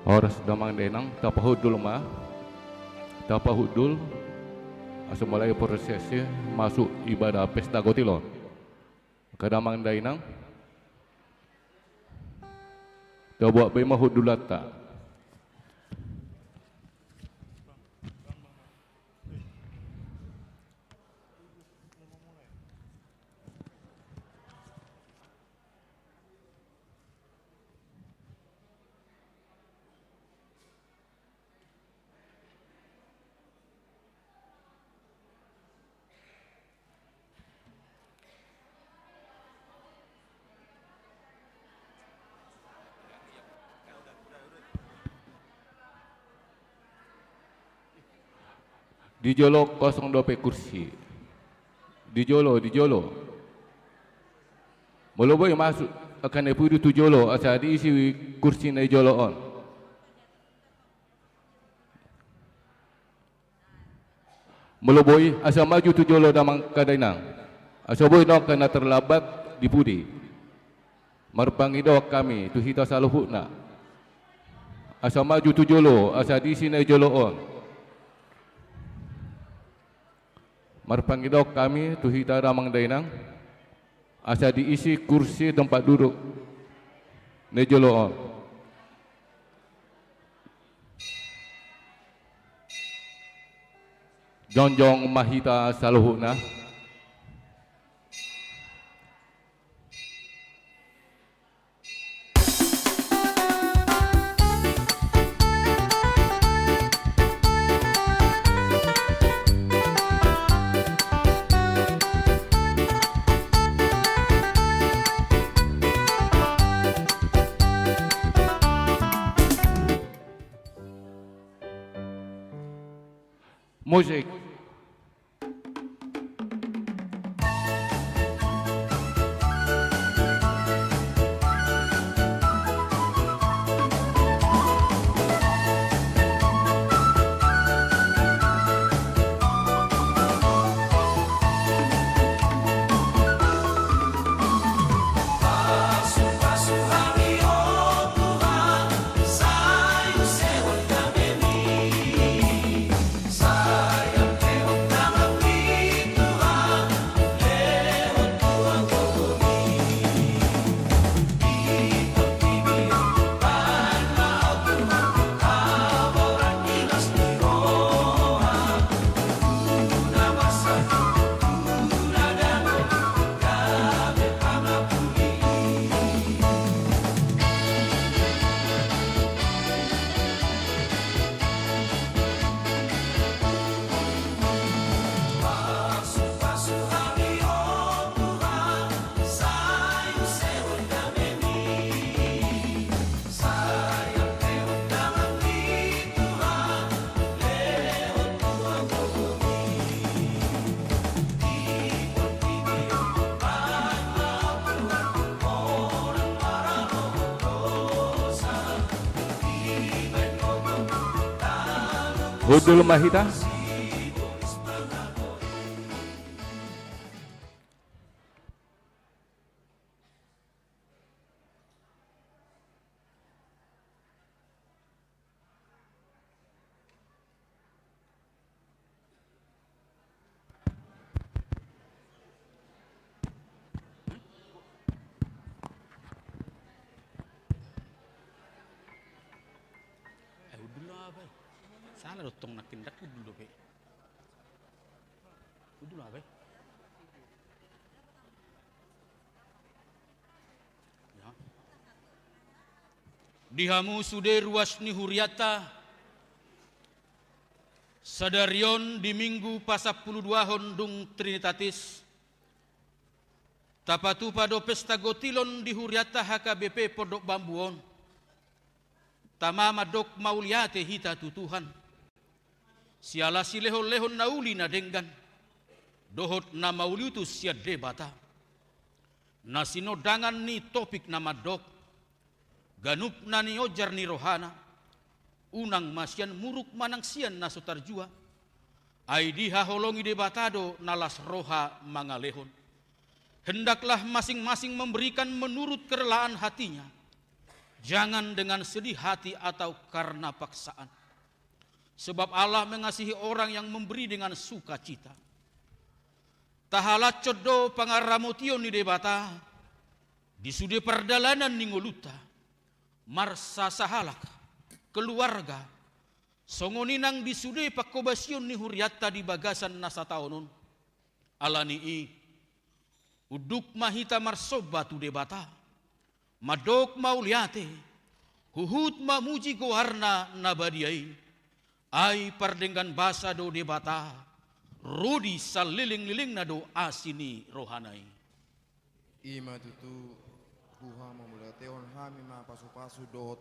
Horas damang denang tapahudul ma tapahudul asa mulai prosesnya masuk ibadah pesta gotilon kadamang dainang tabuak bema hudulata dijolok 02 kursi dijolo meloboy masuk akan epudu tu jolo asa diisi kursi na jolo on meloboy asa maju tu jolo damang kadainang asa boy nok kana terlambat dipudi marpangidok kami tu hita saluhuna asa maju tu jolo asa diisi na jolo on marpangidok kami tu hita damang dainang asa diisi kursi tempat duduk nejoloon jonjong mahita saluhuna musik hudul mahita Salah dotong nak tindak dulu be. Dulu apa? Ya. Dihamu sude ruas ni huriata sadarion di minggu pasapuluh 2 hondung Trinitatis tapatu pado pesta gotilon di huriata HKBP Pondok Bambuon tama madok mauliate hita tutuhan siala si lehon-lehon nauli na denggan dohot na mauliutus sia debata na sinodangan ni topik na madok ganup na ni ojar ni rohana unang masyan muruk manang sian na sotarjua ay diha holongi debatado nalas roha mangalehon hendaklah masing-masing memberikan menurut kerelaan hatinya Jangan dengan sedih hati atau karena paksaan. Sebab Allah mengasihi orang yang memberi dengan sukacita. Tahala codo pangaramotio ni debata, di sude perdalanan ningoluta, marsa sahalak, keluarga, songoninang di sude pakobasion ni huriata di bagasan nasa taonon, alani i, uduk mahita marsoba tu debata, madok mauliate, huhut mamuji goharna nabadiai, ai pardenggan basa do debata, Rudi saliling-liling na do asini rohanai. Ima tutu buha mamulateon hami ma pasu-pasu dot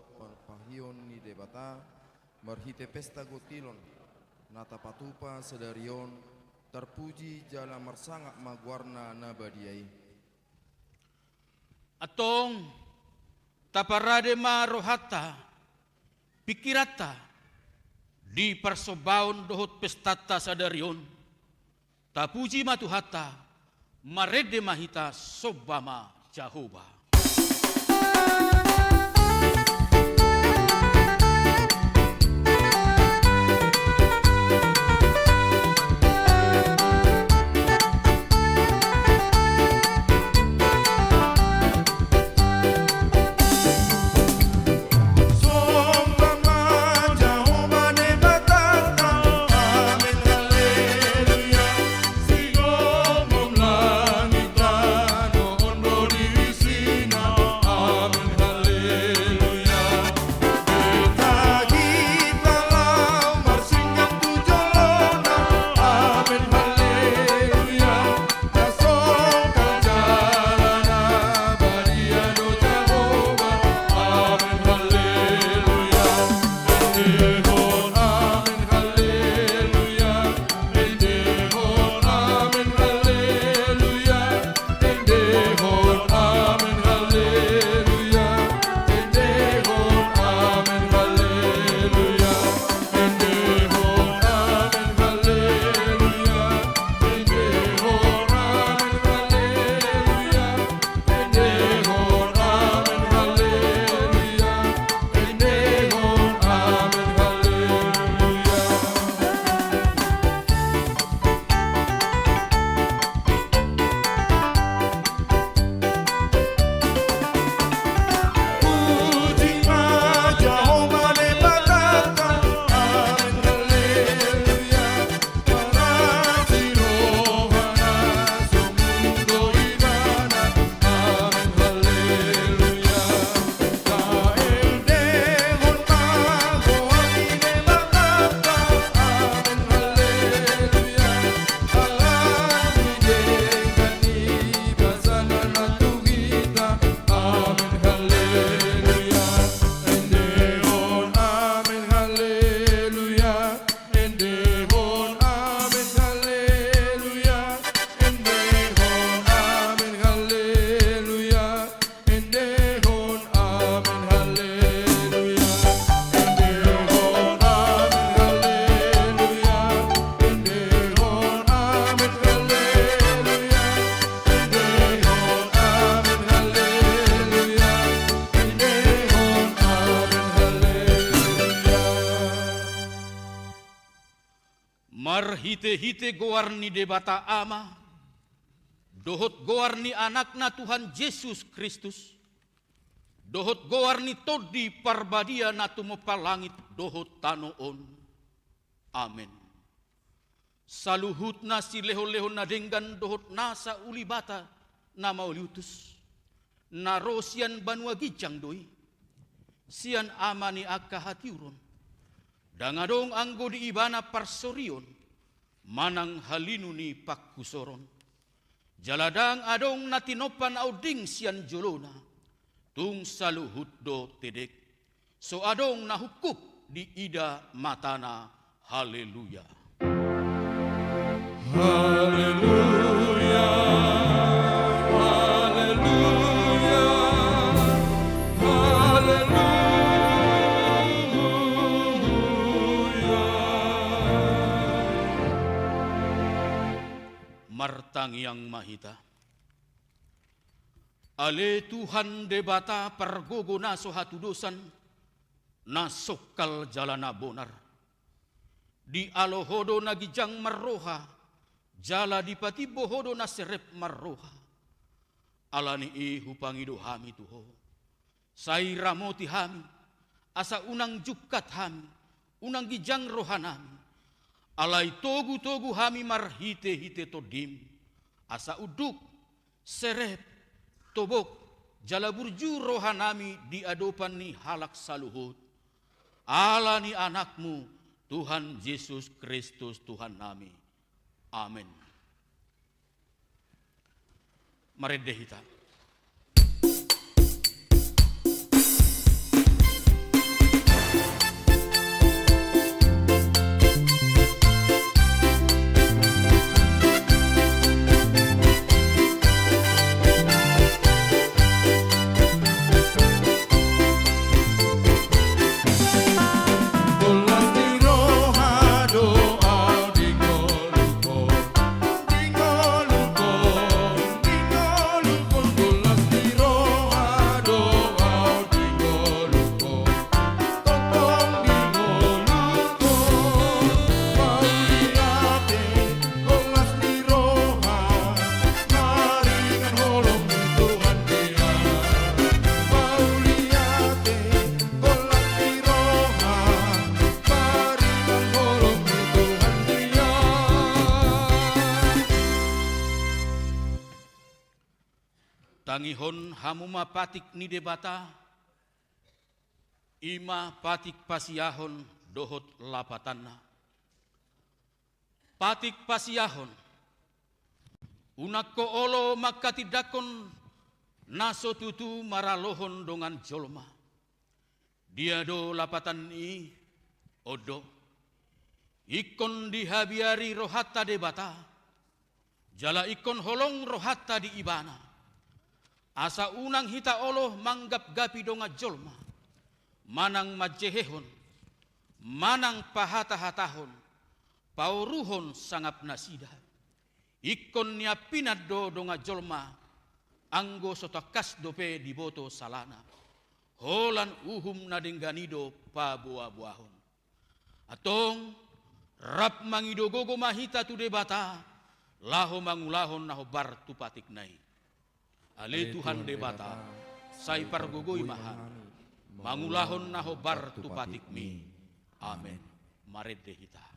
pahion ni debata marhite pesta gotilon nata patupa sedarion terpuji jala marsangak magwarna nabadiai. Atong taparade ma rohata pikirata di persobaon dohot pestata sadarion. Tapuji matuhata, marede mahita sobama Jehovah. Marhite-hite goarni debata ama, dohot goarni anakna Tuhan Yesus Kristus, dohot goarni todi parbadia na tumopa langit dohot tanoon. Amen. Saluhut na si leho-leho na denggan dohot nasa ulibata na mauliutus, na rosian banua gijang doi, sian amani akahatiuron, dangadong anggo di ibana parsorion, manang halinu ni pakkusoron. Jaladang adong natinopan auding sian jolona, tung saluhut do tedek, so adong nahukup di ida matana. Haleluya. Haleluya. Haleluya. Haleluya. Martang yang mahita, Ale Tuhan debata pergogo naso hatu dosan, nasokal jalana bonar. Di alohodo nagijang marroha, jala dipati bohodo naserep marroha. Alani hupangido hami tuho. Sai ramoti hami, asa unang jukat hami, unang gijang rohanami. Alai togu-togu hami marhite-hite todim. Asa uduk, serep, tobok, jala burju rohanami di adopan ni halak saluhut. Alani anakmu, Tuhan Yesus Kristus Tuhan nami. Amin. Mari dehita. Tangihon hamuma patik ni debata, ima patik pasiahon dohot lapatanna. Patik pasiahon, unak ko olo makatidakon naso tutu maralohon dongan jolma. Dia do lapatan i odo, ikon dihabiari rohata debata, jala ikon holong rohata di ibana. Asa unang hita oloh manggap gapi donga jolma, manang majehehon, manang pahata-hatahon, pauruhon sangap nasida. Ikon nia pinado donga jolma, anggo sotakas dope diboto salana. Holan uhum nadengganido pa buah-buahon. Atong rap mangido gogo mahita tu debata, laho mangulahon naho bar tu patik nai. Ale Tuhan debata, sai pargogoi mahan, mangulahon naho bar tu patik mi. Amen. Mari dehita.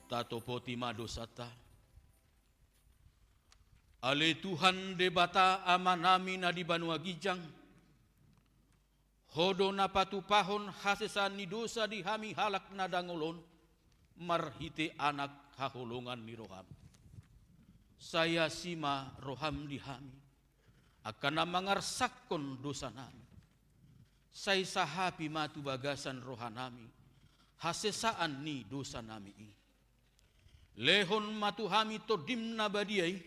Tatopoti madosata. Ale Tuhan debata amanami na di Banua Gijang. Hodo na patupahon hasesan ni dosa di hami halak na dangolon. Marhite anak haholongan ni roham. saya sima roham dihami, akan mangarsakon dosa nami. Saya sahapi matu bagasan rohanami, hasesaan ni dosa nami i. Lehon matu hami to dimna badiai,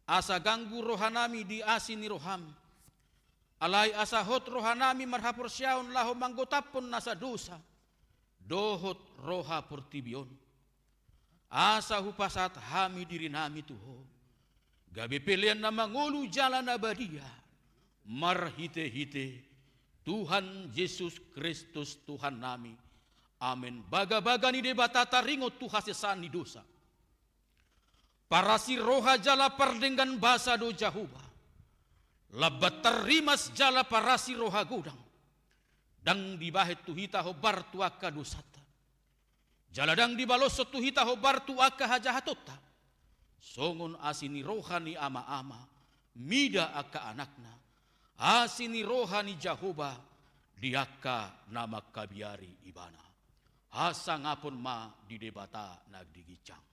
asa ganggu rohanami di asini roham. Alai asa hot rohanami marhapur syaun laho manggotapon nasa dosa. Dohot roha portibion. Asa hupasat hami diri nami tuho. Gabi pilihan nama ngulu jalan abadia. Marhite-hite Tuhan Yesus Kristus Tuhan nami. Amin. Baga-baga ni debata taringo Tuhan sesani dosa. Parasi roha jala pardenggan basa do jahuba. Labat terimas jala parasi roha gudang. Dang dibahit tuhita hobar tuaka dosata. Jaladang dibalosot tuhita hobar tuaka hajahatota. Songon asini rohani ama-ama. Mida aka anakna. Asini rohani jahoba. Diaka nama kabiari ibana. Asa ngapun ma di debata nagdigicang.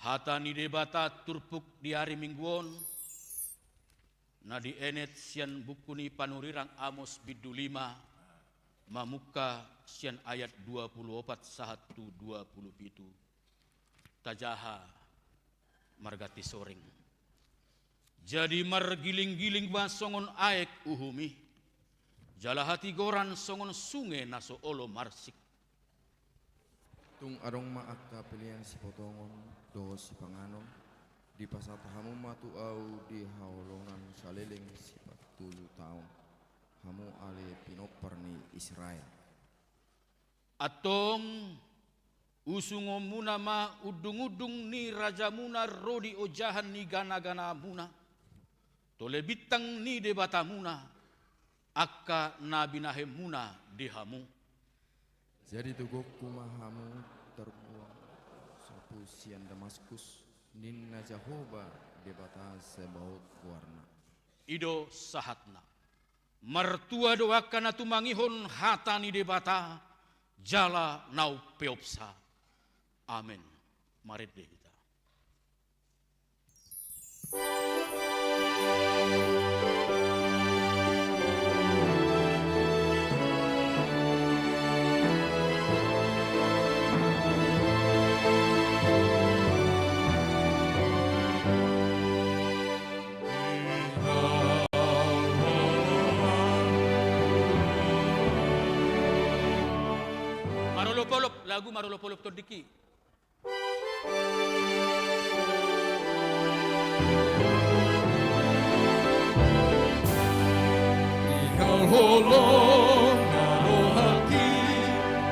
Hatani debata turpuk di hari mingguon. Na di enet sian bukuni panurirang Amos bidu 5. Mamuka sian ayat 24 sahatu 27. Tajaha margati soring. Jadi margiling-giling ba songon aek uhumi. Jala hati goran songon sungai naso olo marsik. Tung arong maaka pilihan si potongon do si panganon di pasatahamu matu au di haulongan saleleng si 40 tahun hamu ale pinopar ni Israel. Atong usungo muna ma udung-udung ni raja muna rodi ojahan ni gana-gana muna. Tole bitang ni debata muna akka nabinahe muna dihamu. Jadi tugok kumahamu terbuang sapu sian Damaskus ninna Jahoba debata sebaut warna. Ido sahatna. Mertua doakan atu mangihon hatani debata jala nau peopsa. Amin. Mari deh kita. Marolopolop, lagu Marolopolop Todiki. Ikaw holong narohaki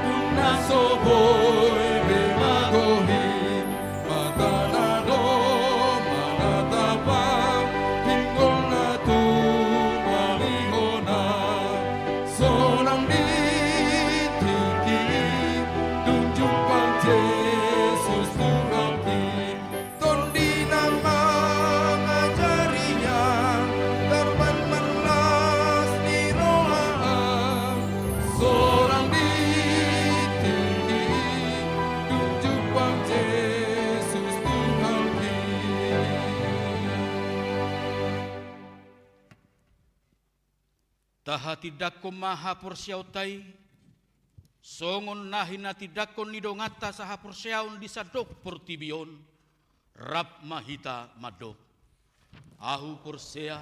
tunasoboy bimagohi matanado manatapang pinggol na tumalihona sonang ditiki tunjumpang Jesus Tuhanki Tondi na mangajarinya Saha tidakko maha porsiautai, songon nahina tidakko nidongata saha porsiaun disadok portibion, rap mahita madok. Ahu porsea,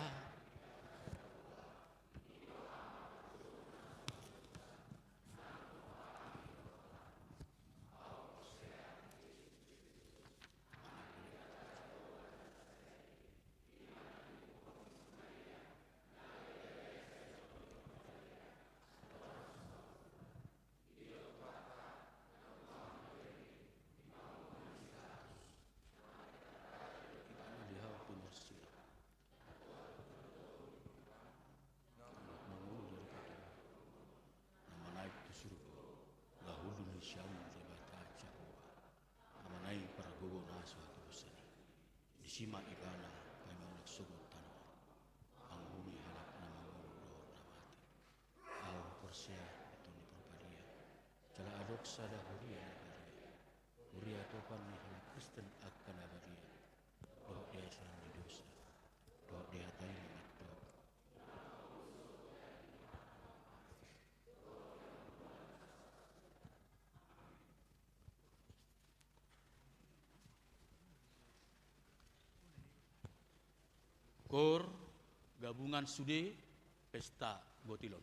sima ibana kay mga nagsugot tanong ang humi halap na mangulo na mati. Aw porsia ito ni Porpadia. Cala adok sa da huria na baria. Huria to pan ni halap Kristen at kanabaria. Doh dia sa ni dosa. Doh dia tayo ni matto. Kor gabungan sude pesta Botilon.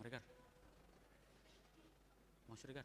Mereka mau serikat.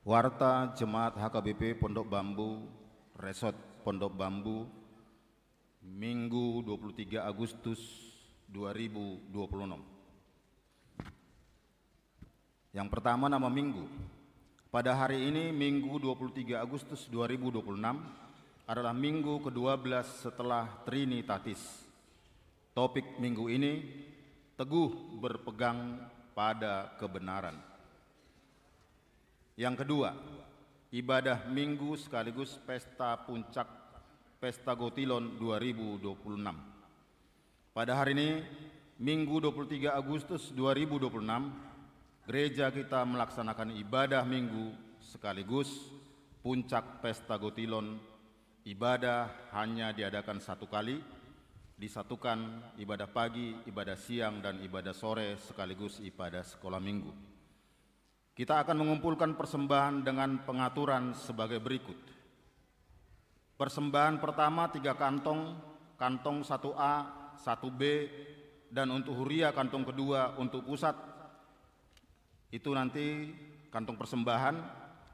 Warta Jemaat HKBP Pondok Bambu, Resort Pondok Bambu, Minggu 23 Agustus 2026. Yang pertama, nama minggu. Pada hari ini, Minggu 23 Agustus 2026, adalah minggu ke-12 setelah Trinitatis. Topik minggu ini, teguh berpegang pada kebenaran. Yang kedua, ibadah minggu sekaligus pesta puncak Pesta Gotilon 2026. Pada hari ini, Minggu 23 Agustus 2026, gereja kita melaksanakan ibadah minggu sekaligus puncak Pesta Gotilon. Ibadah hanya diadakan satu kali, disatukan ibadah pagi, ibadah siang, dan ibadah sore sekaligus ibadah sekolah minggu. Kita akan mengumpulkan persembahan dengan pengaturan sebagai berikut. Persembahan pertama 3 kantong, kantong 1A, 1B, dan untuk huria kantong kedua untuk pusat. Itu nanti kantong persembahan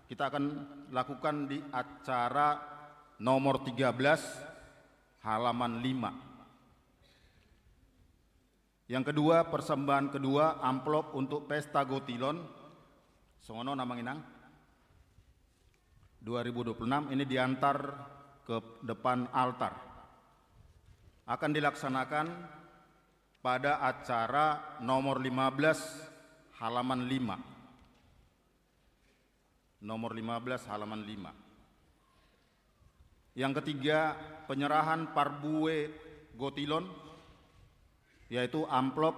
kita akan lakukan di acara nomor 13 halaman 5. Yang kedua, persembahan kedua amplop untuk Pesta Gotilon songono namang inang 2026 ini diantar ke depan altar. Akan dilaksanakan pada acara nomor 15 halaman 5. Nomor 15 halaman 5. Yang ketiga, penyerahan parbue Gotilon, yaitu amplop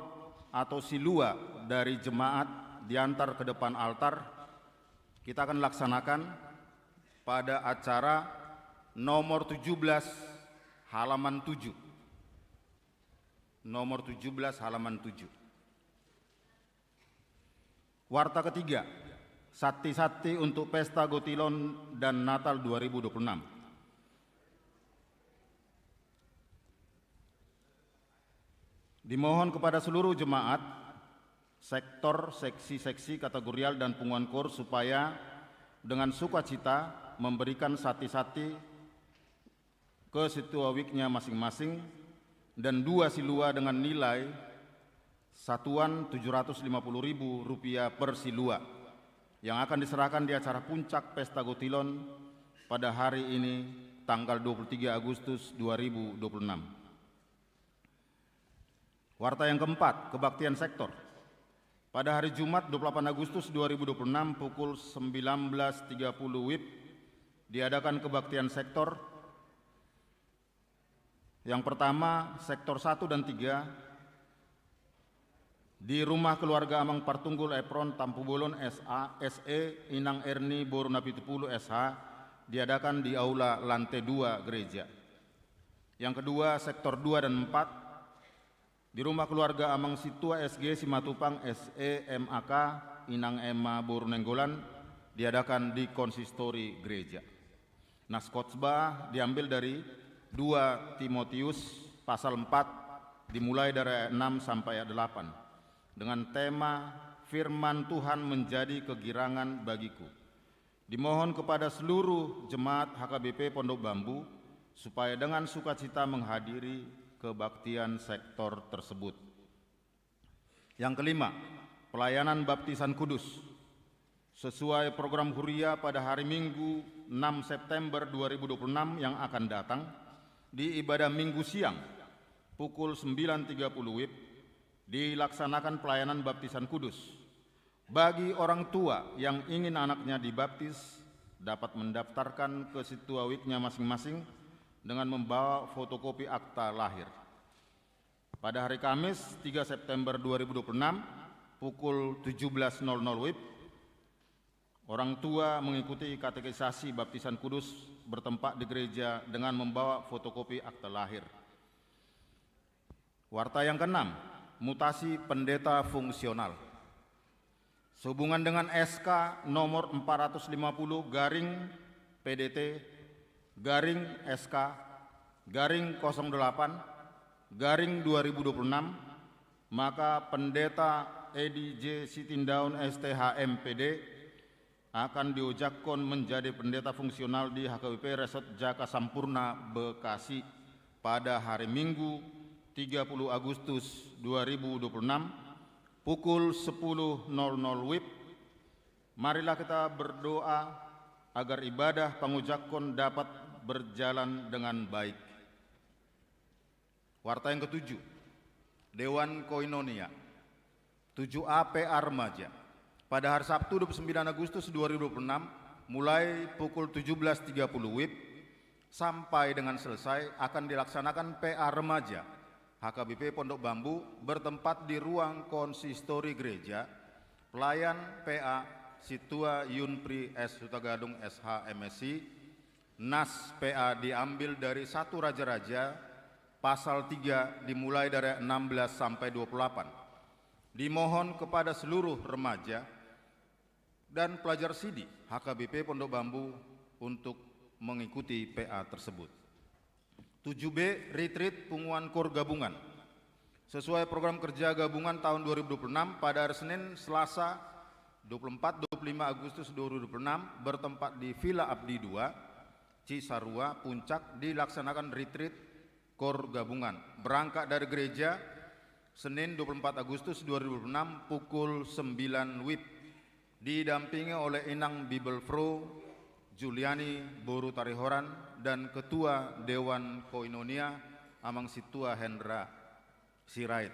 atau silua dari jemaat diantar ke depan altar. Kita akan laksanakan pada acara nomor 17 halaman 7. Nomor 17 halaman 7. Warta ketiga, sakti-sakti untuk Pesta Gotilon dan Natal 2026. Dimohon kepada seluruh jemaat, sektor, seksi-seksi, kategorial, dan punggungan kor supaya dengan sukacita memberikan sati-sati ke situawiknya masing-masing dan 2 silua dengan nilai satuan Rp750.000 per silua yang akan diserahkan di acara puncak Pesta Gotilon pada hari ini tanggal 23 Agustus 2026. Warta yang keempat, kebaktian sektor. Pada hari Jumat 28 Agustus 2026 pukul 19.30 WIB diadakan kebaktian sektor. Yang pertama, sektor 1 dan 3 di Rumah Keluarga Amang Partunggul Epron Tampu Bolon SE Inang Erni Borunapitupulu SH diadakan di aula lantai 2 gereja. Yang kedua, sektor 2 dan 4 di Rumah Keluarga Amang Situa SG Simatupang SE MAK Inang Ema Borunenggolan diadakan di konsistori gereja. Nas khotbah diambil dari 2 Timotius pasal 4 dimulai dari ayat 6 sampai ayat 8. Dengan tema firman Tuhan menjadi kegirangan bagiku. Dimohon kepada seluruh jemaat HKBP Pondok Bambu supaya dengan sukacita menghadiri kebaktian sektor tersebut. Yang kelima, pelayanan baptisan kudus. Sesuai program huria pada hari Minggu 6 September 2026 yang akan datang, di ibadah Minggu siang pukul 9.30 WIB dilaksanakan pelayanan baptisan kudus. Bagi orang tua yang ingin anaknya dibaptis dapat mendaftarkan ke situawiknya masing-masing dengan membawa fotokopi akta lahir. Pada hari Kamis 3 September 2026 pukul 17.00 WIB orang tua mengikuti katekisasi baptisan kudus bertempat di gereja dengan membawa fotokopi akta lahir. Warta yang keenam, mutasi pendeta fungsional. Sehubungan dengan SK nomor 450 garing PDT garing SK garing 08 garing 2026, maka pendeta Edi J. Sitindaun STH MPD akan diojakkon menjadi pendeta fungsional di HKBP Resort Jaka Sampurna, Bekasi pada hari Minggu 30 Agustus 2026 pukul 10.00 WIB. Marilah kita berdoa agar ibadah pangujakkon dapat berjalan dengan baik. Warta yang ketujuh, Dewan Koinonia 7A PA Remaja pada hari Sabtu 29 Agustus 2026 mulai pukul 17.30 WIB sampai dengan selesai akan dilaksanakan PA Remaja HKBP Pondok Bambu bertempat di ruang konsistori gereja. Pelayan PA Situa Yunpri S. Hutagadung SH MSI. Nas PA diambil dari 1 Raja-Raja pasal 3 dimulai dari 16 sampai 28. Dimohon kepada seluruh remaja dan pelajar Sidi HKBP Pondok Bambu untuk mengikuti PA tersebut. 7B Retreat Punguan Kor Gabungan sesuai program kerja gabungan tahun 2026 pada hari Senin Selasa 24-25 Agustus 2026 bertempat di Villa Abdi 2 Cisarua Puncak dilaksanakan retreat Kor Gabungan berangkat dari gereja Senin 24 Agustus 2026 pukul 9 WIB didampingi oleh Inang Bibelfro Juliani Boru Tarihoran dan Ketua Dewan Koinonia Amang Situa Hendra Sirait.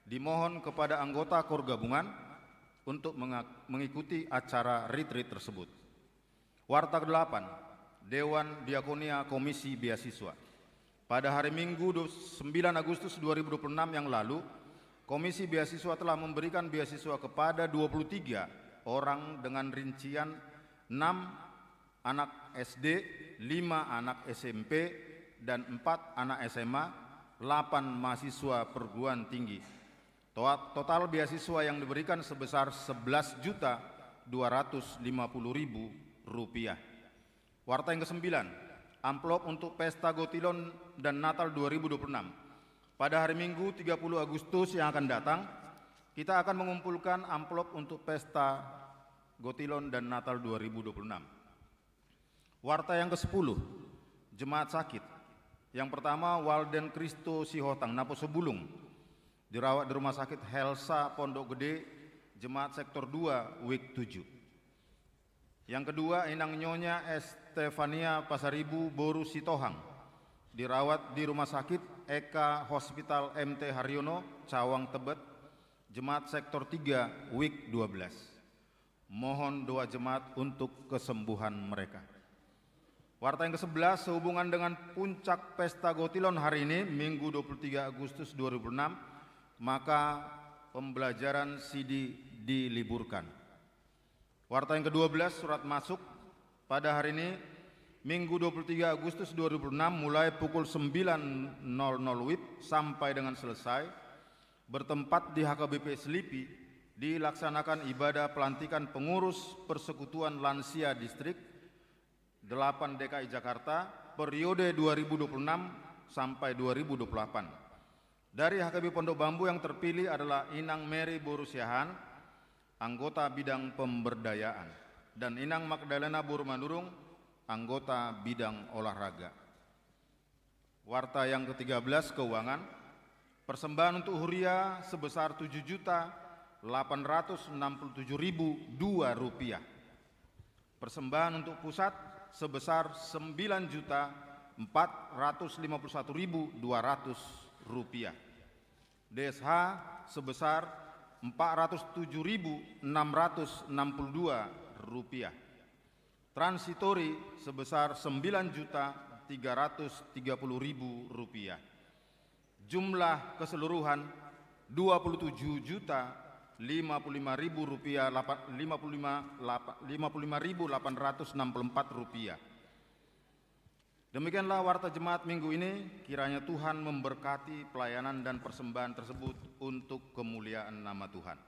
Dimohon kepada anggota Kor Gabungan untuk mengikuti acara retreat tersebut. Warta ke-8, Dewan Diakonia Komisi Beasiswa. Pada hari Minggu 9 Agustus 2026 yang lalu, Komisi Beasiswa telah memberikan beasiswa kepada 23 orang dengan rincian 6 anak SD, 5 anak SMP, dan 4 anak SMA, 8 mahasiswa perguruan tinggi. Total beasiswa yang diberikan sebesar Rp11.250.000. Warta yang ke-9, amplop untuk Pesta Gotilon dan Natal 2026. Pada hari Minggu 30 Agustus yang akan datang, kita akan mengumpulkan amplop untuk Pesta Gotilon dan Natal 2026. Warta yang ke-10, Jemaat Sakit. Yang pertama, Walden Kristo Sihotang Napo Sebulung, dirawat di Rumah Sakit Helsa Pondok Gede, Jemaat Sektor 2, Wik 7. Yang kedua, Inang Nyonya Estefania Pasaribu Boru Sitohang, dirawat di Rumah Sakit Eka Hospital MT Haryono, Cawang Tebet, Jemaat Sektor 3, Wik 12. Mohon doa jemaat untuk kesembuhan mereka. Warta yang ke-11 sehubungan dengan puncak Pesta Gotilon hari ini, Minggu 23 Agustus 2006, maka pembelajaran Sidi diliburkan. Warta yang ke-12 surat masuk pada hari ini, Minggu 23 Agustus 2006 mulai pukul 9.00 WIB sampai dengan selesai, bertempat di HKBP Selipi, dilaksanakan ibadah pelantikan pengurus Persekutuan Lansia Distrik 8 DKI Jakarta periode 2026 sampai 2028. Dari HKBP Pondok Bambu yang terpilih adalah Inang Mary Borusiahan, anggota bidang pemberdayaan, dan Inang Magdalena Burmanurung, anggota bidang olahraga. Warta yang ke-13 keuangan, persembahan untuk Huria sebesar Rp7.867.002. Persembahan untuk pusat sebesar Rp9.451.200. DSH sebesar Rp407.662. Transitori sebesar Rp9.330.000. Jumlah keseluruhan Rp25.864. Demikianlah warta jemaat minggu ini, kiranya Tuhan memberkati pelayanan dan persembahan tersebut untuk kemuliaan nama Tuhan.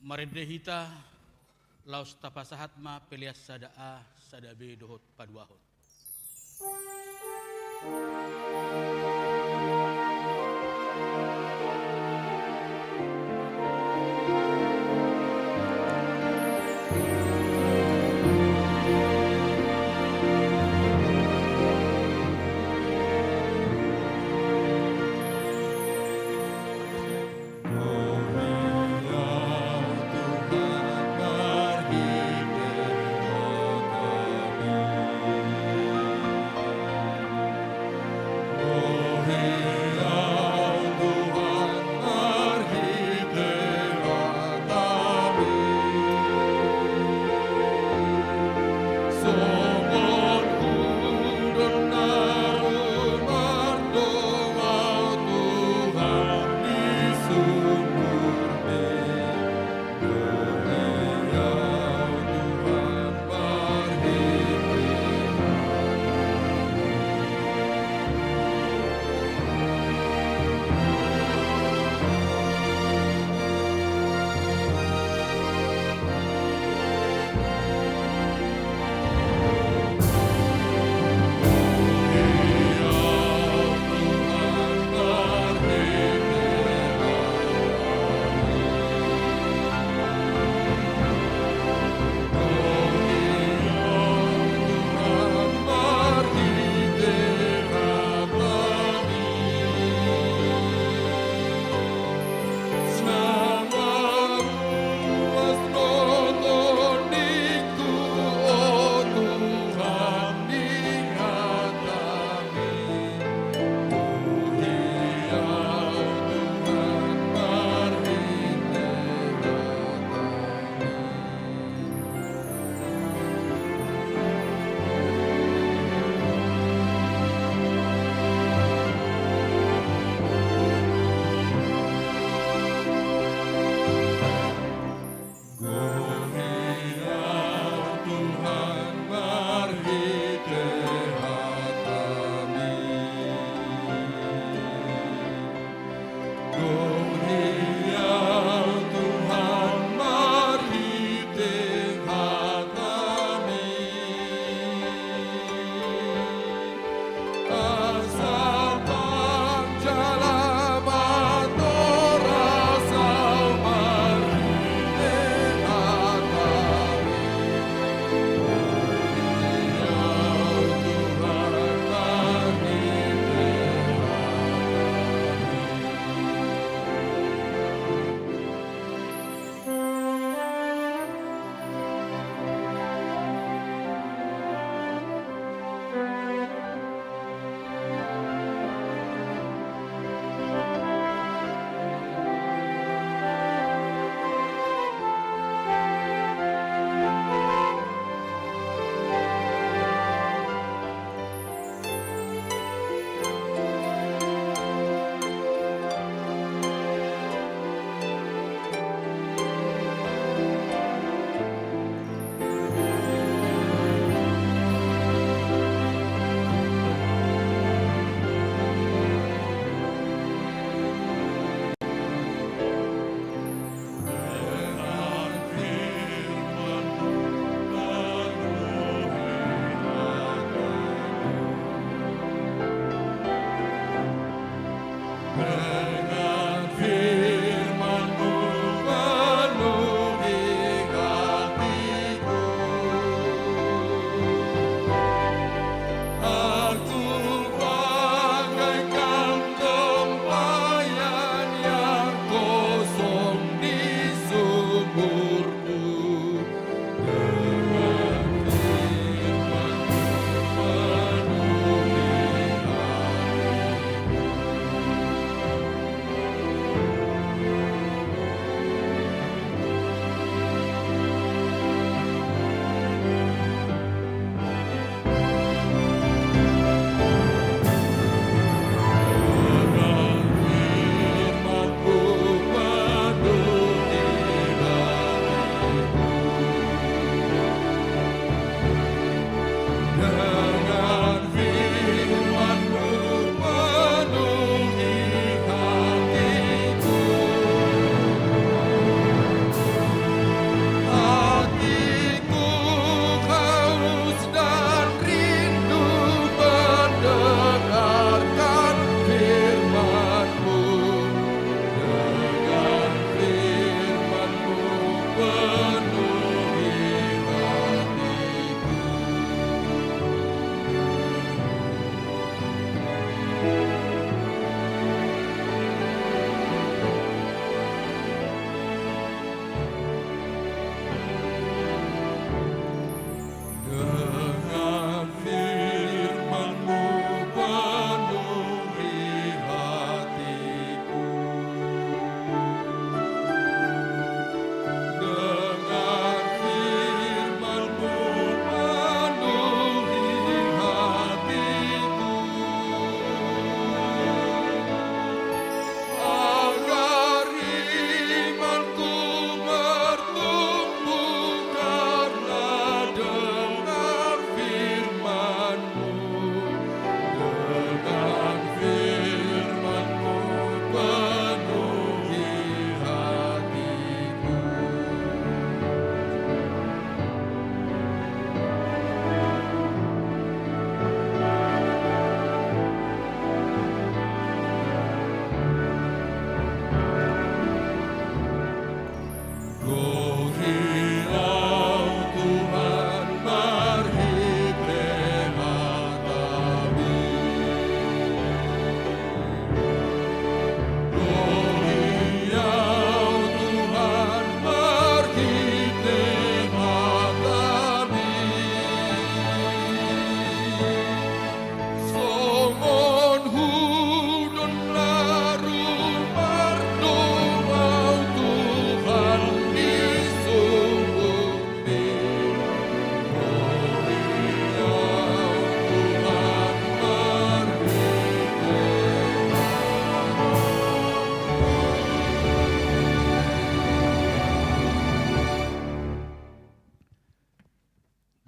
Marendehita laus tapasahat ma pelias sada A sada B dohot paduahot. Oh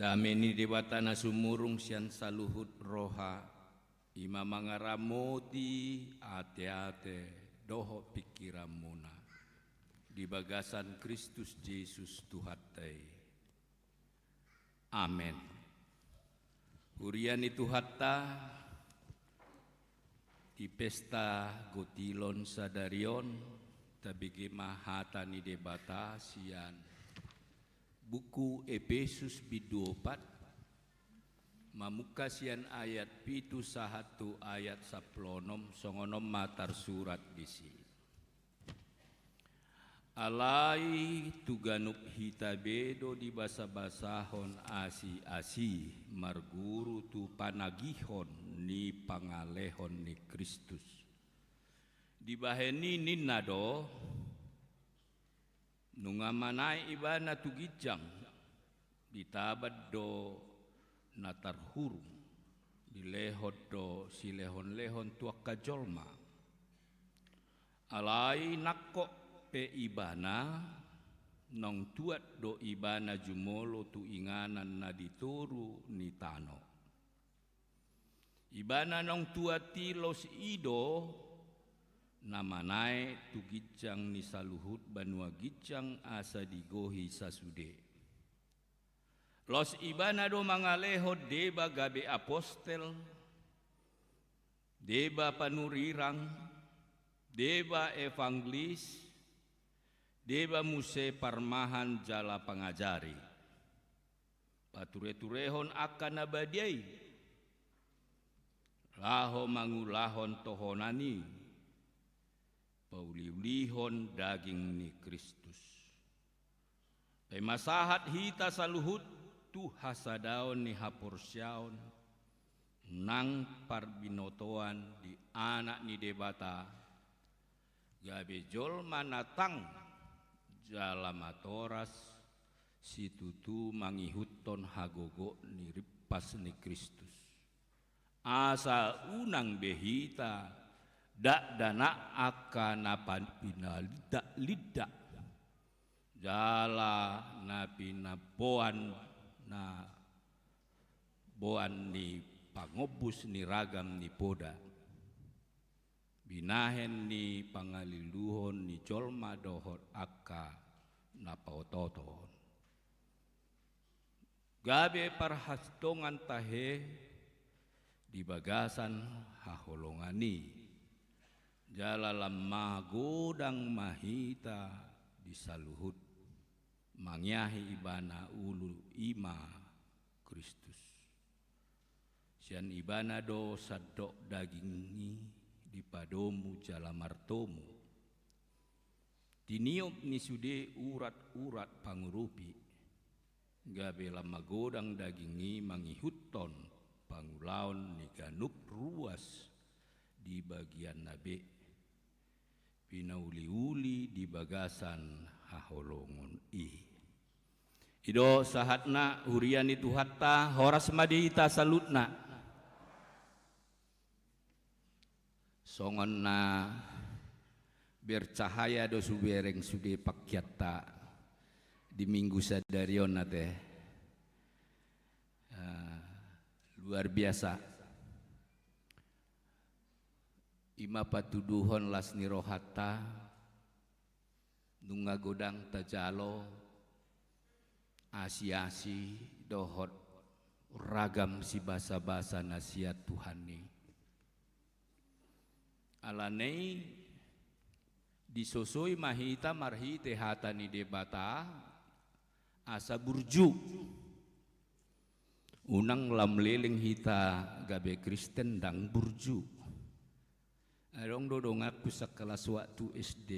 Dameni debatana sumurung sian saluhut roha ima mangaramoti ate-ate doho pikiramuna di bagasan Kristus Yesus Tuhatai. Amen. Hurian itu hatta di pesta gotilon sadarion tabigi mahatani debata sian buku Efesus biduopat mamuka sian ayat pitu sahatu ayat saplonom songonom matar surat disi alai tuganuk hitabedo di basa-basahon asi-asi marguru tu panagihon ni pangalehon ni Kristus dibaheni ninado nungamanai ibana tugijang ditabad do natarhurung dilehod do silehon-lehon tuak kajolma alai nakko pe ibana nong tuat do ibana jumolo tu inganan na dituru ni tano ibana nong tuat tilos ido namanai tu gijang ni saluhut banua gijang asa digohi sasude los ibana do mangaleho deba gabe apostel deba panurirang deba evanglis deba muse parmahan jala pangajari pature-turehon akan abadiai laho mangulahon tohonani pauliulihon daging ni Kristus pemasahat hita saluhut tu hasadaon ni haporsyaon nang parbinotoan di anak ni debata gabe jol manatang jalamatoras situtu mangihuton hagogo ni ripas ni Kristus asa unang behita dak dana akana pinalida lida jala na pinaboan na boan ni pangobus ni ragam ni poda binahen ni pangaliluhon ni jolma dohot akka na pautoton gabe parhastongan tahe di bagasan haholongani jala lamma godang mahita di saluhut mangyahi ibana ulu ima Kristus sian ibana do sadok dagingi di padomu jala martomu tiniop ni sude urat-urat pangurupi gabe lama godang dagingi mangihuton pangulaon ni ganuk ruas di bagian nabe pinauli-uli di bagasan haholongon ido sahatna hurian itu hatta horas madita salutna songon na bercahaya do subereng sude pakyata di minggu sadarion nate luar biasa ima patuduhon lasni rohata nunga godang tajalo asi-asi dohot ragam si basa-basa nasihat Tuhan ni alanei disosoi mahita marhite hatani debata asa burju unang lamleleng hita gabe Kristen dang burju adong dodong aku sekelas waktu SD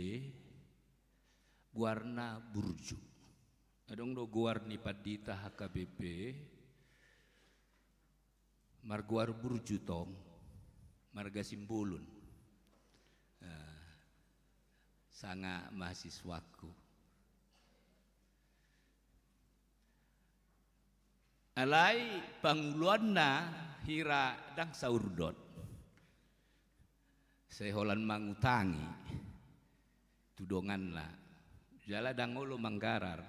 guarna burju adong do guar ni padita HKBP marguar burju tong marga simbulun sanga mahasiswaku alai panguluanna hira dang saurdot seholan mangutangi tudongan la jala dangolo manggarar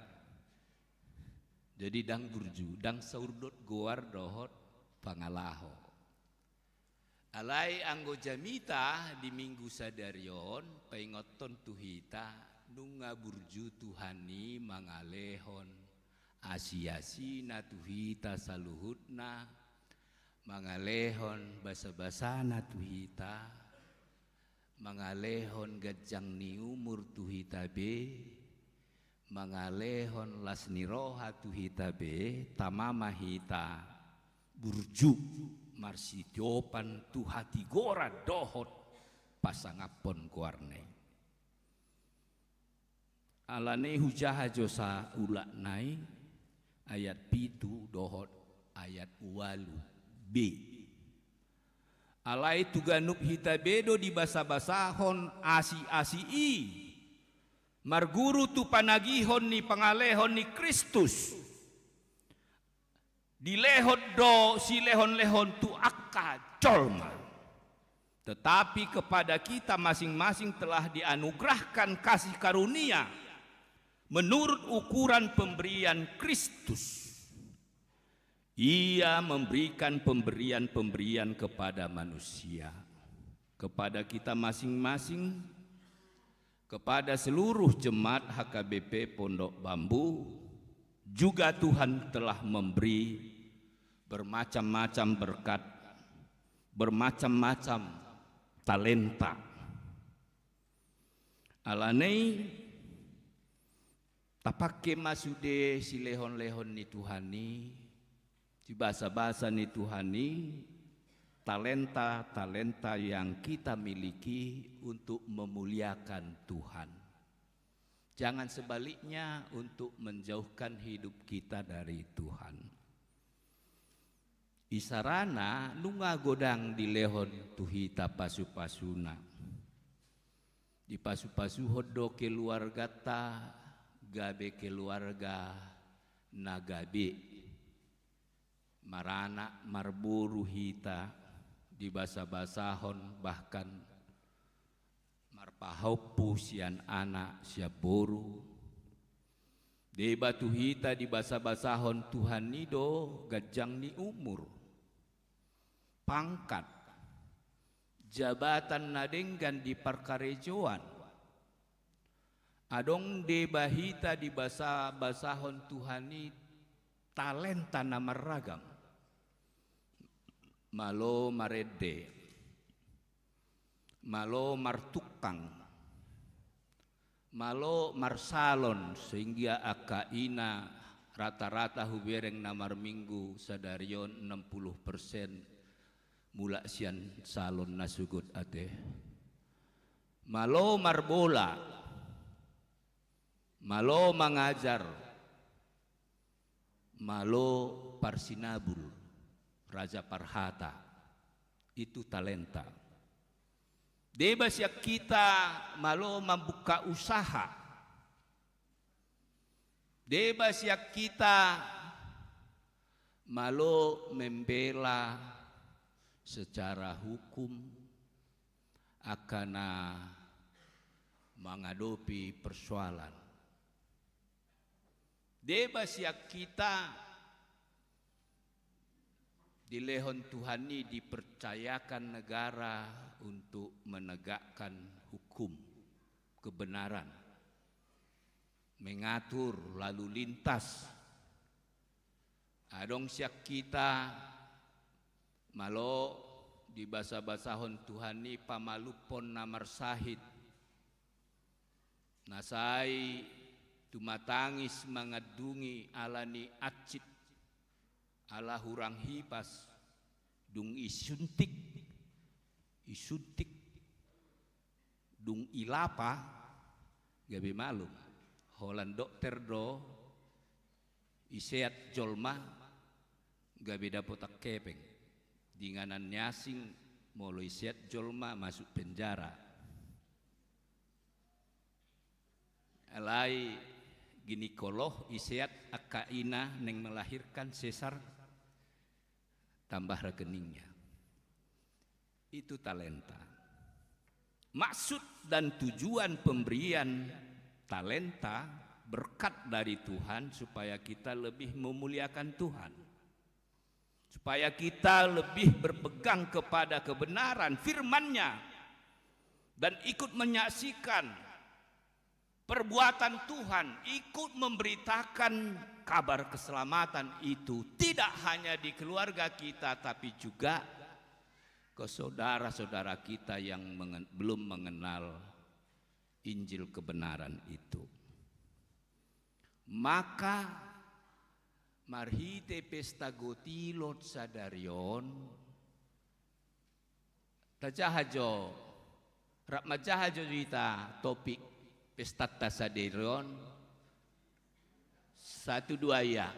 Jadi dang burju, dang saurdot goar dohot pangalaho. Alai anggo jamita di minggu sadarion pengoton tuhita nunga burju Tuhani mangalehon asiasi na tuhita saluhutna mangalehon basa-basa na tuhita mangalehon gajang ni umur tuhita be mangalehon lasni roha tuhita be tamama hita burju marsitiopan tuhati gora dohot pasangapon kuarne alane hujaha josa ulak nai ayat pitu dohot ayat walu b alai tuganuk hita bedo di basa-basahon asi-asii marguru tu panagihon ni pangalehon ni Kristus dilehot do si lehon-lehon tu akka colma. Tetapi kepada kita masing-masing telah dianugerahkan kasih karunia menurut ukuran pemberian Kristus. Ia memberikan pemberian-pemberian kepada manusia, kepada kita masing-masing, kepada seluruh jemaat HKBP Pondok Bambu, juga Tuhan telah memberi bermacam-macam berkat, bermacam-macam talenta. Alanei tapake masude si lehon-lehon ni Tuhani, si basa-basa ni Tuhani, talenta-talenta yang kita miliki untuk memuliakan Tuhan. Jangan sebaliknya untuk menjauhkan hidup kita dari Tuhan. Isarana nunga godang di lehon tuhita pasu-pasuna. Di pasu-pasu hodo keluarga ta, gabe keluarga nagabe. Marana marburu hita di basa-basahon bahkan marpahaupu sian anak siap boru de batu hita di basa-basahon Tuhan nido gajang ni umur pangkat jabatan nadenggan di parkarejoan adong de bahita di basa-basahon Tuhan ni talenta nama ragam malo marede, malo martukang, malo marsalon sehingga akaina rata-rata hubereng namar minggu sadarion 60% mula sian salon nasugut ate. Malo marbola, malo mangajar, malo parsinabul. Raja Parhata itu talenta. Debas ya kita malo membuka usaha. Debas ya kita malo membela secara hukum akan menghadapi persoalan. Debas ya kita di lehon Tuhani dipercayakan negara untuk menegakkan hukum, kebenaran, mengatur lalu lintas. Adong siak kita malo di basa-basahon Tuhani pamalupon namar sahid. Nasai tumatangis mengadungi alani acit ala hurang hipas dung isuntik dung ilapa gabe malum holan dokter do iseat jolma gabe dapotak kepeng dinganan nyasing molo iseat jolma masuk penjara alai ginekolog iseat akaina neng melahirkan sesar tambah rekeningnya. Itu talenta. Maksud dan tujuan pemberian talenta berkat dari Tuhan supaya kita lebih memuliakan Tuhan, supaya kita lebih berpegang kepada kebenaran firman-Nya dan ikut menyaksikan perbuatan Tuhan, ikut memberitakan kabar keselamatan itu tidak hanya di keluarga kita tapi juga ke saudara-saudara kita yang belum mengenal Injil kebenaran itu. Maka marhite pesta gotilot sadarion tajahajo rak majahajo kita topik pesta tasadarion 1-2 ya.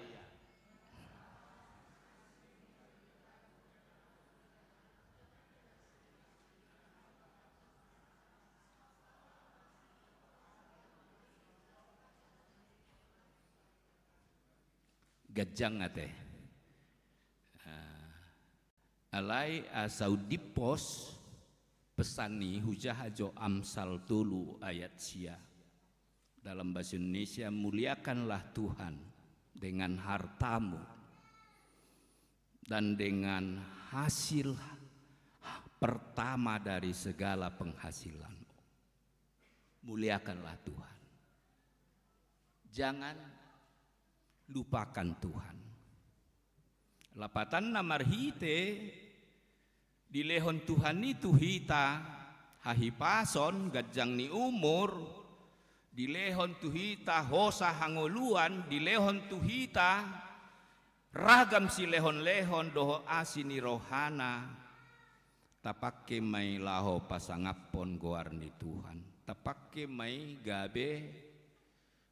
Gajang ate alai asaudipos pesani hujahajo amsal tulu ayat sia. Dalam bahasa Indonesia, muliakanlah Tuhan dengan hartamu dan dengan hasil pertama dari segala penghasilanmu. Muliakanlah Tuhan. Jangan lupakan Tuhan. Lapatan namarhite di lehon Tuhan itu hita hahipason gajang ni umur di lehon tuhita hosa hangoluan di lehon tuhita ragam si lehon-lehon doho asini rohana tapake may laho pasangapon goarni Tuhan tapake may gabe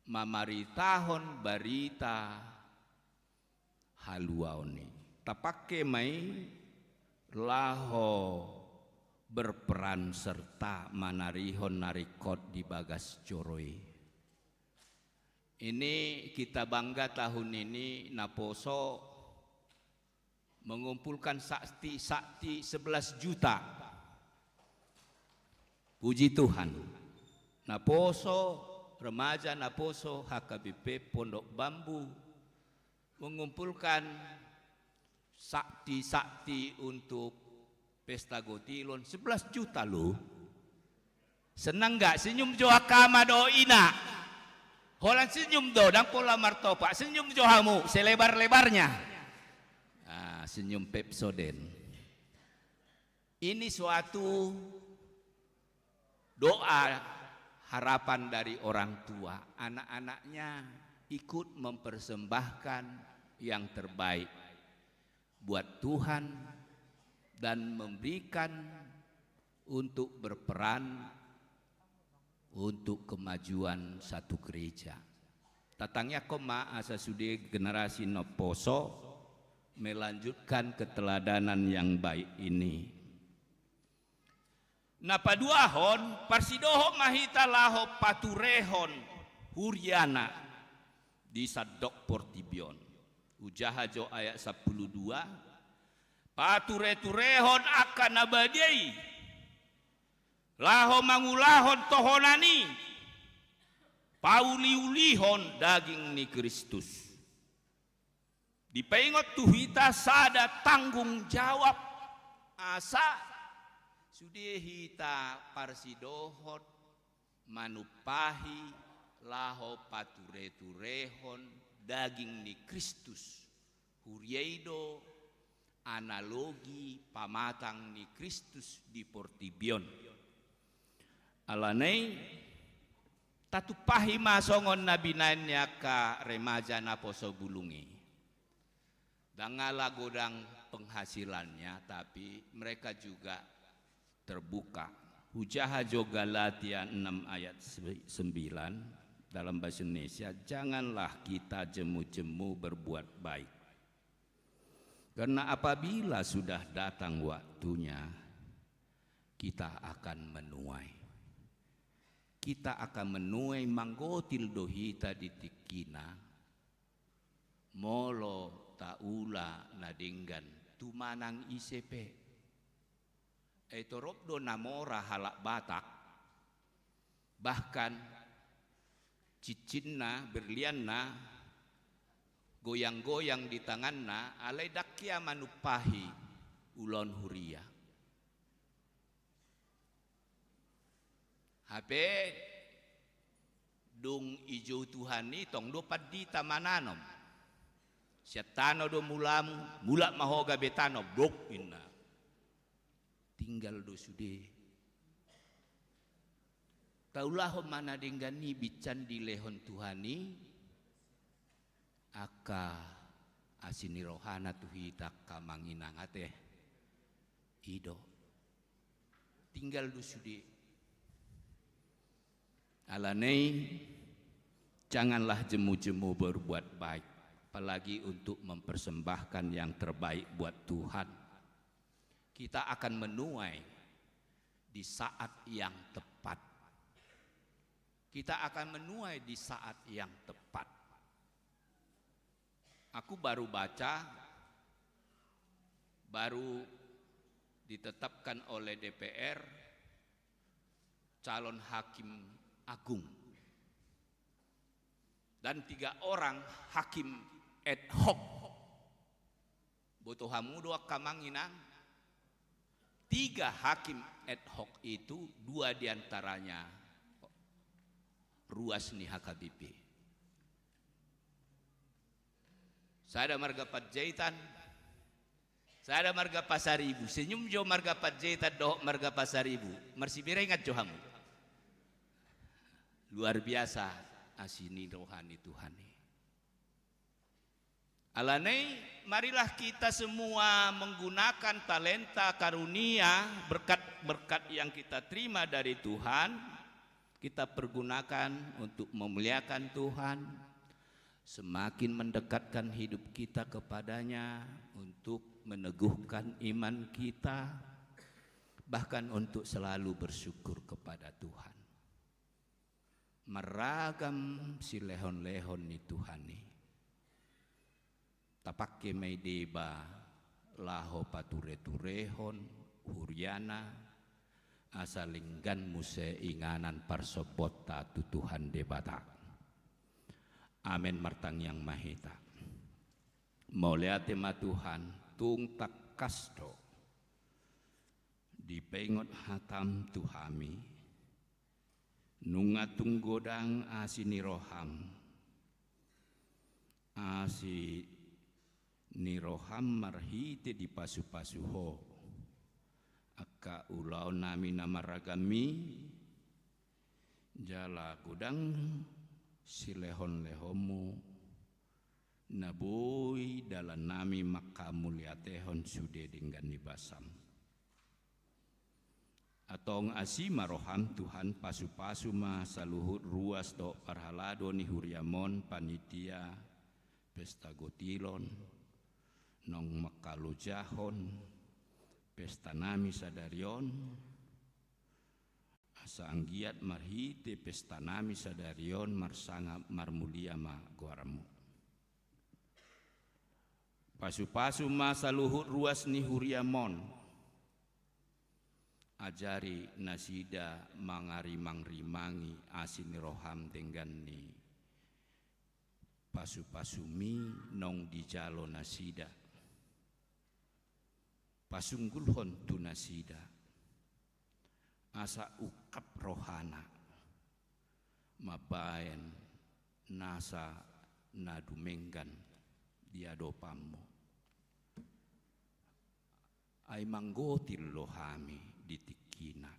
mamaritahon barita haluaoni tapake may laho berperan serta manarihon narikot di bagas coroi. Ini kita bangga tahun ini Naposo mengumpulkan sakti 11 juta. Puji Tuhan. Naposo, remaja Naposo HKBP Pondok Bambu mengumpulkan sakti untuk pesta gotilon 11 juta loh. Senang gak senyum joha kama do ina. Holan senyum do dan pola martopa senyum johamu selebar-lebarnya. Senyum Pepsoden. Ini suatu doa harapan dari orang tua. Anak-anaknya ikut mempersembahkan yang terbaik buat Tuhan dan memberikan untuk berperan untuk kemajuan satu gereja. Tatangnya koma asa sude generasi Noposo melanjutkan keteladanan yang baik ini. Napaduahon parsidoho mahita laho paturehon huriana di Sadok Portibion. Ujahajo ayat 12 pature-turehon akan abadiai laho mangulahon tohonani pauliulihon daging ni Kristus dipengot tuhita sada tanggung jawab asa sudehita parsidohon manupahi laho pature-turehon daging ni Kristus hurieido analogi pamatang ni Kristus di Portibion. Alanay tatupahi masongon na binanya ka remaja Naposo Bulungi. Dangala godang penghasilannya tapi mereka juga terbuka. Hujahajo Galatia 6 ayat 9 dalam bahasa Indonesia, janganlah kita jemu-jemu berbuat baik. Karena apabila sudah datang waktunya, kita akan menuai. Kita akan menuai manggotil dohita di tikina. Molo taula nadinggan tumanang isepe. Etorobdo namora halak Batak. Bahkan cicinna, berlianna, goyang-goyang di tanganna, alai dakya manupahi ulon huria. Habe dung ijo Tuhani tong do padi tamananom. Siatano do mula mahoga betano blok inna. Tinggal do sude. Taulah mana denggani bican di lehon Tuhani aka asini rohana tuhita kamanginang ate ido. Tinggal do sude. Alanei janganlah jemu-jemu berbuat baik, apalagi untuk mempersembahkan yang terbaik buat Tuhan. Kita akan menuai di saat yang tepat. Kita akan menuai di saat yang tepat. Aku baru baca, baru ditetapkan oleh DPR calon hakim agung dan 3 orang hakim ad hoc. Boto hamudo kamanginang 3 hakim ad hoc itu 2 diantaranya ruas ni HKBP. Saya ada marga Panjaitan, saya ada marga Pasaribu. Senyum jo marga Panjaitan doh marga Pasaribu. Marsibira ingat jo hamu. Luar biasa asini rohani Tuhani. Alanei marilah kita semua menggunakan talenta karunia berkat-berkat yang kita terima dari Tuhan, kita pergunakan untuk memuliakan Tuhan, semakin mendekatkan hidup kita kepadanya, untuk meneguhkan iman kita, bahkan untuk selalu bersyukur kepada Tuhan. Meragam si lehon-lehon ni Tuhani. Tapake may deba laho pature-turehon huriana asalinggan muse inganan parsobot tu Tuhan debata. Amin martang yang mahita. Mauliate ma Tuhan tung tak kasto dipengot hatam Tuhami. Nungatung godang asini roham, asi ni roham marhite di pasu-pasuho, aka ulau nami namaragami, jala godang si lehon-lehomu, naboi dalam nami makamuliatehon sude dengan nibasam. Atong asima roham Tuhan pasu-pasu ma saluhut ruas do parhalado ni huriamon panitia pesta gotilon nong makalujahon pesta nami sadarion asa anggiat marhite pesta nami sadarion marsanga marmulia ma guaramu. Pasu-pasu ma saluhut ruas ni huriamon ajari nasida mangarimang-rimangi asini roham dengan ni pasu-pasumi nong di jalo nasida pasunggulhon tu nasida asa ukap rohana mabayan nasa nadumenggan diadopamu ay manggotil lohami ditikina.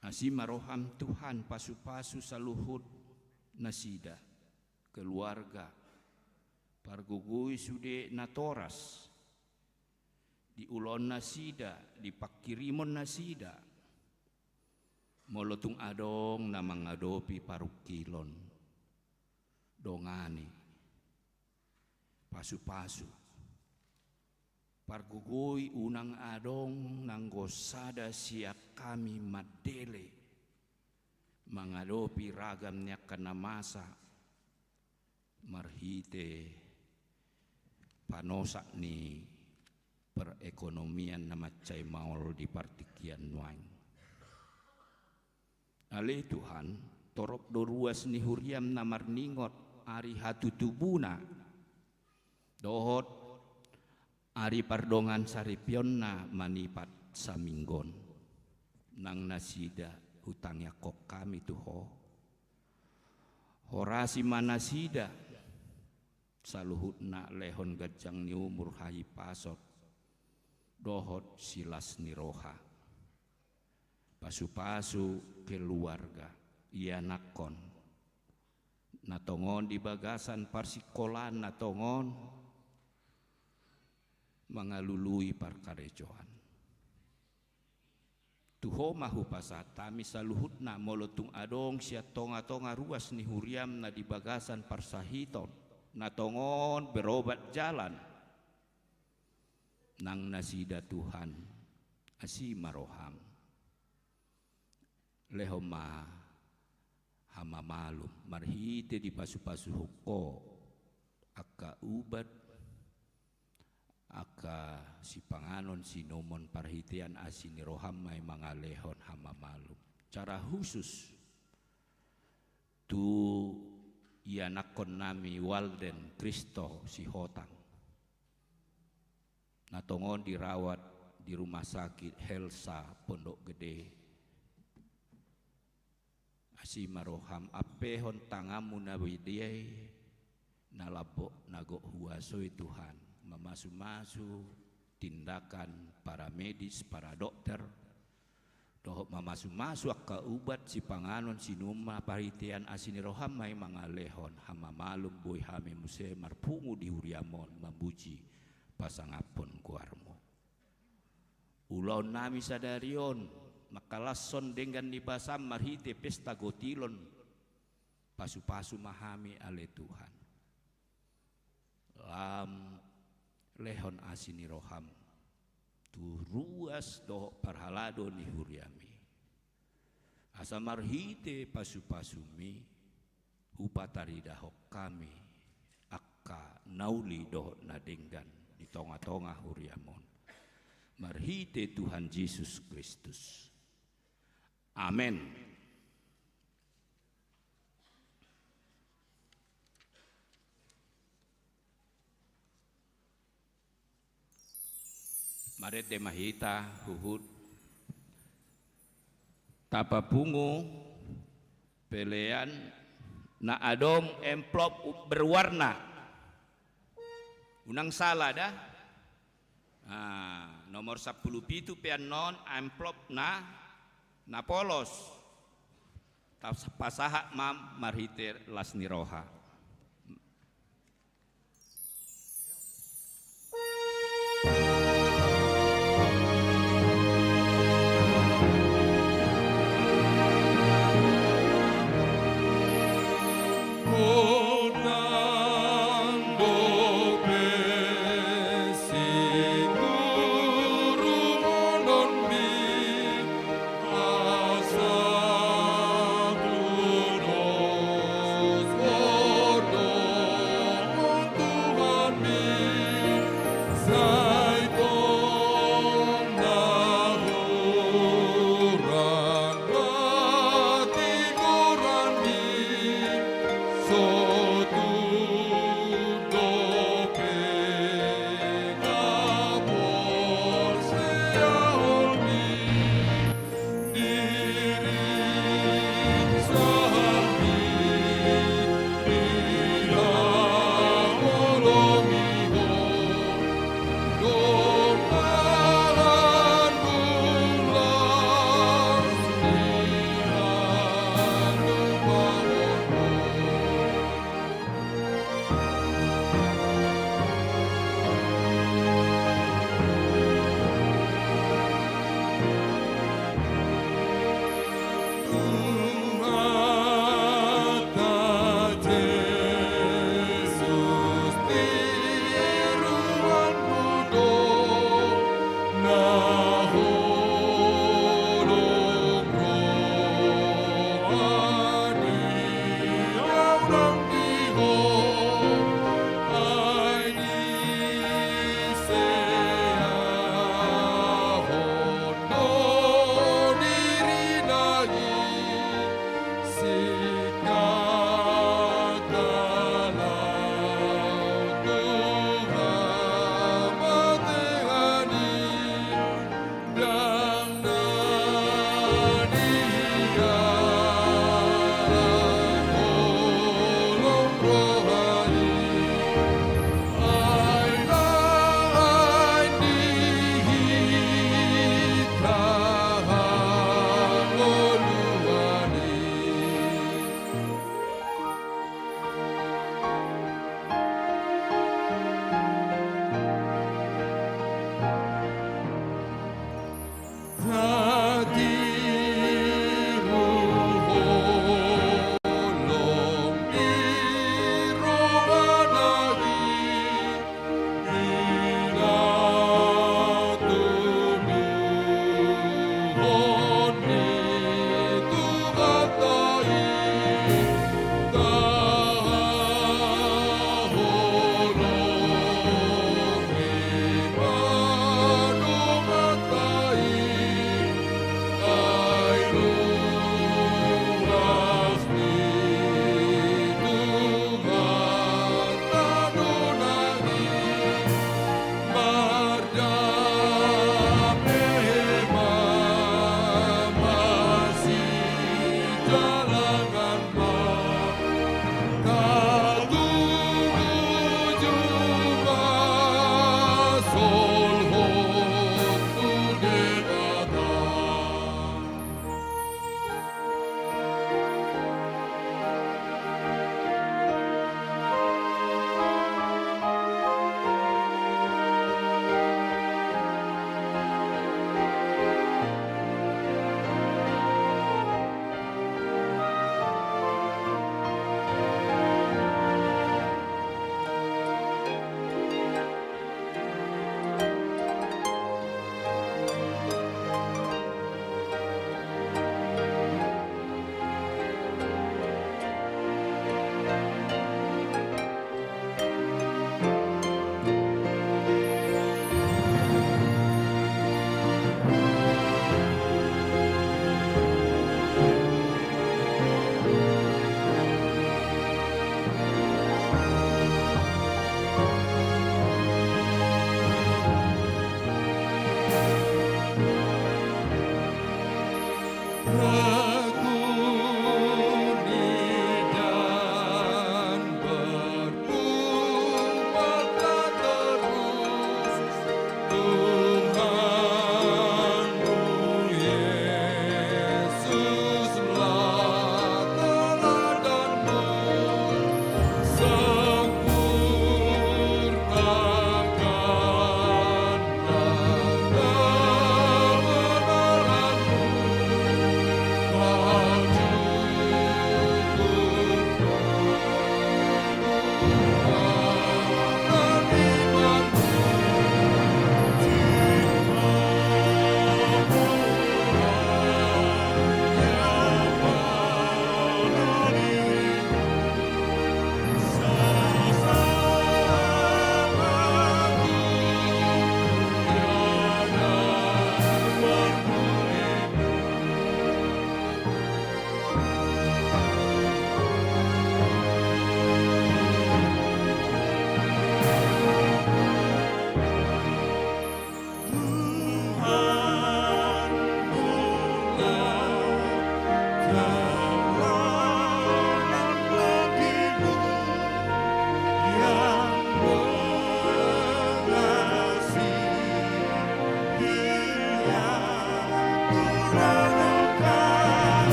Asima roham Tuhan pasu-pasu saluhut nasida keluarga pargugui sude natoras di ulon nasida di pakirimon nasida molotung adong namang adopi parukilon dongani pasu-pasu pargugui unang adong nanggosada siap kami madele mengadopi ragamnya kena masa marhite panosak ni perekonomian nama cai maul di partikian nuang. Ale Tuhan torop do ruas ni huriam namar ningot ari hatutubuna dohot ari pardongan saripionna manipat saminggon nang nasida hutangnya kok kami tuho horasi manasida saluhutna lehon gajang ni umur hayi pasot dohot silas niroha pasu-pasu keluarga ia nakon natongon di bagasan parsikolan natongon mangalului parkarejoan tuho mahu pasata misaluhutna molotung adong sia tonga-tonga ruas ni huriam na di bagasan parsahiton natongon berobat jalan nang nasida Tuhan asimaroham lehoma hama malum marhite di pasu-pasu huko aka ubat aka si panganon si nomon parhitian asini roham may mga lehon hama malum cara khusus tu ianakon nami Walden Kristo si Hotang natongon dirawat di rumah sakit Helsa Pondok Gede asimaroham apehon tangamu nawidiyay nalabo nago huasoi Tuhan memasu-masu tindakan para medis para dokter dohok memasu-masu akka ubat si panganon si numa paritian asiniroham may mga lehon hama malum boy hame muse marpungu di huriamon mambuji pasangapon kuarmo ulaw nami sadarion makalason dengan nibasam marhite pesta gotilon pasu-pasu mahami ale Tuhan lam lehon asini roham tu ruas doh parhalado ni huriami asa marhite pasu-pasumi upatari dahok kami akka nauli doh nadenggan di tonga-tonga huriamon marhite Tuhan Yesus Kristus amen. Maret de mahita huhud tapapungu pelean na adong envelope berwarna unang salah dah nomor 10 pitu pean non envelope na polos pasaha mam marhite lasniroha Oh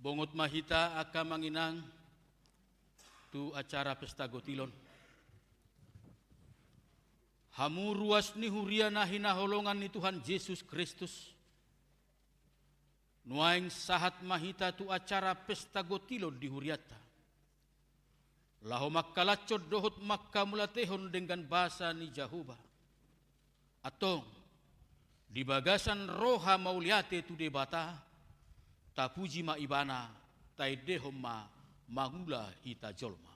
Bongot mahita aka manginang tu acara pesta gotilon. Hamu ruas ni huria na hinaholongan ni Tuhan Yesus Kristus. Nuaing sahat mahita tu acara pesta gotilon di huriata. Laho makkalacod dohot makka mulatehon dengan bahasa ni Jahuba. Atong di bagasan roha mauliate tu debata, tapuji ma ibana, taidehom ma mangula hita jolma.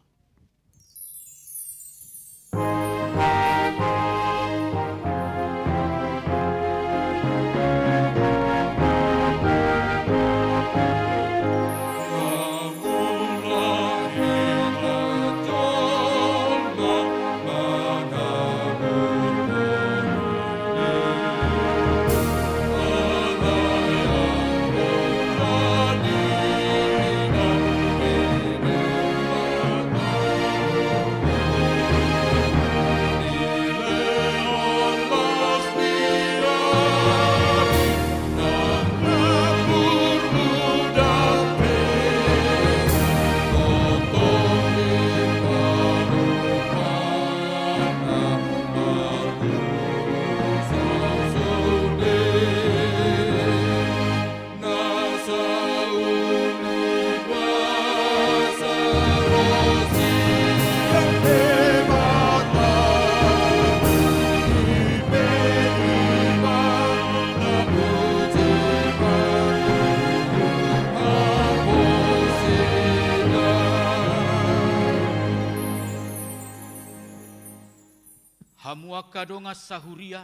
Hamuaka donga sahuria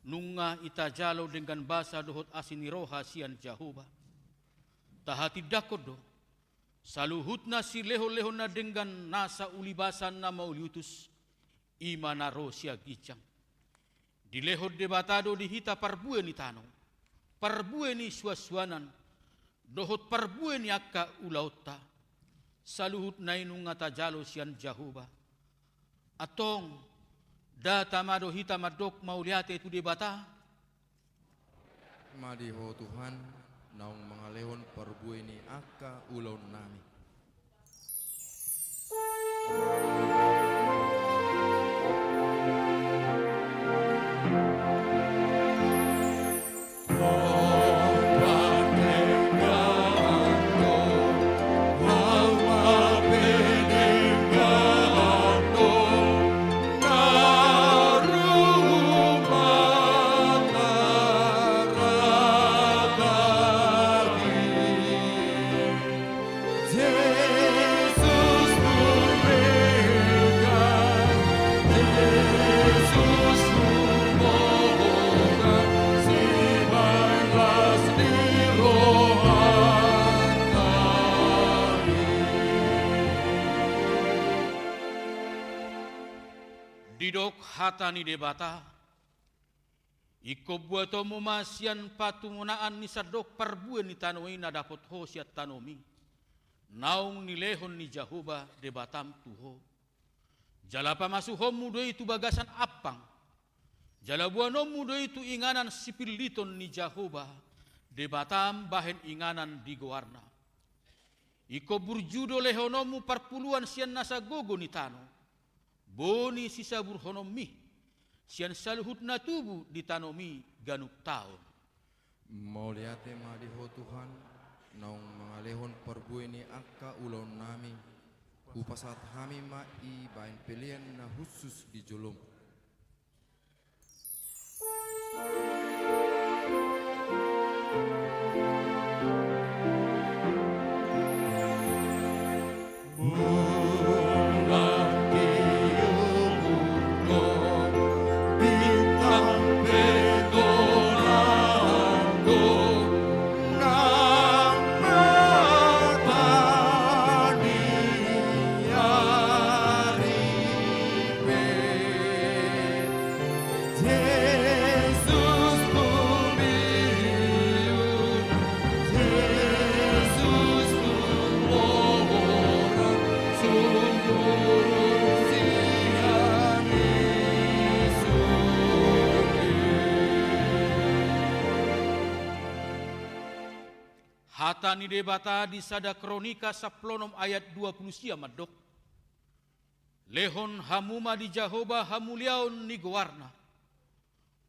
nunga itajalo dengan bahasa dohot asiniroha sian Jahoba. Tahati dakodo saluhutna si leho-lehona dengan nasa ulibasan na mauliutus imana rosia gicang. Di leho debatado dihita parbue ni tano, parbue ni suasuanan, dohot parbue ni akka ulauta, saluhut na inunga tajalo sian Jahoba. Atong data mado hita madok mauliate itu debata. Madiho Tuhan, naung mga lehon parbue ni aka ulaw nami. Didok hatani debata, iko buato mumasian patungunaan ni sadok parbuen ni tanoi na dapot ho siat tanomi, naung ni lehon ni Jahoba debatam tuho. Jalapa masuhom mudo itu bagasan apang, jalabuanom mudo itu inganan sipiliton ni Jahoba, debatam bahen inganan di goarna. Iko burjudo lehonomu parpuluan sian nasa gogo ni tano. Boni sisa burhonomi, sian saluhut na tubu ditanomi ganuk taon. Mauliate madiho Tuhan, naung mga lehon parbue ni aka ulaw nami, upasat hami mai bain pilihan na khusus di jolom. Jesus Mata ni debata di sada kronika saplonom ayat 20 sia madok. Lehon hamuma di Jahoba hamuliaon ni gowarna.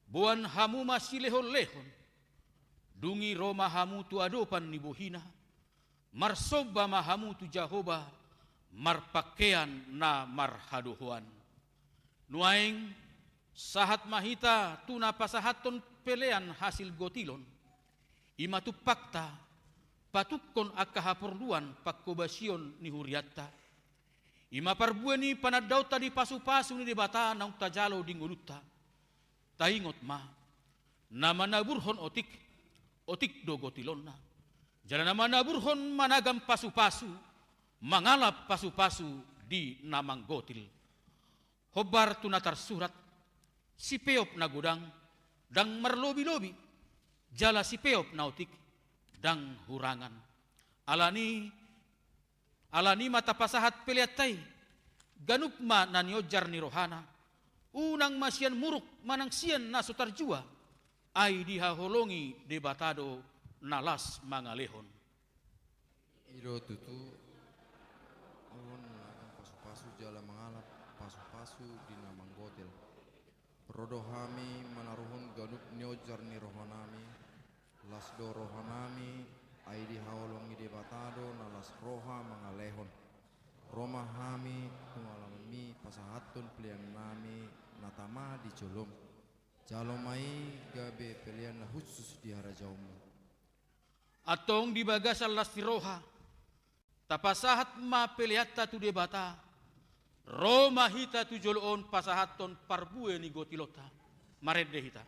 Buan hamuma si lehon. Dungi Roma hamu tu adopan ni bohina. Marsoba mahamu tu Jahoba. Marpakean na marhadohuan. Nuaing sahat mahita tuna pasahaton pelean hasil gotilon. Ima tu pakta. Patukon akahaporduan pakkobasion ni huriatta. Ima parbueni panadaw tadi pasu-pasu ni debata naung tajalo dinguluta. Taingot ma. Nama naburhon otik do gotilonna. Jala nama naburhon managam pasu-pasu. Mangalap pasu-pasu di namang gotil. Hobar tunatar surat. Si peop na gudang. Dang marlobi-lobi. Jala si peop na otik. Dang hurangan. Alani mata pasahat peliatai. Ganupma naniojar ni rohana. Unang masian muruk manang sian na sutarjua. Ay dihaholongi debatado nalas mangalehon. Iro tutu ulun akan pasu-pasu jala mengalap pasu-pasu di namang gotil. Rodohami manaruhun ganup niojar ni rohanami. Lasdo rohanami aidi haolongi debatado nalas roha mangalehon. Roma hami tungalamami pasahatun pelian nami natama di colom. Jalomai gabe pelian na khusus di harajaumu. Atong di bagasal lasti roha. Tapasahat ma peliatta tu debata. Roma hita tu jolon pasahaton parbue ni gotilota. Maredde hita.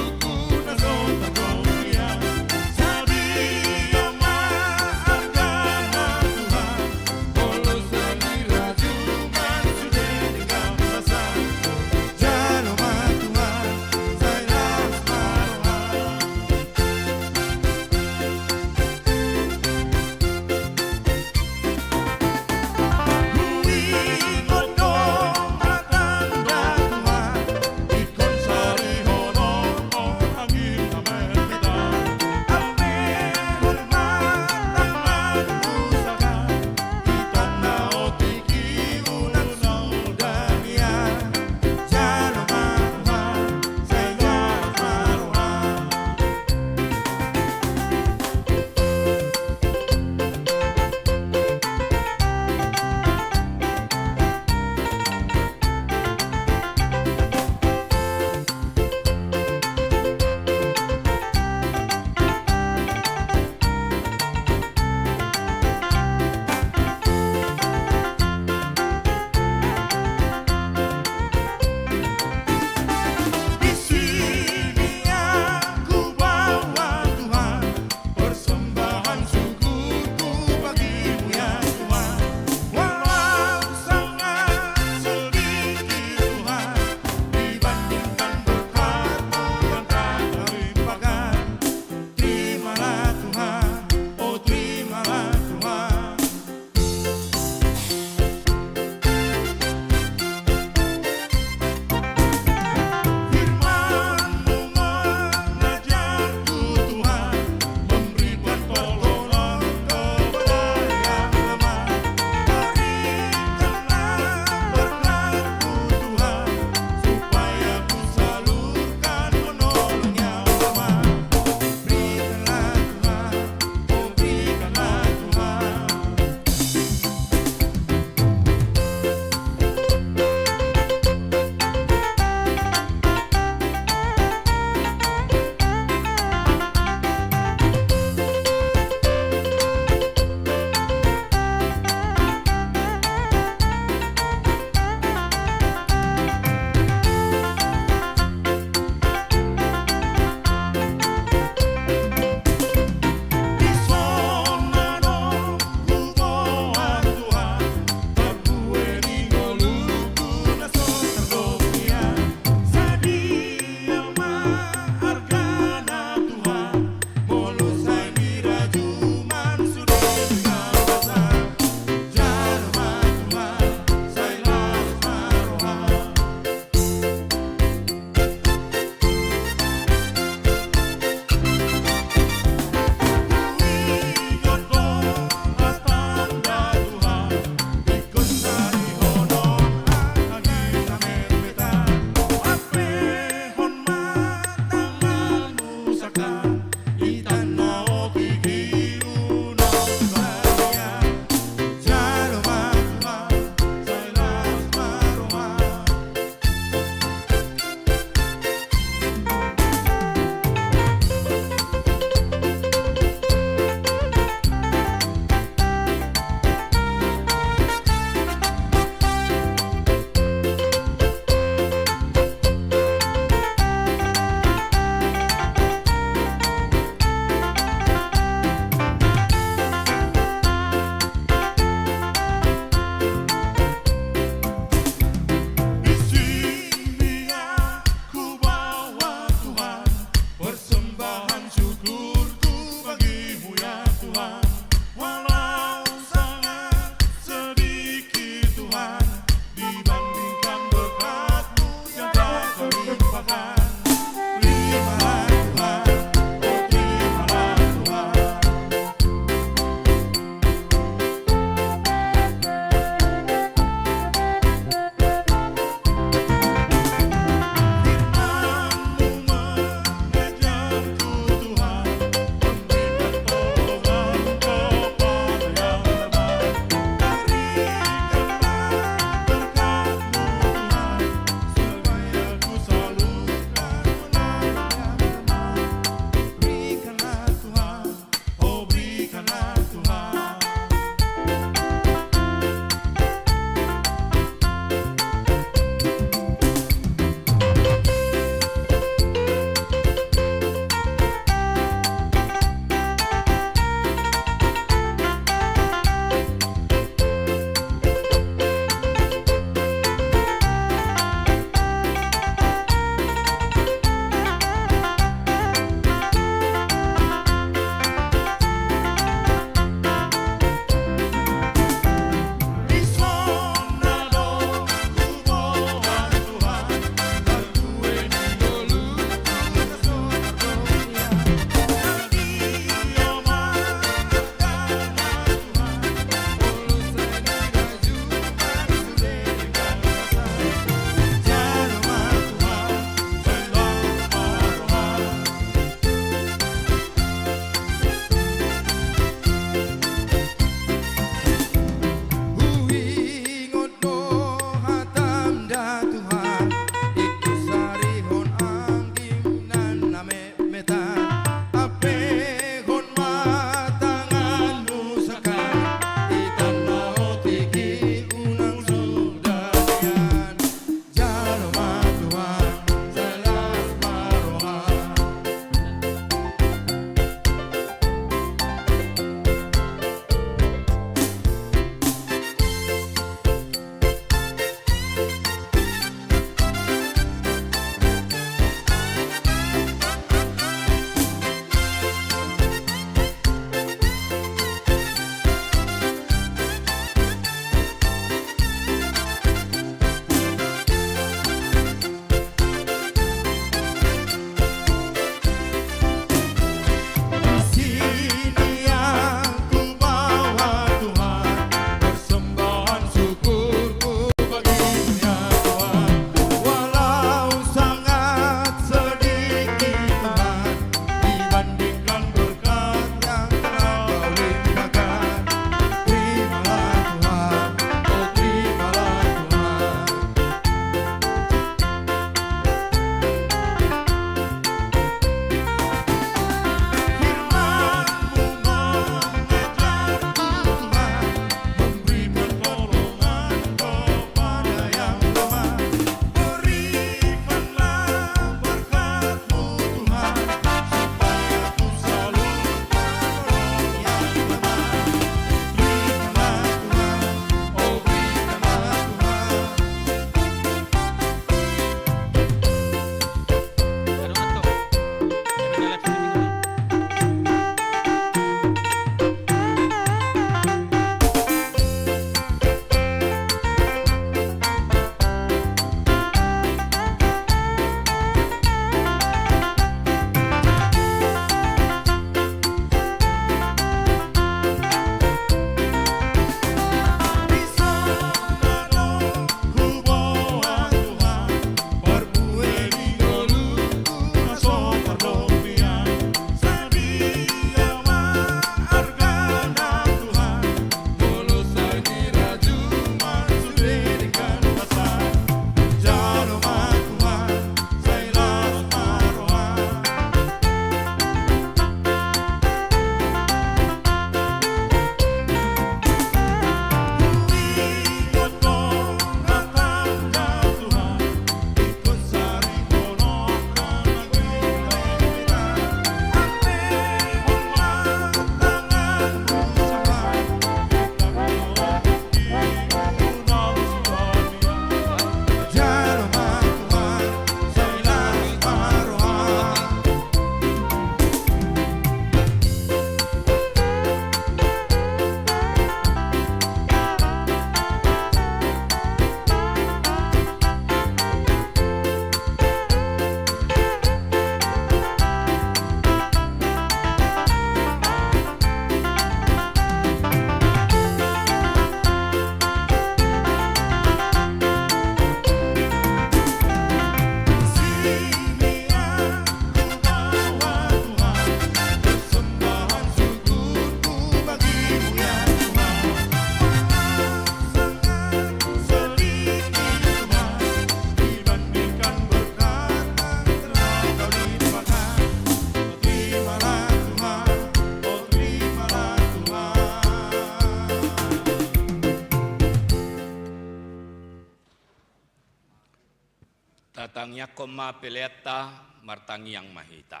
Tatangnya koma peleta martangi yang mahita.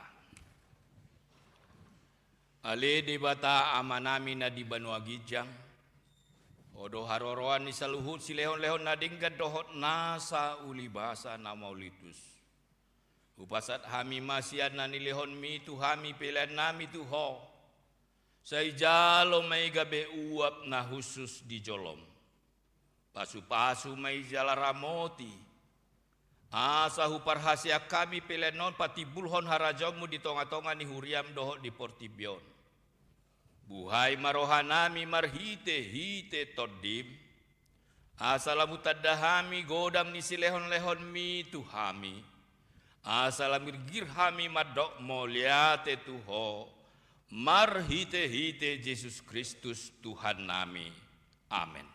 Ale di bata amanami na di Banua Gijang. Odo haroroan ni saluhut si lehon-lehon na dinggat dohot nasa ulibasa na maulitus. Upasat hami masian na nilehon mi tu hami pilihan nami tu ho. Sa ijalo may gabe uap na husus di jolom. Pasu-pasu may jala ramoti. Asa huparhasia kami pilihan non pati bulhon harajongmu di tonga-tonga ni huriam dohot di Portibion. Buhay marohanami marhite hite todim. Asalamu tadahami godam ni silehon-lehon mi tuhami. Asalamir girhami madok moliate tuho. Marhite hite Yesus Kristus Tuhan nami. Amin.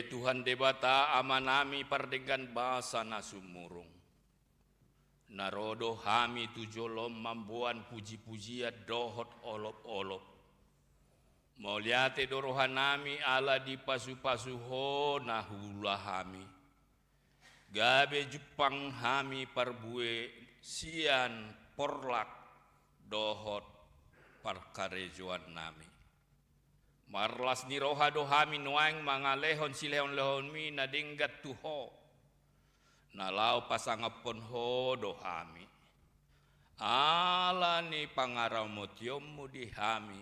Tuhan debata amanami pardegan basa na sumurung. Narodo hami tujolom mambuan puji-pujian dohot olop-olop. Moliate dorohanami ala di pasu-pasu ho nahula hami. Gabe Jepang hami parbue sian porlak dohot parkarejuan nami. Marlas ni roha dohami nuang mga lehon si lehon-lehon mi na dinggat tuho. Nalau pasangapon ho dohami. Ala ni pangaraw mo tiyom di hami.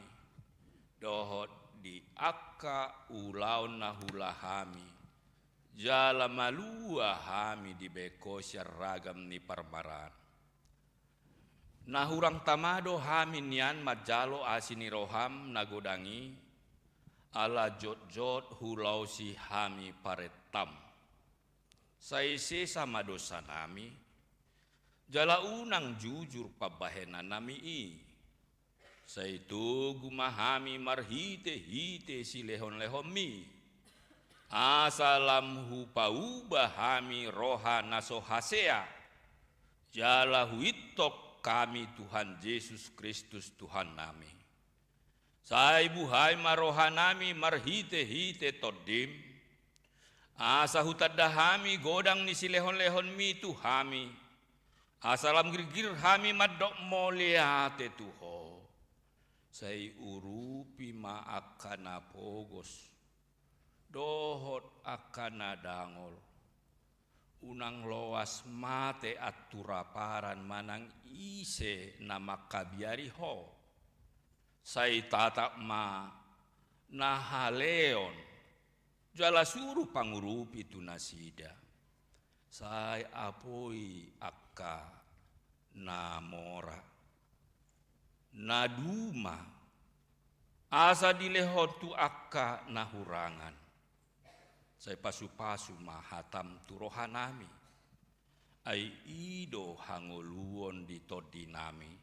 Dohot di akka ulaw na hulahami. Jala malua hami di beko syaragam ni parmaran. Nahurang tamado hami nian majalo asini roham nagodangi. Ala jot-jot hulau si hami paretam. Saisi sama dosa nami. Jala unang jujur pabahena nami i. Saitu gumahami marhite-hite si lehon-lehon mi. Asalam hupauba hami roha nasohasea. Jala huitok kami Tuhan Yesus Kristus Tuhan nami. Sai buhay marohanami marhite-hite todim. Asa hutadahami godang ni silehon-lehon mi tuhami. Asalam girgir hami madok moliate tuho. Sai urupi maakana pogos. Dohot akana dangol. Unang loas mate aturaparan manang ise nama kabiari ho. Sai tatak ma nahaleon jala suruh pangurupi tu nasida. Sai apoi akka namora naduma asa dilehon tu akka nahurangan. Sai pasu-pasu mahatam turohanami ai ido hangoluon di todinami.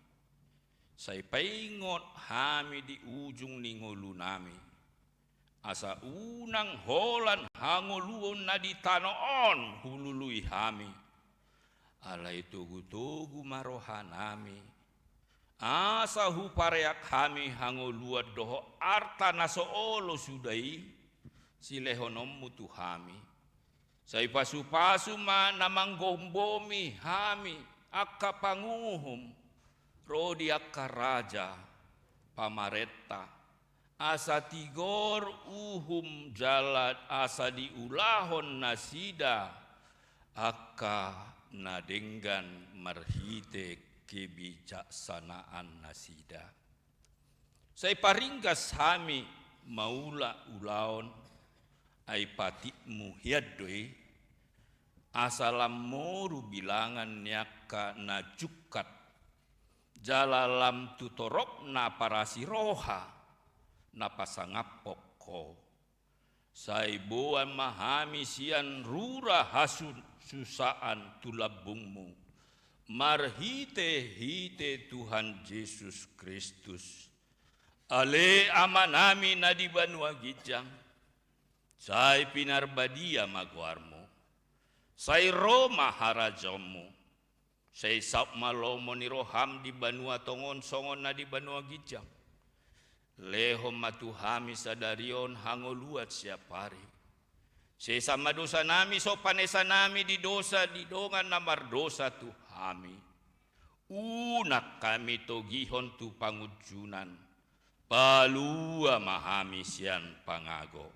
Sai paingot hami di ujung ningolu nami. Asa unang holan hangoluon na di tanoon hulului hami. Alay tugu-tugu marohanami. Asa hupareak hami hangoluad doho arta nasoolo sudai. Silehonom mutu hami. Sai pasu-pasu ma namanggombomi hami. Akka panguhum. Rodi akka raja pamaretta asa tigor uhum jalat asa diulahon nasida akka nadenggan marhite kebijaksanaan nasida. Sai paringgas hami maula ulaon ai patitmu hiaddoi asalam moru bilangan nyaka najukat jalalam tutorop na parasiroha na pasangapoko saiboan mahami sian rura hasun susaan tulabungmu marhite hite Tuhan Yesus Kristus ale amanami na di Banua Gijang sai pinarbadia maguarmo sai Roma harajamu sai sapmalomo ni roham di Banua Tongon songon na di Banua Gijang lehom matuhami sadarion hangoluat siapari sai sama dosa nami so panesa nami di dosa di dongan namar dosa tuhami unak kami togihon tu pangujunan palua mahami sian pangago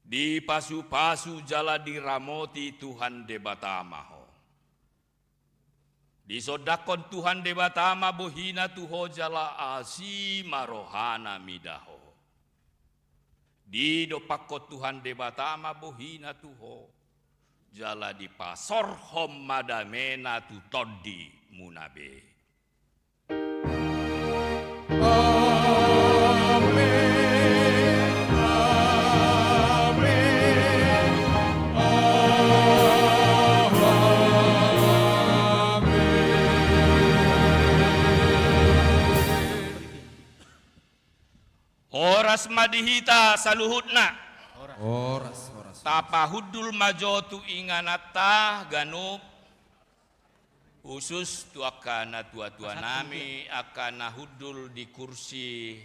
di pasu-pasu jala diramoti Tuhan debatamaho. Di sodakon Tuhan debatama bohina tuho jala asima rohana midaho. Di dopakot Tuhan debatama bohina tuho jala di pasor hom madamena tu todi munabe. Oras madihita saluhutna. Oras. Tapahudul majotu inganata ganup khusus tu akana tua-tua nami akana hudul di kursi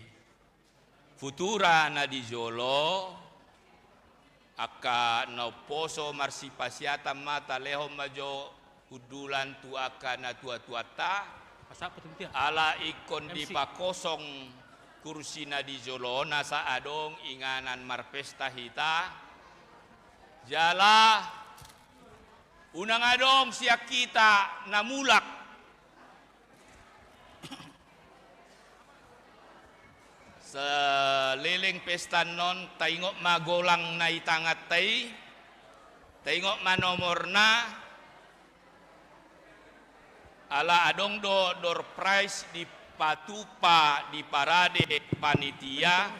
futura na di Jolo akana poso marsipasiata mata leho majo hudulan tu akana tua-tua ta ala ikon di pakosong kursi na di Jolo nasa adong inganan marpesta hita jala unang adong siya kita namulak seliling pesta non taingok magolang na itangat taingok manomorna ala adong door prize di patupa di parade panitia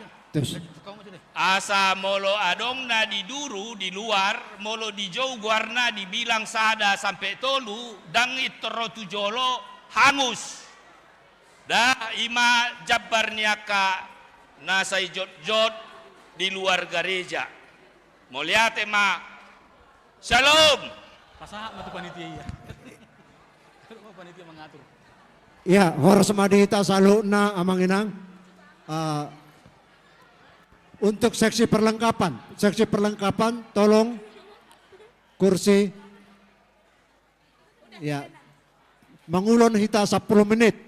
asa molo adong na di duru di luar molo di jauh guarna dibilang sada sampai tolu dang itro tujolo hangus dah ima jabar niaka nasai jot-jot di luar gereja moliate ma shalom Pasaha matu panitia iya. Panitia mengatur. Ya, horas madita saluna amanginang. Untuk seksi perlengkapan tolong kursi. Ya, mangulon hita 10 menit.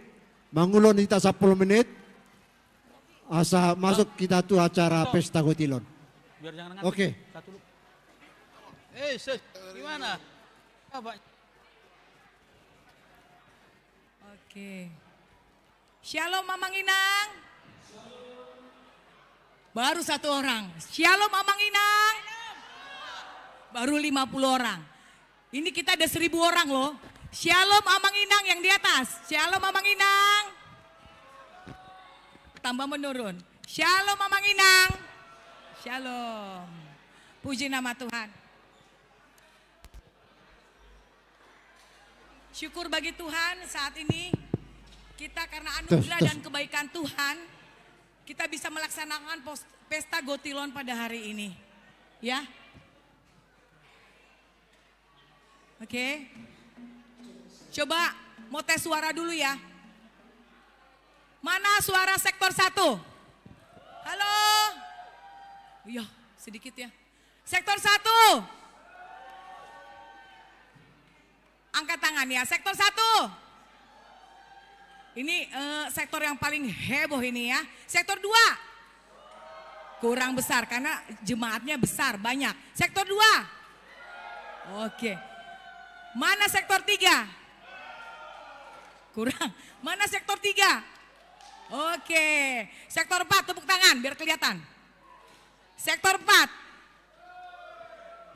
Asa masuk kita tuh acara pesta gotilon. Biar jangan Oke. Satu lu. Gimana? Apa? Oke. Shalom Mamang Inang. Baru 1 orang. Shalom Mamang Inang. Baru 50 orang. Ini kita ada 1000 orang loh. Shalom Mamang Inang yang di atas. Shalom Mamang Inang. Tambah menurun. Shalom Mamang Inang. Shalom. Puji nama Tuhan. Syukur bagi Tuhan saat ini kita karena anugerah dan kebaikan Tuhan kita bisa melaksanakan pesta Gotilon pada hari ini. Ya. Oke. Coba mau tes suara dulu ya. Mana suara sektor 1? Halo. Iya, sedikit ya. Sektor 1. Angkat tangan ya, sektor 1. Ini sektor yang paling heboh ini ya. Sektor 2. Kurang besar karena jemaatnya besar, banyak. Sektor 2. Oke. Mana sektor 3? Kurang. Mana sektor 3? Oke. Sektor 4, tepuk tangan biar kelihatan. Sektor 4.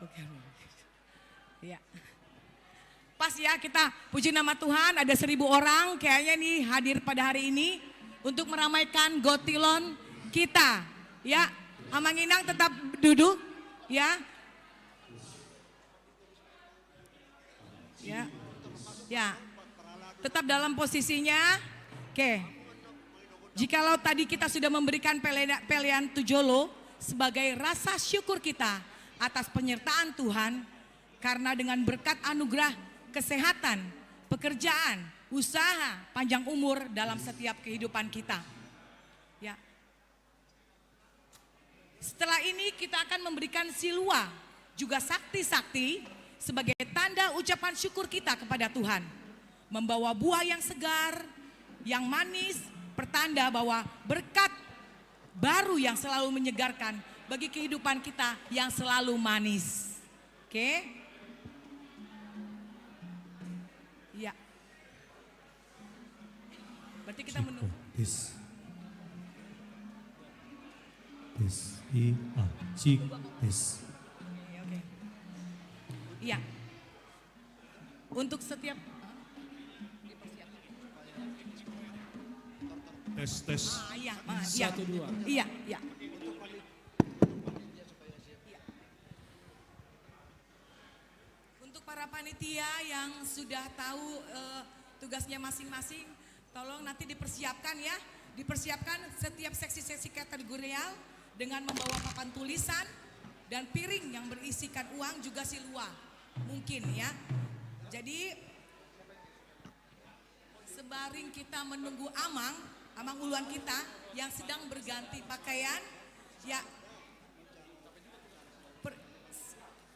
Oke. Ya. Pas ya, kita puji nama Tuhan, ada 1.000 orang kayaknya nih hadir pada hari ini untuk meramaikan Gotilon kita. Ya, Amanginang tetap duduk ya. Ya. Ya. Tetap dalam posisinya. Oke. Jikalau tadi kita sudah memberikan pelian tujolo sebagai rasa syukur kita atas penyertaan Tuhan, karena dengan berkat anugerah kesehatan, pekerjaan, usaha, panjang umur dalam setiap kehidupan kita. Ya. Setelah ini kita akan memberikan silua, juga sakti-sakti sebagai tanda ucapan syukur kita kepada Tuhan. Membawa buah yang segar, yang manis, pertanda bahwa berkat baru yang selalu menyegarkan bagi kehidupan kita yang selalu manis. Oke? Ya. Berarti kita menunggu. Tis. I A Cik tis. Oke. Iya. Untuk setiap Tes. iya, iya. 1, 2. Iya, iya. Untuk para panitia yang sudah tahu tugasnya masing-masing, tolong nanti dipersiapkan ya. Dipersiapkan setiap seksi-seksi kategorial dengan membawa papan tulisan dan piring yang berisikan uang, juga silua. Mungkin ya. Jadi sebaring kita menunggu amang uluan kita yang sedang berganti pakaian, ya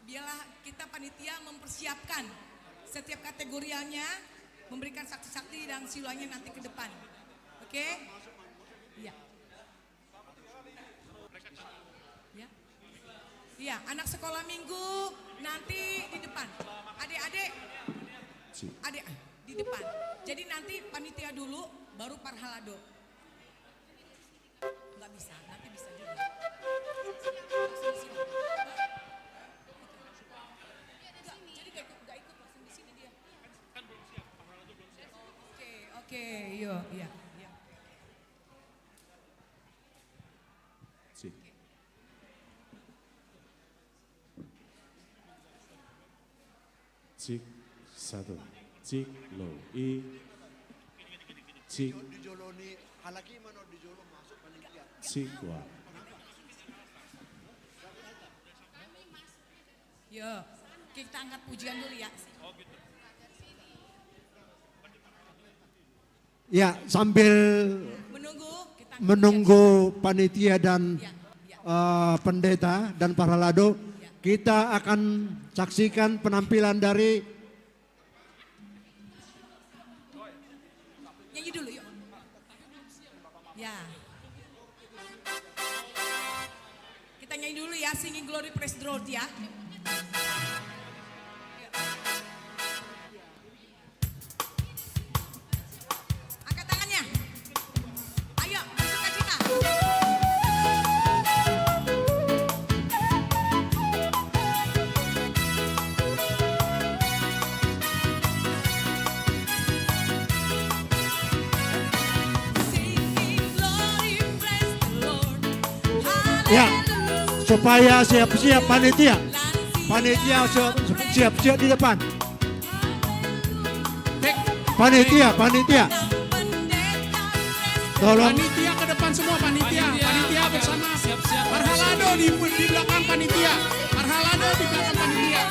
biarlah kita panitia mempersiapkan setiap kategorialnya, memberikan saksi-saksi dan siluanya nanti ke depan. Oke? Iya. Ya. Iya, anak sekolah minggu nanti di depan. Adik-adik di depan. Jadi nanti panitia dulu, baru parhalado. Enggak bisa, nanti bisa juga. Langsung di sini. Jadi enggak ikut langsung di sini dia. Kan belum siap, parhalado belum siap. Oke, iya. Cik. Cik 1. Cik lo I. Cik. Cik wa. Yo, kita angkat pujian dulu ya. Ya, sambil menunggu panitia dan pendeta dan parhalado, kita akan saksikan penampilan dari nyanyi dulu yuk. Ya. Kita nyanyi dulu ya, Singing Glory Praise the Lord ya. Angkat tangannya. Ayo, sukacita. ya, supaya siap-siap panitia. Panitia siap-siap di depan. Panitia. Tolong. Panitia ke depan semua, panitia bersama. Parhalado di belakang panitia. Parhalado di belakang panitia.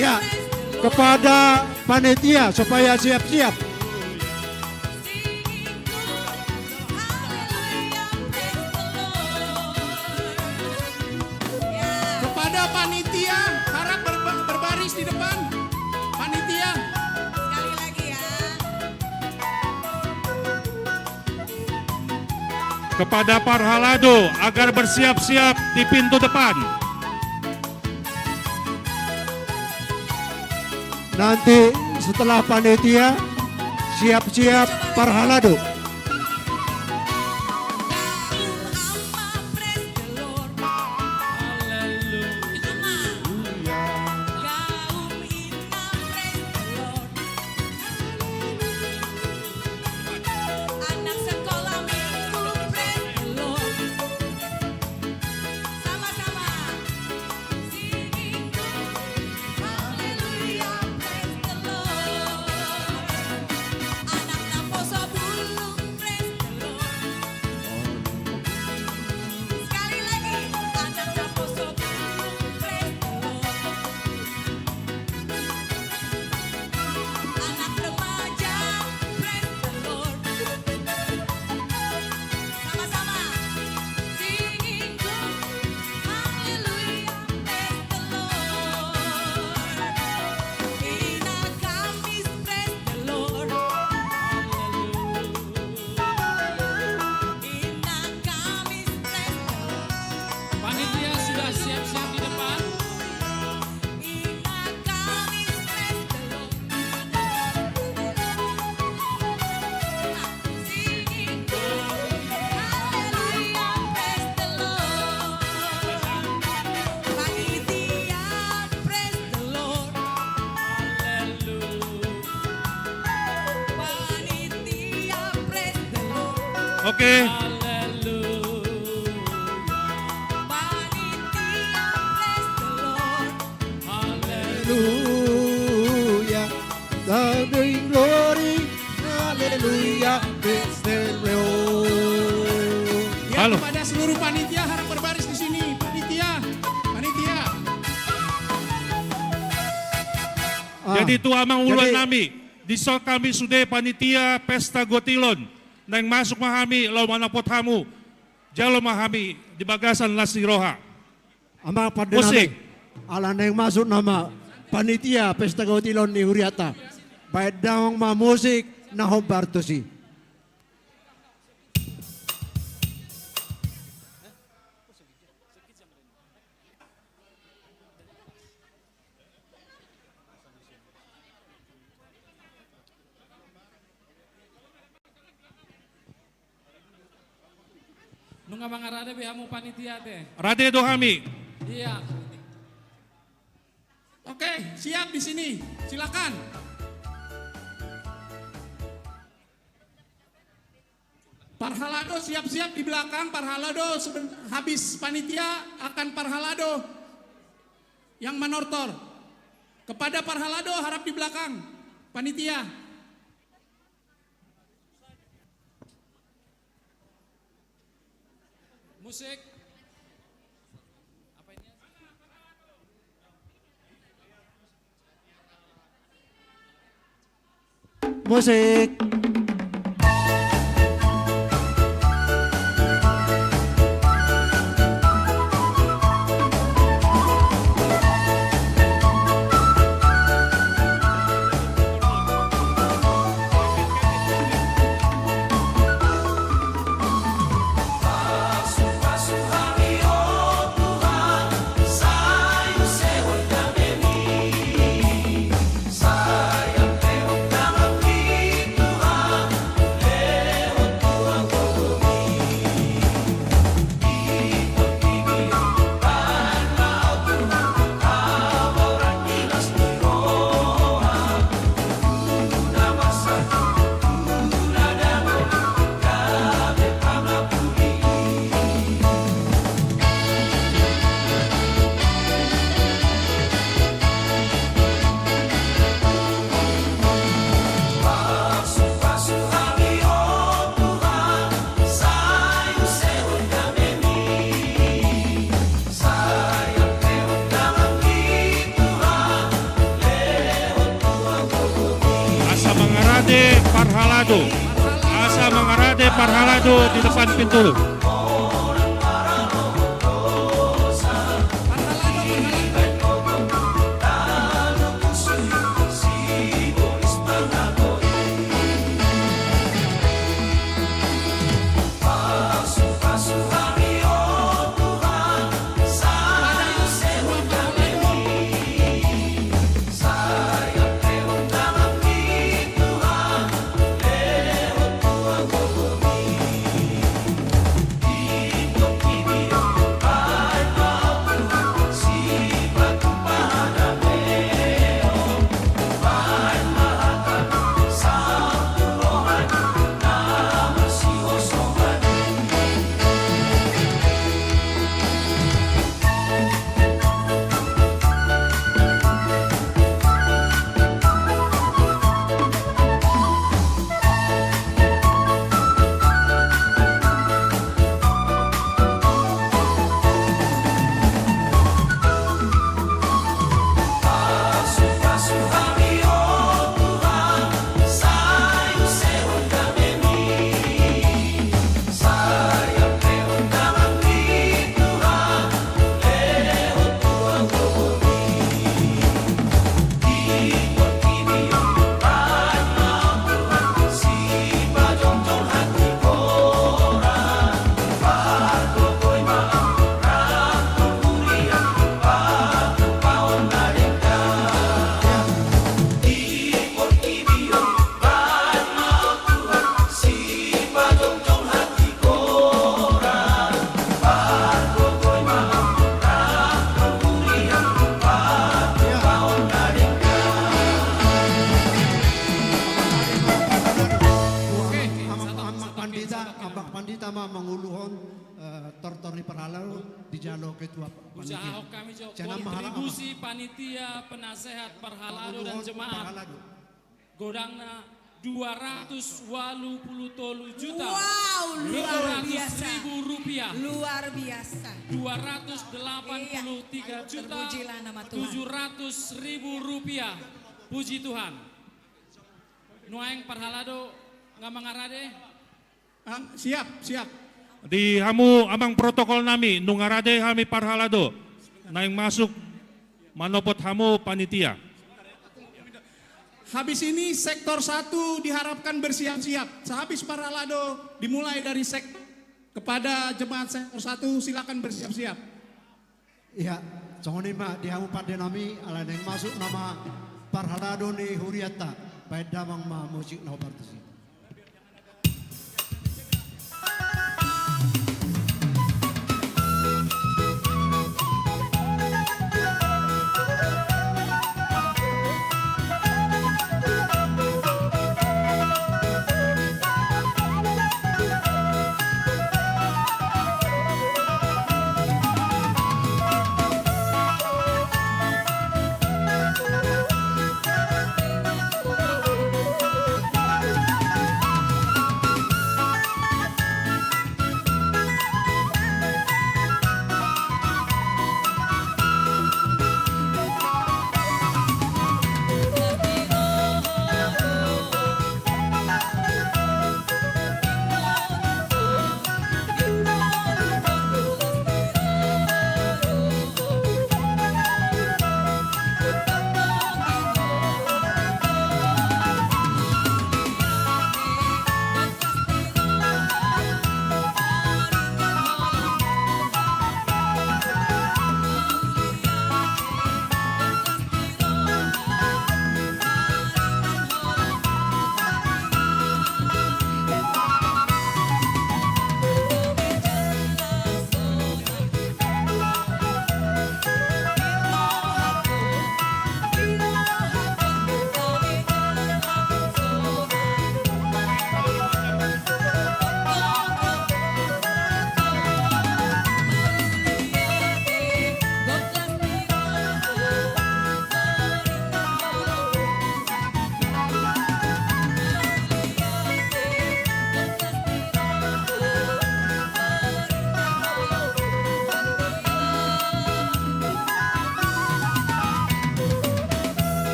Ya, kepada panitia supaya siap-siap. Kepada panitia harap berbaris di depan. Panitia. Sekali lagi ya. Kepada Parhalado agar bersiap-siap di pintu depan. Nanti setelah panitia siap-siap Parhalado. Anak sekolah minggu praise the Lord. Sama-sama. Singing haleluya praise the Lord. Anak Namposo Bulung praise the Lord. Sekali lagi. Anak Namposo Bulung praise the Lord. Anak remaja praise the Lord. Sama-sama. Singing good hallelujah praise the Lord. Ina Kamis praise the Lord. Ina Kamis praise the Lord. Panitia sudah siap-siap di depan. Ina Kamis praise the Lord. Singing good hallelujah praise the Lord. Panitia praise the Lord. Panitia praise the Lord. Oke, Panitia praise the Lord. Hallelujah, thundering glory, hallelujah, praise the Lord. Ya, Halo. kepada seluruh panitia harap berbaris di sini. Panitia. jadi tua mangulan jadi- nami, di so kami sudah panitia pesta gotilon, nang masuk mahami law manapot hamu, jalo mahami di bagasan lasiroha. Ama pada Musik. ala yang masuk nama panitia pesta gotilon di Huriata. Baik dawang ma musik na Bartosi. Nunga mga rada bihamu panitia teh. Rade dohami, Iya. Oke, siap di sini. Silakan. Parhalado siap-siap di belakang. Parhalado habis panitia akan Parhalado yang menortor. Kepada Parhalado harap di belakang. Panitia. Musik. Musik. Pasuh-pasuh hari pintu. Asa Mangarade Parhalado di depan pintu. manguluhon tortorni parhalau di jalo ketua Usaha panitia. kami jo Jangan mahala kontribusi panitia penasehat Parhalado dan jemaat godangna 280 juta. Wow, luar 200 biasa. ribu rupiah. Luar biasa. 283 juta Terpujilah nama Tuhan. 700.000 rupiah. Puji Tuhan. Nuaeng Parhalado ngamangarade. Siap. Di hamu amang protokol nami nungarade hami Parhalado naing masuk manopot hamu panitia. Habis ini sektor 1 diharapkan bersiap-siap. Sehabis Parhalado dimulai dari sektor kepada jemaat sektor 1 silakan bersiap-siap. Iya, songonin mak di hamu pada nami ala yang masuk nama Parhalado ni Huriata. Baik damang ma musik na partisi.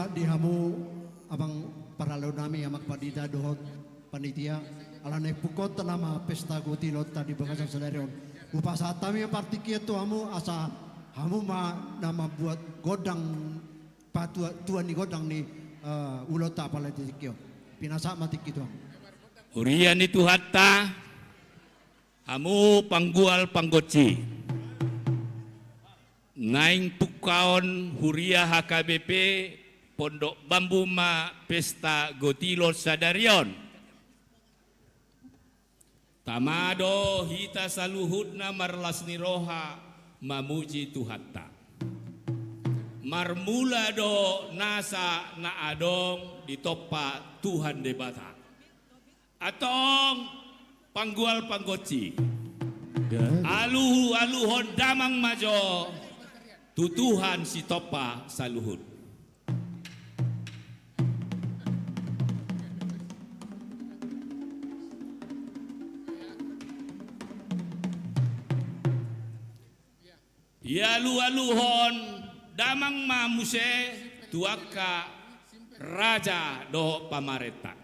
ma dihamu abang paralo nami amak padida dohot panitia alane pukot nama pesta gotilot tadi bagasan selerion upasa tami partikia tu hamu asa hamu ma nama buat godang patua tuan ni godang ni ulota palatikio pinasa matik itu Urian itu hatta hamu panggual panggoci Naing pukaon huria HKBP Pondok Bambu ma Pesta Gotilo Sadarion Tamado hita saluhudna marlasni roha mamuji tuhatta Marmula do nasa na adong ditopa Tuhan debata Atong panggual panggoci Aluhon damang majo Tutuhan si topa saluhud. Ya aluhon damang mamuse tuaka raja do pamareta.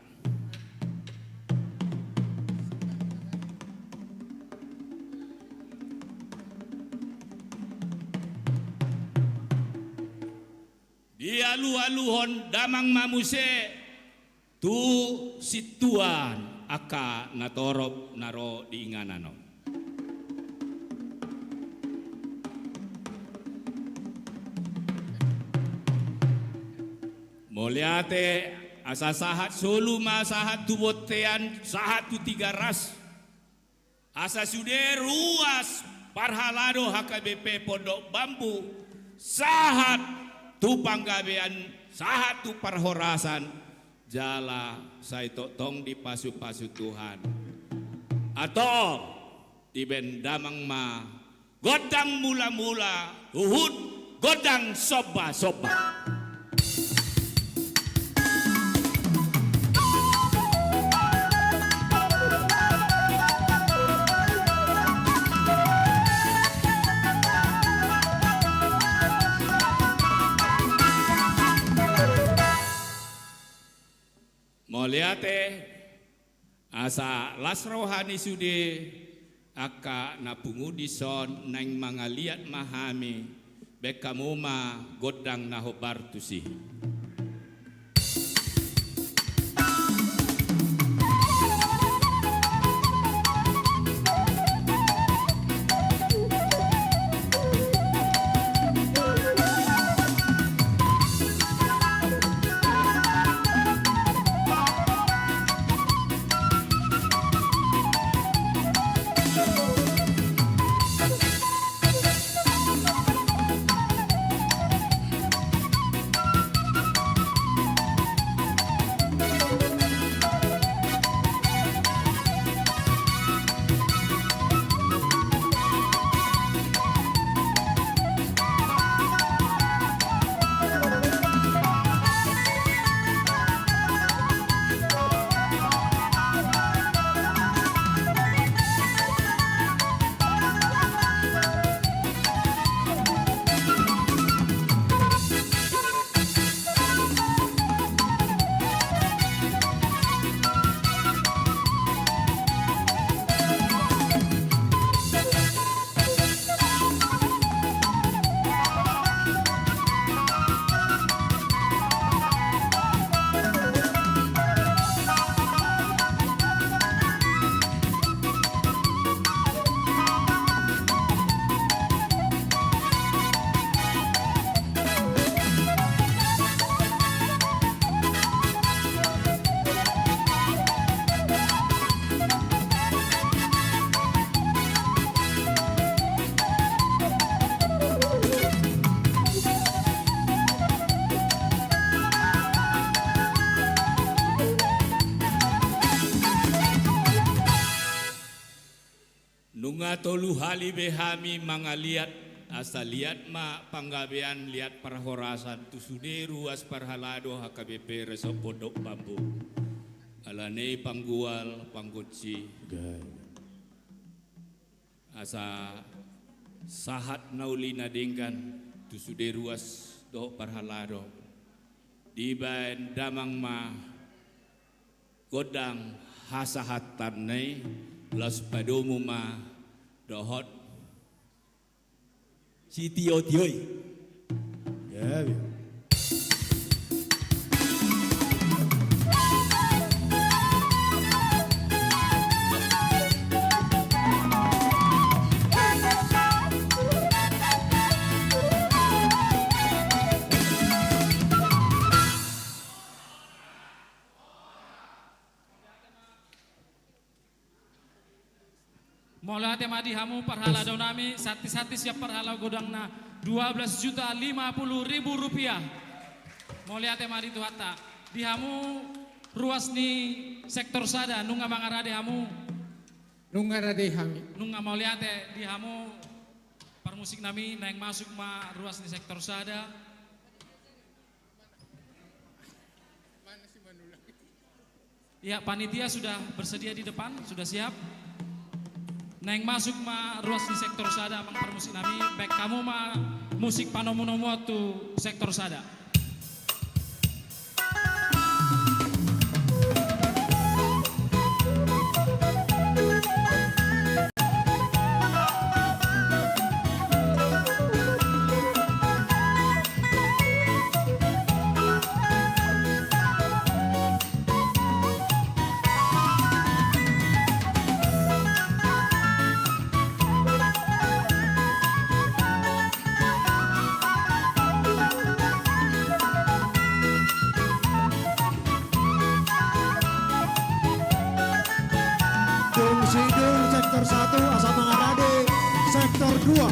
Di aluhon damang mamuse tu situan aka natorop naro di inganano. Moliate asa sahat solu ma sahat tu botean sahat tu tiga ras. Asa sude ruas parhalado HKBP Pondok Bambu sahat tu panggabean sahat tu parhorasan jala saito tong di pasu-pasu Tuhan atau di bendamang ma godang mula-mula uhud godang soba-soba Moliate asa las rohani sude aka napungudison nang mangaliat mahami bekamuma godang nahobartusi. Nunga tolu hali behami mangaliat asa liat ma panggabean liat parhorasan tu sude ruas parhalado HKBP Reso Pondok Bambu alane panggual panggoci asa sahat naulina denggan tu sude ruas do parhalado di bayan damang ma godang hasahatan nei los padomu ma dohot si tio tioi ya. Mola temadi hamu parhala donami sati-sati siap parhala godangna 12.050.000 rupiah. Mola temadi tu hatta di hamu ruas ni sektor sada nunga mangarade hamu Nunga rade hami. nunga mola te di hamu parmusik nami naik masuk ma ruas ni sektor sada. Ya, panitia sudah bersedia di depan, sudah siap. Neng masuk ma ruas di sektor sada mang permusik nami, baik kamu ma musik panomo-nomo tu sektor sada. Dung Sidul sektor 1, Asa Mangarade sektor 2.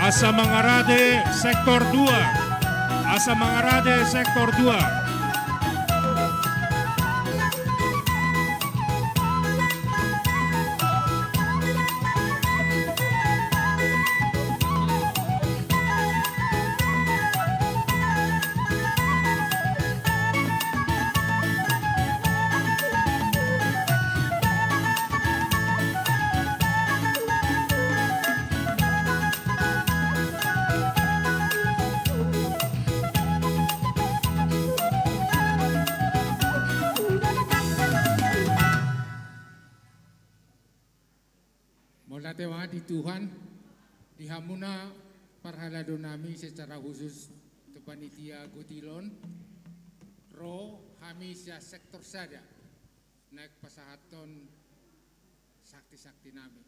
Asa Mangarade sektor 2. Asa Mangarade sektor 2. tema di Tuhan, di hamuna parhalado nami secara khusus ke panitia Gotilon, ro kami sia sektor sada naik pasahaton sakti-sakti nami.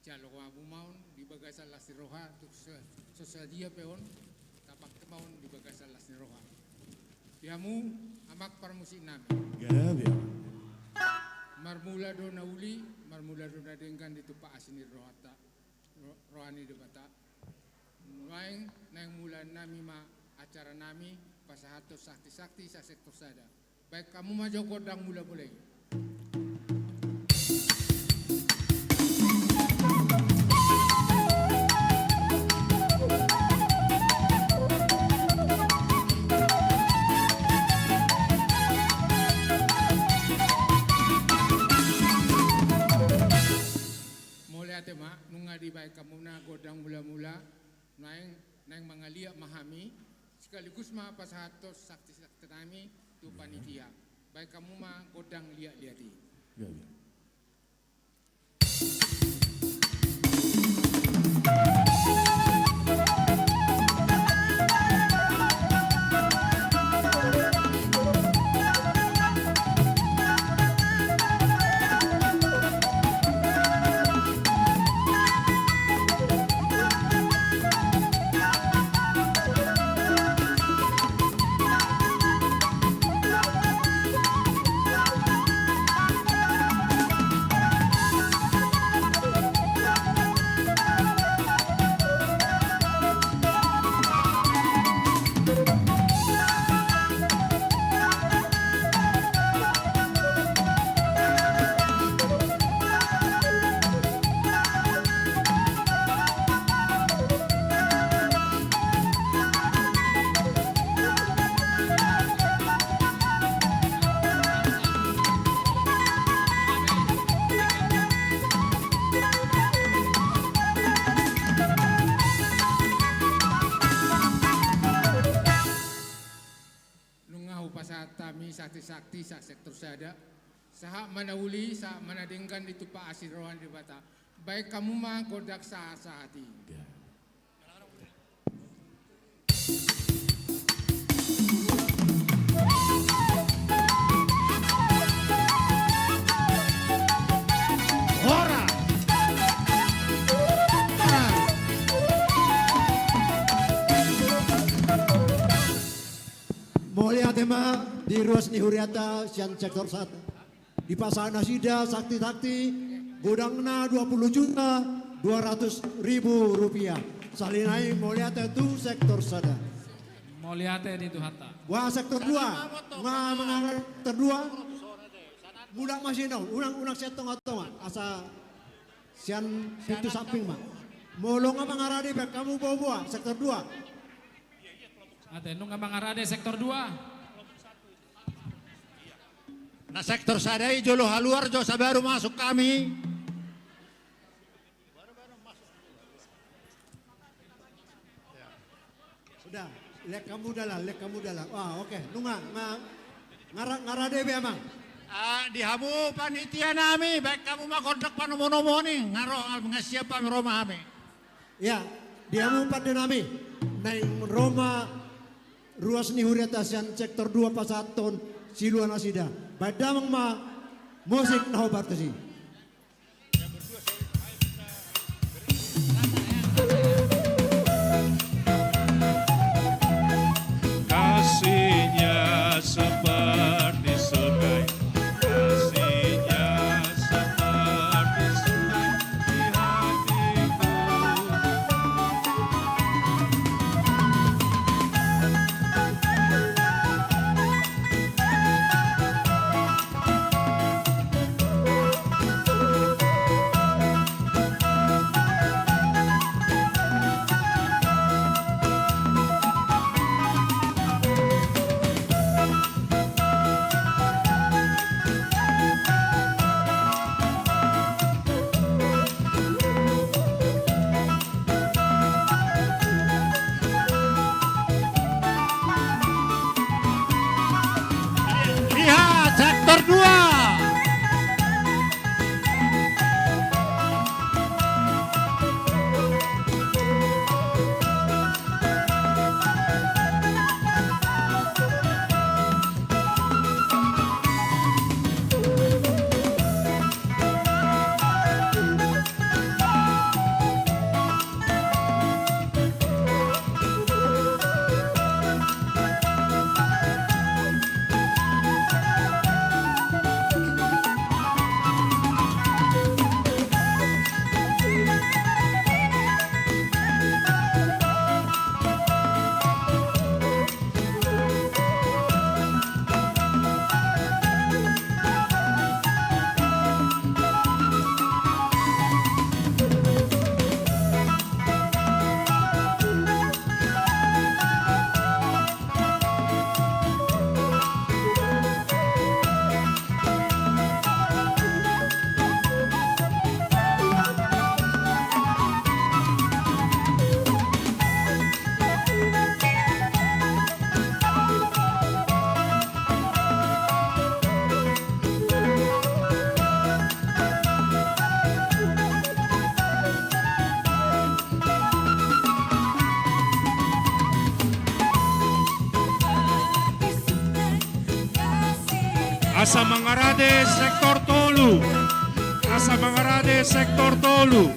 Jalo abu maun di bagasan lasni roha untuk sosadia peon tapak temaun di bagasan lasni roha. Dihamu amak parmusik nami. Marmula do nauli, marmula do nadengkan di tupak asini rohata, rohani de bata. Nuaing nang mula nami ma acara nami pasahato sakti-sakti sa sektor sada. Baik kamu ma joko dang mula mulai. Tema nunga di baik kamu na godang mula-mula naing mangalia mahami sekaligus ma pasahatos sakti-sakti nami tu panitia baik kamu ma godang liat-liati. Sakti-sakti sa sektor sada saha manauli sa manadengkan di tupak asirohan di bata baik kamu ma kodak sa hati. Ora. Mulia tema di Ruas Nihuriata Sian sektor 1 di Pasar Nasida sakti-sakti gudangna 20.200.000 rupiah salinai Moliate tu sektor 1 Moliate di Tuhata wah sektor 2 mengangar terdua budak masih dong unang setong atau asa sian pintu samping mah molong mengarade bek kamu bawa sektor 2 ate nung mangarade sektor 2 Nah sektor sadai jolo haluar jo sabaru masuk kami. Sudah, lek kamu dalam. Wah oke, nunga ngarade be amang. Di hamu panitia nami, baik kamu mah kontak panomo-nomo nih, ngasih apa Roma kami. Ya, di hamu nami, naing Roma Ruas Nihuriata Sian sektor 2 Pasaton Siluan Asida. Badamang ma musik na hobartasi. Kasihnya seperti sungai, kasihnya seperti sungai di hatiku. Asa Mangarade sektor Tolu. Asa Mangarade sektor Tolu.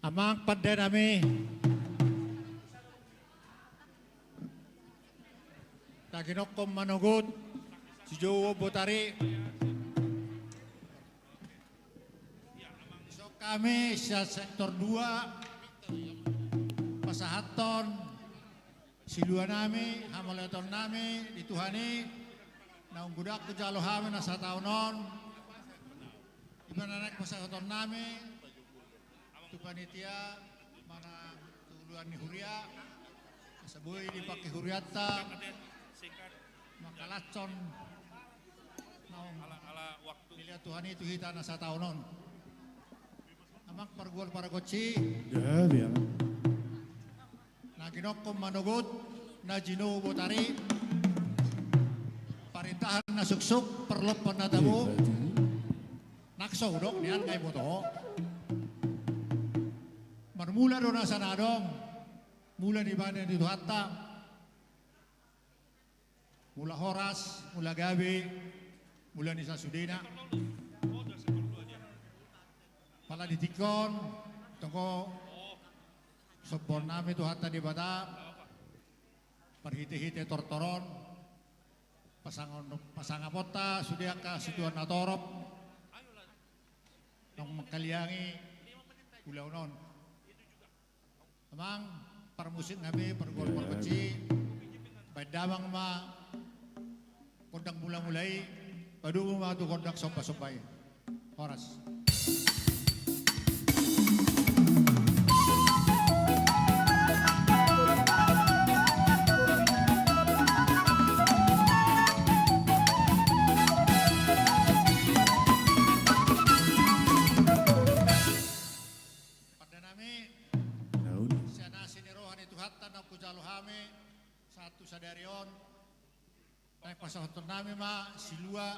Amang pada nami Taginokom Manugut si Jowo Botari. So kami sa sektor 2 Pasahaton Silua nami Hamaleton nami dituhani naung budak ke jalo hami nasa taunon ibananek Pasahaton nami tu panitia mana tuluan ni huria sabuy dipakai huriata makalacon naung pilih Tuhan itu hita nasa taunon amak pergual para koci Naginokom Manugut na Jino Botari parintahan na suksuk perlopan na tabo nakso dok niyan kay moto marmula do na sanadong mula di mana di Hatta mula Horas mula Gabi mula ni Sasudina pala di Tikon tunggu Sopon nami tu hatta di bata perhiti-hiti tortoron pasangapota sudiaka situan natorop nong makaliangi ulau non amang permusit nami pergol perkeci badamang ma kodang mulai padugo ma tu kodang sompa-sompay Horas naik pasahot nami ma silua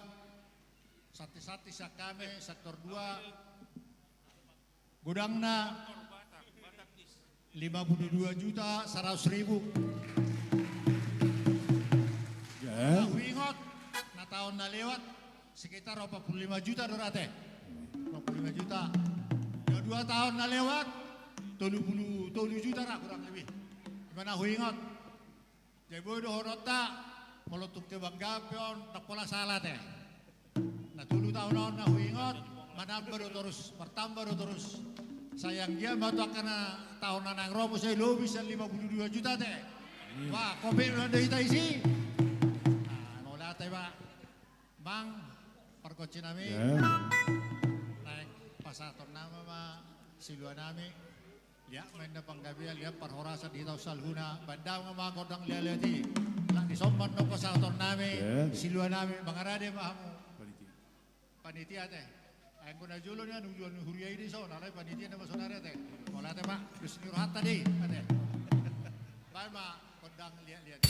sati-sati sakame sektor 2 gudangna 52.100.000. Ya. Wingot na tahun na lewat sekitar 45 juta dorate. 45 juta. Ya 2 tahun na lewat 30 juta lah kurang lebih. Gimana wingot? Jadi bodo horota molotuk ke banggapion tak pola salah teh. Nah 10 tahun na wingot mana baru terus bertambah terus. Sayang dia batu karena tahunan yang robo saya lo bisa 52 juta teh. Wah, kopi udah kita isi. Nah, mau latih pak, bang, perkoci nami, naik pasator nama ma silua nami, lihat main depan gabial, lihat perhorasa di tahu salhuna, bandang ma kodang lihat-lihati, lah di somban no pasator nami, silua nami, bangarade mahamu, panitia teh. Ang kuna julo niya nujuan huriya ini so nalay panitia na masonare te. Wala te ma, dus niruhat tadi ate. Bae ma kodang lihat-lihat.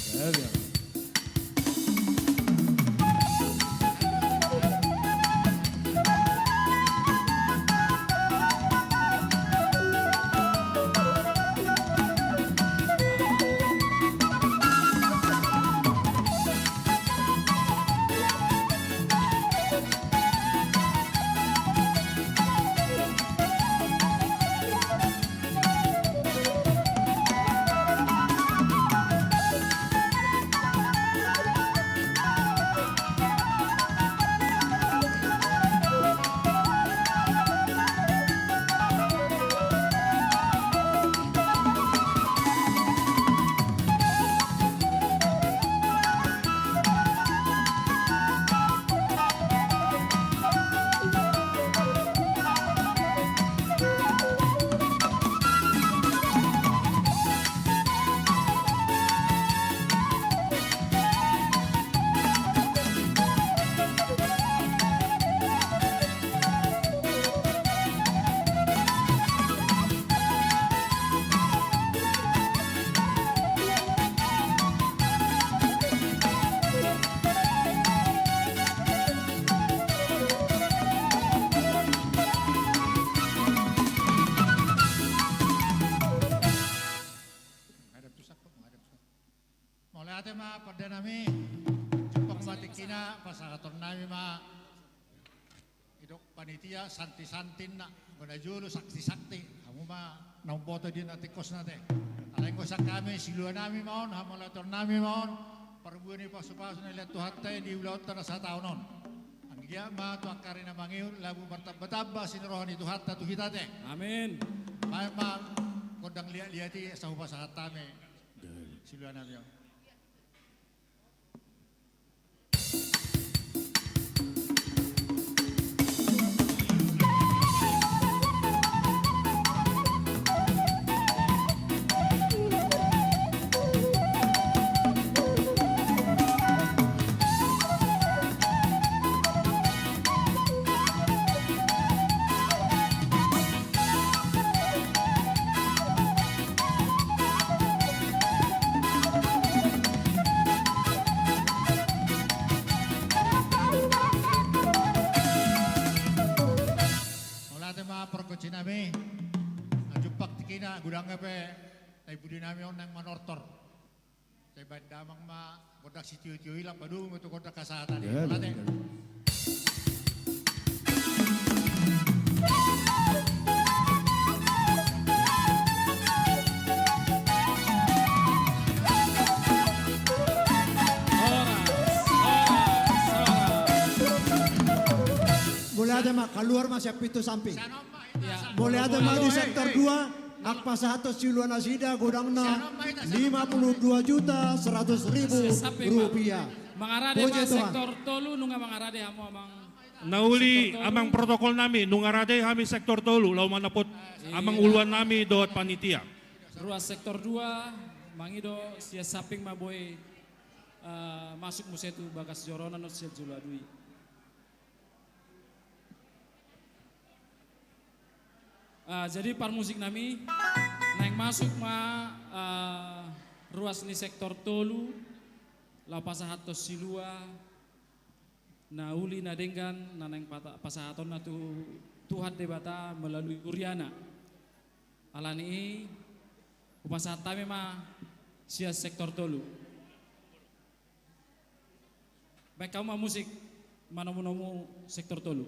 pada nami jumpa matikina pasakaton nami ma idok panitia santi-santin na gunajulu sakti-sakti kamu ma namboto din ati kos nate alay ko sa kami silua nami maon hamalator nami maon parbuan ni pasu-pasu na lihat Tuhan tayo di ulawat na sa tao non ang iya ma tu akari na mangiw labu bertamba-tamba sinrohan itu hatta tu hitate amin ma kodang lihat-lihati sa hupasahat tami silua nami maon. Nami jumpak tikina gudang gape tay budi nami on nang manortor tay bandamang ma kodak sitiu-tiu ilang badung itu kodak kasatan di late boleh ada mak keluar mas siap pintu samping. Boleh ada mak di sektor 2 Akpa 1 Siluan Asida gudangna 52.100.000 rupiah. Mangarade ma sektor tolu nunga mangarade hamo amang Nauli amang protokol nami nungarade kami sektor tolu lau manapot amang uluan nami dot panitia. Ruas sektor 2 mangido sia saping maboy masuk musetu bagas jorona no sia juladui. Jadi par musik nami naik masuk ma ruas ni sektor tolu lau pasahatos silua na uli na denggan naneng pasahaton na Tuhan debata melalui Uriana alani upasahat tami ma sia sektor tolu baik kamu ma musik manomu sektor tolu.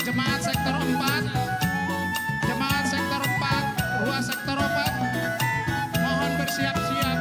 Jemaat sektor 4, jemaat sektor 4, ruas sektor 4, mohon bersiap-siap.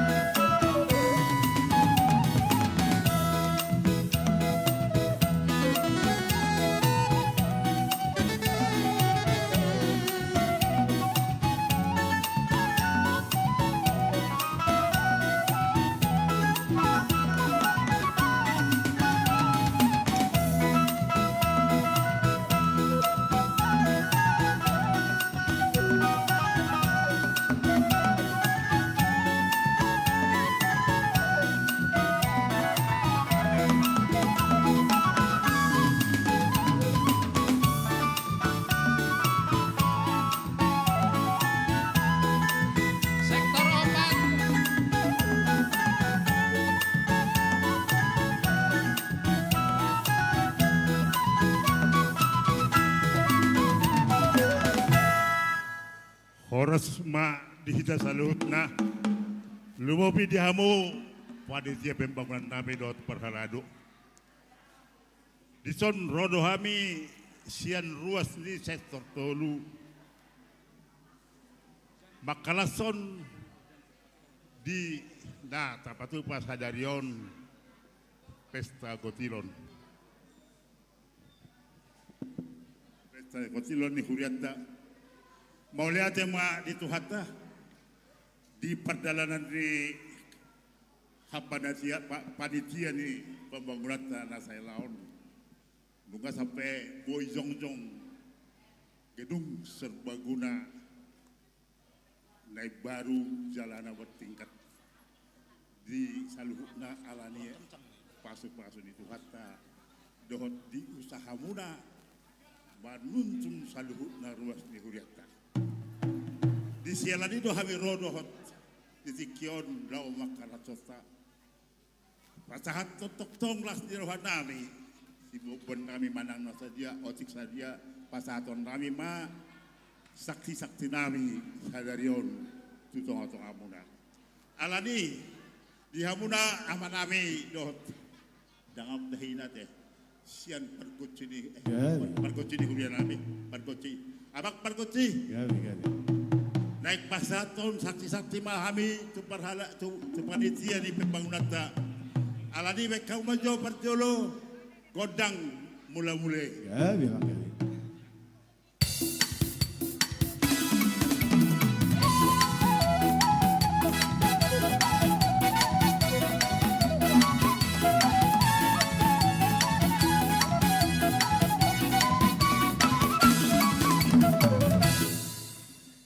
Horas ma dihita salut na lumopi dihamu panitia pembangunan nami dot perhalado. Dison rodo hami sian ruas di sektor tolu makalason di tapatu pas hadarion pesta gotilon. Pesta gotilon ni Huriata mau lihat ma di Tuhata di perjalanan di panitia ni pembangunan tanah saya laon bunga sampai Boy Jongjong gedung serbaguna naik baru jalanan bertingkat di saluhuna alani pasu-pasu di Tuhata dohot di usaha muna manuntun saluhuna ruas di Huriata di sialan itu kami rodohot di tikion lau makara costa pasahat totok tonglas di rohan nami si bupon kami manang saja otik saja pasahaton kami ma saksi-saksi nami sadarion tutong-tutong amuna alani di hamuna aman nami dohot dangap dahina teh sian perkuci ni Gabi. perkuci ni kuliah nami perkuci abak perkuci Gabi, gabi. naik pasaton saksi-saksi mahami tu parhala tu panitia ni pembangunan ta alani bekau majo perjolo godang mula-mula Gabi, bang gabi.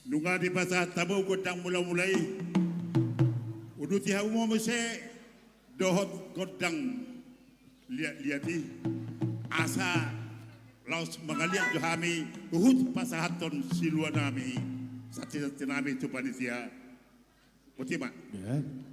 Nunga di pasar tamu godang mula-mulai udu ti hau mo se dohot godang liati asa laos mangaliak johami uhut pasahaton siluanami sati-sati nami tu panitia Putima Gabi.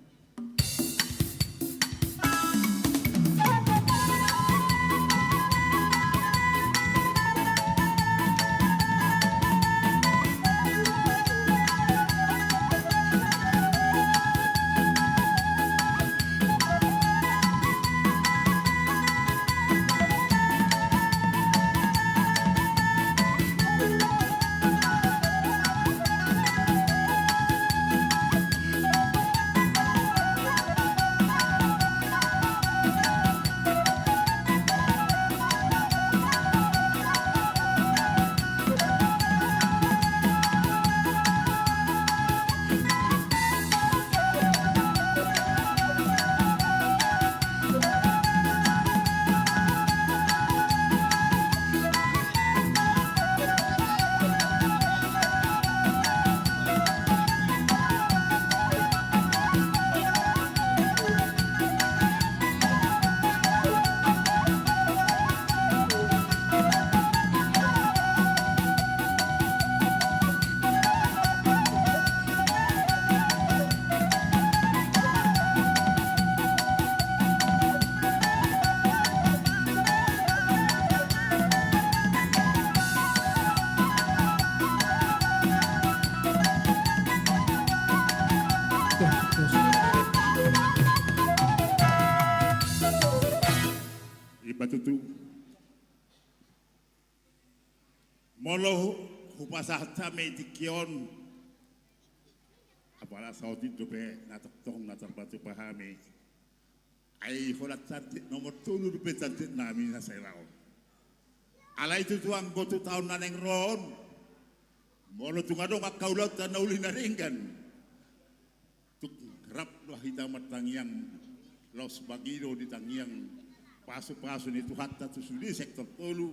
Ibatutu molo hupasahta medikion apala saudi dope natok natar batu pahami ai holat sartit nomor 7 dope sartit nami na selao ala itu tuang gotu tahun naneng ron molo tungadong akaulat na uli na ringgan tuk rap doh hitam tangiang los bagido di tangiang pasu-pasu ni tu hatta tu sudi sektor tolu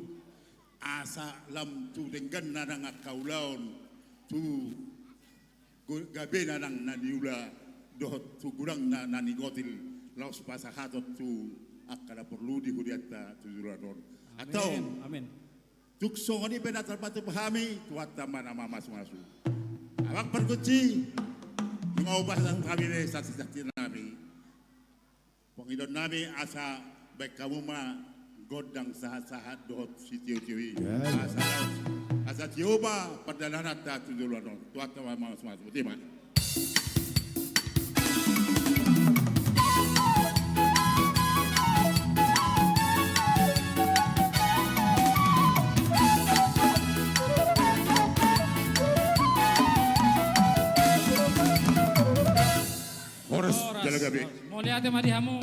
asa lam tu denggan nanang akaulaon tu gabe nanang naniula dohot tu gurang na nanigotil laos pasahatot tu akala perlu di huriata tu duradon atau Amin. tukso ni penatar batu pahami tu hatta mana mamas-masu awak perkuci ngubah kami ni saksi-saksi nabi pengidon nabi asa baik kamu mah godang sahat-sahat dohot sitio-tiwi asa cioba perdana ta tuduluan tuat sama semua seperti mana Horas Jalagabe Mau lihat madihamu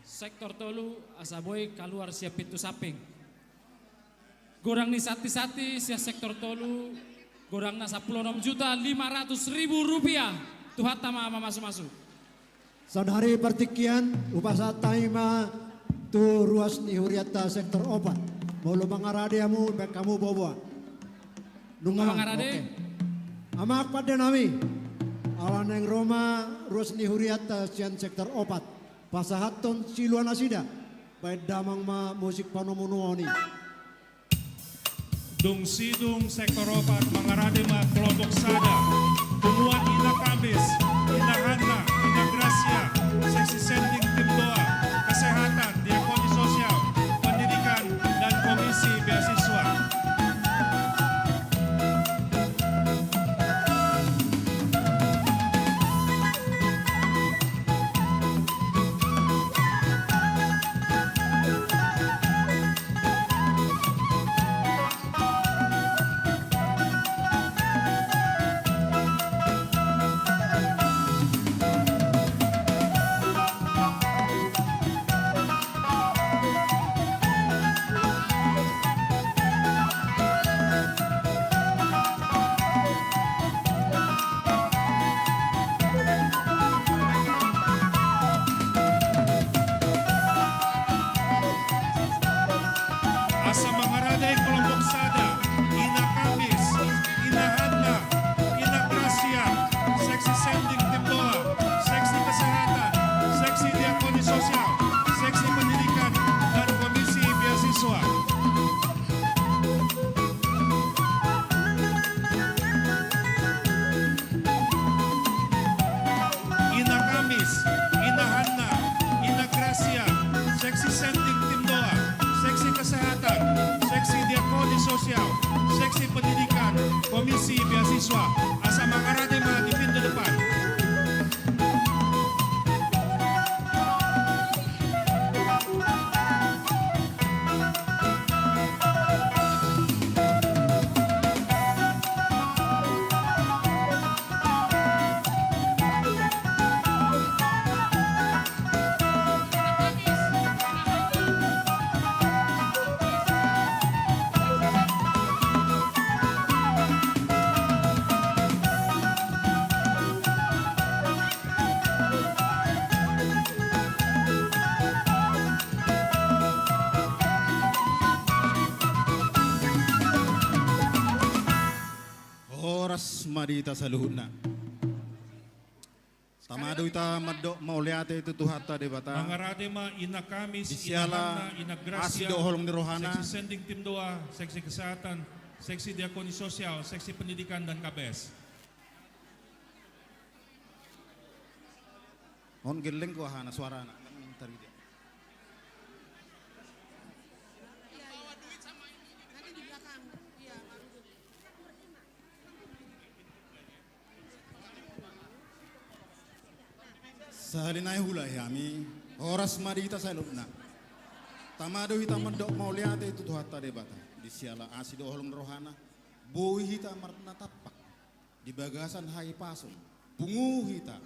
sektor tolu asaboy keluar siap pintu saping. Gorang ni sati-sati siap sektor tolu gorang na 16.500.000 rupiah. Tuhat tama masuk-masuk. Saudari pertikian upasa taima tu ruas ni huriata sektor opat. Molo mangaradiamu baik kamu bawa. Nunga Mangarade. Amak pada nami. Alaneng Roma ruas ni huriata sian sektor opat. Pasahaton siluan asida. Baik damang ma musik panomunuoni. Dung sidung sektor opat mangarade ma kelompok sada. Tumuan ina kambis, ina hana, ina gracia, seksi sending tim doa, kesehatan, diakoni sosial, pendidikan, dan komisi beasiswa. mahasiswa asa makarate ma di pintu depan. Horas madita sa luhut na. Tamado ita maddo mauliate itu tuhata de bata. Mangarate ma ina Kamis, Disiala ina Gracia, asido holong ni rohana. seksi sending tim doa, seksi kesehatan, seksi diakoni sosial, seksi pendidikan dan KBS. Hon geleng ko hana suara anak. Sahalinay hulay kami, oras madita sa lubna. Tamado hita mandok mauliate itu tuhata de bata. Di siala asido holong rohana, boi hita marna tapak. Di bagasan hai pason, pungu hita,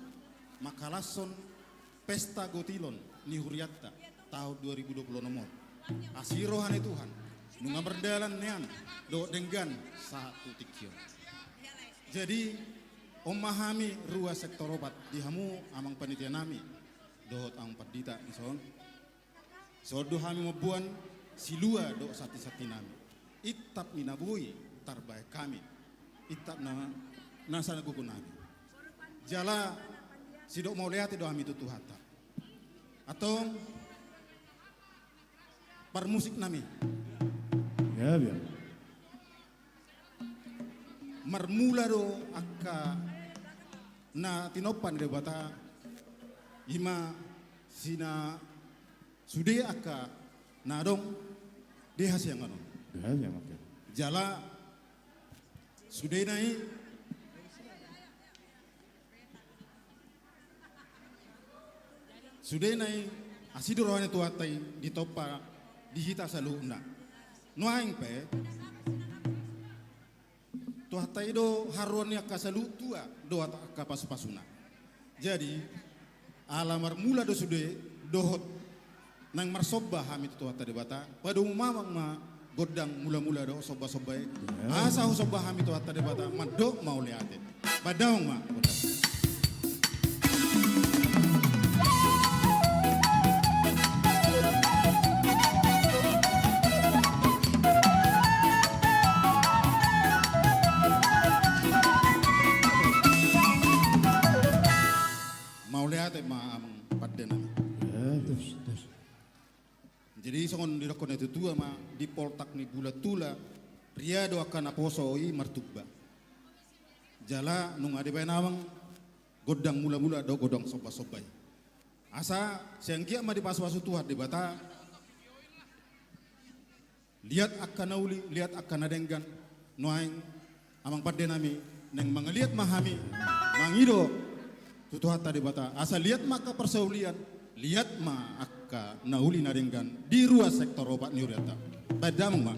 makalason pesta gotilon ni huriatta tahun 2020 nomor. Asirohan Tuhan, nunga berdalan nean, do denggan satu tikyon. Jadi memahami ruas sektor obat dihamu amang panitia nami dohot ang padita ison so do hami mabuan silua do sati-sati nami itap minabui tarbaik kami itap na nasa nagugun nami jala sidok mau lihat do hami tutu hata atau permusik nami Ya, biar. marmula do akka na tinopan de bata ima sina sude akka na dong de hasyang ano Ya, ya, oke. jala sude nai asido rohani tuatai di topa dihita saluna noaing pe tuatai do haroni akka salu tua do akka pasu-pasuna. Jadi alamar mula do sude dohot nang marsobba hamit tuata de bata padu mamang ma godang mula-mula do sobba-sobbai asa sobba hamit tuata de bata madok mau liate padang ma godang. Lihat ma amang padena. Ya, terus. Jadi songon dirokon itu tua ma di poltak ni gula tula ria do akan aposoi martubba. Jala nung ade bae nawang godang mula-mula do godong soba-sobai. Asa sengkia ma di pasu-pasu tuhat di bata. Lihat akan nauli, lihat akan adenggan noaing amang padena mi neng mangeliat mahami mangido tutuhat tadi bata asal lihat maka persaulian lihat ma akka nauli naringgan di ruas sektor obat niuriata badam ma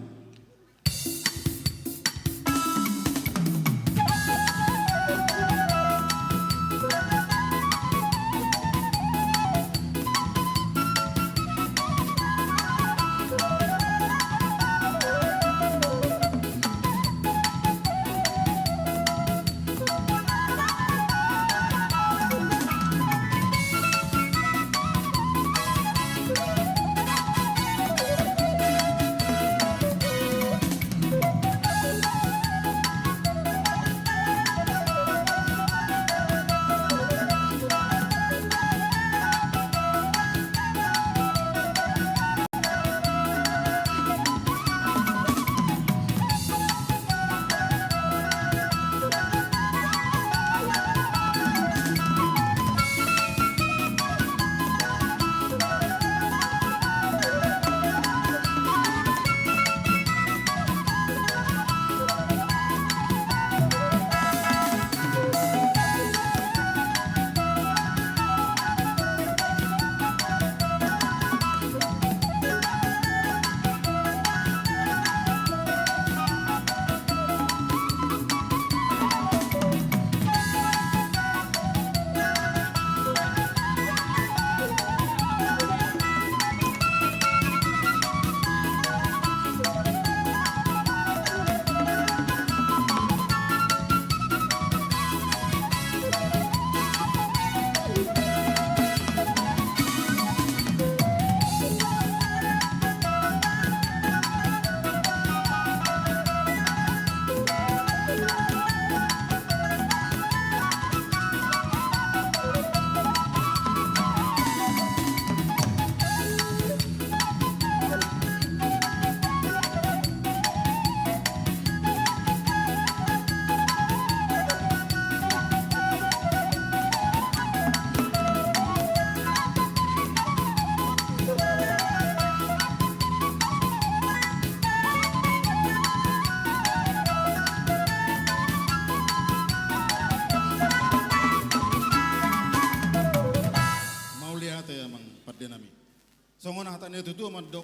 Songon hatan itu tuh mandok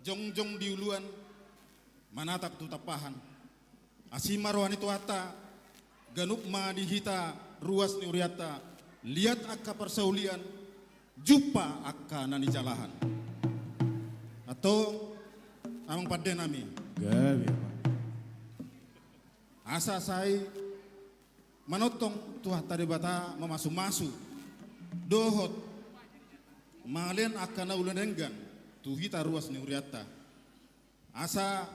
jong diuluan manatak tu tapahan asima rohan itu hata ganup ma dihita ruas ni uriata lihat akka persaulian jumpa akka nani jalahan atau amang pada nami Gabi apa? asa sai manotong tu hata debata memasu-masu dohot malen akka na ulan enggan tu hita ruas ni uriata asa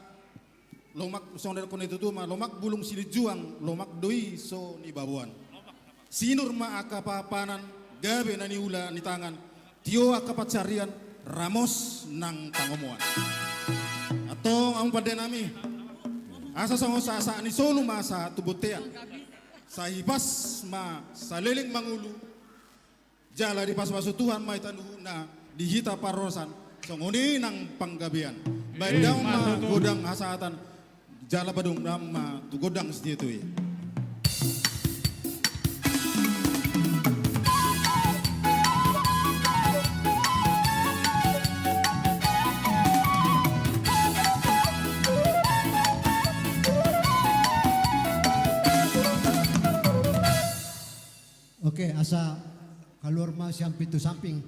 lomak sondel kon itu tuh lomak bulung sili juang lomak doi so ni babuan sinur ma aka papanan gabe nani ula ni tangan tio aka pacarian ramos nang tangomuan atau ang pada nami asa songo sa ni solo masa tubutean sahibas ma saleling mangulu jala di pas-pasu Tuhan mai tanuhuna dihita parosan songoni nang panggabian baidang ma godang hasatan jala badung nama tu godang sedia tu ya. Oke, asa keluar mas yang pintu samping.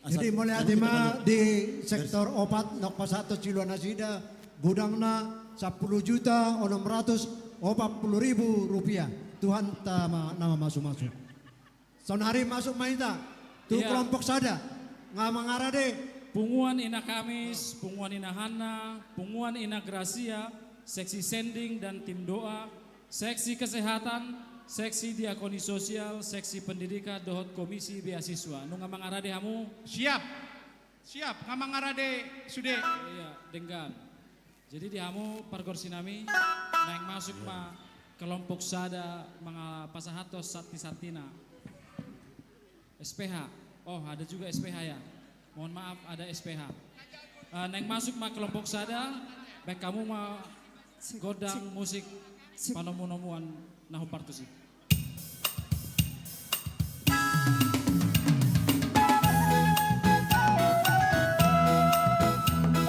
Jadi mulai adima di sektor opat nok pasatu Ciluan Asida gudangna 10.640.000 rupiah. Tuhan nama masuk-masuk. Sonari masuk maita. Tu Iya. kelompok sada ngamangarade. Punguan Ina Kamis, Punguan Ina Hana, Punguan Ina Gracia, Seksi Sending dan Tim Doa, Seksi Kesehatan, Seksi Diakoni Sosial, Seksi Pendidikan, Dohot Komisi Beasiswa. Nu ngamangarade hamu? Siap. Siap, ngamangarade sudah. Iya, denggan. Jadi di hamu pargorsinami naik masuk ma kelompok sada mga pasahatos sati-satina. SPH. Oh, ada juga SPH ya. Mohon maaf ada SPH. Naik masuk ma kelompok sada, baik kamu ma godang musik panomu-nomuan nahu partusi.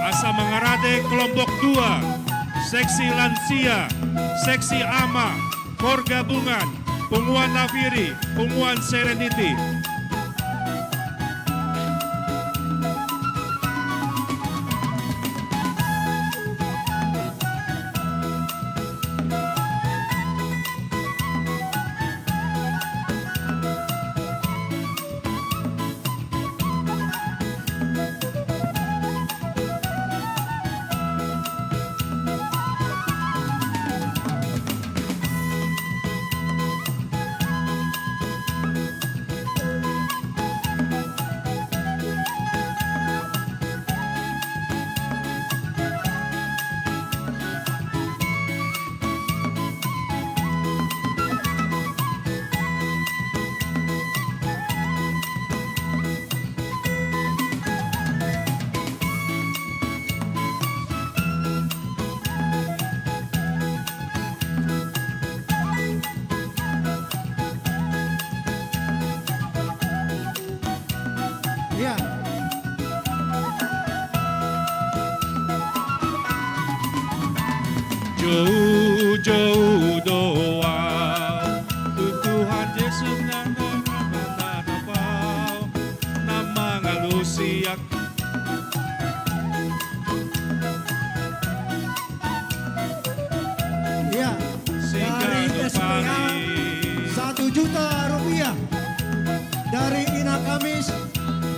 Asa Mangarade kelompok 2, seksi lansia, seksi ama, kor gabungan, Punguan Nafiri, Punguan Serenity. Iya. Jauh-jauh doa Tuhan Yesus nama ngalusiak Iya. Dari SPH 1 juta rupiah. Dari Ina Kamis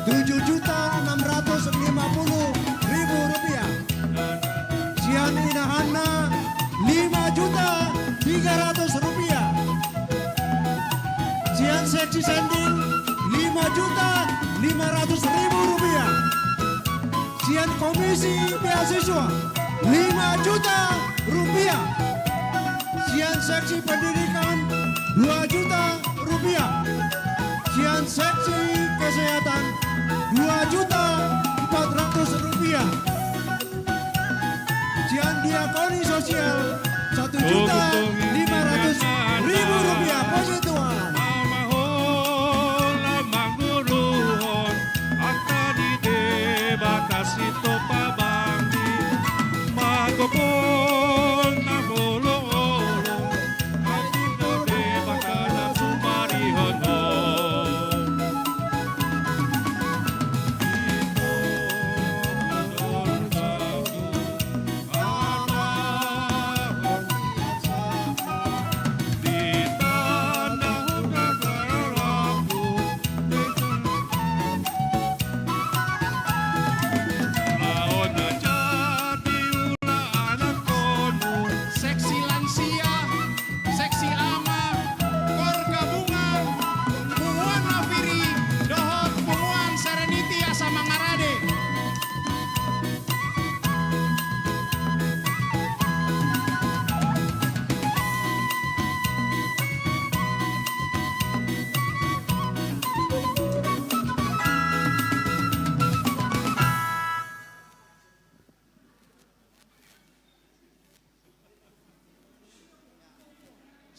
7.650.000 rupiah. Sian Ina Hana 5.300.000 rupiah. Sian Seksi Sending 5.500.000 rupiah. Sian Komisi Beasiswa 5 juta rupiah. Sian Seksi Pendidikan 2 juta rupiah. Sian Seksi Kesehatan 2.400.000 rupiah. Sian Diakoni Sosial 1.500.000 rupiah. Puji Tuhan.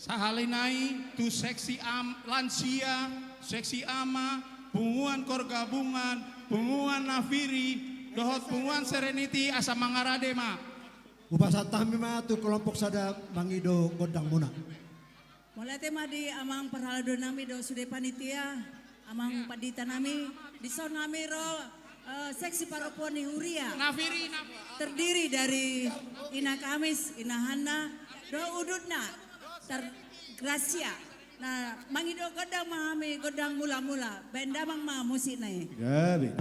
Sahalinai tu seksi lansia, seksi ama, punguan kor gabungan, punguan nafiri, dohot punguan serenity asa mangarade ma. Upasatami ma tu kelompok sada mangido godang muna. Mulai tema di amang perhalado nami do sude panitia, amang padita nami, di son nami ro seksi paropuan ni Huria. Nafiri, terdiri dari Ina Kamis, Ina Hana, do udutna, Gracia. Nah, mangido godang mahami godang mula-mula, benda mang ma musik nai. Gabi.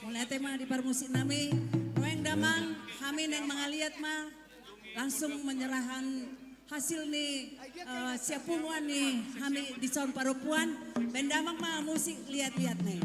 Mulai tema di parmusik nami, noeng damang, kami neng mangaliat ma, langsung menyerahkan hasil nih siapunguan nih kami di sound parupuan bendamang mah musik lihat-lihat nih.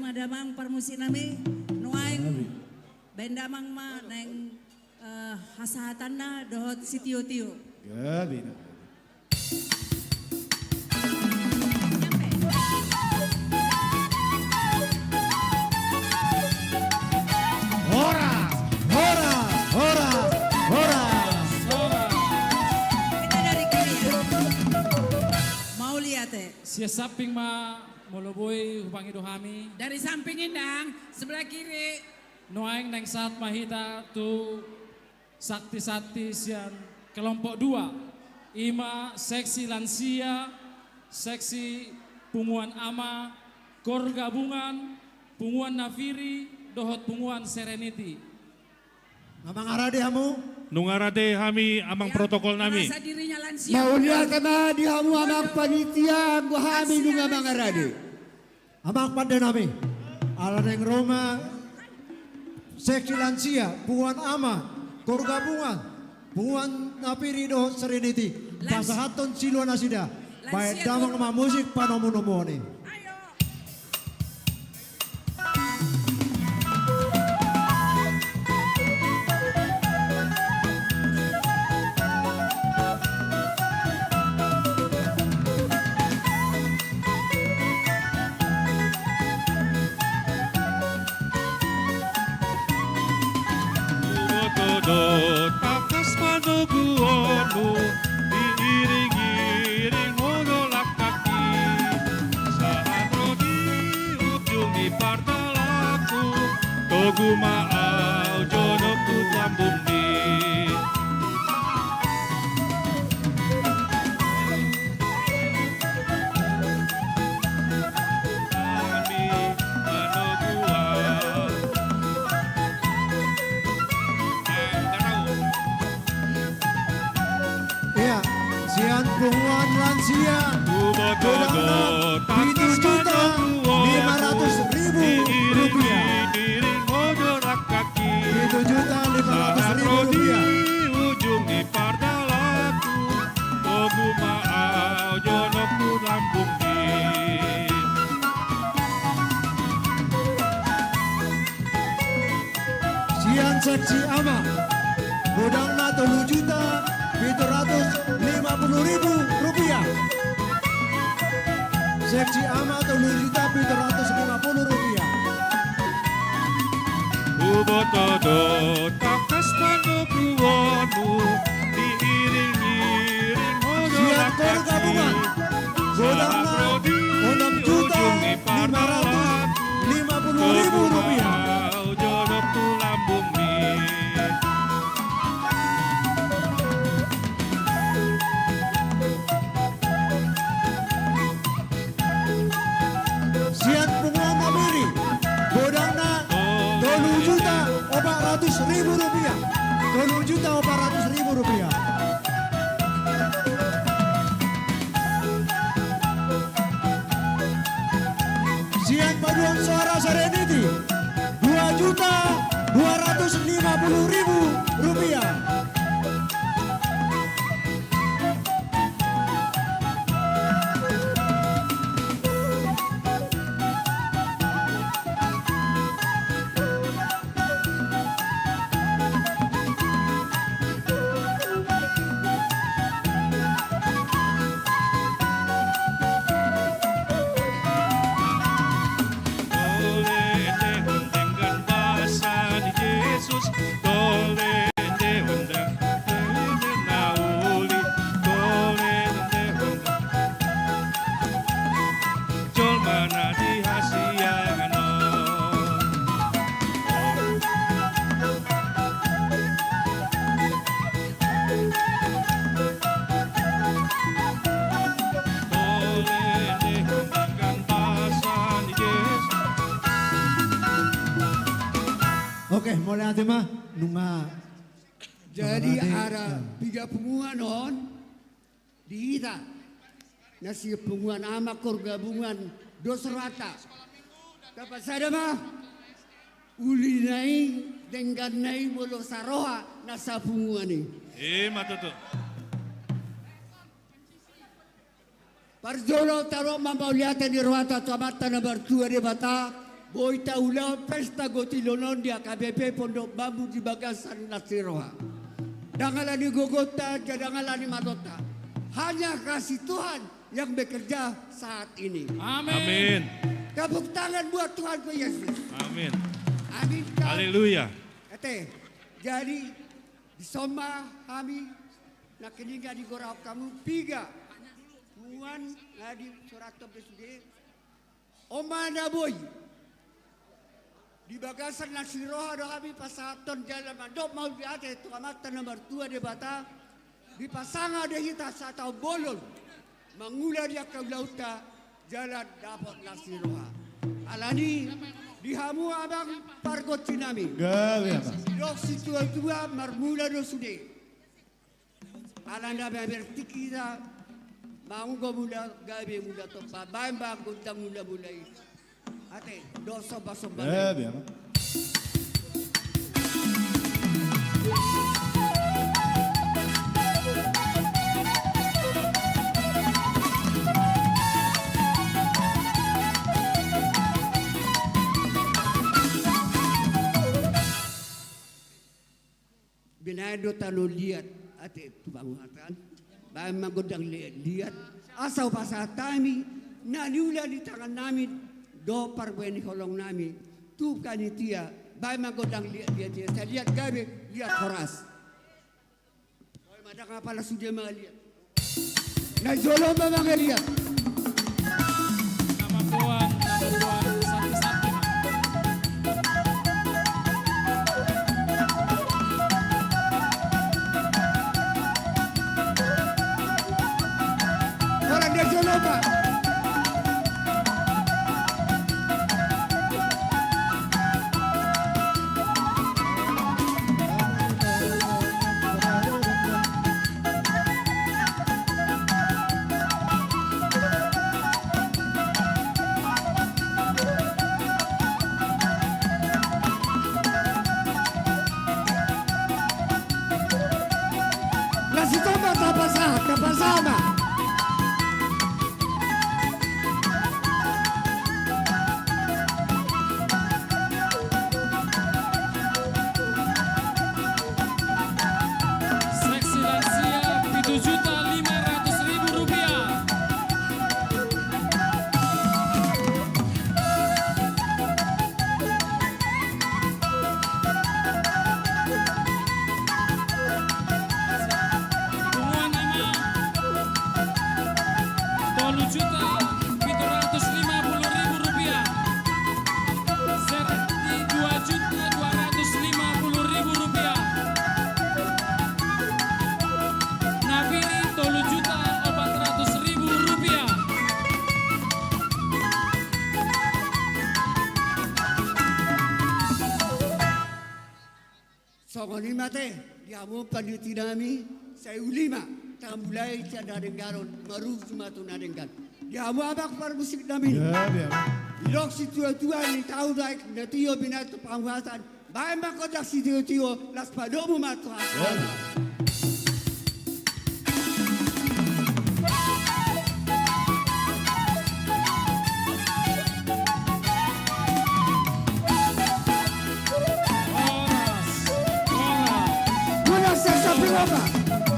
Damang permusik nami nuaing bendamang ma neng hasahatanna dohot sitio-tio. Gabi. Hora, hora, hora, hora. Kita dari kiri ya. Mau lihat ya. Sia samping ma moloboy hubangido kami. Dari samping Indang, sebelah kiri. Noaing neng saat mahita tu sakti-sakti sian kelompok 2. Ima seksi lansia, seksi punguan ama, kor gabungan, punguan nafiri, dohot punguan serenity. Amang arade hamu? Nungarade kami amang protokol nami. Merasa dirinya lansia. Maulia kena di hamu amang panitia gua hami nunga mangarade. Amang pada nami. Ala neng Roma seksi lansia, punguan ama, kor gabungan, punguan napiri do serenity. Pasahaton siluan asida. Baik damang ma musik panomo-nomo nih. Takas panoguonu diiring-iring hodolak kaki Sahano di ujung di partalaku Togu maau jodoh ku tambung di Sian punguan lansia bedana 7.500.000 rupiah. 1.500.000 rupiah. Ujung ipar dalaku, Ogu maau jonokku lambung di. Sian seksi ama, bodangna 3.750.000 rupiah. Seksi ama 3.750.000 rupiah. Ubotodo takas panokuwonu, diiring-iring Sian kor gabungan, bodangna 6.550.000 rupiah. Jonokku lambung di. Sian punguan Mabiri, bodangna 3.400.000 rupiah. 3.400.000 rupiah. Sian paduan suara Serenity, 2.250.000 rupiah. Oke, mulai nanti mah nunga. Jadi ada 3 punguan on di kita. Nasi punguan ama kor gabungan dos rata. Dapat saya mah uli nai dengan nai bolo saroha nasa punguan ini. Matutu. Parjolo taro mamau lihat di ruata tamata nomor 2 di Bata. Boita ulang pesta gotilonon di AKBP Pondok Bambu di Bagasan Nasiroha. Dangalani Gogota, dangalani Madota. Hanya kasih Tuhan yang bekerja saat ini. Amin. Tepuk tangan buat Tuhan Yesus. Amin. Amin. Haleluya. Jadi di Soma kami nak keninga di gorau kamu 3. Tuhan ngadi surat presiden. Omana boy. Di Bagasan Nasiroha do kami pasaton jalan mandop mau di ate tukamata nomor 2 di Bata di pasanga de hita sa tao bolon mangula dia ke lauta jalan dapat Nasiroha alani di hamu abang pargot sinami gawe apa dok situa marmula do sude alanda bertikira manggo mula gawe mula to babamba kuntang mula mulai ate doso baso balai. Biar. Binado talo lihat ate pangatan. Bae magodang lihat asal pasatami na niula di tangan namin do parweni holong nami tu kanitia bay magodang lihat dia saya lihat gabe lihat horas boy madang apa la sudah melihat na jolo mga lihat nama puan sakit-sakit. orang dia jolo pak. Songon lima teh, diamu paniti nami, saya ulima, tambulai tiada dengaron, maru cuma tu nadengkan. Diamu abak par musik nami. Ilok si tua-tua ni tahu baik, natio binatu pangwasan, baik makodak si tua-tua, las padomu matu hasan.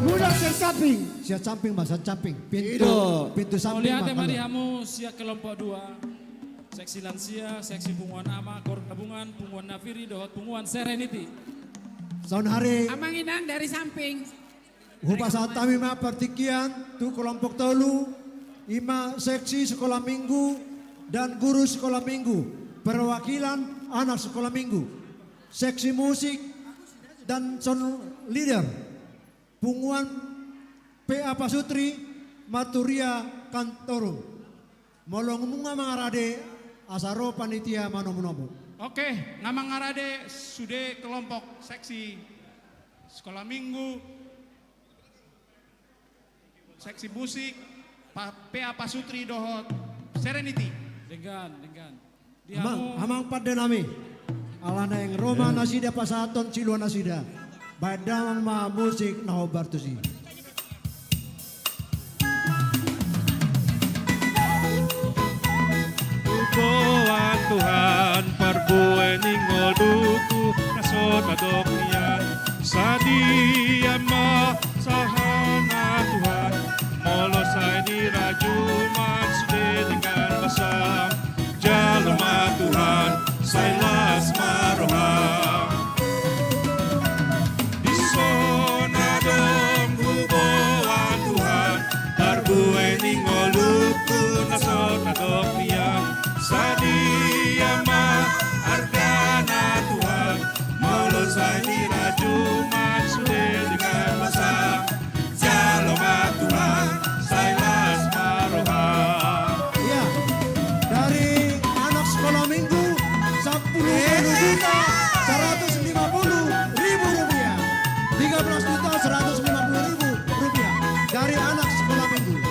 Mula saya samping. Siap samping mas, samping. Pintu samping. Lihat tema dihamu siap kelompok 2. Seksi lansia, seksi punguan ama, kor gabungan, punguan nafiri, dohot punguan serenity. Sound hari. Amang Inang dari samping. Hupasa tami ma pertikian, tu kelompok tolu, ima seksi sekolah minggu dan guru sekolah minggu, perwakilan anak sekolah minggu, seksi musik dan sound leader. Punguan PA Pasutri Maturia Kantoro molong munga mangarade asaro panitia manomunomu. Oke, ngamang ngarade sude kelompok seksi sekolah minggu, seksi musik, PA Pasutri Dohot Serenity. Dengan. Amang pada nami alana yang Roma nasida pasaton Cilua nasida. Badang ma musik na bartusi. Tuhan Tuhan parbueni ngoduku nasot adoknian sadia ma sahana Tuhan molo sai di rajuman sude dengan basam jalma Tuhan sai las maroham Buening oluku nasot adoknian sadia ma argana Tuhan molo sai rajuman sude dengan masa jaloma Tuhan sai las maroha. Ya, dari anak sekolah minggu 10.150.000 rupiah, 13.150.000 rupiah dari anak sekolah minggu.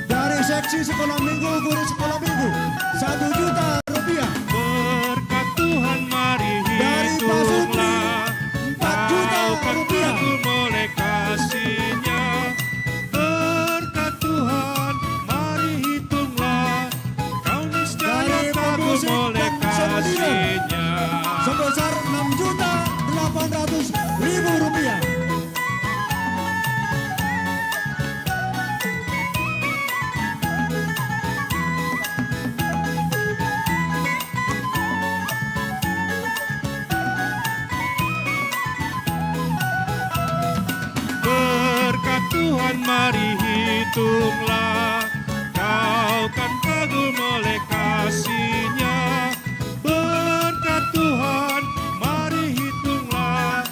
Dari seksi sekolah minggu, guru sekolah minggu, 1 juta rupiah. Berkat Tuhan mari hitunglah 4 juta rupiah. Mulai kasihnya berkat Tuhan mari hitunglah kau niscaya kagum oleh kasihnya sebesar 6.800.000 rupiah. Tuhan mari hitunglah kau kan kagum oleh kasihnya berkat Tuhan mari hitunglah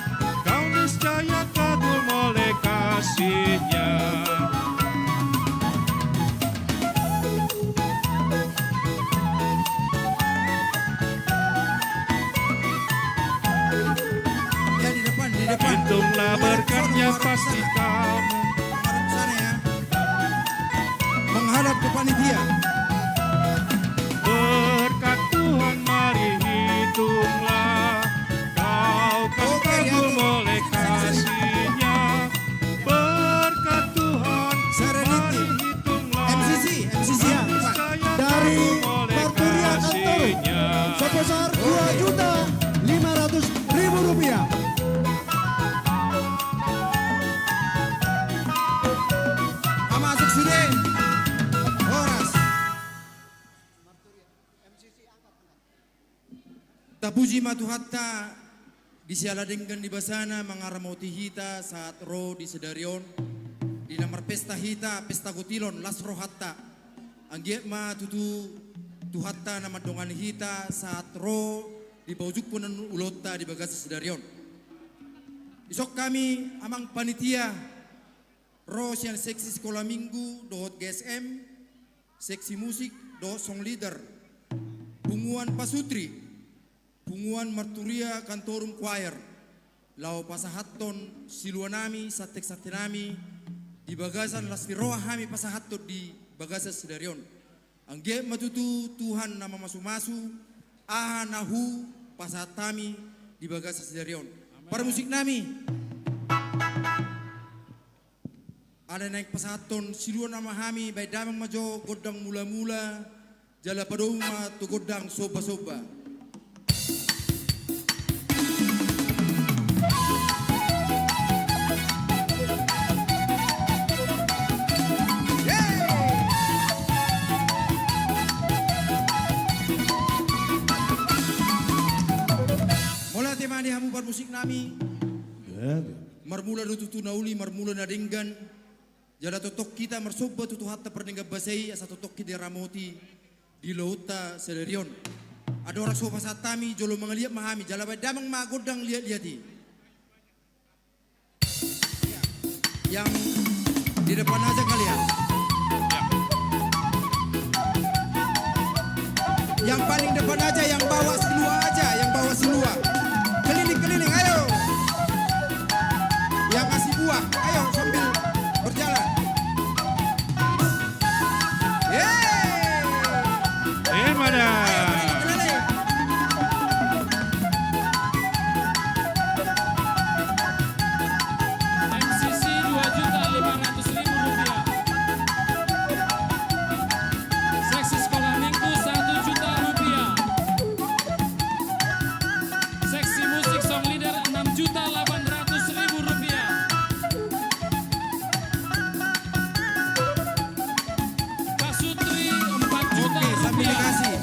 kau niscaya kagum oleh kasihnya. Ya di depan. Hitunglah berkatnya pasti kamu menghadap ke panitia. Berkat Tuhan mari hitunglah kau kan kagum oleh kasihnya berkat Tuhan mari hitunglah MCC ya, dari Maturia Kantoro sebesar 2.500.000 rupiah. Masuk sude. Horas. Tapuji matuhatta disialadengkan di basana mangaramoti hita saat roh di sedarion di namar pesta hita pesta gotilon lasro hatta anggiet ma tutu tuhatta nama dongan hita saat ro di baujuk punan ulota di bagas sedarion. Isok kami amang panitia ro sian seksi sekolah minggu dohot GSM seksi musik dohot song leader punguan pasutri punguan marturia kantorum choir lau pasahaton siluanami satek satenami di bagasan lastiroa hami pasahaton di bagasan sedarion. Angge matutu Tuhan nama masu-masu aha nahu pasatami di bagasan sedarion. Para musik nami ada naik pasaton siluan nama hami baik damang majo godang mula-mula jala padoma tu godang soba-soba. Tema di hamu musik nami marmula dutu nauli marmula nadenggan jala totok kita marsoba tutu hatta pernengga basei asa totok kita ramoti di lauta sedarion ada orang sofa satami jolo mangaliat mahami jala bay damang magodang lihat-lihati yang di depan aja kalian yang paling depan aja yang bawa silua aja yang bawa silua keliling-keliling, ayo. Yang kasih buah, ayo sambil berjalan. Yeay. Mana? MCC Rp2.500.000. Seksi sekolah minggu Rp1.000.000. Seksi musik song leader Rp6.800.000. Pasutri Rp4.000.000. Oke, sambil dikasih.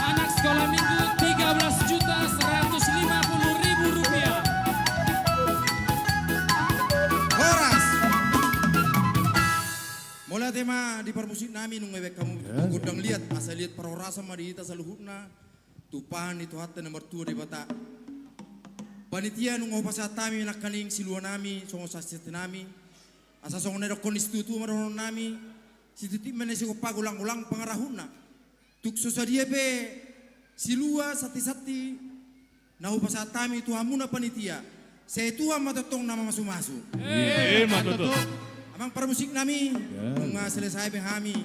Anak sekolah minggu Rp13.150.000. Horas. Mulai tema di permusik nami nung mewek kamu godang lihat asal lihat perorasa madi ita saluhutna tupahan itu hatta nomor 2 di bata. Panitia nung pasatami nakaning siluan nami songo sasite nami asa songo nedok konstitutu marohon nami situti menesi ko pagulang-ulang pangarahuna. Tuk sosadia pe silua sati-sati nahu pasatami tu hamuna panitia. Saya tua matotong nama masu-masu. Matoto. Amang para musik nami nung selesai behami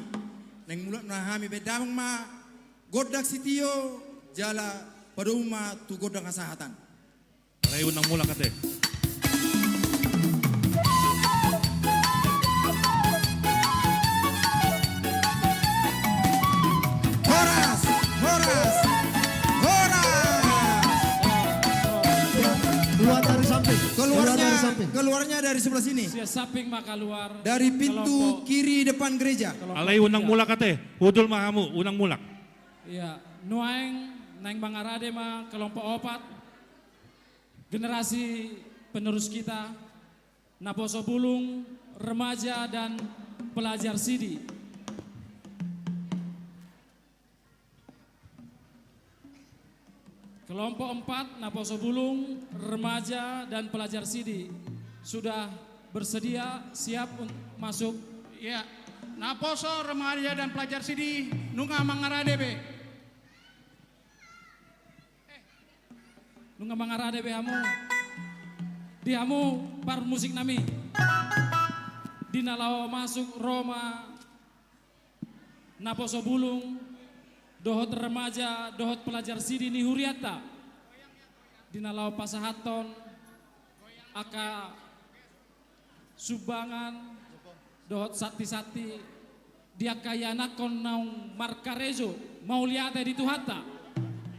neng mulat na hami bedamang ma godak sitio jala paduma tu godang kasahatan. Alay unang mula kate. Horas, horas, horas. Keluar dari samping. Keluarnya dari sebelah sini. Sia samping maka keluar. Dari pintu kiri depan gereja. Alay unang mula kate. Hudul mahamu unang mulak. Iya, nuaeng neng bangarade mah kelompok opat. Generasi penerus kita Naposo Bulung, remaja dan pelajar Sidi. Kelompok 4 Naposo Bulung, remaja dan pelajar Sidi sudah bersedia siap untuk masuk. Ya, Naposo remaja dan pelajar Sidi nunga mangarade be. Nunga mangarade be hamu. Di hamu par musik nami. Dinalaw masuk Roma Naposo Bulung, dohot remaja, dohot pelajar Sidi ni Huriata. Dinalaw pasahaton, aka subangan, dohot sati-sati, dia kaya nakon naung markarezo, mau lihat di tuhata.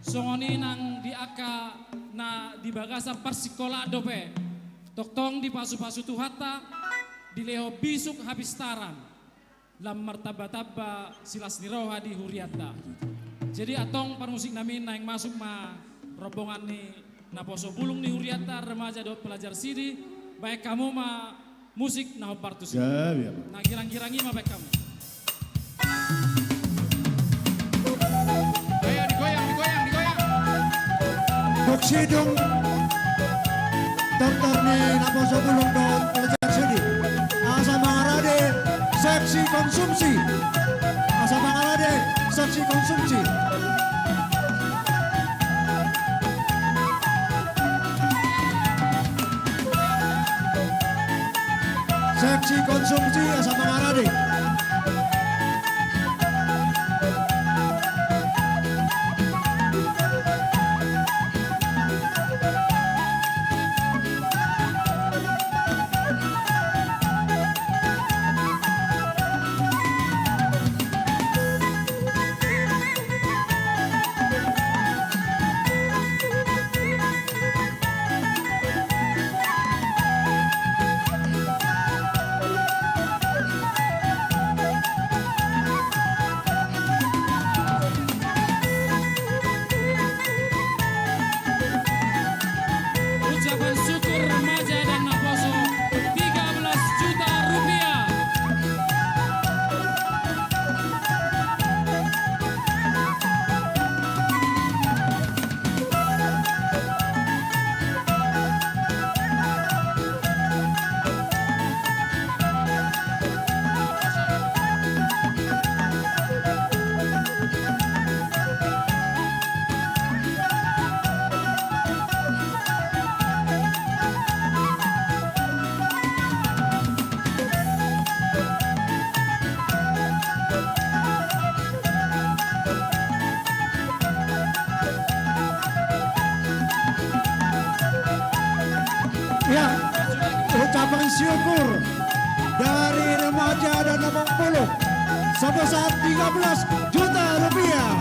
Songoni nang di aka na di bagasa persikola dope, toktong di pasu-pasu tuhata, di leho bisuk habis taran. lam martaba-taba silas niroha di Huriata. Jadi atong parmusik nami naing masuk ma rombongan ni naposo bulung ni Huriata remaja dot pelajar sidi baik kamu ma musik nah partus. Ya, ya. Nah girang-girangi ma baik kamu. Sidung dokter ni naposo bulung dot pelajar sidi asa mangarade seksi konsumsi asa mangarade seksi konsumsi seksi konsumsi asa mangarade Ucapan syukur remaja dan naposo 13 juta rupiah. Ya, ucapan syukur dari remaja dan 60 sebesar 13 juta rupiah.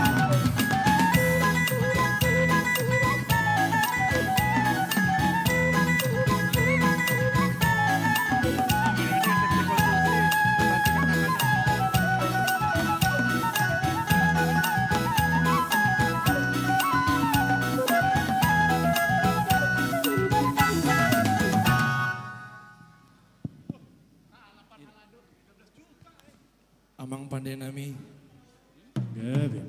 Amang pandenami Ya, ya.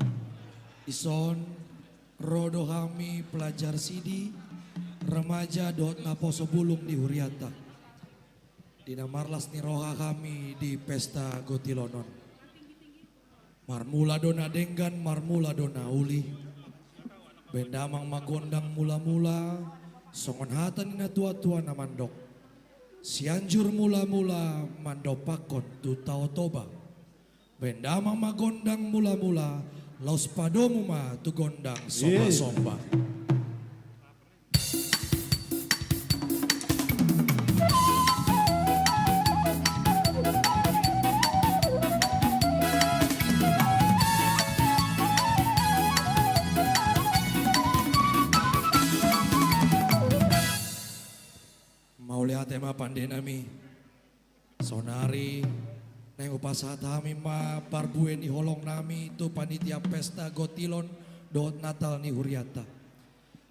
ison rodo kami pelajar sidi remaja dot naposo bulung di Huriata. Dina marlas ni roha kami di pesta Gotilonon. Marmula dona denggan marmula dona uli. Bendamang magondang mula-mula songon hatan ina tua-tua na mandok. Sianjur mula-mula mandopakon tu tao toba. Bendamang magondang mula-mula laus padomu ma tu gondang somba-somba. Mau lihat tema pandenami sonari neng upasat kami ma barbuen di holong nami tu panitia pesta Gotilon dot Natal ni Huriata.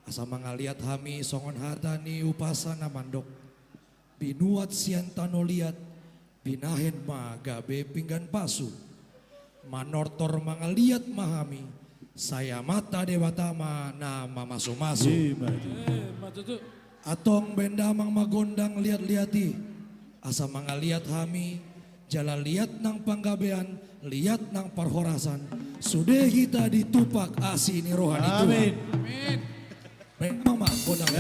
Asa mangaliat kami songon harta ni upasana mandok. Binuat sian tano liat binahen ma gabe pinggan pasu. Manortor mangaliat mahami saya mata dewata ma nama masu-masu. Atong bendamang magondang liat-liati asa mangaliat kami jalan liat nang panggabean, liat nang parhorasan. Sudah kita ditupak asini rohani Tuhan. Amin. Amin. Memang mak kodang.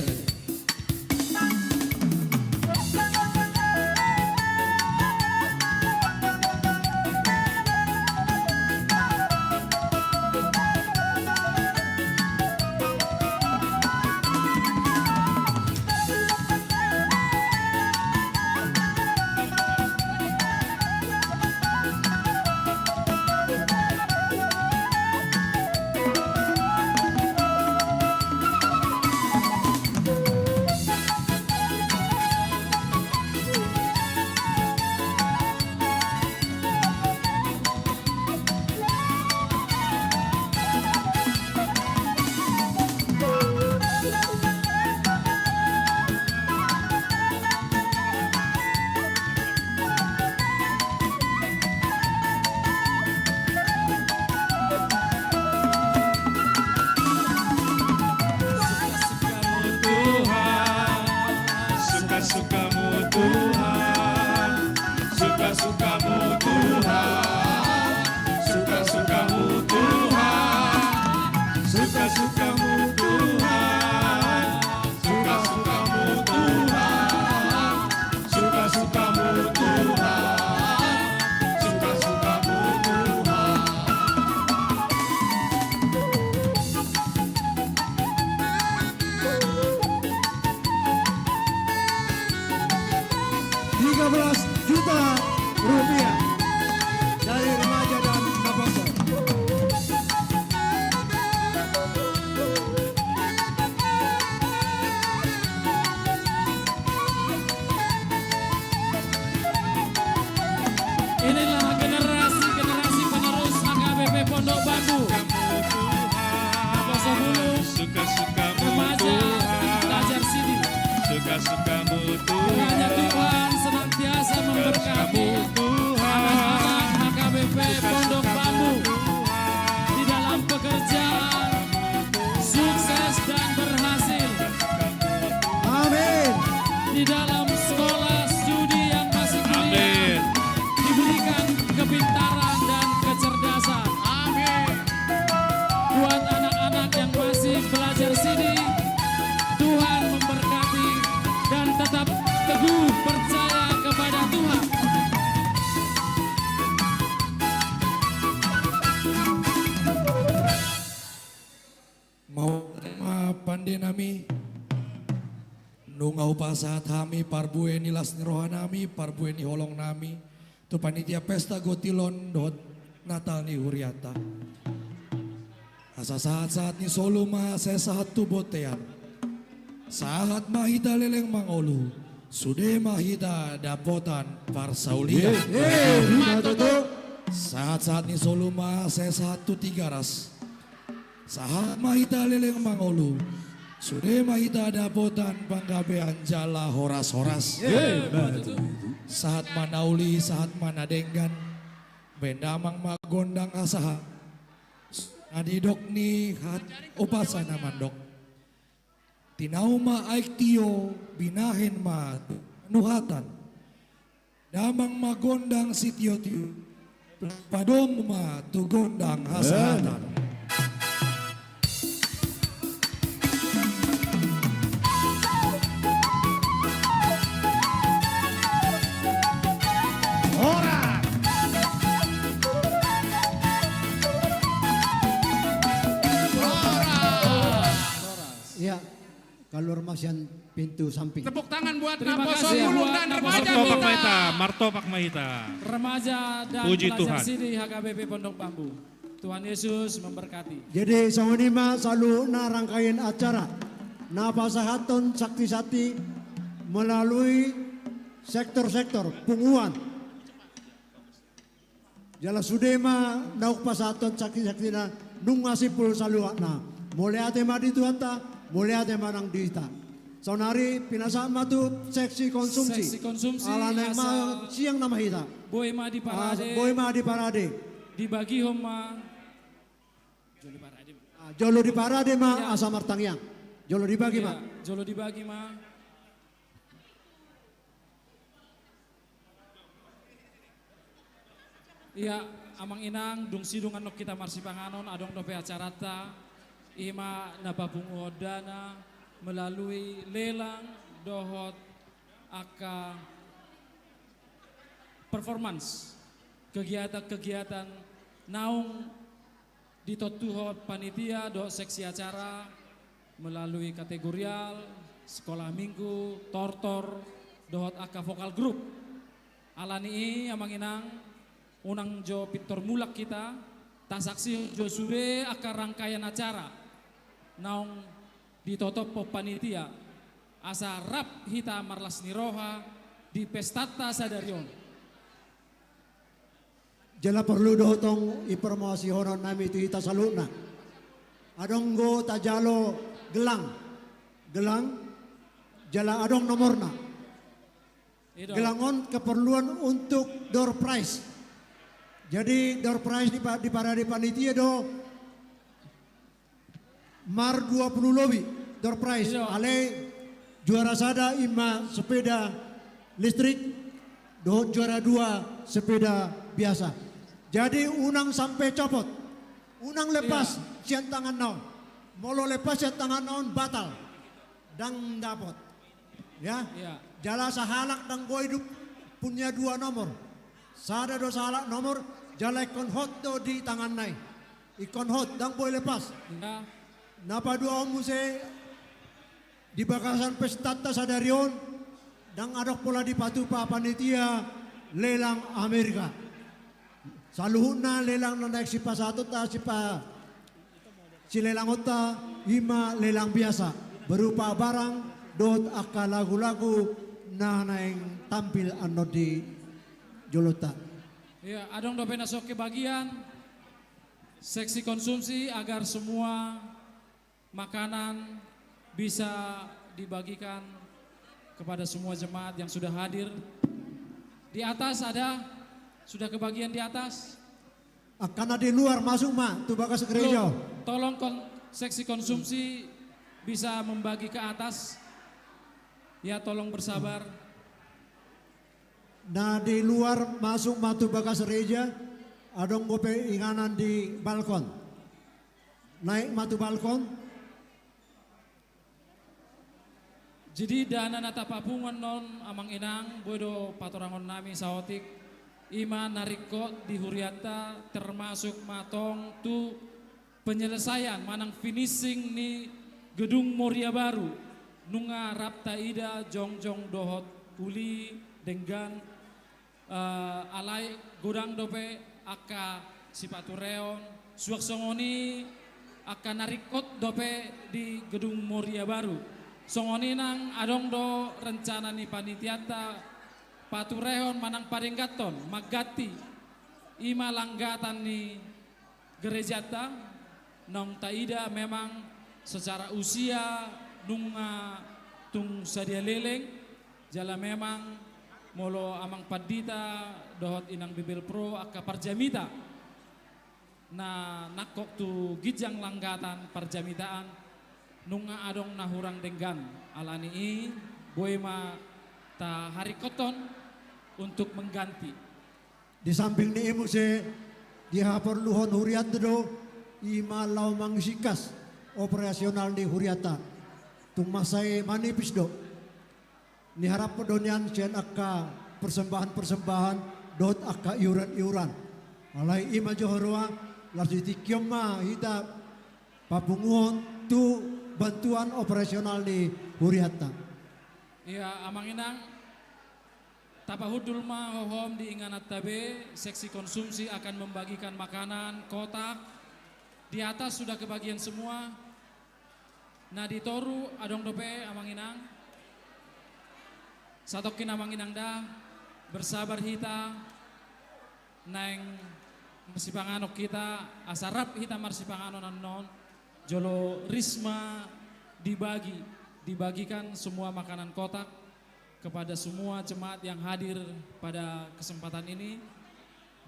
Pondok Bambu. Poso Bulung. Suka-sukamu Remaja belajar sini. Suka-sukamu Kiranya Tuhan senantiasa memberkati anak-anak HKBP Pondok Bambu di dalam pekerjaan sukses dan berhasil. Amin. Di dalam sekolah studi yang masih kuliah diberikan kepintaran dan kecerdasan. Amin. Buat anak-anak yang masih belajar sini, Tuhan memberkati dan tetap teguh percaya kepada Tuhan. Mau terima pandenami nungau pasat hami parbueni lasni rohanami parbueni holong nami tu panitia pesta gotilon dot Natal ni huriata. Asa saat-saat ni solo ma sesahat tu botean. Saat mahita leleng mangolu. Sude mahita dapotan parsaulia. Saat-saat ni solo ma sesahat tu tigaras. Saat mahita leleng mangolu. Sude mahita dapotan panggabean jala horas-horas. Saat manauli saat manadenggan. Bendamang magondang asaha. Adidok ni hat upasana mandok. Tinau ma aik tiyo binahin ma nuhatan. Damang magondang sityo tiyo. Padom ma tugondang hasatan. Ya, kalau masian pintu samping. Tepuk tangan buat Terima Naposo kasih Bulung buat dan Naposo remaja Bulung. kita. Martopak Mahita. Remaja dan Puji pelajar Tuhan. sini HKBP Pondok Bambu. Tuhan Yesus memberkati. Jadi sawanima selalu na rangkaian acara napasahaton sakti-sakti melalui sektor-sektor punguan. Jala sudema nauk pasaton sakti-sakti na nungasipul saluakna. Mulai ate madi tuanta, mulai ate manang dita. Sonari pinasama tu seksi konsumsi. Seksi konsumsi Alane asa ma siang nama hita. Boy ma di parade. Boy ma di parade. Dibagi homa. Jolo di parade ma asa martangyang. Jolo dibagi ma. Jolo dibagi ma. Iya, amang inang dung sidung anok kita marsipanganon adong dope acarata ima nababung odana melalui lelang dohot aka performance kegiatan-kegiatan naung ditotuho panitia do seksi acara melalui kategorial sekolah minggu tortor dohot aka vokal grup alani amang inang unang jo pintor mulak kita tasaksi jo sure aka rangkaian acara naung ditotop po panitia asa rap hita marlas niroha di pestata sadarion. Jala perlu dohotong informasi honon nami itu hita saluna. Adong go tajalo gelang. Gelang jala adong nomorna. Gelangon keperluan untuk door prize. Jadi door prize di parade panitia do mar 20 lebih door prize. Ale juara sada ima sepeda listrik, do juara 2 sepeda biasa. Jadi unang sampai copot, unang lepas sian tangan naon, molo lepas sian tangan naon batal, dang dapot, ya. Jala sahalak dang boy punya 2 nomor, sada do sahalak nomor, jala ikon hot do di tangan nai, ikon hot dang boy lepas. Napa 2 omuse di bakasan pestata sadarion, dang adok pola di patupa panitia lelang Amerika. Saluhuna lelang nandaik si pasato ta si lelang ota hima lelang biasa berupa barang dot aka lagu-lagu na naing tampil ano di Jolota. Ya, adong dope nasok ke bagian seksi konsumsi agar semua makanan bisa dibagikan kepada semua jemaat yang sudah hadir. Di atas ada, sudah kebagian di atas. Akan ada di luar masuk tu bagas gereja. Tolong seksi konsumsi bisa membagi ke atas. Ya tolong bersabar. Nah di luar masuk tu bagas gereja. Adong gope inganan di balkon. Naik matu balkon. Jadi dana nata papungan non amang inang bodo patorangon nami saotik ima narikot di Huriata termasuk matong tu penyelesaian manang finishing ni gedung Moria Baru nunga Rapta Ida Jongjong Dohot Uli Denggan alai gudang dope aka Sipatureon suak songoni aka narikot dope di gedung Moria Baru. Songoni nang adong do rencana ni panitiata paturehon manang paringgaton magati ima langgatan ni gerejata nong taida memang secara usia nunga tung sadia leleng jala memang molo amang padita dohot inang bibel pro aka parjamita na nakok tu gijang langgatan parjamitaan nunga adong nahurang denggan alani i boema ta hari koton untuk mengganti. Di samping ni imu se di hapor luhon huriat do ima lau mangsikas operasional di huriata tung masai manipis do ni harap podonian sian akka persembahan dot akka iuran alai ima johorwa larsi tikyom ma hita papunguhon tu bantuan operasional di Huriata. Iya, amang inang tapahudul ma hohom di inganat tabe seksi konsumsi akan membagikan makanan kotak. Di atas sudah kebagian semua. Nah di toru adong dope amang inang. Satokin amang inang dah bersabar hita neng marsipanganok kita asarap hita marsipanganon non. Jolo Risma dibagikan semua makanan kotak kepada semua jemaat yang hadir pada kesempatan ini,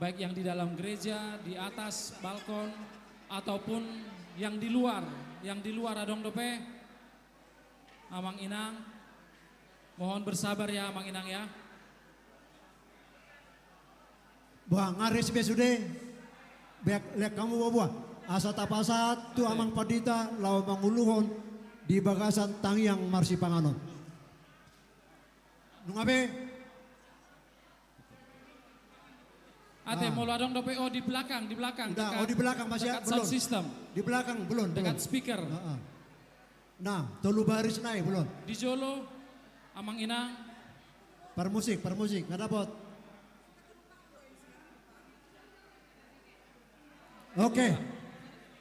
baik yang di dalam gereja, di atas balkon ataupun yang di luar adong dope amang inang mohon bersabar ya amang inang ya. Buah ngaris besude lihat kamu buah asa tapasat tu amang padita lau manguluhon di bagasan tangyang marsipanganon. Nungabe? Ate molo adong dope di belakang. Udah, di belakang masih dekat belum. sound system. Di belakang belum. Dekat speaker. Nah, tolu baris naik belum. Di Jolo amang inang. Permusik, nggak dapat. Oke.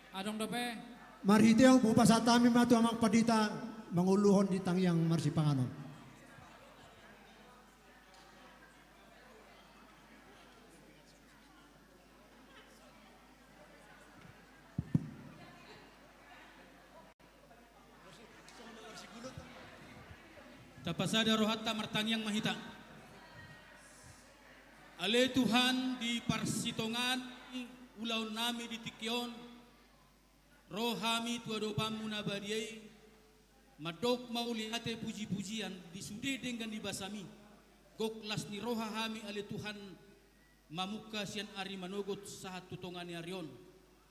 Adong dope. Marhiteo pupasatami matu amang padita manguluhon di tangyang marsipanganon. Tapasada rohatta martangyang mahita. Ale Tuhan di parsitongan ulaw nami di tikyon rohami tuadopamu nabadiyay madok mauliate puji-pujian di sude dengan di basami goklas ni rohahami ale Tuhan mamuka sian ari manogot sahat tutongani arion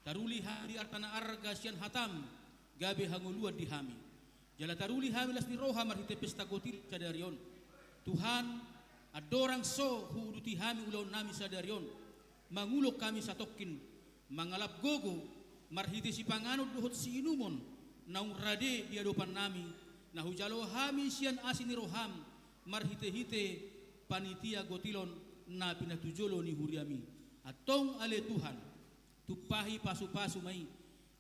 taruli hari artana arga sian hatam gabe hanguluan di hami jala taruli hami las ni roha marhite pesta gotil sadarion Tuhan adorang so huduti hami ulaw nami sadarion mangulok kami satokin mangalap gogo marhiti si panganod duhot si inumon naung rade di adopan nami nahujalo hami sian asin ni roham marhite-hite panitia gotilon na pinatujolo ni huriami atong ale Tuhan tupahi pasu-pasu mai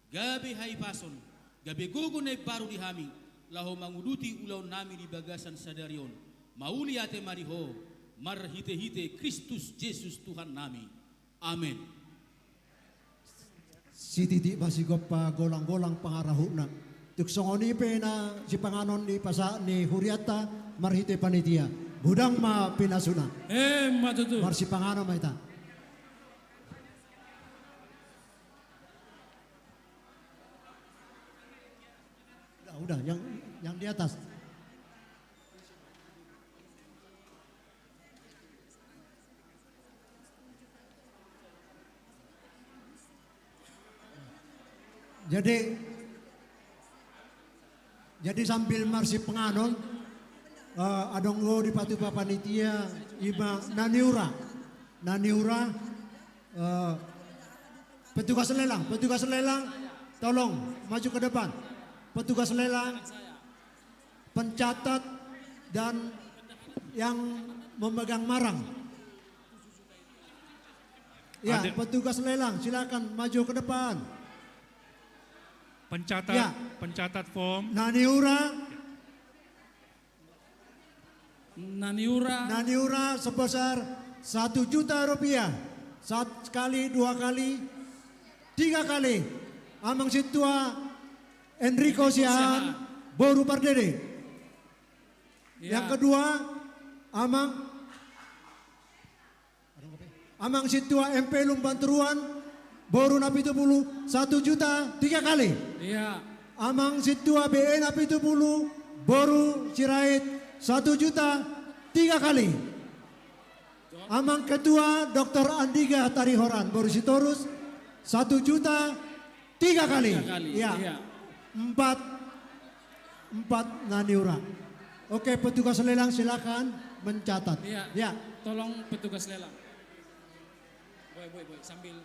gabe hai pason gabe gogo na baru di hami laho manguduti ulaw nami di bagasan sadarion mauli ate mariho marhite-hite Kristus Yesus Tuhan nami. Amin. si titik basigop pa golang-golang pangarahuna. Tuksongoni pe na si panganon ni pasa ni Huriata marhite panitia. Budang ma pinasuna. Matutu. Marsi panganon maita. Udah, yang di atas. Jadi sambil marsi penganon, adonggo di patu panitia iba naniura, petugas lelang, tolong maju ke depan. Petugas lelang, pencatat dan yang memegang marang. Ya, petugas lelang silakan maju ke depan. Pencatat, ya. Pencatat form. Naniura sebesar 1 juta rupiah. Sekali, 2 kali, 3 kali. Amang situa Enrico Siahan, Boru Pardede. Ya. Yang kedua, Amang Situa MP Lumbanturuan, Boru Napitupulu, 1 juta 3 kali. Iya. Amang Situa BE Napitupulu, Boru Sirait, 1 juta 3 kali. Amang Ketua Dr. Andiga Tarihoran, Boru Sitorus, 1 juta 3 kali. 3 kali. Iya. Iya. 4 naniura. Oke, petugas lelang silakan mencatat. Iya. Ya. Tolong petugas lelang. Boy, sambil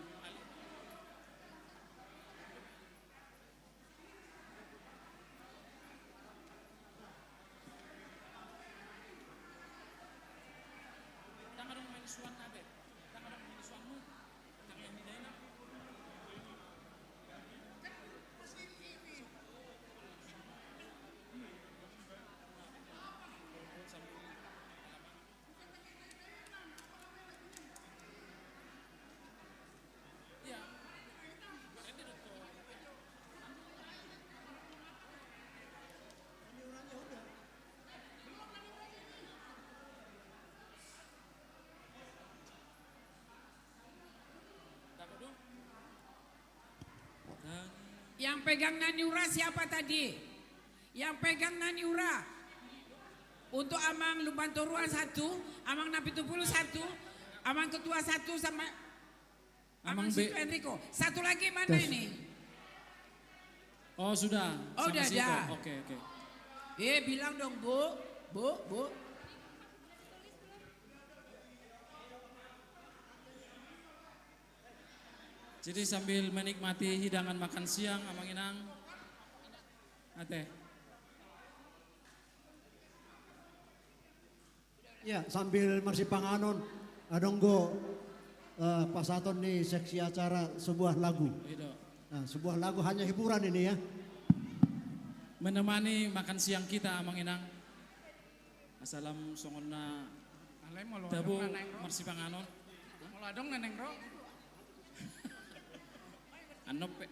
Yang pegang naniura siapa tadi? Yang pegang naniura untuk Amang Lumbanturuan 1, Amang Napitupulu 1, Amang Ketua 1 sama Amang Situ Enrico. Satu lagi mana ini? Oh sudah. Oh udah ada. Oke. Bilang dong Bu. Jadi sambil menikmati hidangan makan siang Amang Inang. Ate. Ya, sambil marsi panganon adonggo pasaton nih seksi acara sebuah lagu. Nah, sebuah lagu hanya hiburan ini ya. Menemani makan siang kita Amang Inang. Assalam songonna tabu marsi panganon. Moladong neneng ro. Anope.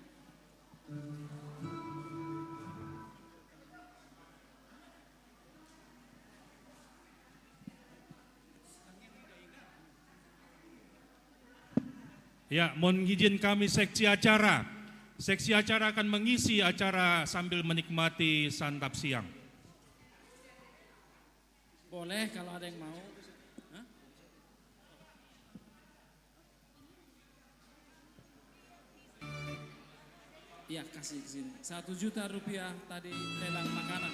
Ya, mohon izin kami seksi acara. Seksi acara akan mengisi acara sambil menikmati santap siang. Boleh kalau ada yang mau. Hah? Iya kasih izin. 1 juta rupiah tadi lelang makanan.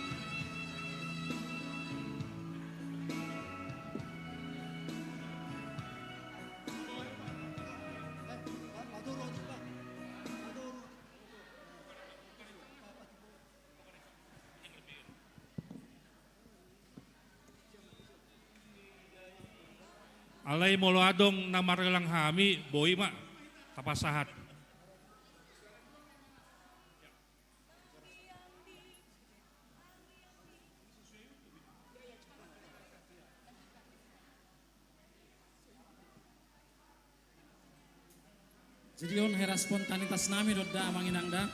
Alay molo adong namarelang hami, boy mak kapasahat. Jadi on hera spontanitas nami doda manginang da.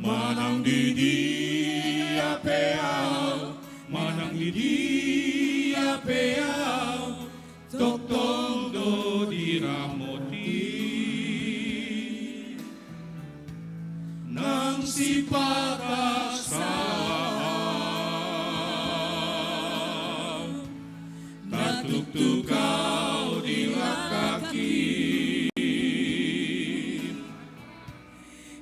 Manang di dia peau, manang di dia peau, tok tong do diramoti, nang si pakasal, tatuk tukau di kaki.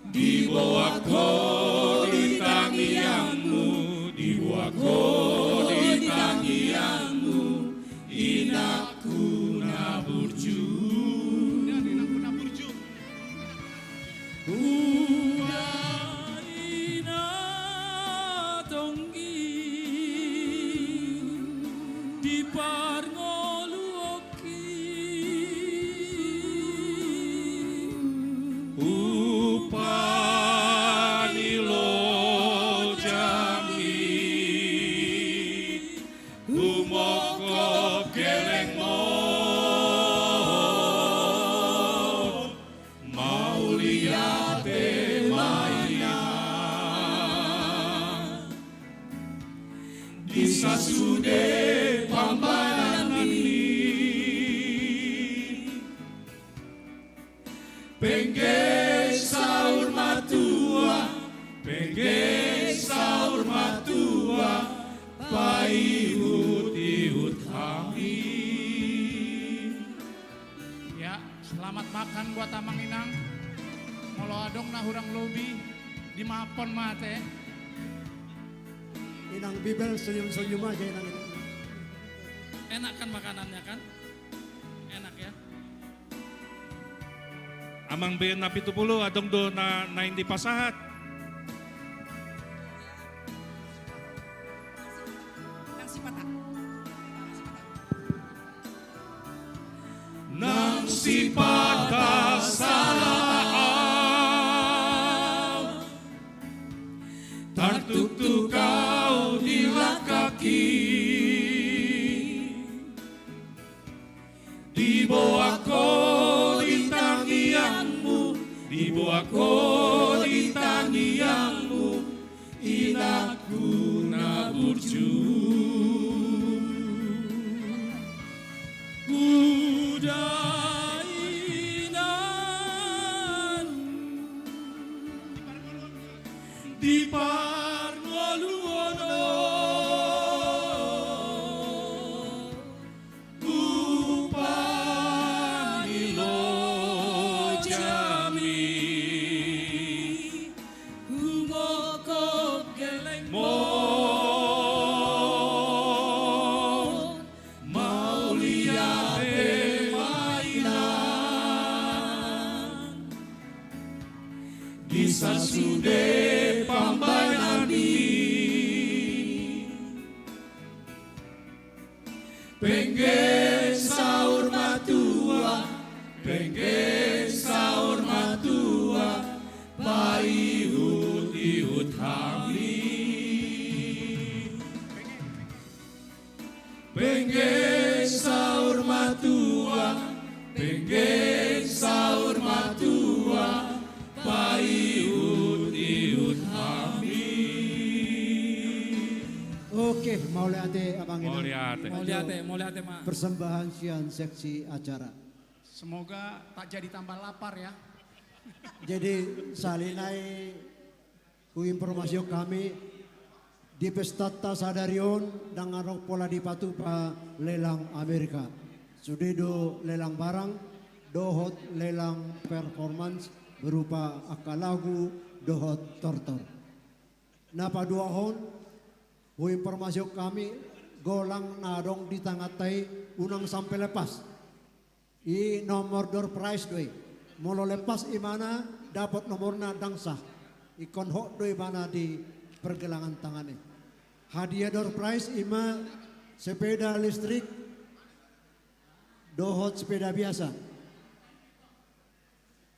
Dibawa kau di tangianmu, dibawa kau di tangianmu, inakku naburju. Udah ina tonggi di parngoluoki. Upanilo jami, umoko keleng mo, mau lihat mainan di sasude pambanan ini. Pengge sahur matua, pengge sahur matua, paihut-ihut kami. Ya, selamat makan buat Amang Inang. Molo adong na hurang lobi di mapon mate. Inang Bibel senyum-senyum aja Inang itu. Enak kan makanannya kan? Enak ya. Amang Ben na 70 adong do na hindi pasahat. Nang si patak. Nang si pakasal, tartuk kau di kaki, dibawa kau di tangianmu, dibawa kau di tangianmu, inakku naburju. Udah inan di parngoluono, Upanilo jami, umoko geleng mo, mau lihat mainan di sasude pambanan ini. Pengge sahur matua, pengge sahur matua, paihut-ihut kami. Pengge sahur matua, pengge sahur matua, paihut-ihut kami. Oke, mau lihat Abang Inang. mau lihat ma. Persembahan sian seksi acara. Semoga tak jadi tambah lapar ya. Jadi salinai ku informasi kami di pesta sadarion dengan pola di patu pa lelang Amerika. Sudido lelang barang, dohot lelang performance berupa akalagu dohot tortor. Napa dua hon, hu informasi kami golang nadong di tangatai unang sampai lepas. I nomor door prize doi. Molo lepas imana dapat nomorna dangsah. Ikon hok doi mana di pergelangan tangannya. Hadiah door prize ima sepeda listrik, dohot sepeda biasa.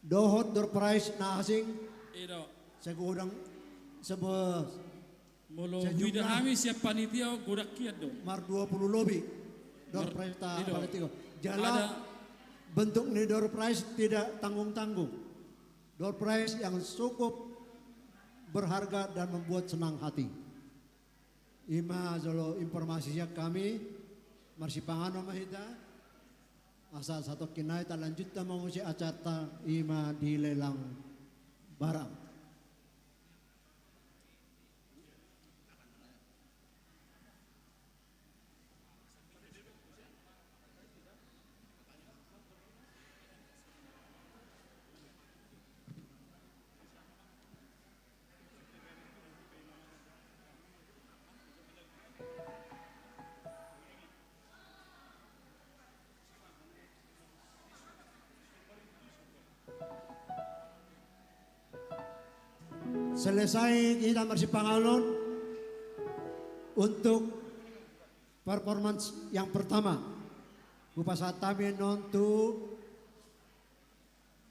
Dohot door prize na asing. Ido. Segudang sebes. Molo wida kami siap panitia godak kiat dong. Mar 20 lebih. Door prize ta Ido. panitia. Jala bentuk nih door prize tidak tanggung-tanggung. Door prize yang cukup berharga dan membuat senang hati. Ima jolo informasinya kami marsi pangano mahita asal satu kinai tak lanjut ta mau si acara ima dilelang barang. Selesai kita bersih pangalon untuk performance yang pertama. Upasatami nontu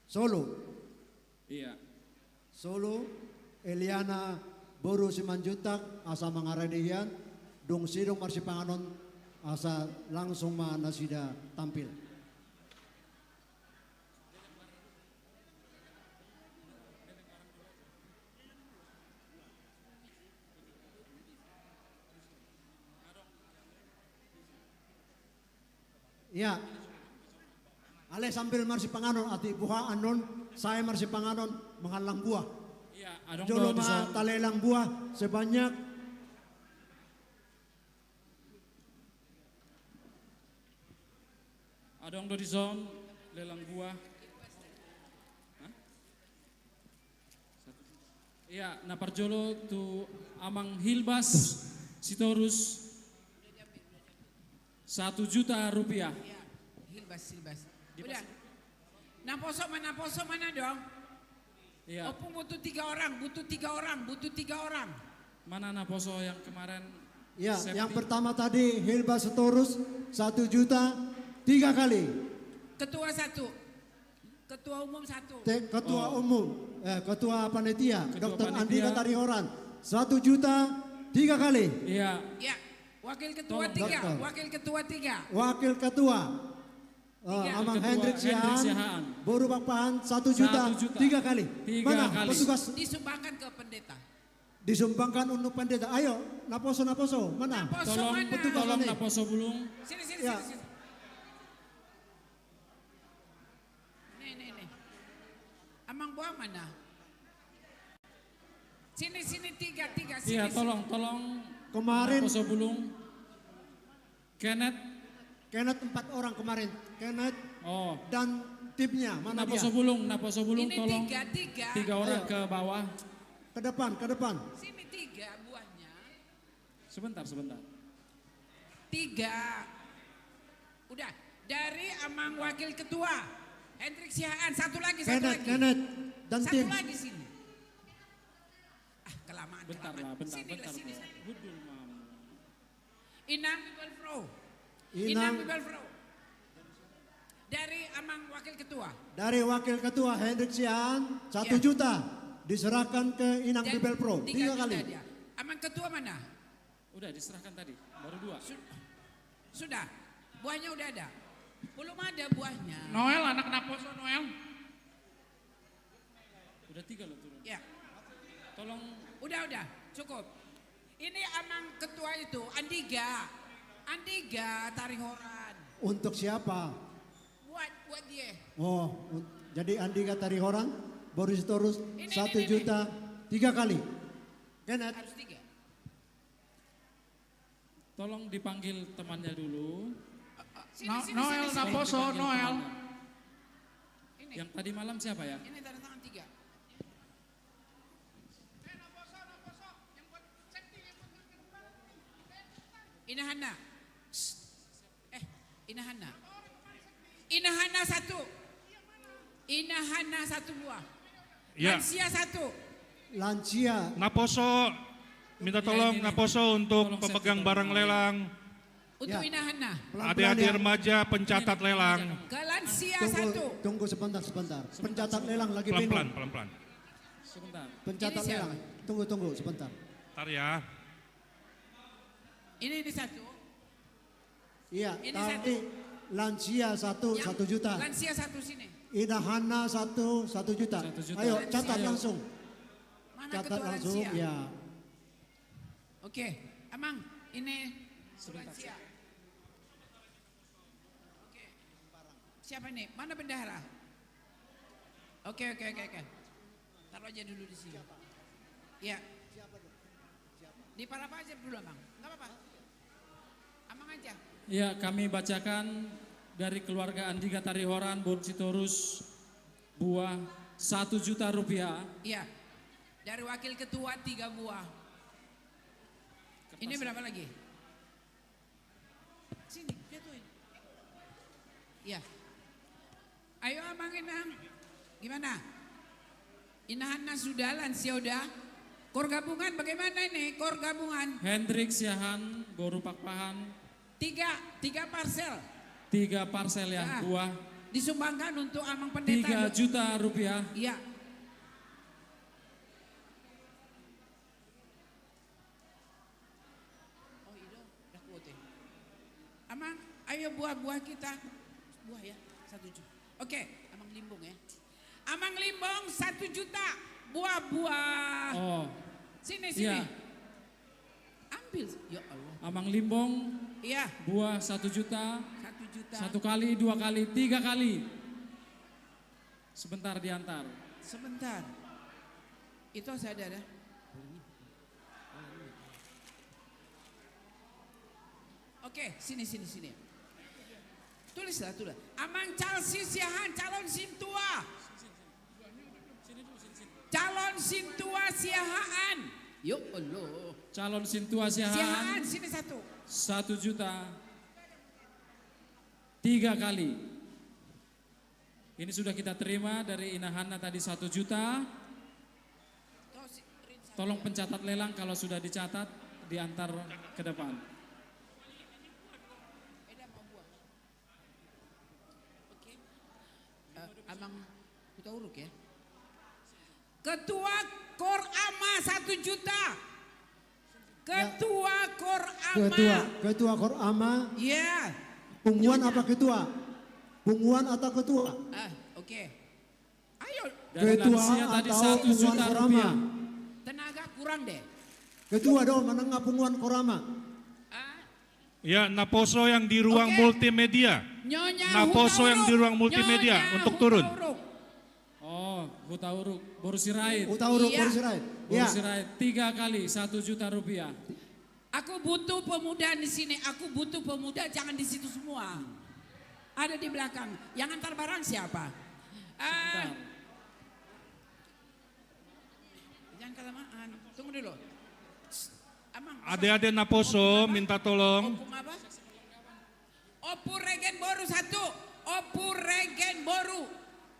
Solo. Iya. Solo Eliana Boru Simanjutak asa mangaredian dong sidong bersih pangalon asa langsung manasida tampil. Ya, ale sambil marsi panganon ati buha anon saya marsi panganon menghalang buah. Iya, adong Jolo do ma talelang buah sebanyak adong do di zone lelang buah. Hah? Iya, naparjolo tu amang hilbas sitorus 1 juta rupiah. Ya, hilbas. Udah. Naposo mana dong? Iya. Opung butuh 3 orang. Mana naposo yang kemarin? ya safety? yang pertama tadi Hilba Setorus 1 juta 3 kali. Ketua 1. Ketua umum 1. Ketua umum, ketua panitia Ketua Dr. panitia. Andika Tarihoran 1 juta 3 kali. Iya. Ya, wakil ketua Tolong, 3. dokter. Wakil ketua 3. Wakil ketua Amang Ketua Hendrik Hendrik Siahaan Siahaan. Boru Bakpahan 1 juta 3 kali. 3 Mana kali. petugas Disumbangkan ke pendeta. disumbangkan untuk pendeta. Ayo, naposo. Mana? Naposo Tolong mana? tolong nih. naposo bulung. Sini. Ya. Nih. Amang buah mana? Sini 3. Iya, Sini. tolong Kemarin naposo bulung. Kenneth 4 orang kemarin. Kenneth oh dan timnya mana dia? naposo bulung Ini tolong 3. 3 orang Ayo. ke bawah. Ke depan. Sini 3 buahnya. Sebentar. 3. Udah. Dari Amang wakil ketua Hendrik Siahaan. Satu lagi. Kenneth dan Satu tim. lagi sini. Kelamaan. Bentar. Sini. Budul mam. Inang Bibelfro. Inang Bibelfro. Dari Amang wakil ketua. dari wakil ketua Hendrik Siahaan 1 Ya. juta diserahkan ke Inang Dan Bibel Pro 3 juta kali. dia. Amang ketua mana? Udah diserahkan tadi, baru 2. Sudah. Buahnya udah ada. Belum ada buahnya. Noel, anak Naposo Noel. Udah 3 loh turun. Ya. Tolong. Udah. Cukup. Ini Amang ketua itu Andiga Tarihoran. Untuk siapa? Buat dia. Oh, jadi Andika Tarihoran Boris Torus Ini, 1 ini. juta 3 kali. Kenneth. Harus 3. Tolong dipanggil temannya dulu. Noel Naposo Dipanggil Noel. temannya. Yang tadi malam siapa ya? Ini tanda tangan 3. Inahana. Inahana. Inahana 1. Inahana 1 buah. Ya. Lansia 1. Lansia. Naposo, minta tolong Naposo untuk pemegang barang lelang. Untuk Inahana. Adik-adik remaja pencatat lelang. Ke lansia 1. Tunggu sebentar. Pencatat lelang lagi Pelan-pelan, bingung. pelan-pelan. Sebentar. Pencatat Ini lelang. Tunggu sebentar. Ntar ya. Ini 1. Iya, Ini tapi lansia 1 juta. Lansia 1 sini. Inahana 1 juta. Ayo catat langsung. Mana Catat ketua langsung lansia? ya. Oke, Amang, ini lansia. Oke. Siapa nih? Mana bendahara? Oke. Taruh aja dulu di sini. Ya. Di Palapa aja dulu, Amang. Enggak apa-apa. Amang aja. Ya, kami bacakan dari keluarga Andika Tarihoran, Bor Sitorus, buah 1 juta rupiah. Iya. Dari wakil ketua 3 buah. Ini berapa lagi? Sini, jatuhin. Iya. Ayo Amang Inang. Gimana? Inahana sudah, lansia udah. Kor gabungan bagaimana ini? Kor gabungan. Hendrik Siahan, Boru Pakpahan. 3 parcel. 3 parcel ya, Nah, buah. Disumbangkan untuk Amang Pendeta. 3 juta rupiah. Iya. Oh itu udah kuote. Amang, ayo buah-buah kita. Buah ya, 1 juta. Oke, Amang Limbong ya. Amang Limbong 1 juta. Buah-buah. Oh. Sini. Iya. Ambil. Ya Allah. Amang Limbong. Iya. Buah 1 juta. 1 juta. 1 kali, 2 kali, 3 kali. Sebentar diantar. Sebentar. Itu saya ada. Oke, sini. Tulislah. Amang Chelsea Siahan, calon Sintua. Calon Sintua Siahaan. Ya Allah. Calon Sintua Siahaan, Siahan. sini 1. 1 juta. 3 kali. Ini sudah kita terima dari Inahana tadi 1 juta. Tolong pencatat lelang kalau sudah dicatat diantar ke depan. Amang kita uruk ya. Ketua Kor Ama 1 juta. Ketua Kor Ama. Ketua Kor Ama. Iya. Punguan apa ketua? Punguan atau ketua? Oke. Ayo. Dari Ketua lansia tadi atau 1 punguan juta Korama? rupiah. Tenaga kurang deh. Ketua dong, menengah punguan Korama. Ya, Naposo yang di ruang multimedia. Nyonya Naposo yang di ruang multimedia untuk turun. Oh, Hutauruk, Boru Sirait. Hutauruk, Iya. Boru Sirait. Boru Ya. Sirait 3 kali 1 juta rupiah. Aku butuh pemuda di sini. Aku butuh pemuda, jangan di situ semua. Ada di belakang. Yang antar barang siapa? Jangan kelamaan. Tunggu dulu. Amang. Adik-adik Naposo minta tolong. Opung apa? Opur Regen Boru 1. Opur Regen Boru.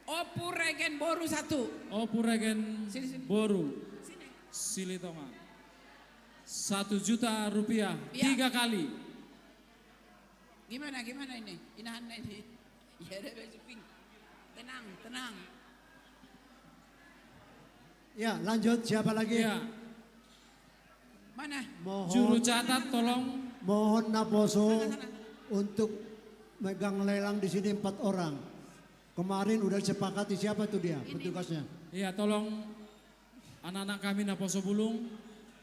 Opur Regen Boru 1. Opur Regen Boru. Silitonga. 1 juta rupiah. Iya. 3 kali. Gimana ini? Inahana ini. Ya ada Suping. Tenang. Ya, lanjut siapa lagi? Ya. Mana? Juru catat tolong. Mohon Naposo untuk megang lelang di sini 4 orang. Kemarin udah disepakati siapa tuh dia petugasnya? Iya, tolong anak-anak kami Naposo Bulung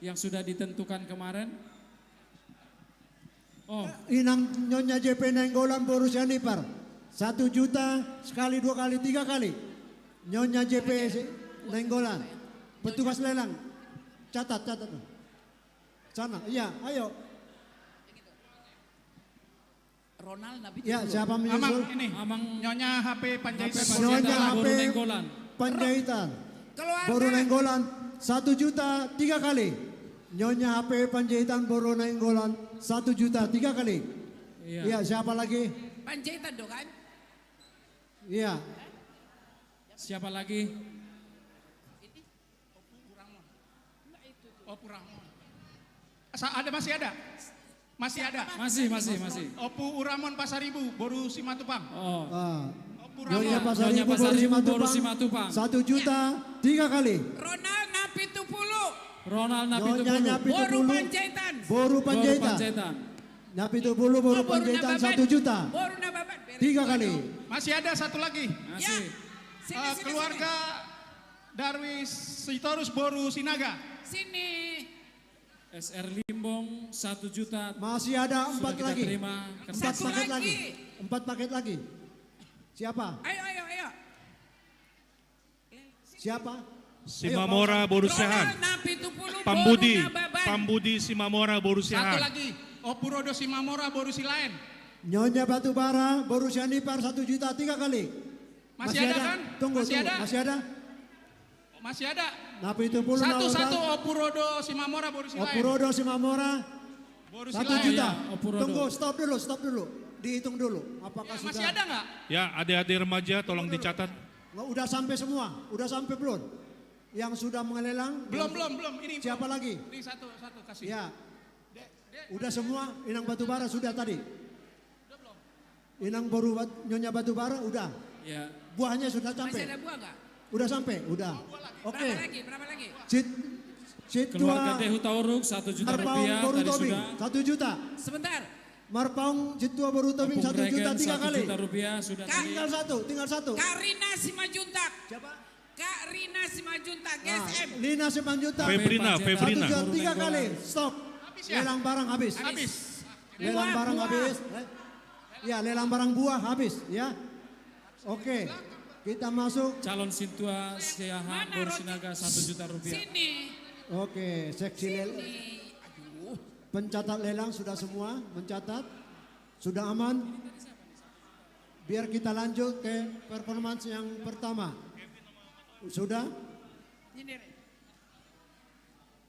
yang sudah ditentukan kemarin. Oh, Inang Nyonya JP Nenggolan Boru Sianipar. 1 juta sekali, 2 kali, 3 kali. Nyonya JP Nenggolan. Petugas lelang. Catat. Sana, iya, ayo. Ronald Nabi. Ya, siapa menyusul? Amang ini. Nyonya HP Panjaitan. Nyonya HP Boru Nenggolan. Panjaitan. Keluarga. Boru Nenggolan 1 juta 3 kali. Nyonya HP Panjaitan Boru Nainggolan 1 juta 3 kali. Iya. Iya, siapa lagi? Panjaitan dong kan? Iya. Siapa lagi? Opu Ramon. Ada masih ada? Masih ada? Masih. Opu Uramon Pasaribu, Boru Simatupang. Oh. Opu Nyonya Ramon. Pasaribu Boru Simatupang 1 juta 3 kali. Ronald Napitupulu. Ronald Nyonya Boru Napitupulu Panjaitan. Boru Panjaitan. Napitupulu Boru Panjaitan 1 juta. Boru Nababan. 3 kali. Masih ada satu lagi. Masih. Sini, Keluarga Darwis Sitorus Boru Sinaga. Sini. SR Limbong 1 juta. Masih ada 4 Sudah kita lagi. terima. 4 paket lagi. 4 paket lagi. Siapa? Ayo. Siapa? Simamora Borusiahan. Ronald Napitupulu. Pambudi. Boru Nababan. Pambudi Simamora Satu Borusiahan. lagi. Opu Rodo Simamora Boru Silaen. Nyonya Batubara Boru Sianipar 1 juta 3 kali. Masih ada kan? Tunggu. Masih ada? Masih ada? Masih ada. Napitupulu Satu Opu Rodo Simamora Boru Silaen. Opurodo Simamora Boru 1 Silaen. juta. Opurodo. Tunggu, stop dulu. Dihitung dulu. Apakah sudah? Masih ada nggak? Ya, adik-adik remaja tolong dicatat. Nggak, udah sampai semua. Udah sampai belum? Yang sudah mengelelang? Belum. Ini Siapa lagi? Ini satu kasih. Ya. Udah semua. Inang Batubara sudah tadi. Inang Nyonya Batubara udah. Ya. Buahnya sudah Masih sampai. ada buah nggak? Udah sampai, udah. Oke. Berapa lagi? Keluarga Citua Dehu Tauruk 1 juta Marpaung rupiah Boru tadi Tobing sudah. 1 juta. Sebentar. Marpaung Citua Boru Tobing 1 juta 3 kali. 1 juta rupiah sudah tadi. Tinggal satu. Kak Rina Simajuntak. Siapa? Kak Rina Simajuntak, GSM. Lina Simanjuta. Febrina. 1 juta 3 kali. Stop. ya? Lelang barang habis. Lelang barang habis. Ya, lelang barang buah habis ya. Oke. Kita masuk. Calon Sintua Siaha Boru Sinaga 1 juta rupiah. Sini. Oke, seksi lelang. Pencatat lelang sudah semua mencatat. Sudah aman. Biar kita lanjut ke performance yang pertama. Sudah? Ini.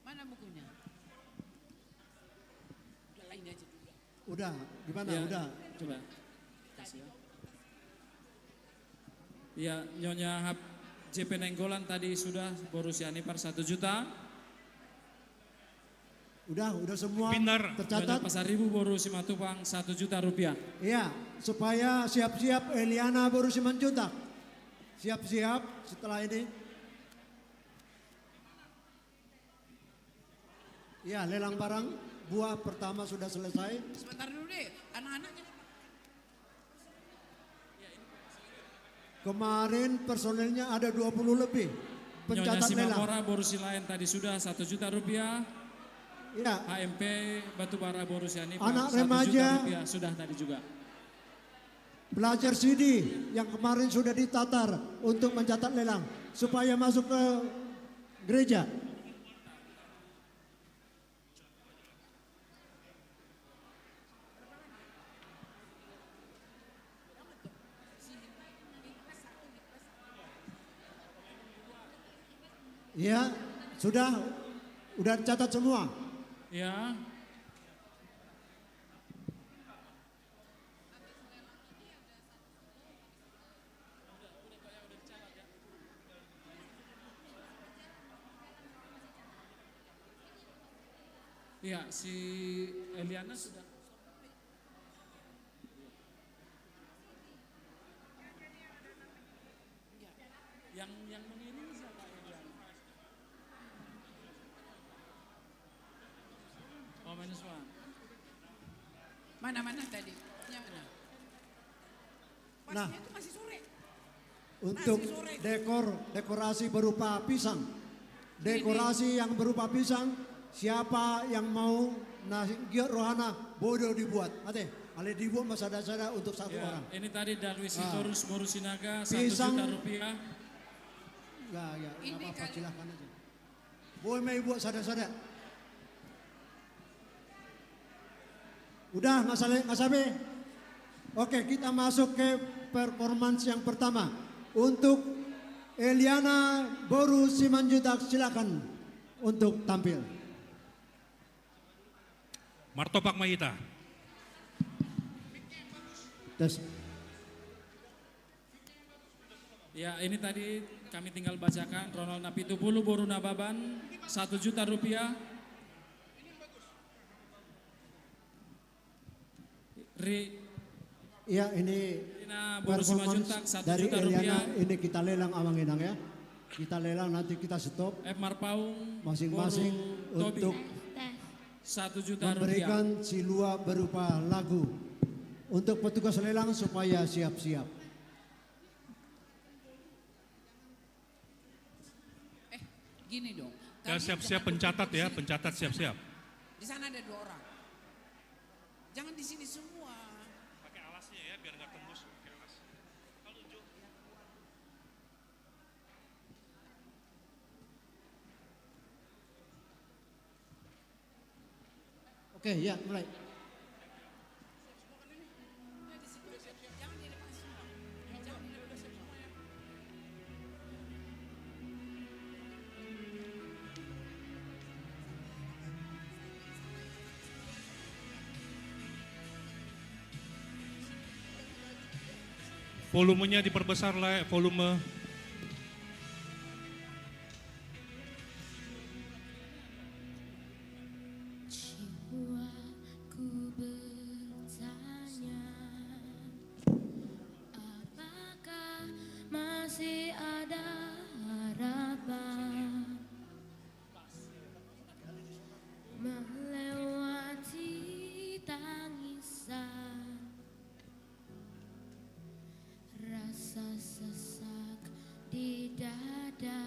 Mana bukunya? Udah lain aja dulu. Udah, gimana? Ya, Udah. Coba. Ya, Nyonya JP Nenggolan tadi sudah Boru Sianipar 1 juta. Udah semua Nyonya tercatat. Pasaribu Boru Simatupang 1 juta rupiah. Iya, supaya siap-siap Eliana Boru Simanjuntak. Siap-siap setelah ini. Iya, lelang barang buah pertama sudah selesai. Sebentar dulu deh, anak-anaknya. Kemarin personelnya ada 20 lebih. Nyonya Pencatat lelang. Simamora Boru Silaen tadi sudah 1 juta rupiah. Iya. HMP Batubara Boru Sianipar Anak 1 juta remaja. rupiah sudah tadi juga. Pelajar CD yang kemarin sudah ditatar untuk mencatat lelang supaya masuk ke gereja. Ya, sudah catat semua. Ya. Ya, si Eliana sudah. Yang mengirim siapa Eliana? Oh, minus one. Mana tadi? Yang mana? Nah, Itu masih sore. untuk dekorasi berupa pisang. Dekorasi yang berupa pisang, siapa yang mau giat rohana bodoh dibuat. Ale dibuat masada-sada untuk satu Ya, orang. ini tadi Darwis Sitorus Boru Sinaga 1 Pisang. juta rupiah. Ya, nggak apa-apa, silahkan aja. Boleh mai buat sada-sada. Udah, nggak sampai. Oke, kita masuk ke performance yang pertama. Untuk Eliana Boru Simanjutak, silakan untuk tampil. Martopak Mahita. Tes. Ya, ini tadi kami tinggal bacakan. Ronald Napitupulu Boru Nababan, 1 juta rupiah. Iya, ini Boru performance Simajuntak, 1 dari juta Eliana. rupiah. Ini kita lelang Amanginang ya. Kita lelang, nanti kita stop. F. Marpaung Masing-masing Boru Tobi, untuk 1 juta rupiah. memberikan silua berupa lagu untuk petugas lelang supaya siap-siap. Gini dong. Ya, siap-siap pencatat ya, pencatat siap-siap. Di sana ada 2 orang. Jangan di sini semua. Pakai alasnya ya, biar nggak tembus. Pakai alas. Oke, ya mulai. Volumenya diperbesar lah, volume. Jiwaku bertanya, apakah masih ada harapan melewati tangisan, rasa sesak di dada,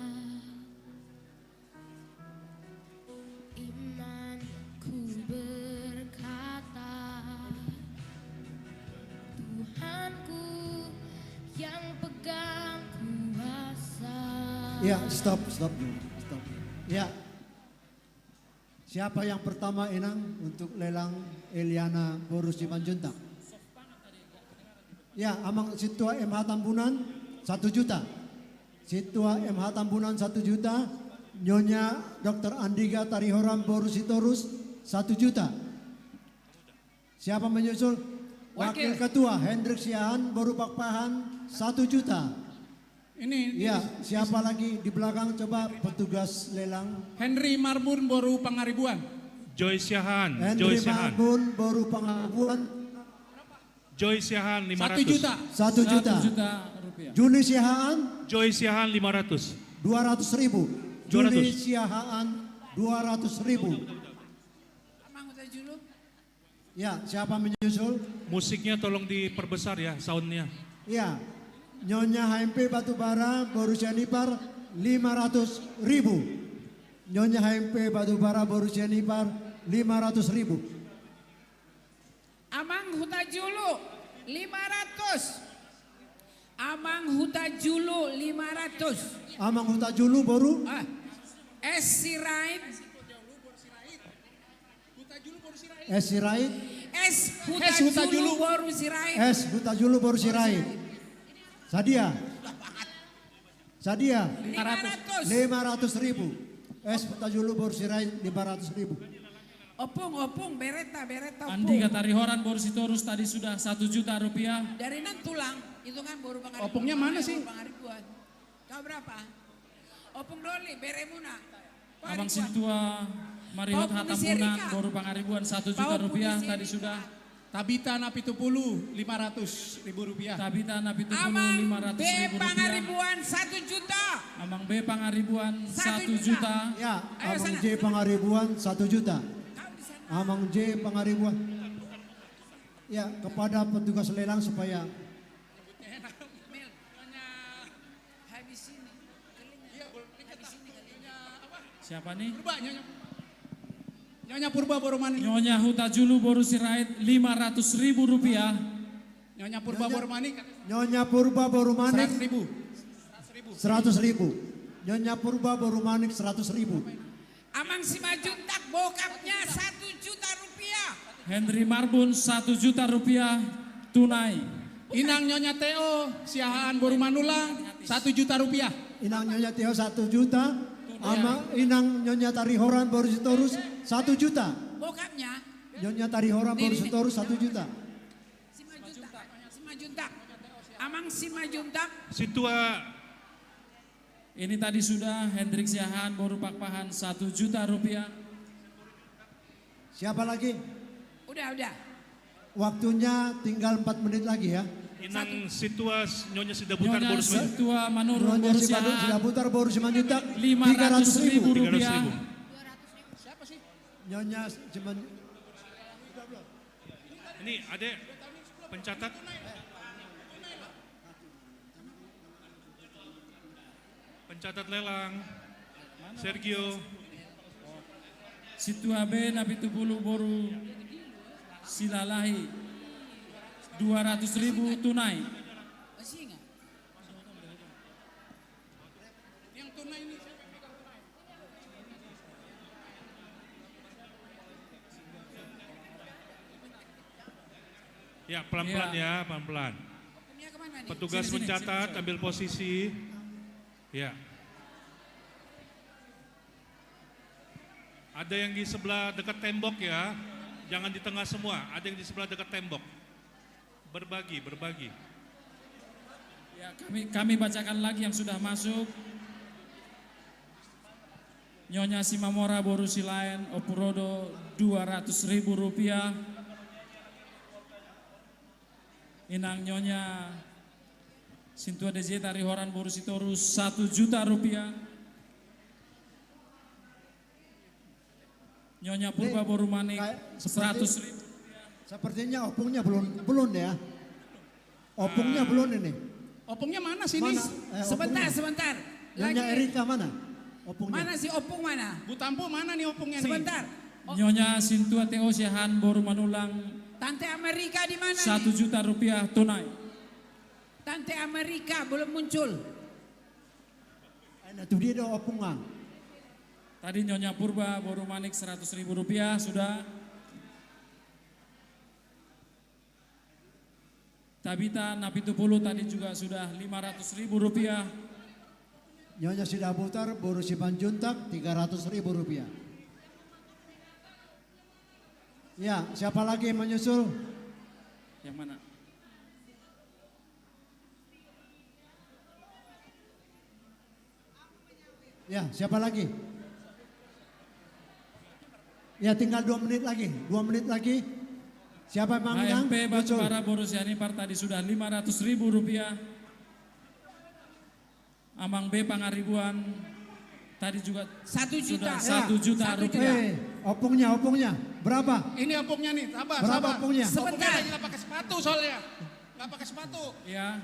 imanku berkata, Tuhanku yang pegang kuasa. Ya, stop. Ya. Siapa yang pertama Enang untuk lelang Eliana Boru Simanjuntak? Ya, Amang Situa MH Tambunan 1 juta. Situa MH Tambunan 1 juta. Nyonya Dr. Andiga Tarihoram Boru Sitorus 1 juta. Siapa menyusul? Wakil Ketua Hendrik Siahan Boru Pakpahan 1 juta. Ini Ya, siapa lagi di belakang coba petugas lelang? Henry Marbun Boru Pangaribuan. Joyce Siahan, Henry Marbun Boru Pangaribuan Joyce Siahan 500. 1 juta. 1 juta. 1 juta rupiah. Juni Siahaan Joyce Siahan 500. 200.000. Juni Siahaan 200.000. Amang udah julu. Ya, siapa menyusul? Musiknya tolong diperbesar ya, soundnya. Ya, Nyonya HMP Batubara Boru Sianipar 500.000. Nyonya HMP Batubara Boru Sianipar 500.000. Amang Huta Julu 500. Amang Huta Julu 500. Amang Huta Julu Boru S Sirait. S Sirait. S Huta Julu Boru Sirait. S Huta Julu Boru Sirait. Sadia 500. 500.000. S Huta Julu Boru Sirait 500.000. Opung bereta opung. Andika Tarihoran Boru Sitorus tadi sudah 1 juta rupiah. Dari nan tulang, itu kan baru pangaribuan. Opungnya mana sih? Pangaribuan. Kau berapa? Opung Doli, Beremuna. Abang Sintua Marihot Hatambunan Boru Pangaribuan 1 juta rupiah tadi sudah. Tabita Napitupulu 500.000 rupiah. Tabita Napitupulu Amang 500.000 B rupiah. Pangaribuan 1 juta. Amang B Pangaribuan 1 juta. Ya, Amang J Pangaribuan 1 juta. Amang J Pangaribuan. Ya, kepada petugas lelang supaya Siapa nih? Nyonya Purba Boru Manik. Nyonya Huta Julu Boru Sirait 500.000 rupiah. Nyonya Purba Boru Manik. Nyonya Purba Boru Manik 100.000. Nyonya Purba Boru Manik 100.000. Amang Simajuntak bokapnya 1 juta rupiah. Henry Marbun 1 juta rupiah tunai. Inang Nyonya Teo Siahaan Boru Manulang 1 juta rupiah. Inang Nyonya Teo 1 juta. Amang Inang Nyonya Tarihoran Boru Sitorus 1 juta. Bokapnya Nyonya Tarihora baru setoru 1 juta. Simajuntak. Amang Simajuntak. Situa Ini tadi sudah Hendrik Siahan baru pakpahan 1 juta rupiah. Siapa lagi? Udah. Waktunya tinggal 4 menit lagi ya. Inang Situa Nyonya Sidabutar Nyonya baru Situa Manurung Nyonya baru Siahan Sidabutar baru Simanjuntak 500.000 rupiah. Siapa sih? Nyonya Simanjuntak. Ini adek pencatat. Pencatat lelang. Sergio. Situa B Napitupulu baru Silalahi 200.000 tunai. Masih enggak? Yang tunai ini siapa? Ya, pelan-pelan ya, pelan-pelan. Petugas mencatat, ambil posisi. Ya. Ada yang di sebelah dekat tembok ya. Jangan di tengah semua, ada yang di sebelah dekat tembok. Berbagi. Ya, kami bacakan lagi yang sudah masuk. Nyonya Simamora Boru Silain Opurodo 200.000 rupiah. Inang Nyonya Sintua DJ Tarihoran Boru Sitorus 1 juta rupiah. Nyonya Purba Boru Manik 100.000. Sepertinya opungnya belum ya. Opungnya belum ini. Opungnya mana sini? Sebentar. Nyonya Erika mana? Opungnya. Mana si opung mana? Bu Tampu mana nih opungnya nih? Sebentar. Nyonya Sintua Teo Siahan Boru Manulang Tante Amerika di mana 1 juta rupiah tunai. Tante Amerika belum muncul. Nah, itu dia opungan. Tadi Nyonya Purba Boru Manik 100.000 rupiah sudah. Tabita Napitupulu tadi juga sudah 500.000 rupiah. Nyonya Sidabutar Boru Simanjuntak 300.000 rupiah. Ya, siapa lagi yang menyusul? Yang mana? Ya, siapa lagi? Ya, tinggal 2 menit lagi. 2 menit lagi. Siapa yang menang? HMP Batubara Boru Sianipar tadi sudah 500.000 rupiah. Amang B Pangaribuan tadi juga 1 juta. Sudah 1 juta rupiah. Opungnya. Berapa? Ini opungnya nih, sabar. Berapa opungnya? Opungnya lagi nggak pakai sepatu soalnya. Nggak pakai sepatu. Ya.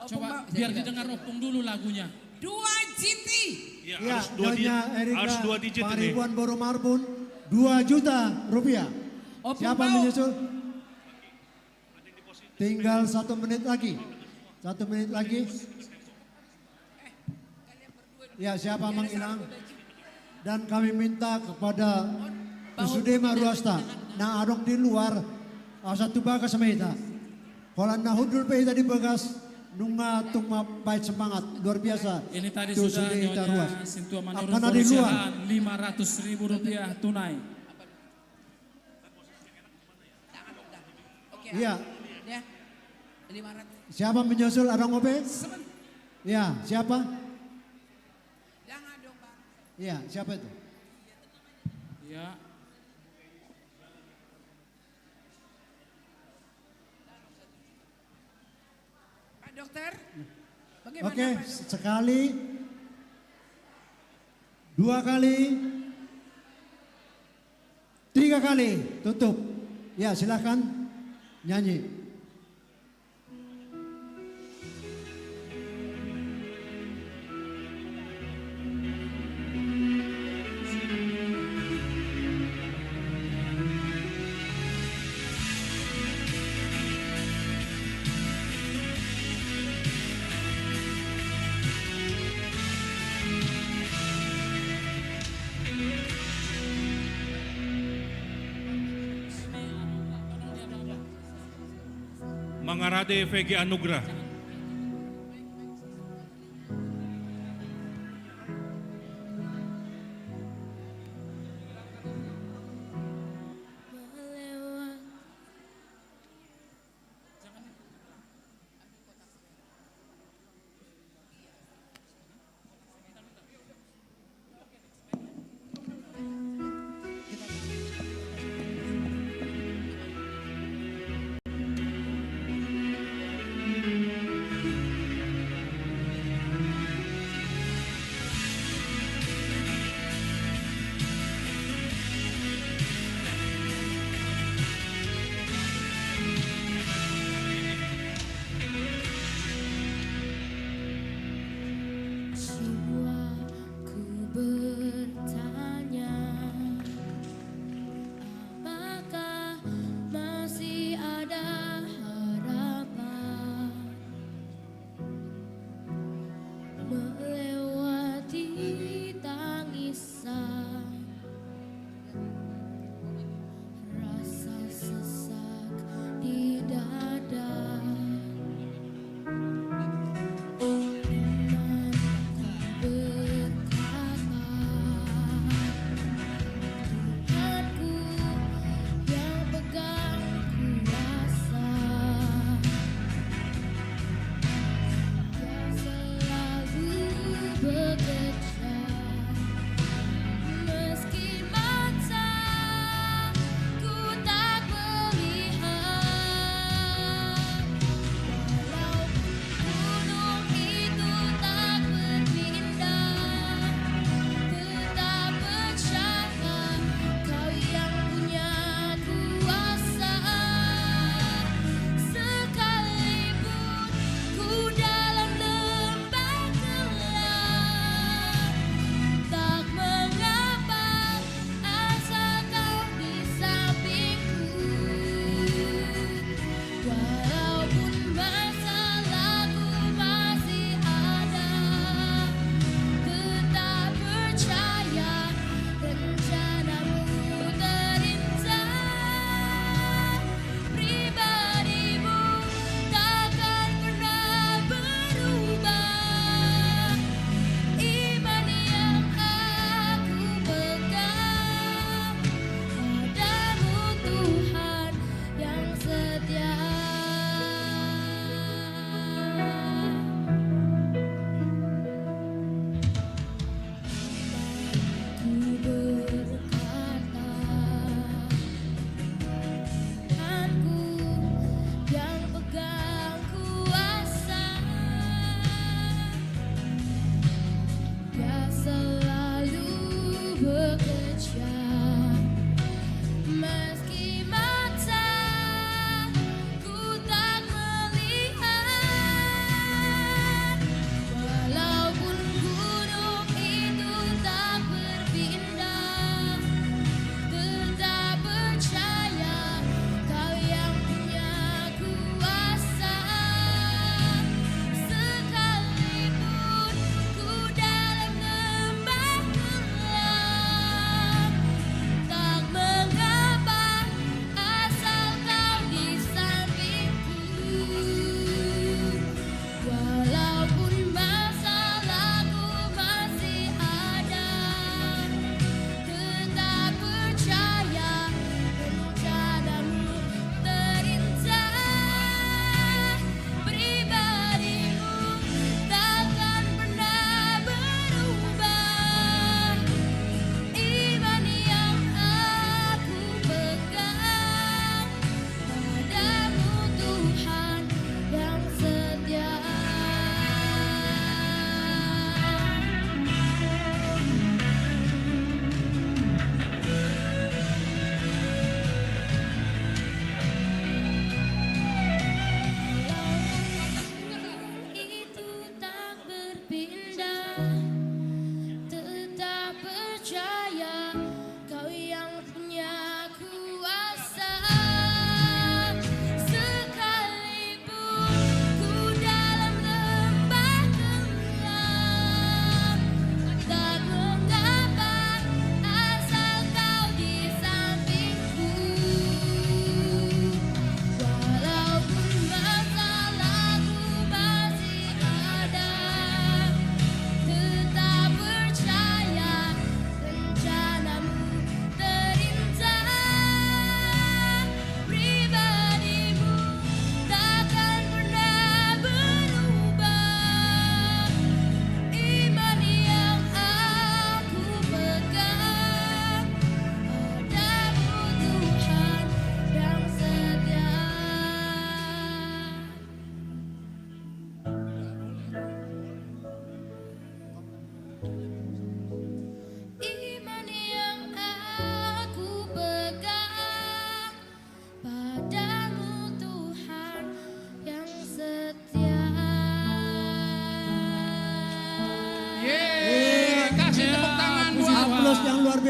Coba biar didengar opung dulu lagunya. 2 GT. Ya, Ya, harus Nyonya 2 digit ini. Pangaribuan Boru Marbun 2 juta rupiah. Siapa yang menyusul? Tinggal 1 menit lagi. 1 menit lagi. Ya, siapa Mang Inang? Dan kami minta kepada Kusudema Ruasta na adong di luar satu bagas semeta. Kalau nahudul pe tadi bagas nunga tungma baik semangat luar biasa. Ini tadi Tu sudah Sudeta Nyonya Ruas. Sintua Manurung Akan ada Boru di luar. Siahan 500.000 rupiah tunai. Iya. Ya. 500. Siapa menyusul adong ope? Ya, siapa? Jangan dong, Pak. Iya, siapa itu? Ya. Pak Dokter. Bagaimana Oke, Pak? sekali, 2 kali, 3 kali, tutup. Ya, silakan nyanyi. Mangarade VG Anugrah.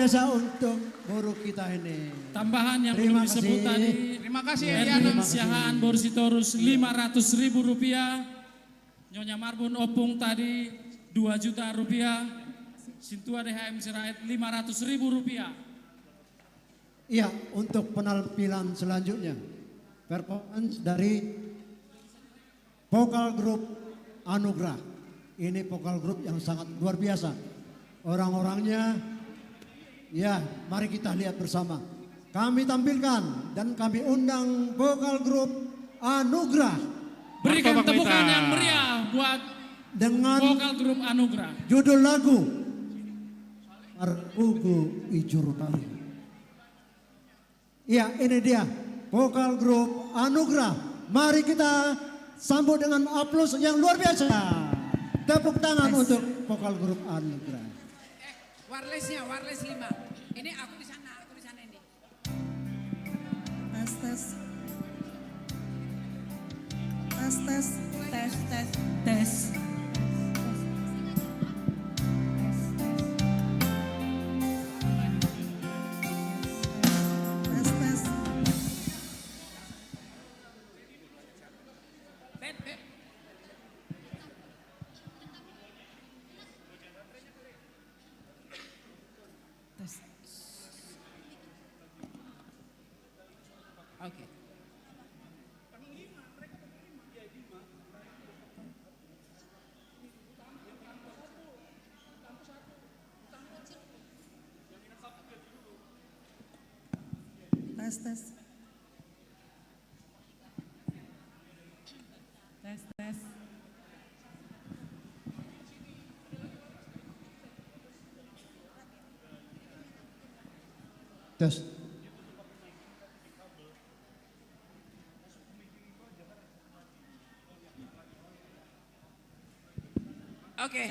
biasa untuk guru kita ini. Tambahan yang Terima belum disebut kasih. tadi. Terima kasih Erwin Siahaan Borsitorus 500.000 rupiah. Nyonya Marbun Opung tadi 2 juta rupiah. Sintua DHM Sirait 500.000 rupiah. Iya, untuk penampilan selanjutnya. Performance dari vokal grup Anugrah. Ini vokal grup yang sangat luar biasa. Orang-orangnya, ya mari kita lihat bersama. Kami tampilkan dan kami undang vokal grup Anugrah. Berikan tepukan yang meriah buat dengan vokal grup Anugrah. judul lagu Arpugu Ijur Pari. Ya, ini dia vokal grup Anugrah. Mari kita sambut dengan aplaus yang luar biasa. Tepuk tangan untuk vokal grup Anugrah. Wirelessnya, wireless 5. Ini aku di sana ini. Tes tes. Tes tes. Tes tes. Tes. Tes tes. Oke. Tes tes. Tes tes. Tes. Oke.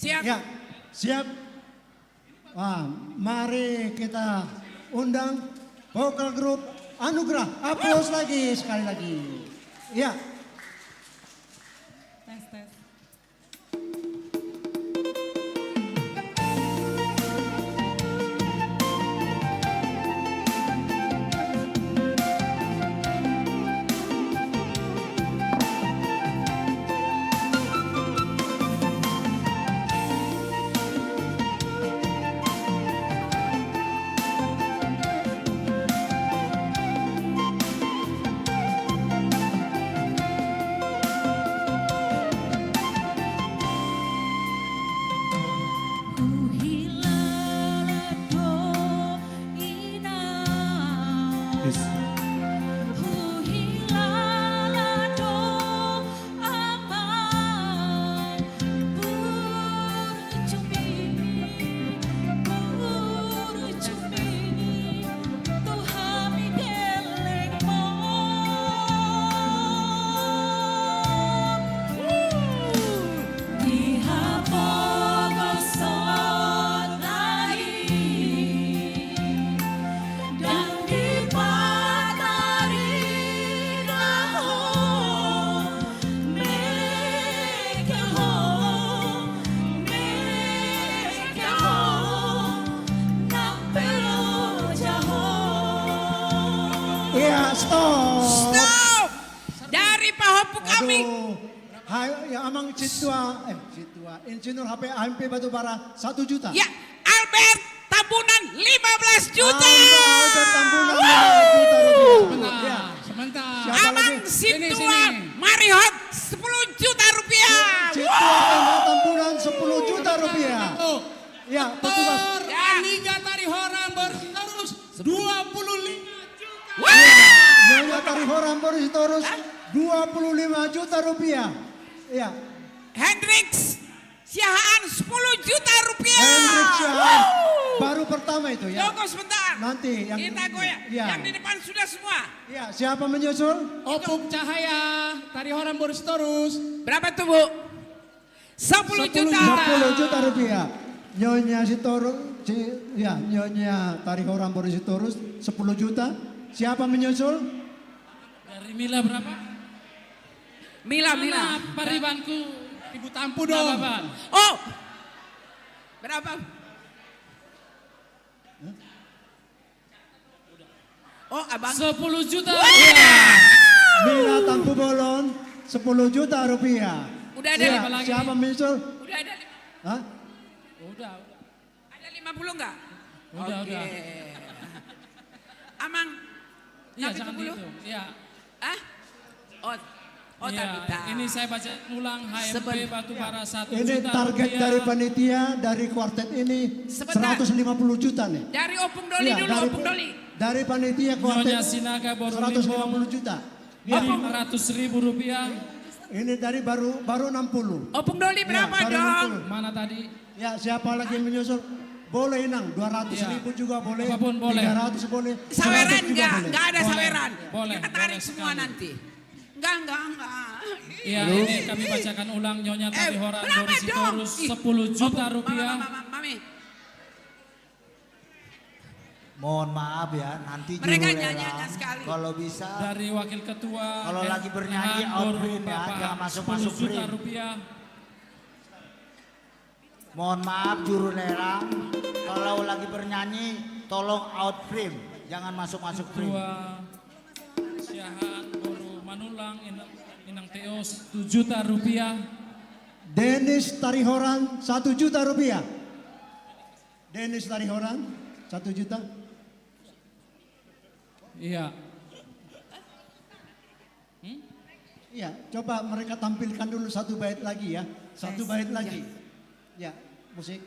Siap. Ya, siap. Wah, mari kita undang vokal grup Anugrah. Aplaus lagi sekali lagi. Ya. Tes tes. Iya, stop. Stop. Dari Pahopu kami. Aduh, hai, ya Amang Citua, Insinyur HP AMP Batubara 1 juta. Ya, Albert Tambunan 15 juta. Albert Tambunan 15 juta rupiah. Ya. Sebentar. Siapa Amang lagi? Situan Marihot 10 juta rupiah. Citua MH Tambunan 10 juta rupiah. Ya, petugas. Aniga Tarihoran Borsitorus 25 Nyonya Tarihoran Borsitorus 25 juta rupiah. Ya. Hendrix Siahaan 10 juta rupiah. Hendrik Siahaan. Baru pertama itu ya. Tunggu sebentar. Nanti yang Kita goyang. Ya. Yang di depan sudah semua. Ya, siapa menyusul? Opung Cahaya Tarihoran Borsitorus. Berapa tuh, Bu? 10 juta. 10 juta rupiah. Nyonya Sitorus, ya Nyonya Tarihoran Borsitorus 10 juta. Siapa menyusul? Dari Mila berapa? Mila. Paribanku. Ibu Tampu dong. Oh. Berapa? Oh, abang. 10 juta. Mina Tampu Bolon 10 juta rupiah. Udah ada lima lagi. Siapa menyusul? Udah ada 5. Hah? Udah. Ada 50 enggak? Udah, Oke. udah. Amang. Iya, Napi jangan 10? dihitung. Iya. Ah? Oh, Iya, Tabita. ini saya baca ulang HMP Batubara 1 Ini juta target rupiah. dari panitia dari kuartet ini Sebentar. 150 juta nih. Dari Opung Doli Iya, dulu, dari- Opung Doli. Dari panitia kuartet Nyonya Sinaga Boru 150 juta. Ini 500.000 rupiah. Ini dari baru 60. Opung Doli berapa baru dong? 60. Mana tadi? Ya, siapa lagi menyusul? Boleh Nang, 200.000 juga boleh. Apapun boleh. 300 boleh. Saweran 100 juga enggak? boleh. Enggak ada Boleh. saweran. Boleh, Kita tarik boleh semua sekali. nanti. Enggak. Iya, ini kami bacakan ulang Nyonya Tarihoran berapa Boris dong? Sitorus 10 juta rupiah. Mami. Mohon maaf ya, nanti Mereka juru nyanyi-nyanyi lelang sekali. kalau bisa Dari Wakil Ketua kalau lagi bernyanyi Ilhan out Boru frame ya, Bapak, jangan masuk-masuk 10 juta frame. rupiah. Mohon maaf juru lelang, kalau lagi bernyanyi tolong out frame, jangan masuk-masuk frame. Ketua Syahan Boru Manulang Inang Teos 7 juta rupiah. Denis Tarihoran 1 juta rupiah. Denis Tarihoran 1 juta. Iya. Iya, coba mereka tampilkan dulu satu bait lagi ya. Satu bait lagi. Ya, musik.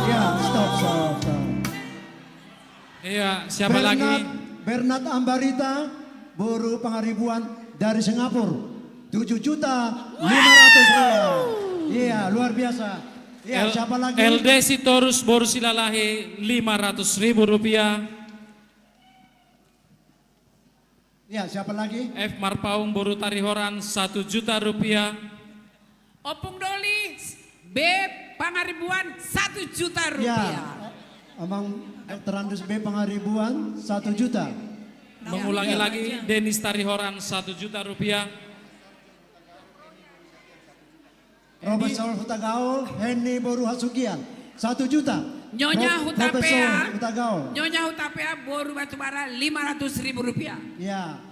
Ya, stop. Iya, siapa lagi? Bernard Ambarita, buruh pengaribuan dari Singapura. 7 juta 500 rupiah. Iya, luar biasa. Iya, siapa lagi? LD Sitorus Boru Silalahi 500.000 rupiah. Iya, siapa lagi? F Marpaung Boru Tarihoran 1 juta rupiah. Opung Doli B Pangaribuan 1 juta Ya, rupiah. Amang Dr. Andus B Pangaribuan 1 juta. Mengulangi lagi Denis Tarihoran 1 juta rupiah. Robert Saul Hutagaul, Henny Boru Hasugian 1 juta. Nyonya Hutapea. Hutagaul. Nyonya Hutapea Boru Batubara 500.000 rupiah. Ya,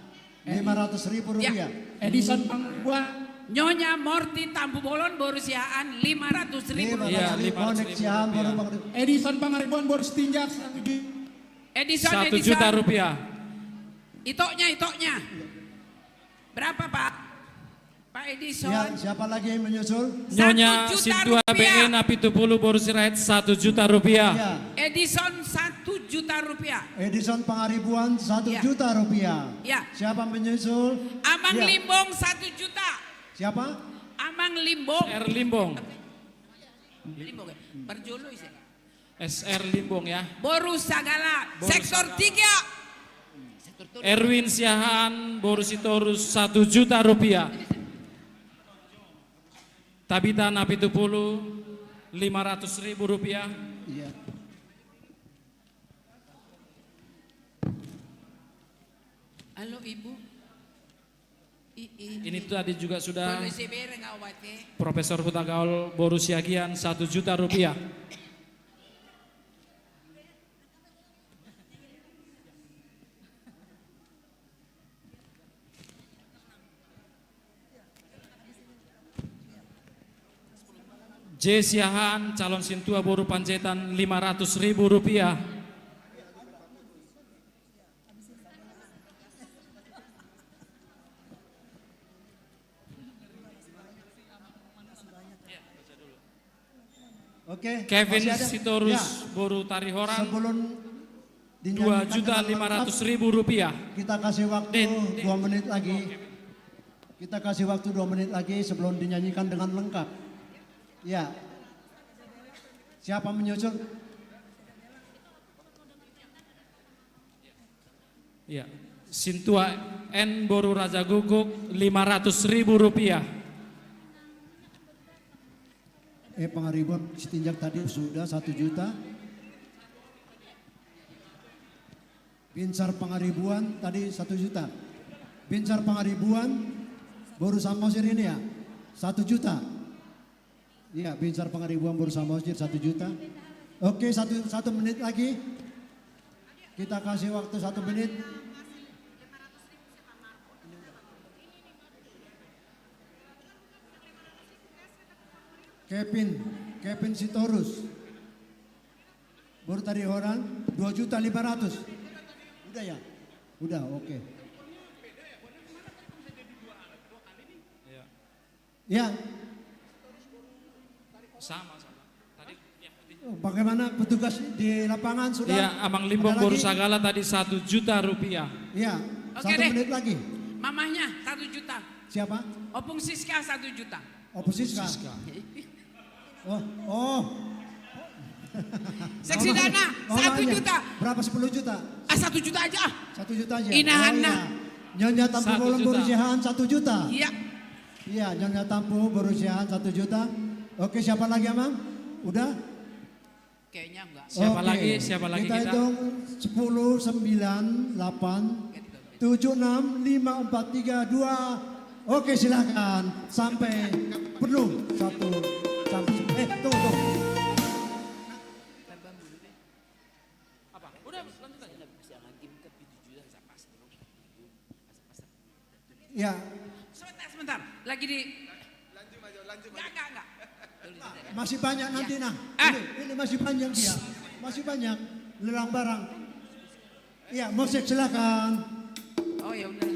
500.000 rupiah. Edison Pangaribuan. Nyonya Mortin Tampu Bolon Boru Siaan 500.000 rupiah. Edison Pangaribuan Boru Setinjak 1 juta rupiah. Itoknya. Berapa Pak? Pak Edison. Ya, siapa lagi yang menyusul? Nyonya 1 juta Sintua rupiah. BN Apitupulu Boru Sirait 1 juta rupiah. Ya, Edison 1 juta rupiah. Edison Pangaribuan 1 juta rupiah. Ya. Siapa menyusul? Amang Ya. Limbong 1 juta. Siapa? Amang Limbong. R Limbong. Limbong. Perjulu isi. SR Limbong ya. Boru Sagala. Boru Sektor Sagala. 3. Erwin Siahaan Boru Sitorus 1 juta rupiah. Tabita Napitupulu 500.000 rupiah. Iya. Halo Ibu. Ini tadi juga sudah Boleh sebere ngawate. Profesor Hutagaul Boru Siagian 1 juta rupiah. J. Siahaan, calon Sintua Boru Panjaitan, Rp500.000. Oke. Kevin masih ada? Sitorus Ya. Boru Tarihoran, Sebelum dinyanyikan dengan lengkap, Rp2.500.000. kita kasih waktu 2 menit lagi. Kita kasih waktu 2 menit lagi sebelum dinyanyikan dengan lengkap. Ya. Siapa menyusul? Ya. Sintua N Boru Raja Guguk, Rp500.000. Pengaribuan setinjak tadi sudah 1 juta. Binsar Pengaribuan tadi 1 juta. Binsar Pengaribuan Boru Samosir ini ya 1 juta. Iya, Binsar Pengaribuan Boru Samosir 1 juta. Oke, satu menit lagi. Kita kasih waktu 1 menit. Kevin Sitorus Boru Tarihoran 2.500.000. Udah ya? Udah, oke. Ya. Sama. Tadi Bagaimana petugas di lapangan sudah? Iya, Amang Limbong Ada Boru lagi? Sagala tadi Rp1 juta. Iya, Oke 1 deh. menit lagi. Mamahnya 1 juta. Siapa? Opung Siska 1 juta. Oposisi. Oh. Seksi dana 1 juta. Berapa 10 juta? 1 juta aja. 1 juta aja. Inahana. Nyonya Tampu 1 Bolon juta. berusiaan 1 juta. Iya. Iya, Nyonya Tampu berusiaan 1 juta. Oke, siapa lagi Amang? Udah? Kayaknya enggak. Siapa Oke, lagi? Siapa lagi kita? kita? Hitung 10, 9, 8, 7, 6, 5, 4, 3, 2. Oke, silakan. Sampai penuh. 1, sampai. Tunggu. Ya. Sebentar. Lagi di Enggak. Masih banyak nanti nah. Ini masih panjang dia. Masih banyak lelang barang. Iya, musik silakan. Oh ya udah.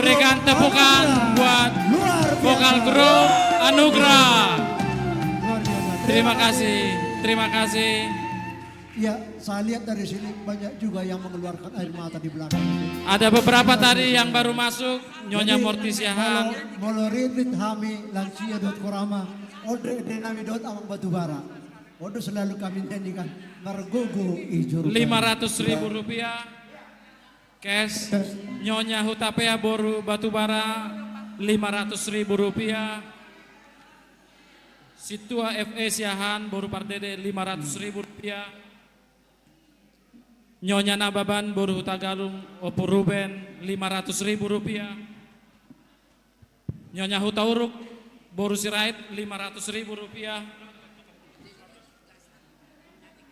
Berikan tepukan buat vokal grup Anugerah. Terima kasih, terima kasih. Ya, saya lihat dari sini banyak juga yang mengeluarkan air mata di belakang. Ada beberapa tadi yang baru masuk, Nyonya Mortisiahan. Moloridit Hami Lansia Korama, Ode Denami Amang Batubara. Ode selalu kami nyanyikan Margogo Ijur. 500.000 rupiah. Cash Nyonya Hutapea Boru Batubara 500.000 rupiah. Situa FE Siahan Boru Pardede 500.000 rupiah. Nyonya Nababan Boru Hutagalung Opo Ruben 500.000 rupiah. Nyonya Hutauruk Boru Sirait 500.000 rupiah.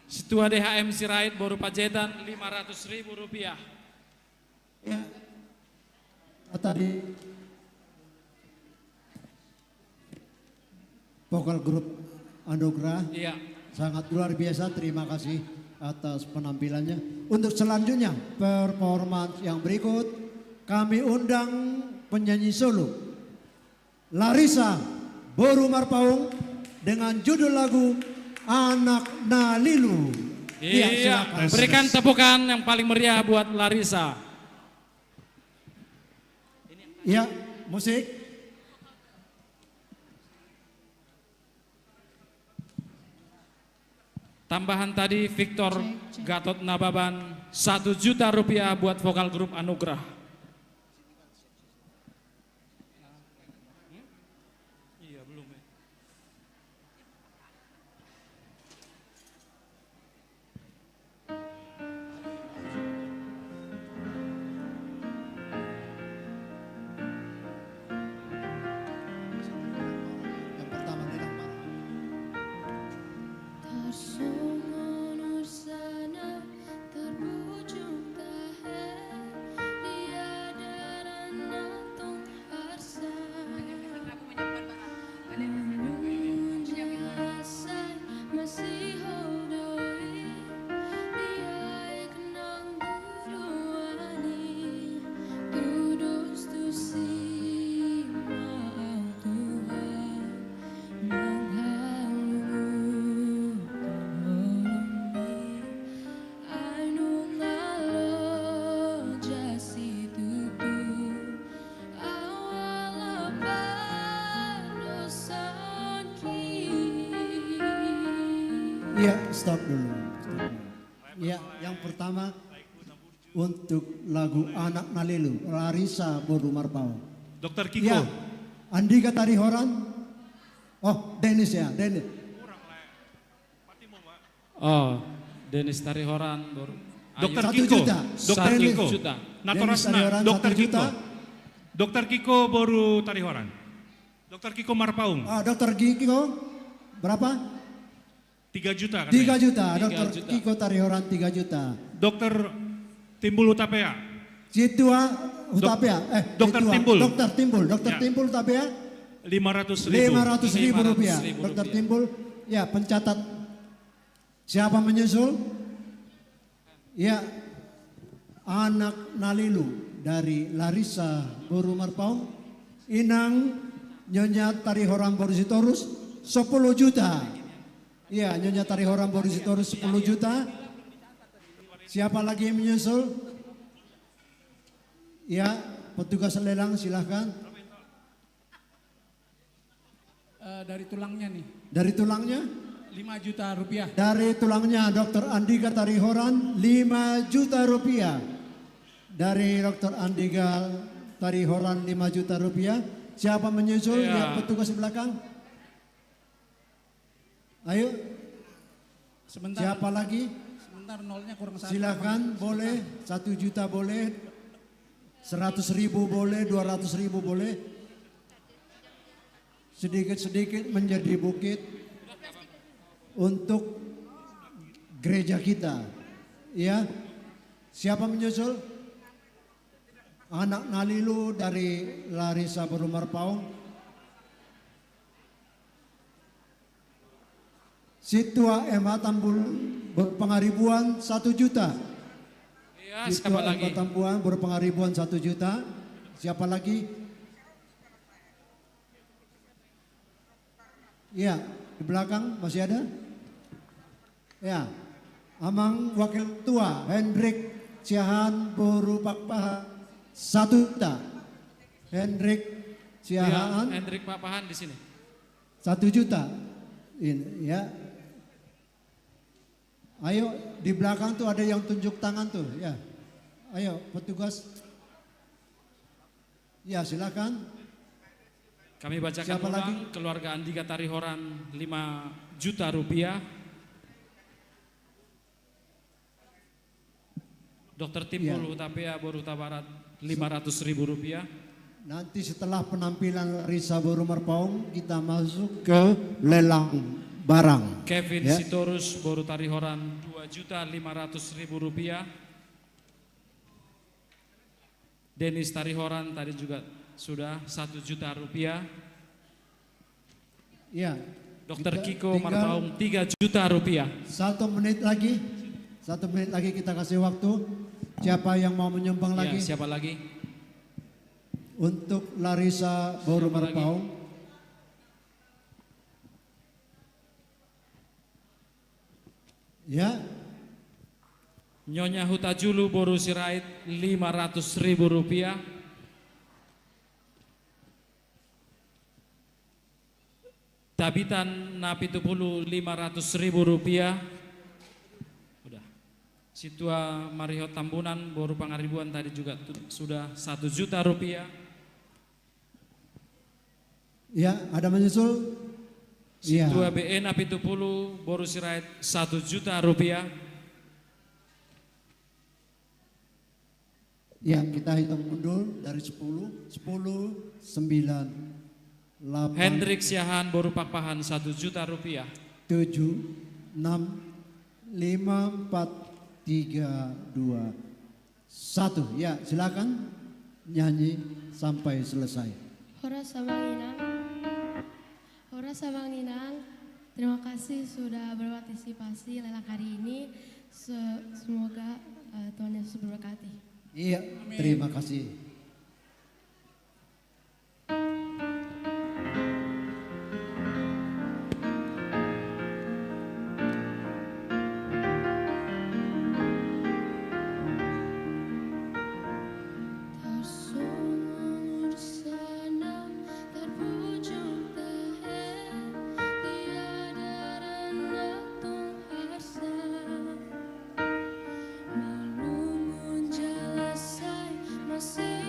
Situa DHM Sirait Boru Pajetan 500.000 rupiah. Ya. Tadi vokal grup Anugerah. Iya. Sangat luar biasa, terima kasih atas penampilannya. Untuk selanjutnya performance yang berikut kami undang penyanyi solo Larissa Boru Marpaung dengan judul lagu Anak Nalilu. Iya, berikan tepukan yang paling meriah buat Larissa. Ya, musik. Tambahan tadi Victor Gatot Nababan 1 juta rupiah buat vokal grup Anugerah. Iya belum ya. Yang pertama tidak Tersungun sana terbujung tahe dia daran harsa menunjasai masih hodoi dia ikenang buruani tudus tusi mau Tuhan menghalu Iya, stop dulu. Ya, yang pertama untuk lagu Anak Nalilu, Larissa Boru Marpaung. Dokter Kiko. Ya, Andika Tarihoran. Oh, Dennis ya, Dennis. Oh, Denis Tarihoran baru. Dokter 1 Kiko. juta. Dokter Dennis. Kiko. juta. Natorasna. Tarihoran Dokter 1 juta. Kiko. Dokter Kiko Boru Tarihoran. Dokter Kiko Marpaung. Dokter Kiko berapa? 3 juta. 3 juta. Dokter Kiko Tarihoran 3 juta. Dokter Timbul Utapea. Situa Utapea. Dokter Situa. Timbul. Dokter Timbul. Dokter Ya. Timbul Utapea. 500.000. 500.000 rupiah. Dokter Timbul. Ya, pencatat. Siapa menyusul? Ya, Anak Nalilu dari Larissa Boru Marpaung. Inang Nyonya Tarihoran Borisitorus 10 juta. Iya, Nyonya Tarihoran Borisitorus 10 juta. Siapa lagi yang menyusul? Ya, petugas lelang silahkan. Dari tulangnya nih. Dari tulangnya? 5 juta rupiah. Dari tulangnya Dr. Andika Tarihoran 5 juta rupiah. Dari Dr. Andika Tarihoran 5 juta rupiah. Siapa menyusul? Ya. Lihat petugas belakang. Ayo. Sebentar. Siapa lagi? Sebentar nolnya kurang 1. Silakan, boleh. 1 juta boleh. 100.000 boleh, 200.000 boleh. Sedikit-sedikit menjadi bukit untuk gereja kita. Ya. Siapa menyusul? Anak Nalilu dari Larissa Boru Marpaung. Situa MH Tambul Pengaribuan 1 juta. Iya, Situa siapa lagi? MH Tambuan berpengaribuan 1 juta. Siapa lagi? Ya, di belakang masih ada? Ya, Amang Wakil Tua Hendrik Siahaan Boru Pakpahan 1 juta. Hendrik Siahaan. Ya, Hendrik Pakpahan di sini. 1 juta. Ini ya. Ayo di belakang tuh ada yang tunjuk tangan tuh ya. Ayo petugas. Ya silakan. Kami bacakan Siapa ulang lagi? keluarga Andika Tarihoran 5 juta rupiah. Dr. Timbul Ya. Hutapea Boruta Barat 500.000 rupiah. Nanti setelah penampilan Risa Boru Marpaung kita masuk ke lelang barang. Kevin Ya. Sitorus Boru Tarihoran 2.500.000 rupiah. Denis Tarihoran tadi juga sudah 1 juta rupiah. Ya. Dr. Kiko tinggal Marpaung 3 juta rupiah. 1 menit lagi. 1 menit lagi kita kasih waktu. Siapa yang mau menyumbang Ya, lagi? siapa lagi? Untuk Larissa Boru Siapa lagi? Marpaung. Ya, Nyonya Hutajulu Boru Sirait 500.000 rupiah. Tabitan Napitupulu 500.000 rupiah. Udah. Situa Mariho Tambunan Boru Pangaribuan tadi juga sudah 1 juta rupiah. ya ada menyusul. Iya. Situa BN Napitupulu Boru Sirait 1 juta rupiah. Ya, kita hitung mundur dari 10, 10, 9, 8, Hendrik Siahaan Boru Pakpahan 1 juta rupiah. 7, 6, 5, 4, 3, 2, 1. Ya, silakan nyanyi sampai selesai. Hora Samanginang. Hora Samanginang. Terima kasih sudah berpartisipasi lelang hari ini. Semoga Tuhan Yesus berkati. Iya, terima kasih. Tersungur senang terpucuk teher, tiada rendah tung harsa. Malumun jelasai masih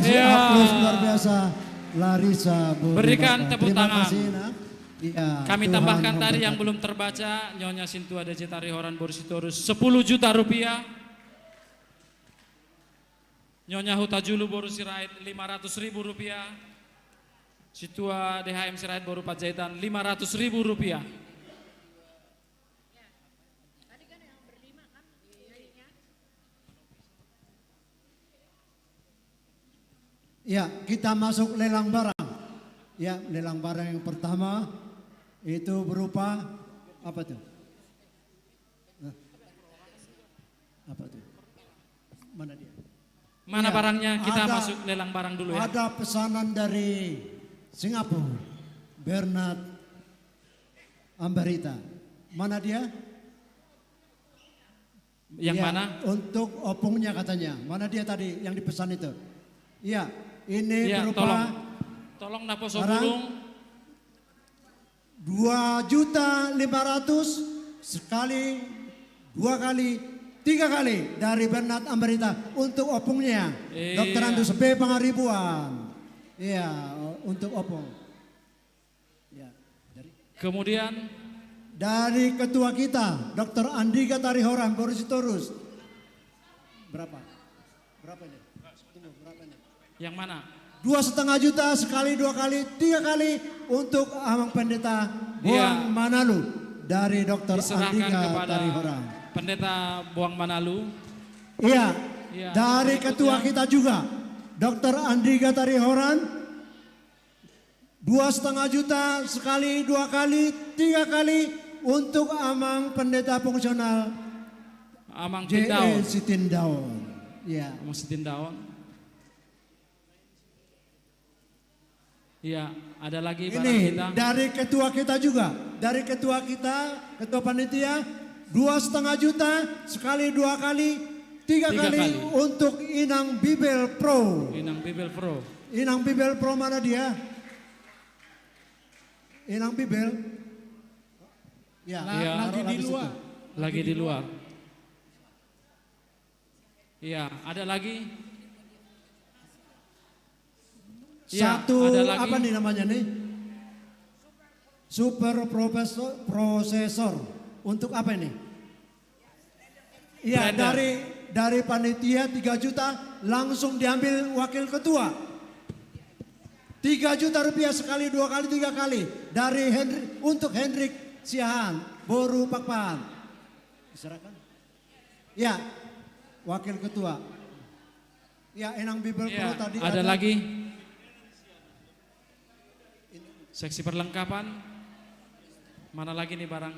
kasih Iya. aplaus luar biasa Larissa. Bu Berikan Bapak. tepuk Terima tangan. kasih, nak. Iya, Kami Tuhan tambahkan tadi yang memberkati. belum terbaca, Nyonya Sintua DC Tarihoran Borsitorus 10 juta rupiah. Nyonya Hutajulu Boru Sirait 500.000 rupiah. Situa DHM Sirait Boru Panjaitan 500.000 rupiah. Ya, kita masuk lelang barang. Ya, lelang barang yang pertama itu berupa apa tuh? Hah? Apa tuh? Mana dia? Mana Ya, barangnya? Kita ada- masuk lelang barang dulu ya. Ada pesanan dari Singapura, Bernard Ambarita. Mana dia? Yang Ya, mana? Untuk opungnya katanya. Mana dia tadi yang dipesan itu? Iya, ini Iya, berupa tolong Naposo barang Bulung. 2.500.000 sekali, 2 kali, 3 kali dari Bernard Ambarita untuk opungnya. Iya. Dr. Andus B. Pangaribuan. Iya, untuk opung. Ya, Kemudian dari ketua kita, Dr. Andika Tarihoran Borsitorus. Berapa? Berapa ini? Tunggu, berapa ini? yang mana? 2,5 juta sekali, 2 kali, 3 kali untuk Amang Pendeta Iya. Buang Manalu dari Dr. Diserahkan Andika kepada Tarihoran. Pendeta Buang Manalu. Iya, Iya, dari ketua kita juga, Dr. Andika Tarihoran, 2,5 juta sekali, 2 kali, 3 kali untuk Amang Pendeta Fungsional Amang J.E. Tindaon. Sitindaon. Iya. Amang Sitindaon. Iya, ada lagi barang Ini kita. dari ketua kita juga, dari ketua kita, ketua panitia, 2,5 juta sekali, 2 kali, 3 Tiga kali kali. untuk Inang Bibel Pro. Inang Bibel Pro. Inang Bibel Pro mana dia? Inang Bibel. Ya, Iya. lagi di luar. Lagi di luar. Iya, ada lagi. Iya, Satu ada lagi. apa nih namanya nih? Super prosesor. Untuk apa ini? Iya, Blender. dari panitia 3 juta langsung diambil wakil ketua. 3 juta rupiah sekali, 2 kali, 3 kali dari untuk Hendrik Siahan, Boru Pakpahan. Diserahkan. Ya, wakil ketua. Ya, Enang Bibel Iya, Pro tadi ada lagi. Seksi perlengkapan. Mana lagi nih barang?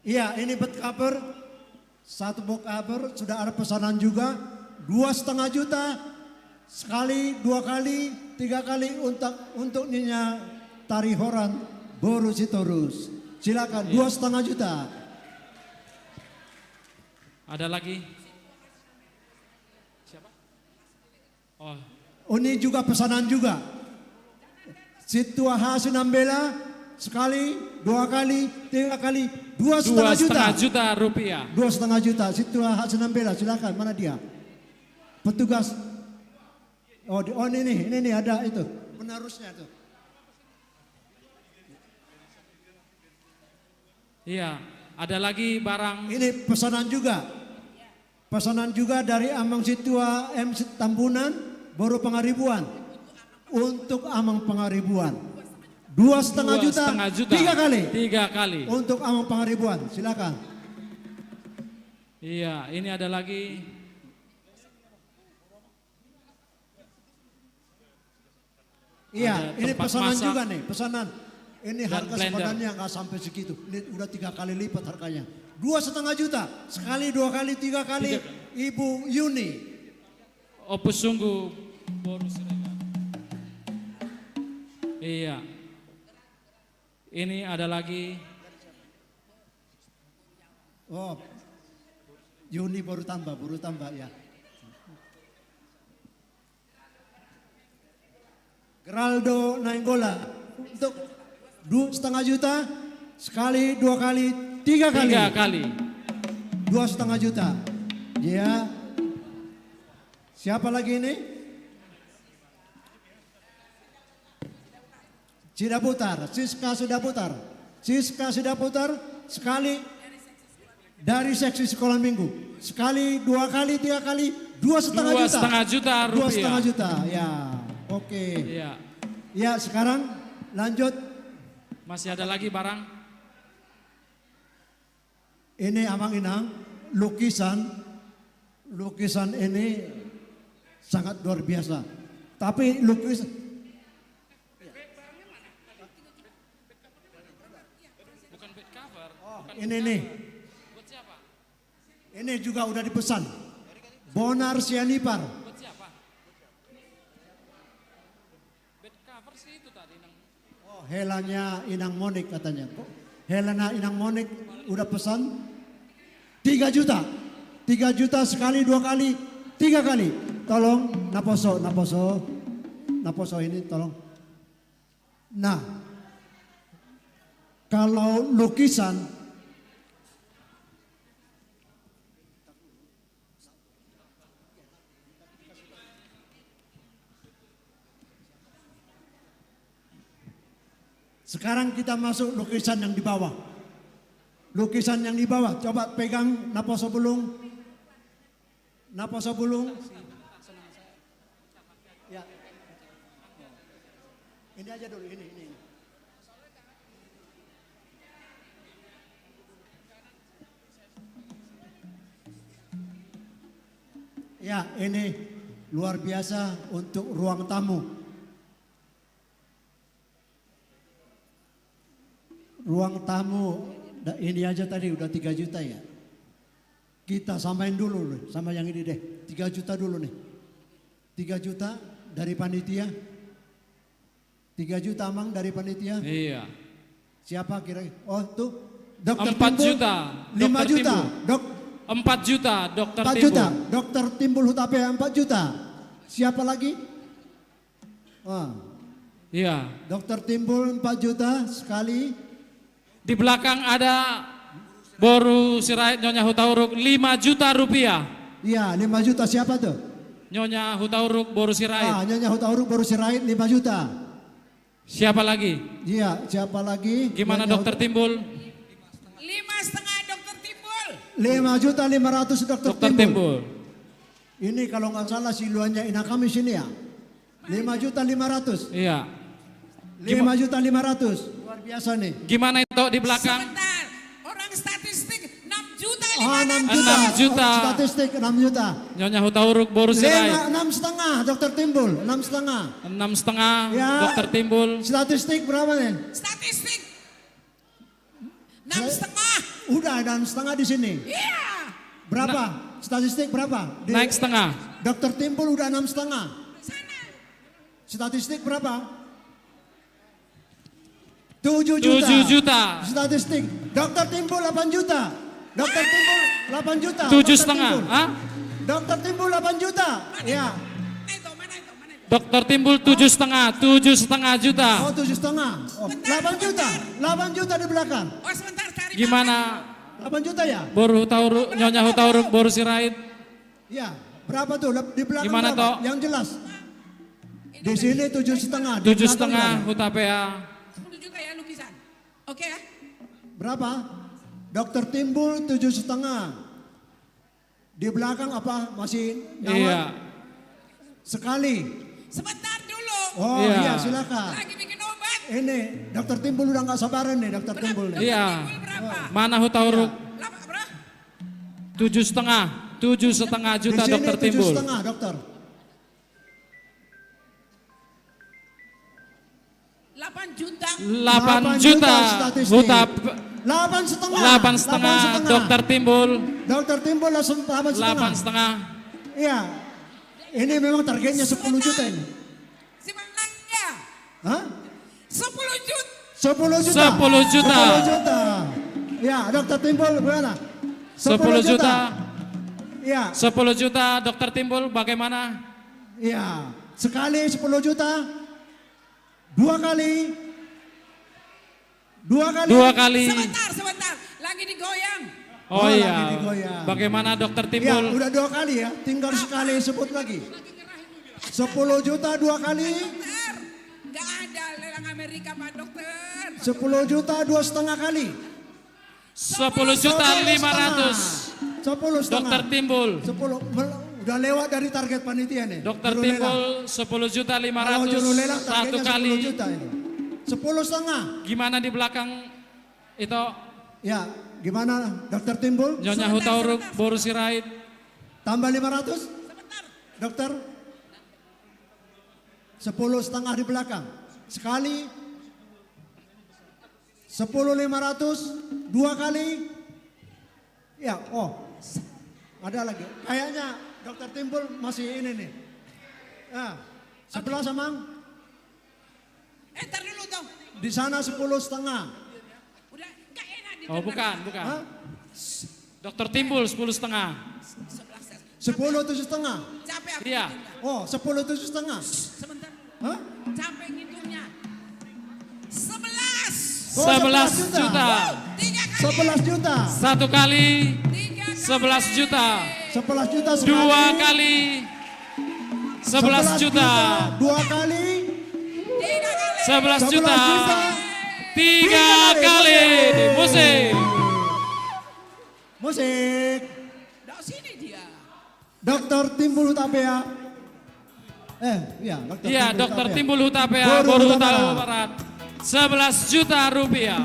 Iya, ini bed cover. 1 box cover sudah ada pesanan juga. 2,5 juta sekali, 2 kali, 3 kali untuk Nyonya Tarihoran Boru Sitorus. Silakan, Iya. 2,5 juta. Ada lagi? Siapa? Oh, Ini juga pesanan juga. Situa Hasinambela sekali, 2 kali, 3 kali, 2,5 juta. 2,5 juta rupiah. 2,5 juta. Situa Hasinambela, silakan. Mana dia? Petugas. Oh, ini ada itu. Penerusnya tuh. Iya, ada lagi barang. Ini pesanan juga. Pesanan juga dari Amang Situa M. Tambunan, Boru Pangaribuan. Untuk Amang Pangaribuan. 2,5 juta, 2,5 juta. 3 kali. 3 kali. Untuk Amang Pangaribuan, silakan. Iya, ini ada lagi. Iya, Ada ini tempat pesanan masak juga nih, pesanan. Ini dan harga blender. sebenarnya nggak sampai segitu. Ini udah 3 kali lipat harganya. 2,5 juta, sekali, 2 kali, 3 kali. Ibu Yuni. Opus sungguh Boru Siregar. Iya. Ini ada lagi. Oh, Yuni baru tambah ya. Geraldo Nainggola untuk 2,5 juta sekali, 2 kali, 3 kali. 3 kali. 2,5 juta. Ya. Siapa lagi ini? Sudah putar, Siska sudah putar. Siska sudah putar sekali dari seksi sekolah minggu. Sekali, 2 kali, 3 kali, 2,5 juta. 2,5 juta rupiah. 2,5 juta, ya. Oke. Iya. Ya, sekarang lanjut. Masih ada lagi barang? Ini Amang Inang, lukisan ini sangat luar biasa. Tapi lukisan Bukan bed cover. ini nih. Buat siapa? Ini juga udah dipesan. Bonar Sianipar. Buat siapa? Bed cover sih itu tadi. Oh, helanya Inang Monik katanya. Kok Helena Inang Monik udah pesan 3 juta. 3 juta sekali, 2 kali, 3 kali. Tolong Naposo ini tolong. Nah, kalau lukisan sekarang kita masuk lukisan yang di bawah. Lukisan yang di bawah, coba pegang Naposo Bulung. Naposo Bulung. Ya. Ini aja dulu, ini. Ya, ini luar biasa untuk ruang tamu. Ruang tamu, ini aja tadi udah 3 juta ya. Kita samain dulu nih, sama yang ini deh. 3 juta dulu nih. 3 juta dari panitia. 3 juta Amang dari panitia. Iya. Siapa kira? Oh tuh. Dokter 4 juta. 5 juta. 4 juta Dokter 4 Timbul. juta. Dokter Timbul Hutape 4 juta. Siapa lagi? Wah. Iya. Dokter Timbul 4 juta sekali. Di belakang ada Boru Sirait Nyonya Hutauruk 5 juta rupiah. Iya, 5 juta siapa tuh? Nyonya Hutauruk Boru Sirait. Ah, Nyonya Hutauruk Boru Sirait 5 juta. Siapa lagi? Iya, siapa lagi? Gimana Dokter Timbul? 5,5 Dokter Timbul. 5 juta 500 Dokter Dokter Timbul. Ini kalau nggak salah siluannya Ina kami sini ya. 5 juta 500. Iya. 5 juta 500. Luar biasa nih. Gimana itu di belakang? Sebentar, orang statistik 6 juta. Oh, 6 juta. 6 juta. Oh, statistik 6 juta. Nyonya Hutauruk Boru Sirait. 6,5 Dokter Timbul, 6,5. 6,5 Ya. Dokter Timbul. Statistik berapa nih? Statistik 6,5. Udah 6,5 di sini. Iya. Berapa? Statistik berapa? Naik setengah. Dokter Timbul udah 6,5. Statistik berapa? 7 juta. 7 juta. Statistik. Dokter Timbul 8 juta. Dokter Timbul 8 juta. 7,5. Hah? Dokter Timbul 8 juta. Ya. Dokter Timbul 7,5. 7,5 juta. Oh 7,5. Oh, 8 juta. 8 juta di belakang. Oh sebentar cari. Gimana? 8 juta ya? Boru Hutauruk, Nyonya Hutauruk Boru Sirait. Ya. Berapa tuh? Di belakang Gimana, berapa? Tok? Yang jelas. Di sini 7,5. 7,5 Hutapea. 10 juta ya lukisan. Oke ya. Berapa? Dokter Timbul 7,5. Di belakang apa? Masih nawar? Iya. Sekali. Sebentar dulu. Oh iya, silakan. Lagi bikin obat. Ini Dokter Timbul udah nggak sabaran nih Dokter Timbul. Nih. Iya. Mana Hutauruk? 7,5. 7,5 juta Di sini Dokter Timbul. 7,5 dokter. 8 juta. 8 juta Hutap. 8,5. 8,5 Dokter Timbul. Dokter Timbul langsung 8,5. 8,5. Iya. Ini memang targetnya 10 juta ini. Sebenarnya. Hah? 10 juta. 10 juta. 10 juta. 10 juta. Ya, Dokter Timbul berapa? 10 juta. Iya. 10 juta Dokter Timbul bagaimana? Iya. Sekali 10 juta. 2 kali. 2 kali. 2 kali. Sebentar. Lagi digoyang. Oh iya. Lagi digoyang. Bagaimana Dokter Ya, Timbul? udah 2 kali ya. Tinggal sekali sebut lagi. 10 juta 2 kali. Gak ada lelang Amerika. kah Pak Dokter? 10 juta 2,5 kali. 10 juta 500. 10 setengah. Dokter Timbul. 10 udah lewat dari target panitia nih. Dokter Juru Timbul lelang. 10 juta Kalau juru 500 lelang satu targetnya kali. 10 juta ini. 10 setengah. Gimana di belakang itu? Ya, gimana Dokter Timbul? Nyonya Hutauruk Boru Sirait. Tambah 500? Dokter? 10 setengah di belakang. Sekali. 10.500. 2 kali. Ya, ada lagi. Kayaknya Dokter Timbul masih ini nih. Ya, sebelah Samang. Entar dulu dong. Di sana 10 setengah. Udah gak enak di Oh bukan. Dokter Timbul 10 setengah. 10 7 setengah. Capek aku. Iya. Oh, 10 7 setengah. Sebentar. Hah? Capek ngitungnya. 11. 11 juta. 11 juta. Satu kali 11 juta. 11 juta sekali. 2 kali 11 juta. 2 kali. 11 juta. 3 kali. Musik. Musik. Sini dia. Dokter Timbul Hutapea. Iya, Dokter Iya, Timbul Dokter Hutapea. Timbul Hutapea Boru Boru Huta Huta Barat. Barat. 11 juta rupiah.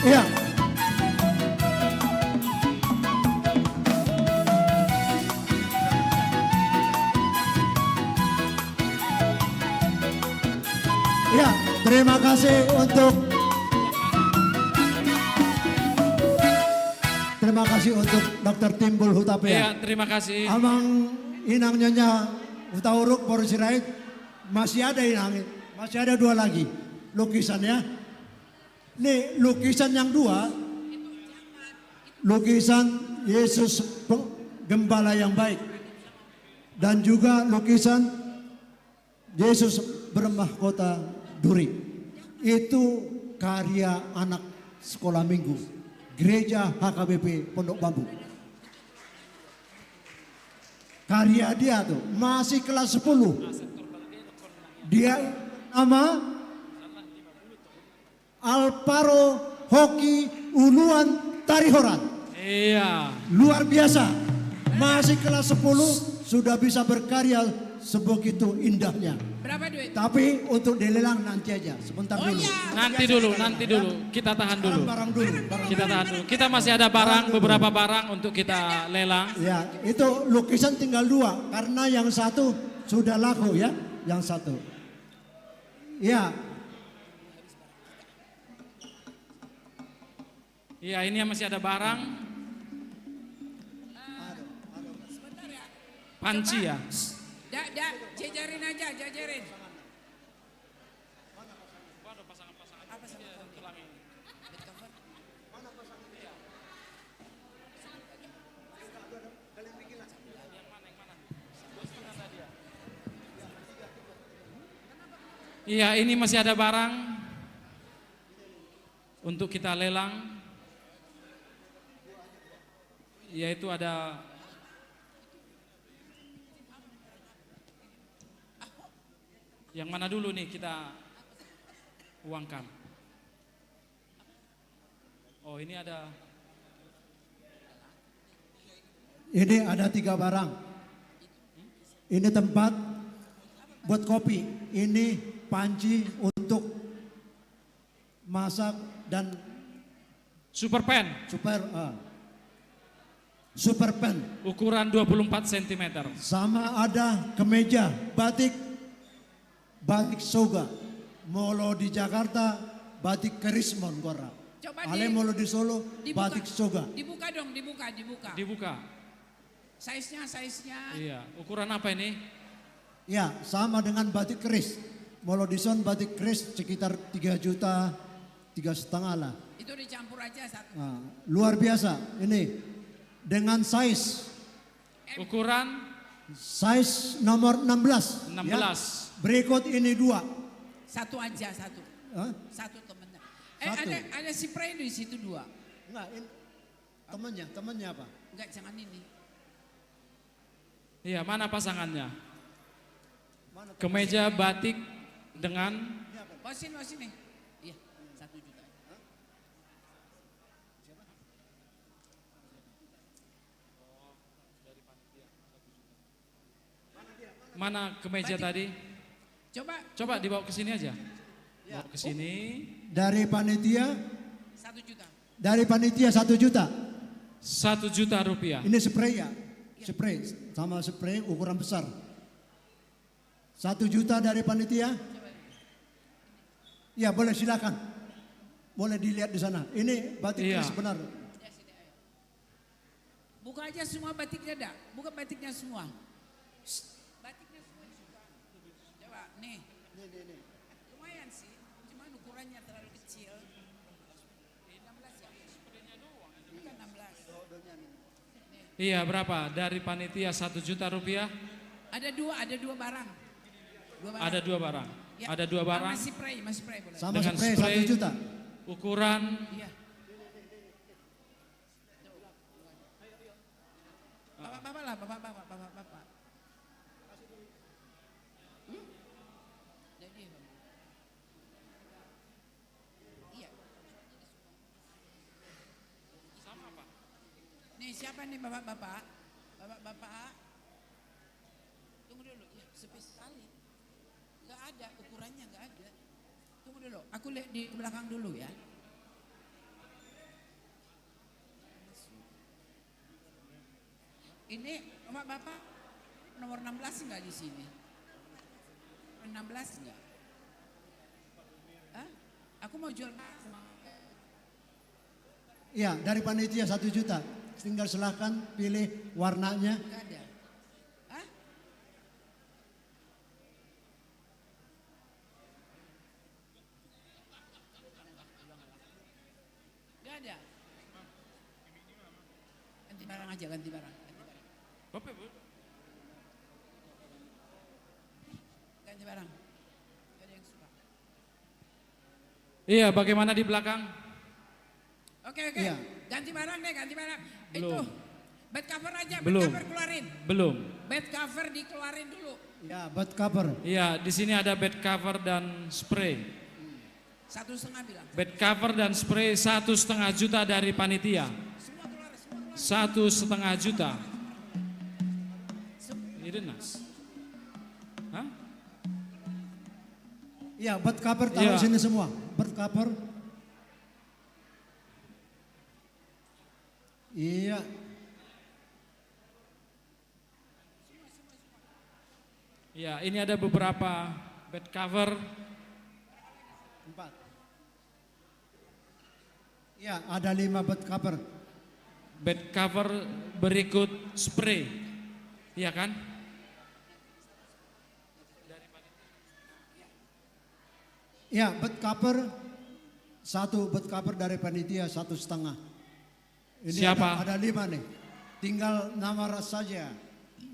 Iya. Ya, terima kasih untuk Dokter Timbul Hutapea. Iya, terima kasih. Amang Inang Nyonya Hutauruk Boru Sirait masih ada Inang, masih ada 2 lagi lukisannya. Nih lukisan yang 2, lukisan Yesus Gembala yang baik, dan juga lukisan Yesus bermahkota duri. Itu karya anak sekolah minggu Gereja HKBP Pondok Bambu. Karya dia tuh masih kelas 10. Dia nama Alparo Hoki Uluan Tarihoran. Iya. Luar biasa. Masih kelas 10 sudah bisa berkarya sebegitu indahnya. Berapa duit? Tapi untuk dilelang nanti aja, sebentar dulu. Nanti dulu. Kita tahan dulu. Barang dulu. Kita tahan dulu. Kita masih ada barang, beberapa barang untuk kita lelang. Ya, itu lukisan tinggal 2 karena yang satu sudah laku ya, yang satu. Ya. Iya, ini masih ada barang. Panci ya. Jajarin aja, jajarin. Iya, ini masih ada barang untuk kita lelang. Yaitu ada yang mana dulu nih kita uangkan. Oh, ini ada Ini ada 3 barang. Ini tempat buat kopi. Ini panci untuk masak dan super pen. Super pen. Ukuran 24 cm. Sama ada kemeja batik soga. Molo di Jakarta batik kerismon gora. Ale molo di Solo batik soga. Dibuka dong, dibuka. Dibuka. Size-nya. Iya, ukuran apa ini? Ya, sama dengan batik keris. Molo di Son batik keris sekitar 3 juta, 3,5 lah. Itu dicampur aja satu. Nah, luar biasa ini dengan size. Ukuran? Size nomor 16. 16. Ya. Berikut ini 2. Satu aja, satu. Hah? Satu temennya. Satu. Ada spray di situ 2. Enggak, temannya apa? Enggak, jangan ini. Iya, mana pasangannya? Kemeja batik dengan Oh sini. Iya, 1 juta. mana kemeja batik. tadi? Coba dibawa ke sini aja. Bawa ke sini. Dari panitia 1 juta. Dari panitia 1 juta. 1 juta rupiah. Ini spray ya? Spray, sama spray ukuran besar. 1 juta dari panitia. Ya boleh silakan. Boleh dilihat di sana. Ini batik keris benar. Buka aja semua batiknya dah. Buka batiknya semua. Batiknya semua juga. Coba nih. Lumayan sih. Cuma ukurannya terlalu kecil. 16 ya? Bukan 16. Iya berapa? Dari panitia 1 juta rupiah? Ada dua barang. Ada 2 barang. Ya. Ada 2 barang. Masih spray boleh. Sama dengan spray 1 juta. Ukuran. Iya. Bapak lah, bapak. Jadi, iya. Sama apa? Nih siapa nih bapak-bapak? Bapak-bapak. Tunggu dulu, ya sepi sekali. Gak ada, ukurannya gak ada. Tunggu dulu, aku lihat di belakang dulu ya. Ini bapak nomor 16 enggak di sini? 16 enggak? Hah? Aku mau jual. Iya, dari panitia 1 juta. Tinggal silakan pilih warnanya. Enggak ada. Hah? Enggak ada. Ganti barang aja, ganti barang. Bapak, Bu. Ganti barang. Gak ada yang suka. Iya, bagaimana di belakang? Oke. Iya. Ganti barang deh, ganti barang. Belum. Itu. Bed cover aja, Belum. bed cover keluarin. Belum. Bed cover dikeluarin dulu. Ya, bed cover. Iya, di sini ada bed cover dan spray. 1,5 bilang. Bed cover dan spray 1,5 juta dari panitia. 1,5 juta. Nas. Hah? Iya, bed cover taruh sini semua. Bed cover. Iya. Ya, ini ada beberapa bed cover. 4. Ya, ada 5 bed cover. Bed cover berikut spray. Iya kan? Ya, bed cover 1 bed cover dari panitia 1,5. Ini Siapa? Ada 5 nih. Tinggal nama saja.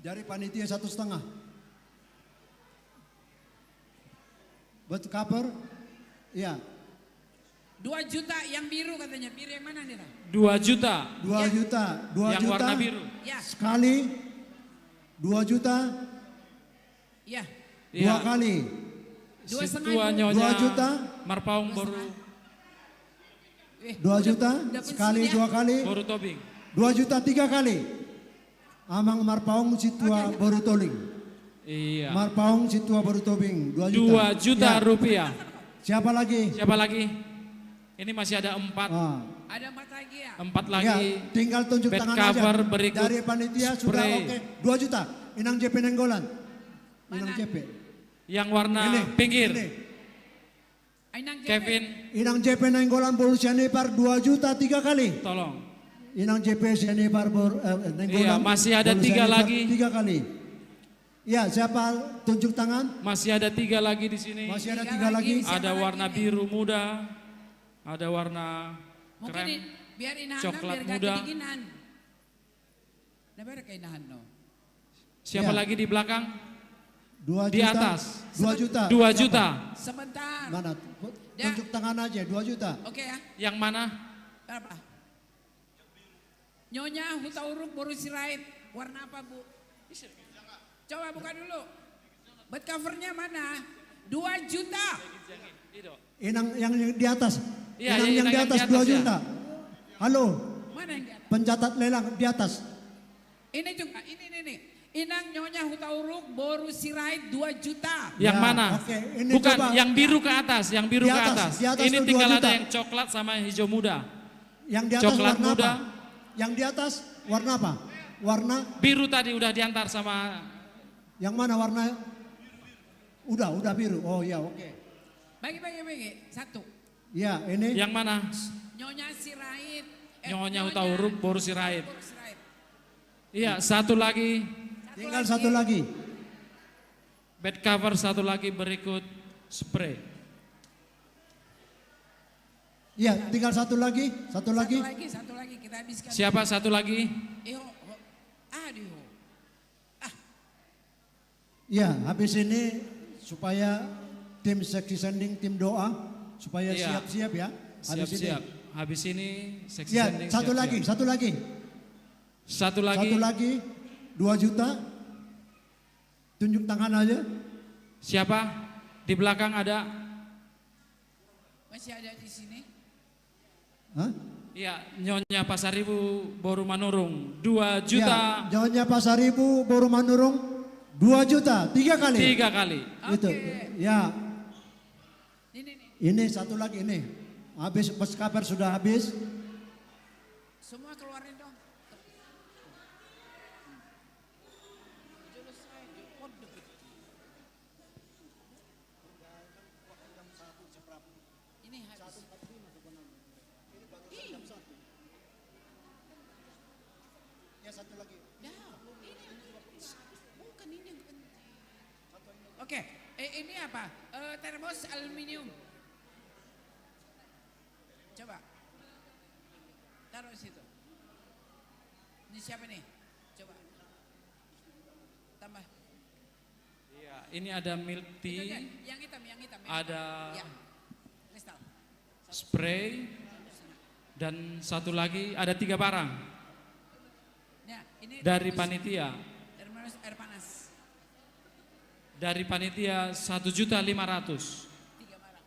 Dari panitia 1,5. Bed cover, ya. 2 juta yang biru katanya. Biru yang mana nih? 2 juta. 2 juta. 2 yang juta. warna biru. Ya. Sekali 2 juta. Ya. 2 kali. 2,5 2 juta. Marpaung baru 2 juta sekali 2 kali. Baru tobing. 2 juta 3 kali. Amang Marpaung Situa Baru Toling. Iya. Marpaung Situa Baru Tobing 2 juta. 2 juta Ya. rupiah. Siapa lagi? Siapa lagi? Ini masih ada 4. Ada 4 lagi ya? 4 Ya, lagi. tinggal tunjuk Bed tangan cover aja. berikut Dari panitia sudah spray. oke. 2 juta. Inang JP Nenggolan. Inang JP. Yang warna Ini, pinggir. ini. Kevin, Inang JP Nenggolan Bolu Sianipar 2 juta 3 kali. tolong. Inang JP Sianipar Nenggolan. Iya, masih ada Bolu 3 Sianipar lagi. 3 kali. Ya, siapa tunjuk tangan? Masih ada 3 lagi di sini. Masih ada 3 lagi. Ada warna biru muda, ada warna Mungkin krem, biar inahan coklat biar gak muda. kedinginan. Nah, biar keinahan no. Siapa Ya. lagi di belakang? 2 Di juta. atas. 2 juta. 2 Siapa? juta. Sebentar. Mana? Tunjuk tangan aja 2 juta. Oke ya. Yang mana? Berapa? Nyonya Hutauruk Boru Sirait. Warna apa, Bu? Coba buka dulu. Bed covernya mana? 2 juta. Inang yang di atas. Iya, Inang iya, yang di inang atas yang di 2 atas, ya. juta. Halo. Mana yang di atas? Pencatat lelang di atas. Ini juga, ini nih. Inang Nyonya Hutauruk Boru Sirait 2 juta. Yang Ya, mana? oke, ini Bukan, coba. yang biru ke atas, yang biru Di ke atas, atas. di atas Ini tuh 2 tinggal juta. ada yang coklat sama hijau muda. Yang di atas Coklat warna muda. apa? Yang di atas warna apa? Warna Biru tadi udah diantar sama yang mana warna? Udah biru. Oh ya, oke. Bagi. Satu. Ya, ini. yang mana? Nyonya Sirait. Nyonya Hutauruk Boru Sirait. Boru Sirait. Iya, satu lagi. Tinggal satu lagi. Bed cover satu lagi berikut spray. Iya, tinggal satu lagi. Satu lagi. Satu lagi kita habiskan. Siapa satu lagi? Iho. Aduh. Ya, habis ini supaya tim seksi sending, tim doa supaya Iya. siap-siap ya. Habis ini. Siap-siap. Habis ini seksi Ya, sending satu siap-siap. lagi, satu lagi. Satu lagi. Satu lagi 2 juta. Tunjuk tangan aja. Siapa? Di belakang ada? Masih ada di sini. Hah? Iya, Nyonya Pasaribu Boru Manurung 2 juta. Ya, Nyonya Pasaribu Boru Manurung 2 juta 3 kali. 3 kali. Itu. Ya. Ini satu lagi ini. Habis bus cover sudah habis. Semua keluarin dong. Ini habis. Ya satu lagi. Ya, bukan ini yang penting. Oke, ini apa? Termos aluminium. Coba. Taruh situ. Ini siapa nih? Coba. Tambah. Iya, ini ada milk tea, Yang hitam, yang hitam. ada Ya. Kristal. spray, dan satu lagi ada 3 barang Ya, ini dari termos- panitia. Termos air panas. Dari panitia 1.500.000. 3 barang.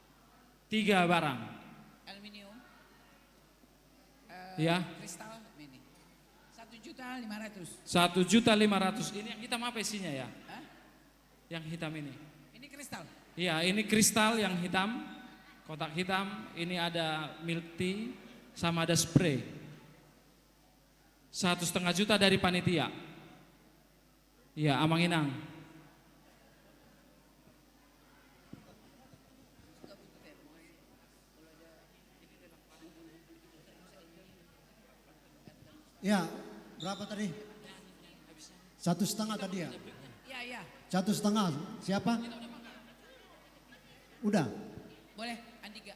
3 barang. Aluminium. Ya. Kristal ini. 1.500.000. 1.500.000. Ini yang hitam apa isinya ya? Hah? Yang hitam ini. Ini kristal. Iya, ini kristal yang hitam, kotak hitam. Ini ada milk tea, sama ada spray. 1,5 juta dari panitia. Iya, Amang Inang. Ya, berapa tadi? 1,5 tadi ya? Iya, iya. 1,5. Siapa? Udah. Boleh, Andika.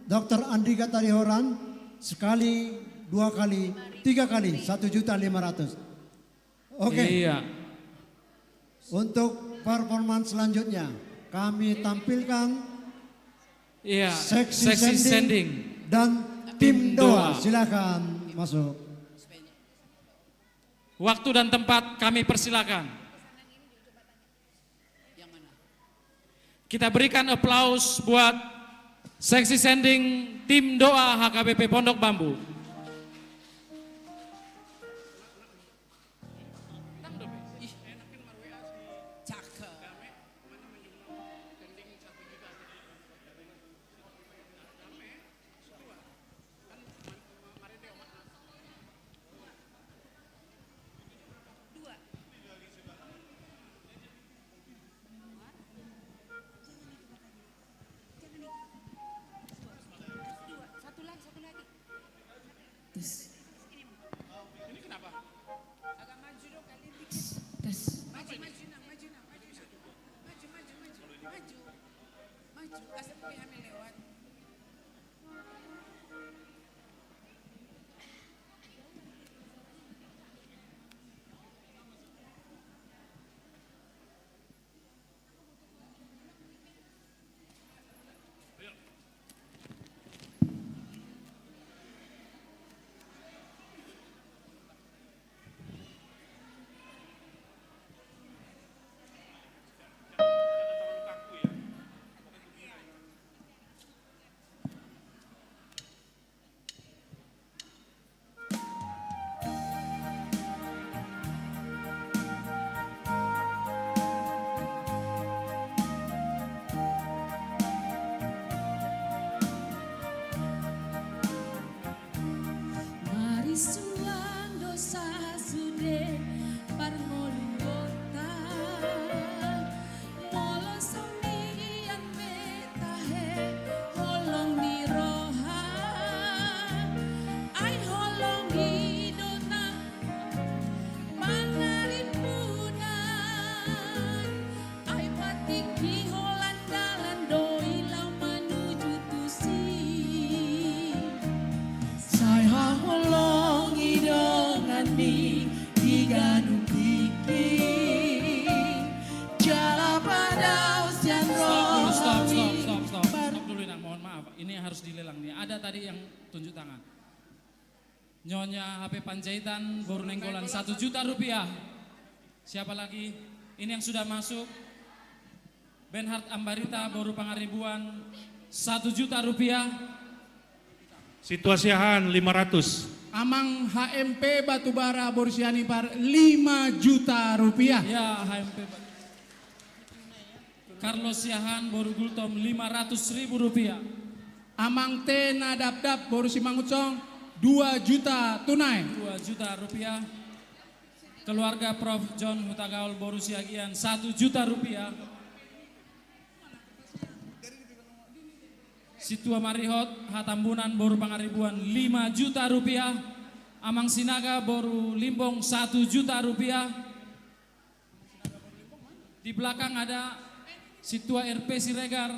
Dokter Andika Tarihoran sekali, 2 kali, 3 kali 1.500.000. Oke. Iya. Untuk performance selanjutnya kami tampilkan Iya, seksi seksi sending sending. dan tim doa. doa. Silakan masuk. Waktu dan tempat kami persilakan. Kita berikan aplaus buat seksi sending tim doa HKBP Pondok Bambu. tadi yang tunjuk tangan. Nyonya HP Panjaitan baru nenggolan 1 juta rupiah. Siapa lagi? Ini yang sudah masuk. Benhard Ambarita baru Pangaribuan 1 juta rupiah. Situasiahan 500. Amang HMP Batubara Borsiani Par 5 juta rupiah. Ya, HMP Carlos Siahan baru Gultom 500.000 rupiah. Amang T Nadabdab baru Simangucong 2 juta tunai. 2 juta rupiah. Keluarga Prof John Hutagaul baru Siagian 1 juta rupiah. Situa Marihot Hatambunan baru Pangaribuan 5 juta rupiah. Amang Sinaga baru Limbong 1 juta rupiah. Di belakang ada Situa RP Siregar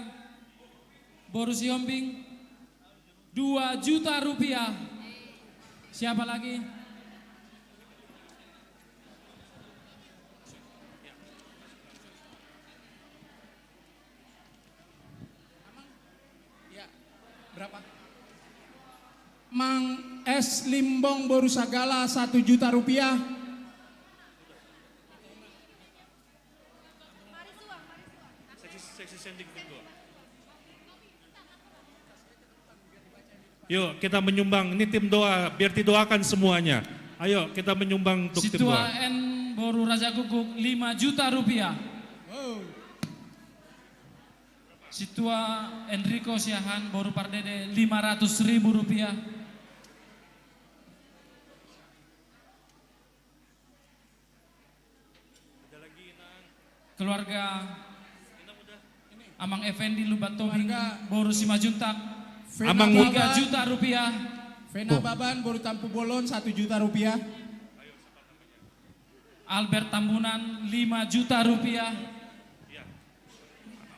baru Sihombing 2 juta rupiah. Siapa lagi? Berapa? Mang S Limbong baru Sagala 1 juta rupiah. Seksi sending tim doa. Yuk kita menyumbang, ini tim doa, biar didoakan semuanya. Ayo kita menyumbang untuk tim Situa doa. N baru Raja Guguk 5 juta rupiah. Situa Enrico Siahan baru Pardede 500.000 rupiah. Keluarga Amang Effendi Lubatobing baru Simajuntak Amang 3 juta rupiah. Vena Baban baru Tampu Bolon 1 juta rupiah. Albert Tambunan 5 juta rupiah.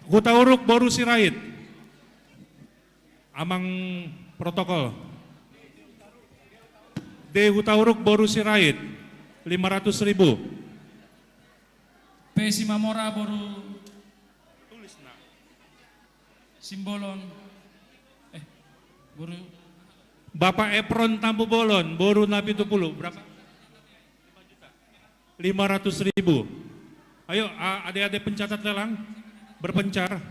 Hutauruk baru Sirait. Amang protokol. D Hutauruk baru Sirait 500.000. P Simamora baru Simbolon. Baru Bapak Epron Tampu Bolon baru Napi Tupulu berapa? 500.000. Ayo adik-adik pencatat lelang berpencar.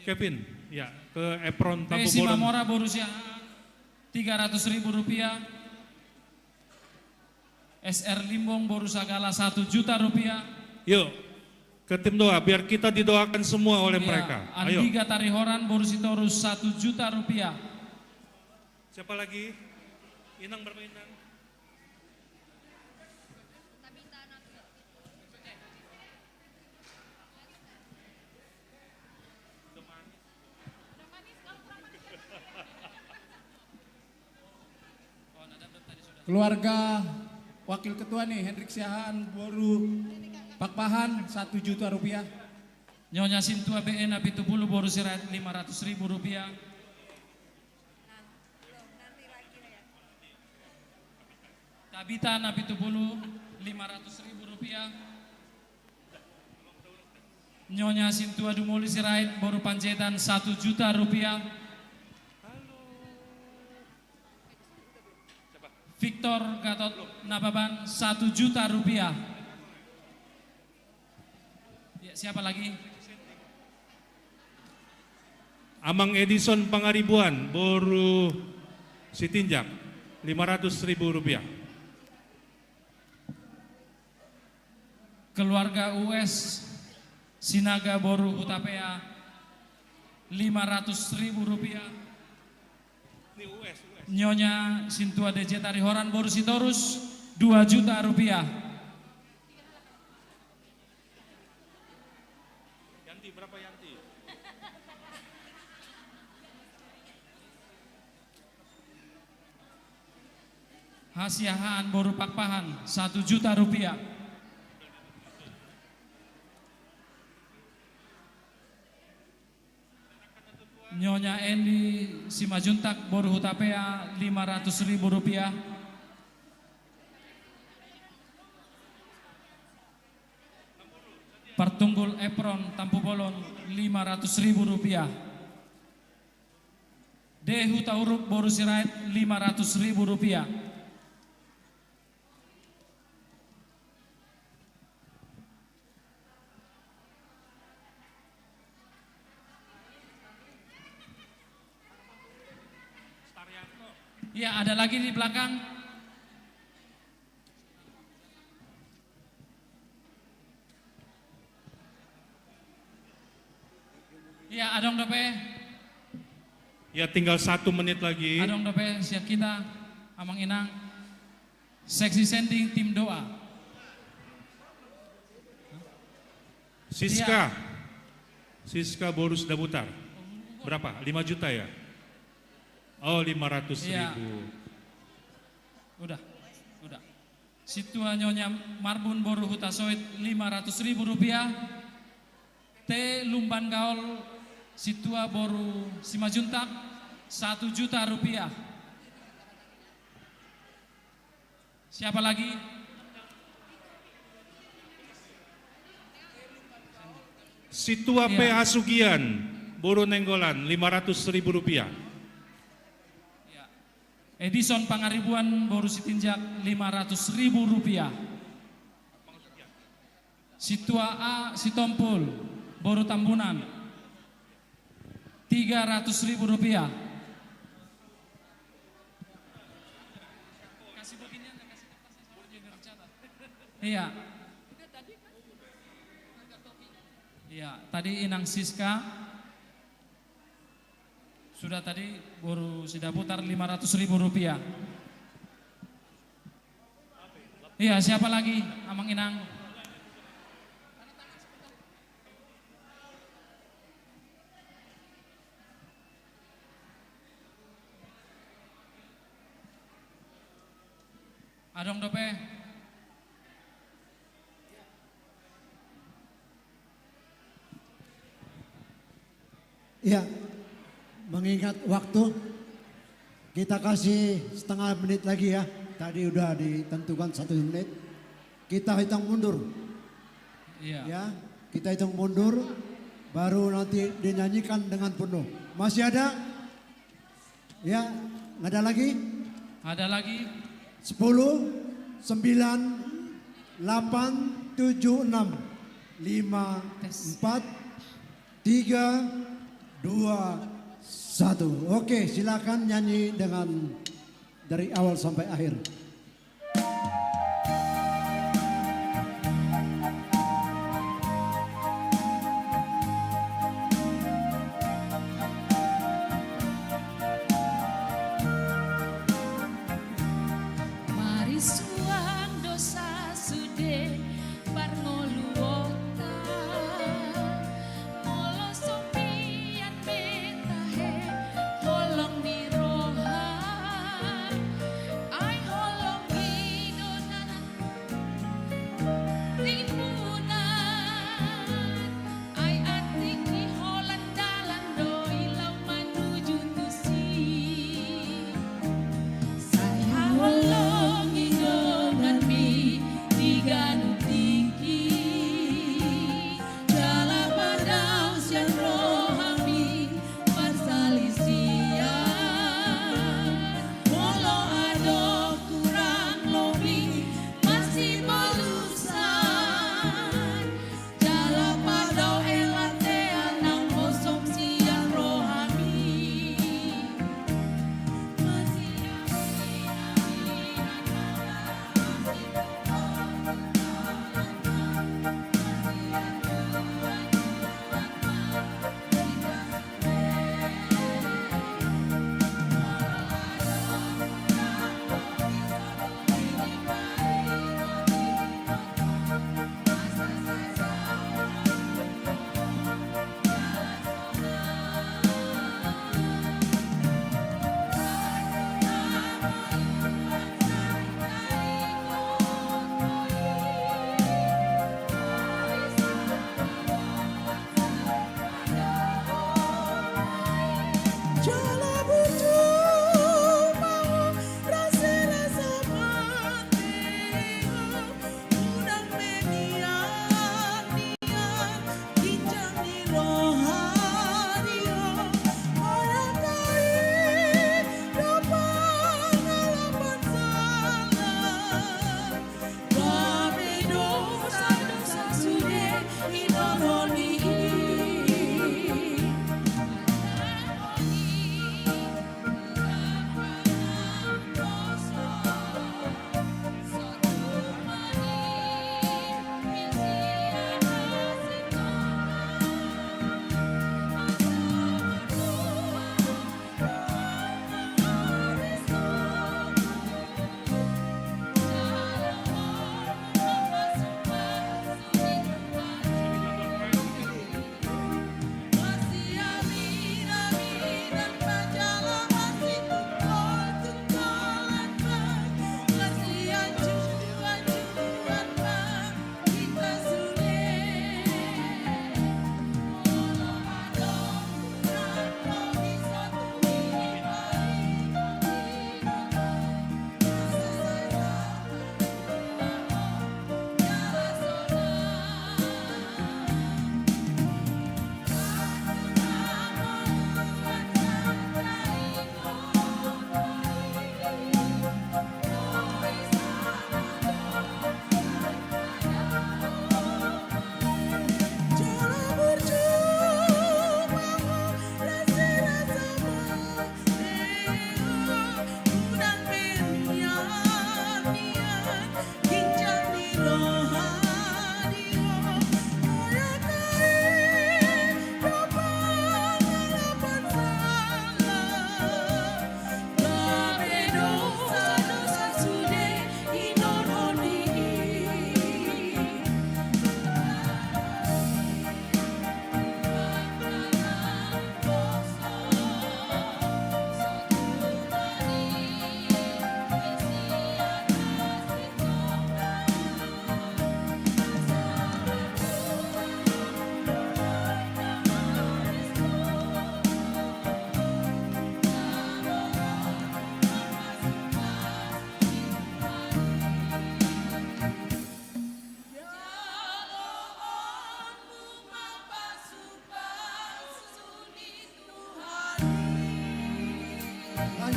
Kevin, ya ke Epron Tampu Pesi Bolon. Mamora Borussia 300.000 rupiah. SR Limbong Borusagala 1 juta rupiah. Yuk ke tim doa biar kita didoakan semua oleh Ya, mereka. Ayo. Andiga Tarihoran Borusitorus 1 juta rupiah. Siapa lagi? Inang berapa Inang? Keluarga Wakil Ketua nih Hendrik Siahaan baru Pakpahan 1 juta rupiah. Nyonya Sintua BN Apitupulu Borusirat 500.000 rupiah. Tabita Napitupulu 500.000 rupiah. Nyonya Sintua Dumuli Sirait Boru Panjaitan 1 juta rupiah. Victor Gatot Nababan 1 juta rupiah. Ya, siapa lagi? Amang Edison Pangaribuan Boru Sitinjak 500.000 rupiah. Keluarga US Sinaga Boru Hutapea 500.000 rupiah. Nyonya Sintua DJ Tarihoran Boru Sitorus 2 juta rupiah. Yanti berapa Yanti? Hasiahaan Boru Pakpahan 1 juta rupiah. Nyonya Endi Simajuntak Boru Hutapea 500.000 rupiah. Pertunggul Epron Tampu Bolon Rp500.000. Dehu Tauruk Boru Sirait Rp500.000. Ya, ada lagi di belakang. Ya, Adong Dope. Ya, tinggal 1 menit lagi. Adong Dope, siap kita. Amang Inang. Seksi sending tim doa. Siska. Siska Borus Dabutar. Berapa? 5 juta ya? Oh, 500.000. Iya. Udah. Situa Nyonya Marbun Boru Hutasoit Rp500.000. T Lumban Gaul Situa Boru Simajuntak Rp1 juta. Siapa lagi? Situa PH Sugian Boru Nenggolan Rp500.000. Edison Pangaribuan Boru Sitinjak Rp500.000. Situa A Sitompul Boru Tambunan Rp300.000. Iya. Iya, tadi Inang Siska sudah tadi Boru Sidaputar Rp500.000. Iya, siapa lagi? Amang Inang. Adong Dope. Ya, mengingat waktu, kita kasih setengah menit lagi ya. Tadi udah ditentukan 1 menit. Kita hitung mundur. Iya. Ya, kita hitung mundur, baru nanti dinyanyikan dengan penuh. Masih ada? Ya, nggak ada lagi? Ada lagi. 10, 9, 8, 7, 6, 5, 4, 3, 2, 1. Oke, silakan nyanyi dengan dari awal sampai akhir. Mari suang dosa sude bar ngoluota molo sompian betahe holong di rohan ai holong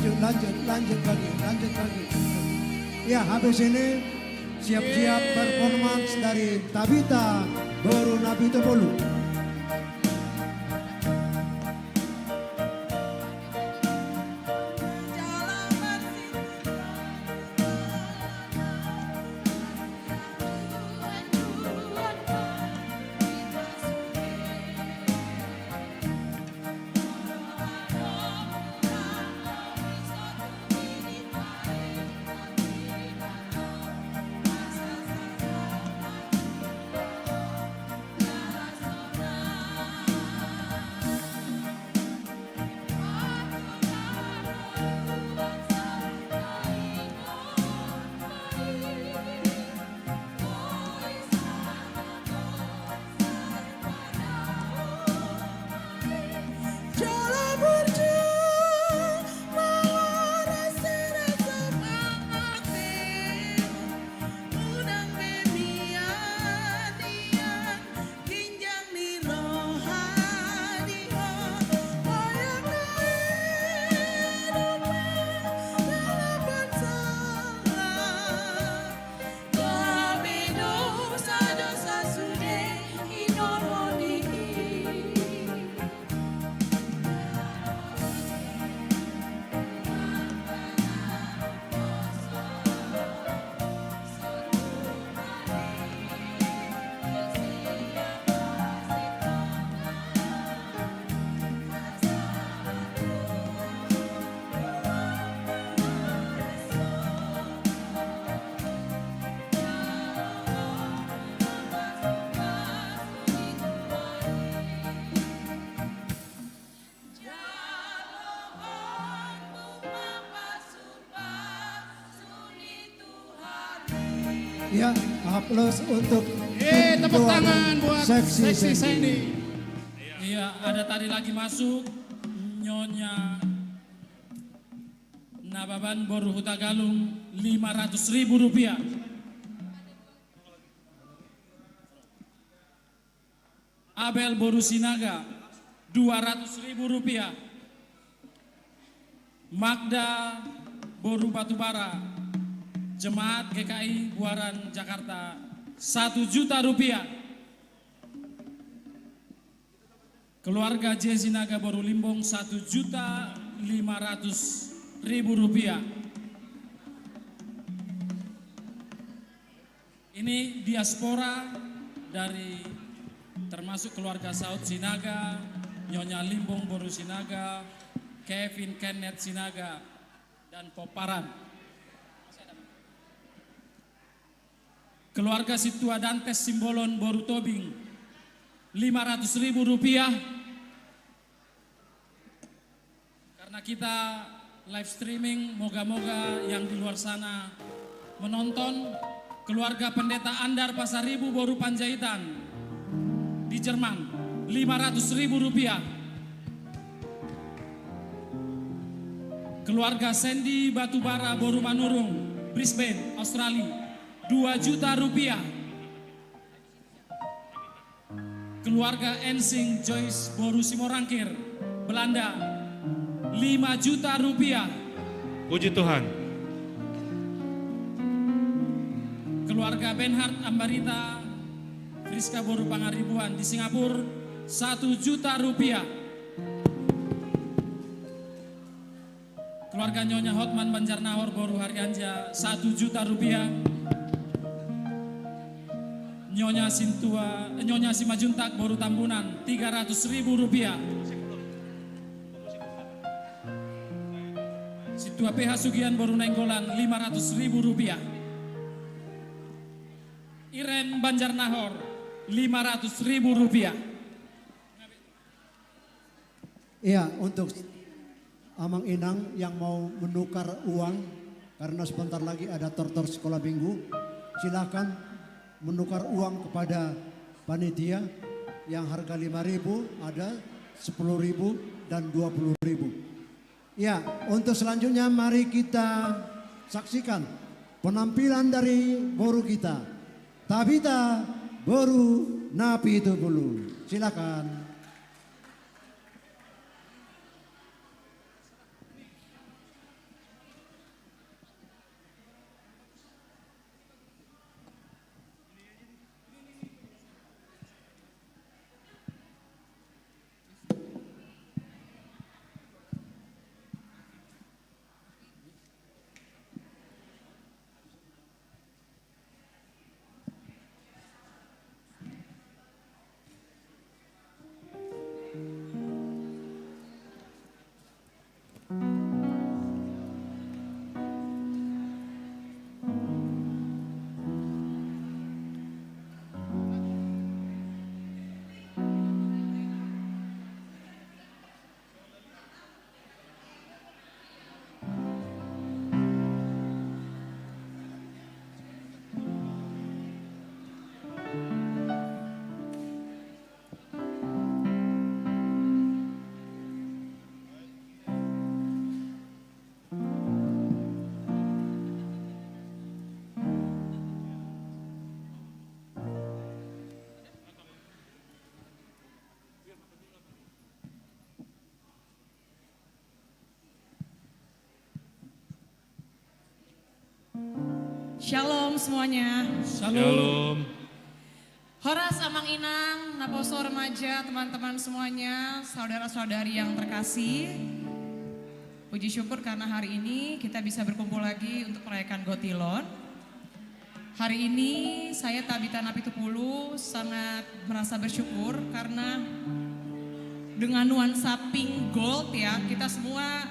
Lanjut lagi. Ya, habis ini siap-siap performance dari Tabita Boru Napitupulu. Ya, aplaus untuk tepuk tangan buat Seksi Seksi Sandy. Sandy. Iya, ada tadi lagi masuk Nyonya Nababan Boru Huta Galung Rp500.000. Abel Boru Sinaga Rp200.000. Magda Boru Batubara Jemaat GKI Buaran Jakarta Rp1.000.000. Keluarga J Sinaga Boru Limbong Rp1.500.000. Ini diaspora dari termasuk keluarga Saud Sinaga, Nyonya Limbong Boru Sinaga, Kevin Kenneth Sinaga, dan Poparan. Keluarga Situa Dantes Simbolon Boru Tobing Rp500.000. Karena kita live streaming, moga-moga yang di luar sana menonton. Keluarga Pendeta Andar Pasaribu Boru Panjaitan di Jerman Rp500.000. Keluarga Sandy Batubara Boru Manurung Brisbane Australia Rp2.000.000. Keluarga Ensing Joyce Boru Simorangkir Belanda Rp5.000.000. Puji Tuhan. Keluarga Benhard Ambarita Friska Boru Pangaribuan di Singapura Rp1.000.000. Keluarga Nyonya Hotman Banjarnahor Boru Harjanja Rp1.000.000. Nyonya Simajuntak Boru Tambunan Rp300.000. Situa PH Sugian Boru Nenggolan Rp500.000. Iren Banjarnahor Rp500.000. Iya, untuk Amang Inang yang mau menukar uang karena sebentar lagi ada tortor sekolah minggu, silakan menukar uang kepada panitia yang harga 5.000, ada 10.000 dan 20.000. Ya, untuk selanjutnya mari kita saksikan penampilan dari Boru kita, Tabita Boru Napitupulu. Silakan. Shalom semuanya. Shalom. Horas Amang Inang, Naposo Remaja, teman-teman semuanya, saudara-saudari yang terkasih. Puji syukur karena hari ini kita bisa berkumpul lagi untuk merayakan Gotilon. Hari ini saya Tabita Napitupulu sangat merasa bersyukur karena dengan nuansa pink gold ya, kita semua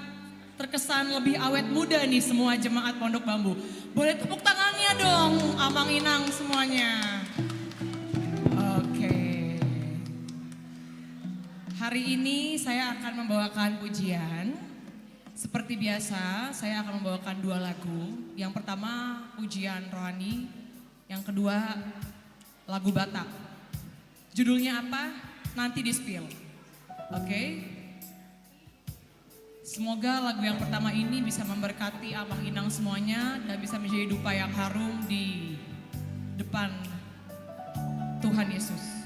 terkesan lebih awet muda nih semua jemaat Pondok Bambu. Boleh tepuk tangannya dong Amang Inang semuanya. Oke. Hari ini saya akan membawakan pujian. Seperti biasa saya akan membawakan 2 lagu. Yang pertama pujian rohani, yang kedua lagu Batak. Judulnya apa? Nanti di-spill. Oke. Semoga lagu yang pertama ini bisa memberkati Amang Inang semuanya dan bisa menjadi dupa yang harum di depan Tuhan Yesus.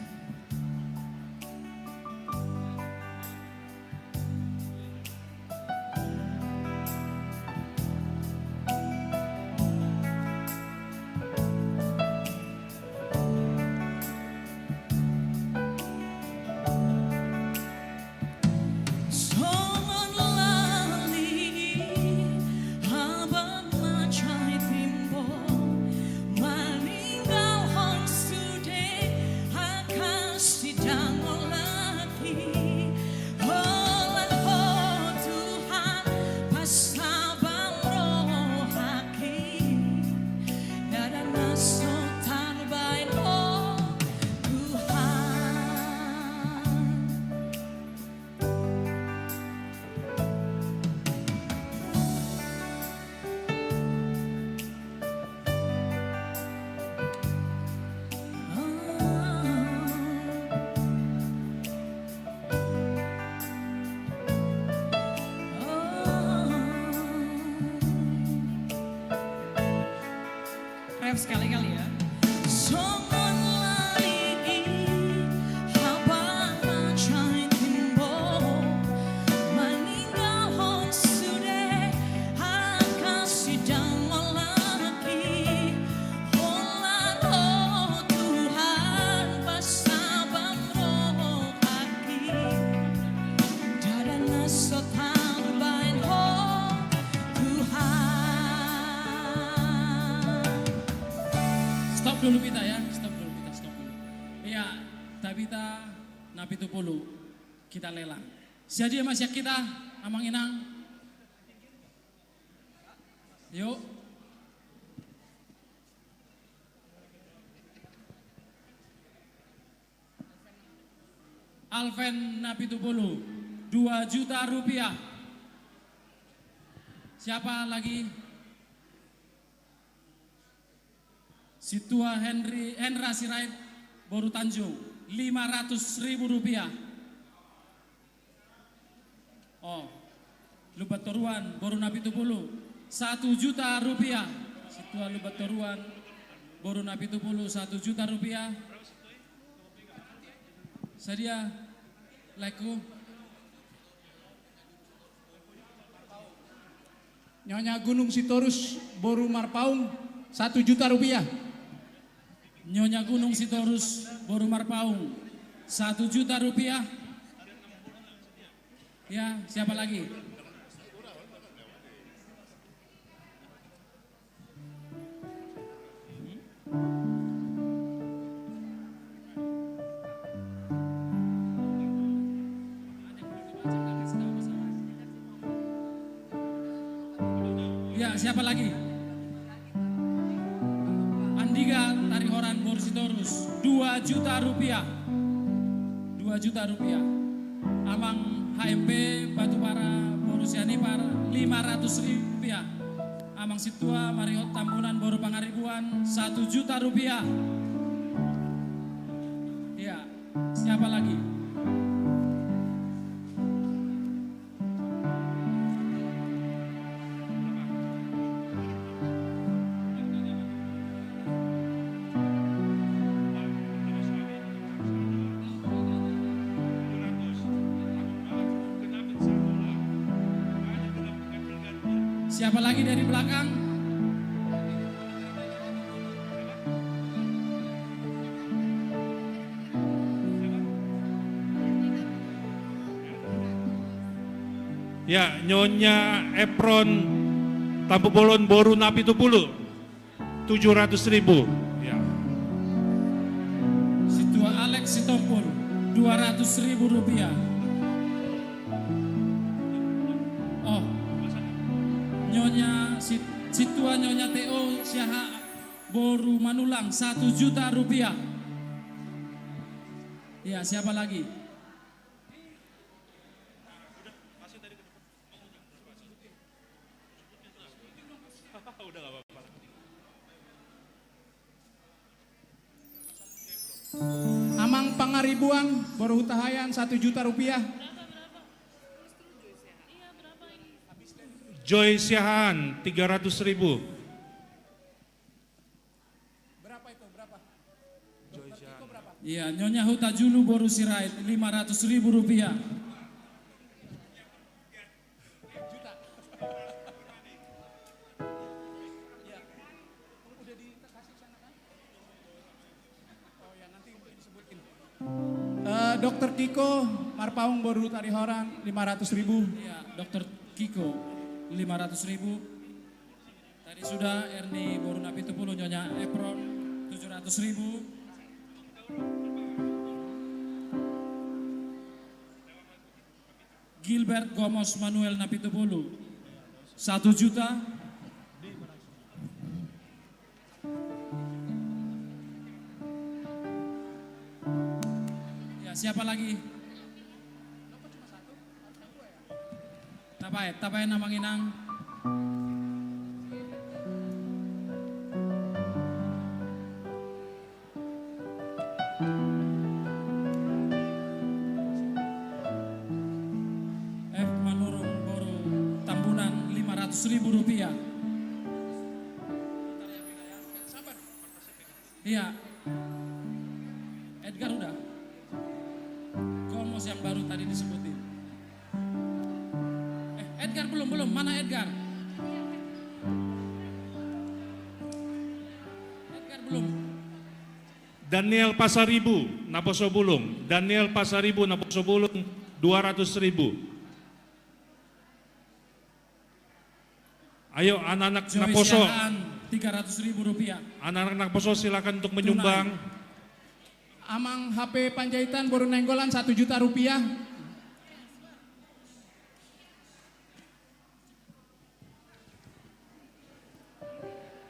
Sekali-kali ya. Stop dulu kita ya, stop dulu. Iya, Tabita Napitupulu kita lelang. Jadi mas ya kita, Amang Inang. Yuk. Alven Napitupulu, 2 juta rupiah. Siapa lagi? Situa Hendra Sirait Boru Tanjung 500.000 rupiah. Oh, Lubat Toruan Boru Napitupulu 1 juta rupiah. Situa Lubat Toruan Boru Napitupulu 1 juta rupiah. Sedia Leku. Nyonya Gunung Sitorus Boru Marpaung 1 juta rupiah. Nyonya Gunung Sitorus Boru Marpaung 1 juta rupiah. Ya, siapa lagi? Ya, siapa lagi? Andiga Tarihoran Boru Sitorus 2 juta rupiah. 2 juta rupiah. Amang HMP Batubara Boru Sianipar 500.000 rupiah. Amang Situa Mariot Tambunan Boru Pangaribuan 1 juta rupiah. Ya, siapa lagi? Siapa lagi dari belakang? Ya, Nyonya Epron Tampu Bolon Boru Napi Tupulu 700.000. Ya. Situa Alex Sitompul 200.000 rupiah. Oh, Nyonya Situa Nyonya Teo Syaha Boru Manulang 1 juta rupiah. Ya, siapa lagi? Amang Pangaribuan Boru Hutahayan 1 juta rupiah. Joy Syahan 300.000. Iya, Nyonya Huta Julu Boru Sirait 500.000 rupiah. Dokter Kiko Marpaung Boru Tarihoran 500.000. Iya, Dokter Kiko 500.000. Tadi sudah Erni Boru Napi Tupulu, Nyonya Epron 700.000. Gilbert Gomos Manuel Napi Tupulu 1 juta. Ya, siapa lagi? Tapay na Manginang. F. Manurung Boru Tambunan 500.000 rupiah. Iya. Edgar udah. Komos yang baru tadi disebutin. Edgar belum. Mana Edgar? Edgar belum. Daniel Pasaribu Naposo Bulung. Daniel Pasaribu Naposo Bulung 200.000. Ayo anak-anak Naposo. 300.000 rupiah. Anak-anak Naposo silakan untuk menyumbang. Amang HP Panjaitan Boru Nenggolan 1 juta rupiah.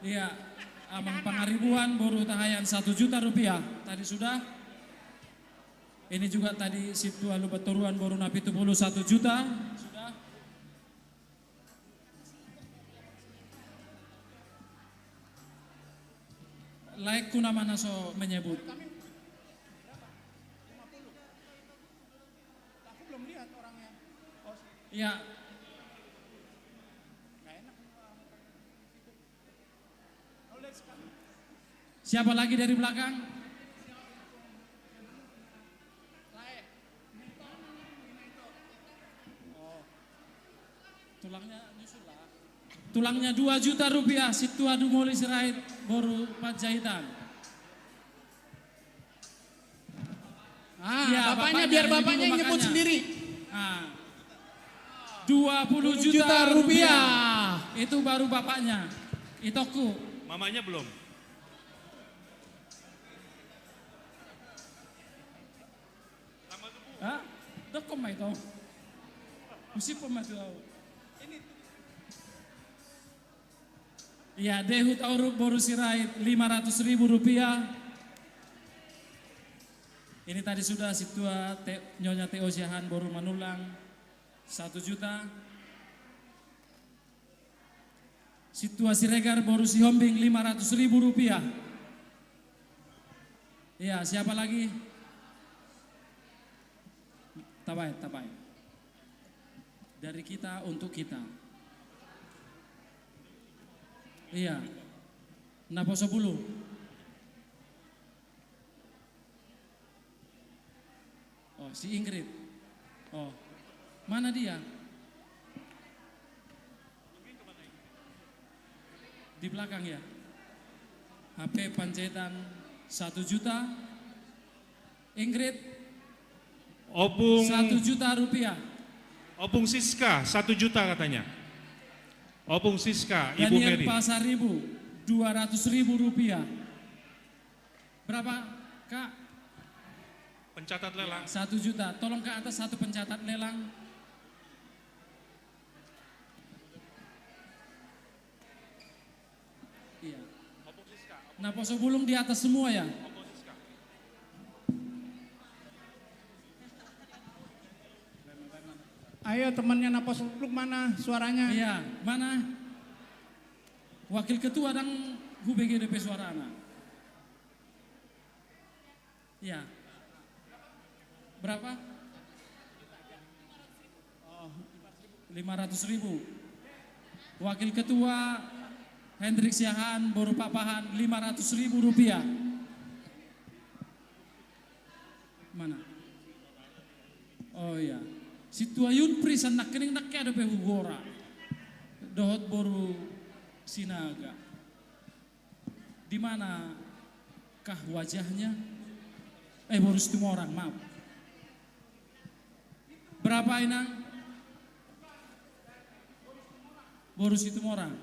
Iya, Amang Pangaribuan Boru Tahayan 1 juta rupiah. Tadi sudah. Ini juga tadi Situ Alu Baturuan Boru Napi Tupulu 1 juta. Sudah. Laik kuna mana so menyebut. Aku belum lihat orangnya. Iya. Siapa lagi dari belakang? Tulangnya 2 juta rupiah. Situ Adu Moli Sirait Boru Panjaitan. Ya, bapaknya biar bapaknya yang nyebut sendiri. 20 juta rupiah. Itu baru bapaknya. Itoku. Mamanya belum. Hah? Dokom mai to. Musip pa matuaw. Ya, Dehu Tauruk Boru Sirait 500.000 rupiah. Ini tadi sudah Situa Nyonya Teo Syahan Boru Manulang 1 juta. Situa Siregar Boru Sihombing 500.000 rupiah. Ya, siapa lagi? Tapai. Dari kita untuk kita. Iya. Naposo Bulu. Oh, si Ingrid. Oh, mana dia? Di belakang ya. HP Panjaitan 1 juta. Ingrid Opung 1 juta rupiah. Opung Siska 1 juta katanya. Opung Siska, Ibu Daniel Mary. Pasaribu 200.000 rupiah. Berapa Kak? Pencatat lelang. 1 juta. Tolong ke atas satu pencatat lelang. Iya. Nah, Poso Bulung di atas semua ya? Ayo temannya Napos Bulung mana suaranya? Iya, mana? Wakil ketua dan HUBGDP suara anak. Iya. Berapa? Oh, 500.000. Wakil ketua Hendrik Siahaan, Boru Papahan, 500.000 rupiah. Mana? Oh iya. Situayun prisan nak kening nak ada pehugora. Dohot boru sinaga. Di mana kah wajahnya? Boru setengah orang, maaf. Berapa inang? Boru setengah orang.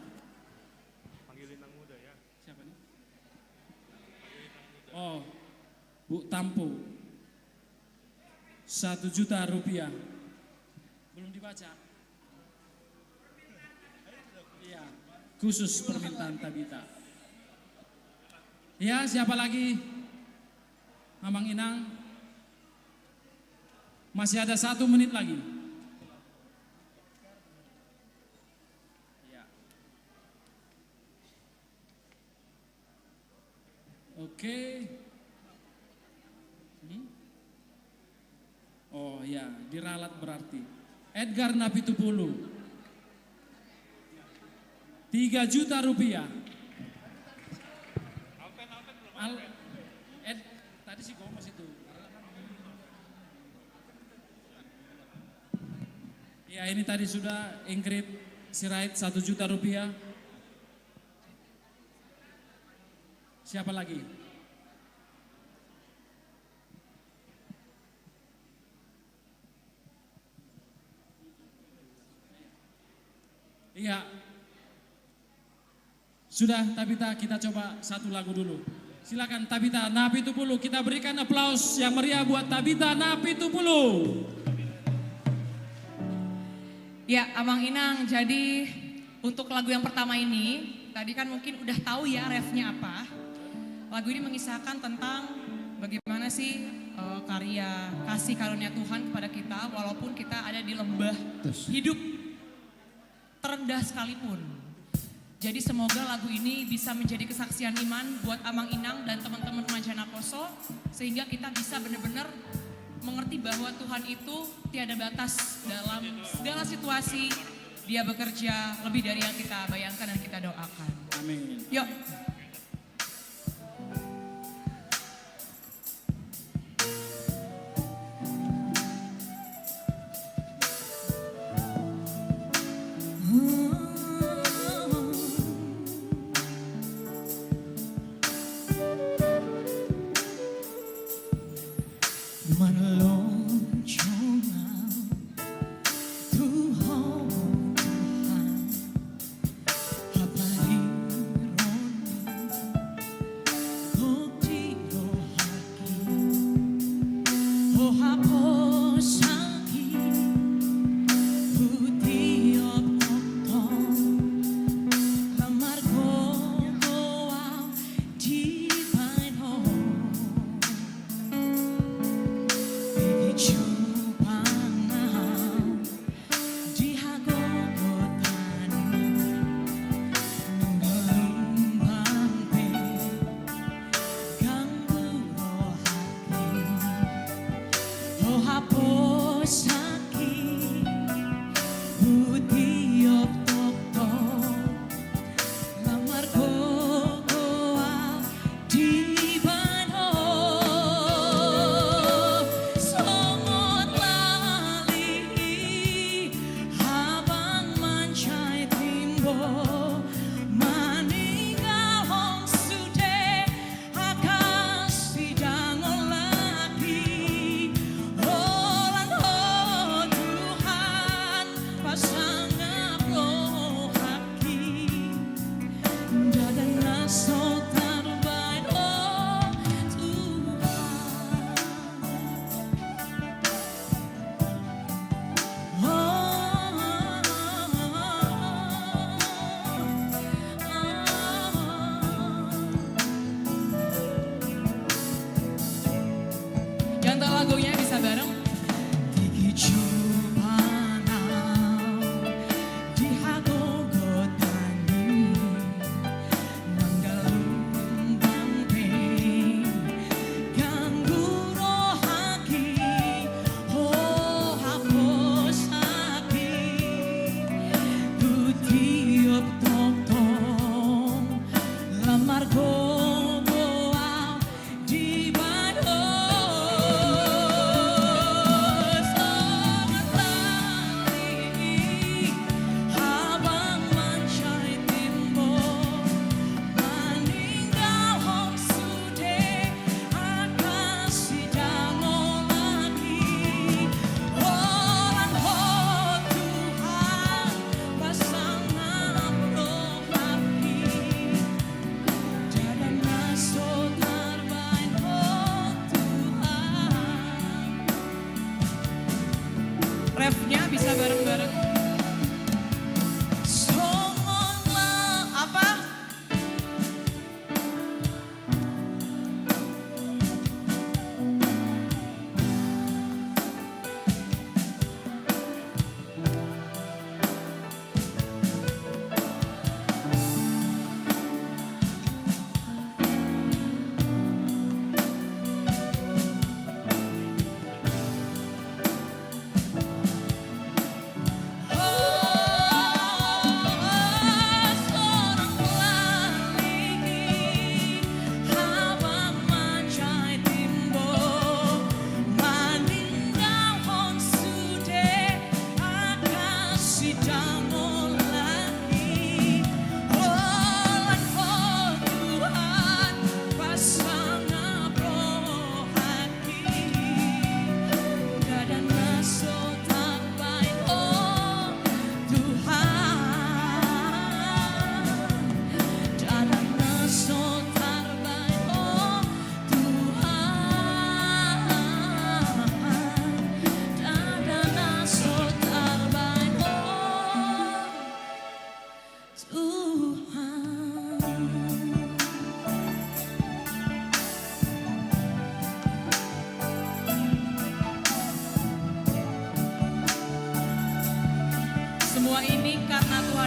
Panggilin yang muda ya. Siapa nih? Oh, Bu Tampo. 1 juta rupiah. Belum dibaca. Iya, khusus permintaan Tabita. Ya, siapa lagi? Mamang Inang. Masih ada 1 menit lagi. Ya. Oke. Oh ya, diralat berarti. Edgar Napitupulu 3 juta rupiah. Tadi si Gomez itu. Ya ini tadi sudah Ingrid Sirait 1 juta rupiah. Siapa lagi? Iya. Sudah Tabita, kita coba satu lagu dulu. Silakan Tabita Napitupulu, kita berikan aplaus yang meriah buat Tabita Napitupulu. Ya, Amang Inang, jadi untuk lagu yang pertama ini, tadi kan mungkin udah tahu ya refnya apa. Lagu ini mengisahkan tentang bagaimana sih karya kasih karunia Tuhan kepada kita walaupun kita ada di lembah hidup terendah sekalipun. Jadi semoga lagu ini bisa menjadi kesaksian iman buat Amang Inang dan teman-teman remaja Naposo sehingga kita bisa benar-benar mengerti bahwa Tuhan itu tiada batas dalam segala situasi. Dia bekerja lebih dari yang kita bayangkan dan kita doakan. Amin. Yuk. Tuhan, apa ironis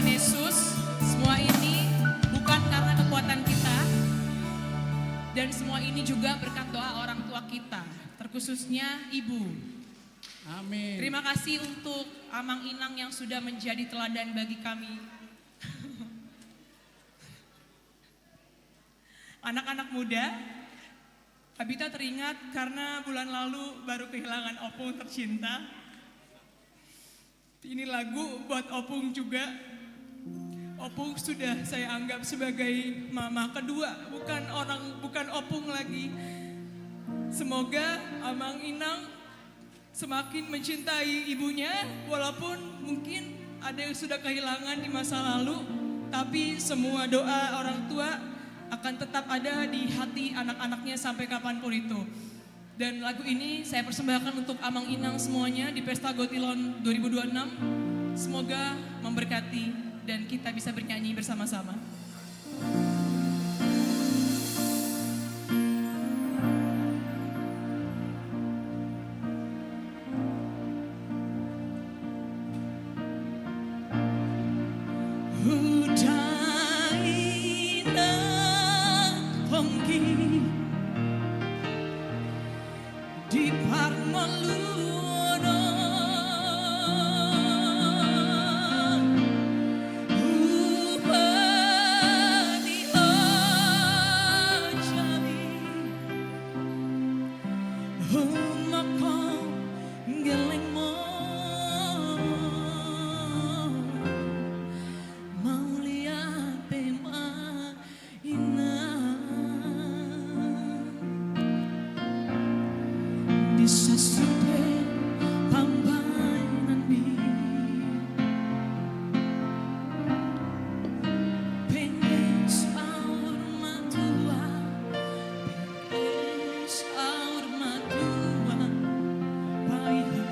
Yesus, semua ini bukan karena kekuatan kita, dan semua ini juga berkat doa orang tua kita, terkhususnya Ibu. Amin. Terima kasih untuk Amang Inang yang sudah menjadi teladan bagi kami. Anak-anak muda, Abita teringat karena bulan lalu baru kehilangan opung tercinta. Ini lagu buat opung juga. Opung sudah saya anggap sebagai mama kedua, bukan opung lagi. Semoga Amang Inang semakin mencintai ibunya, walaupun mungkin ada yang sudah kehilangan di masa lalu, tapi semua doa orang tua akan tetap ada di hati anak-anaknya sampai kapanpun itu. Dan lagu ini saya persembahkan untuk Amang Inang semuanya di Pesta Gotilon 2026. Semoga memberkati dan kita bisa bernyanyi bersama-sama. Di Parmaluno Upani Ajami Humako Geleng mo Mauliate ma Sasude pambanan mi pengen saur matua paiha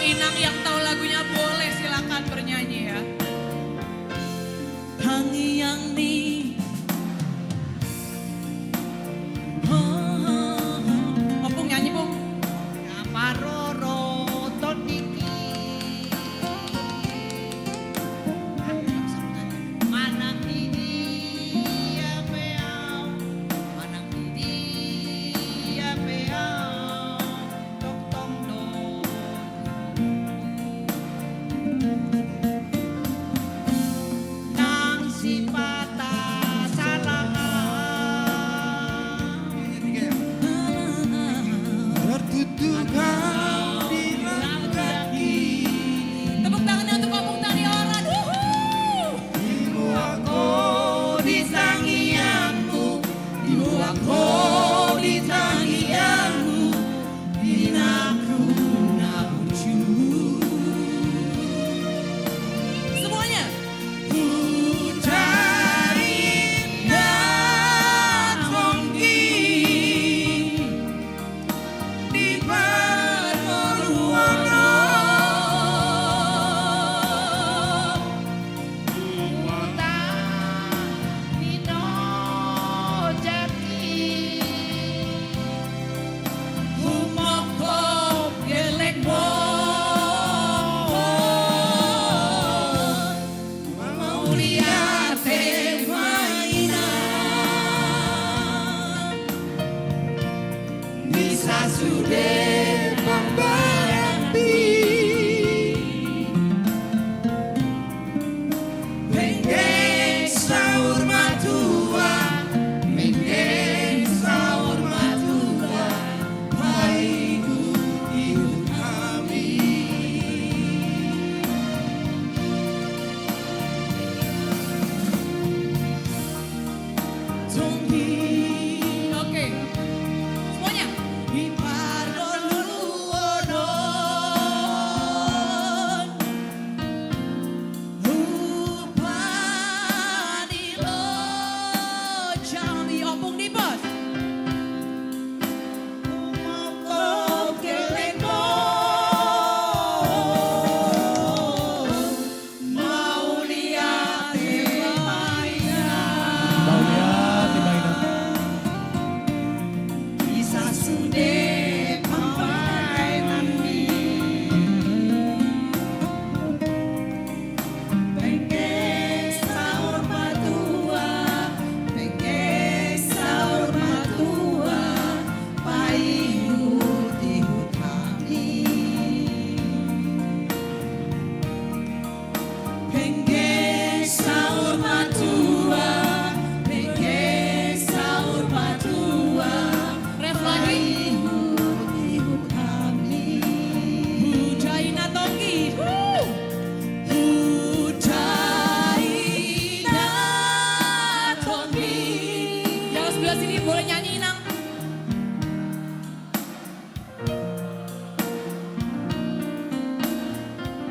Inang yang tahu lagunya boleh silakan bernyanyi ya. Tangiyang ni Opung nyanyi Pung. Maroro tondiki manang didi ya beau manang didi ya beau tok tong don nang si patah salah tertutup Tepuk tangannya untuk Opung Tani Oran. Ibu aku di tangianmu, ibu aku di tangianmu, dinaku nabucu. Semuanya. Putari natonggi di Parmoruwono. Sudah memberhenti Mengeng sahur matua Mengeng sahur matua Paiku hidup kami Tunggi. Oke. Semuanya. Di Parmoruwono Rupani lo Jambi. Opung di pos. Moko kelengko mau lihat mainan bisa sudah pamainan ni pengen sahur matua pengen sahur matua paiut ihut kami pengen sahur matua pengen sahur matua Ref lagi. ihut kami Hujaina Tonggi. Hujaina Tonggi. Yang sebelah sini boleh nyanyi Inang.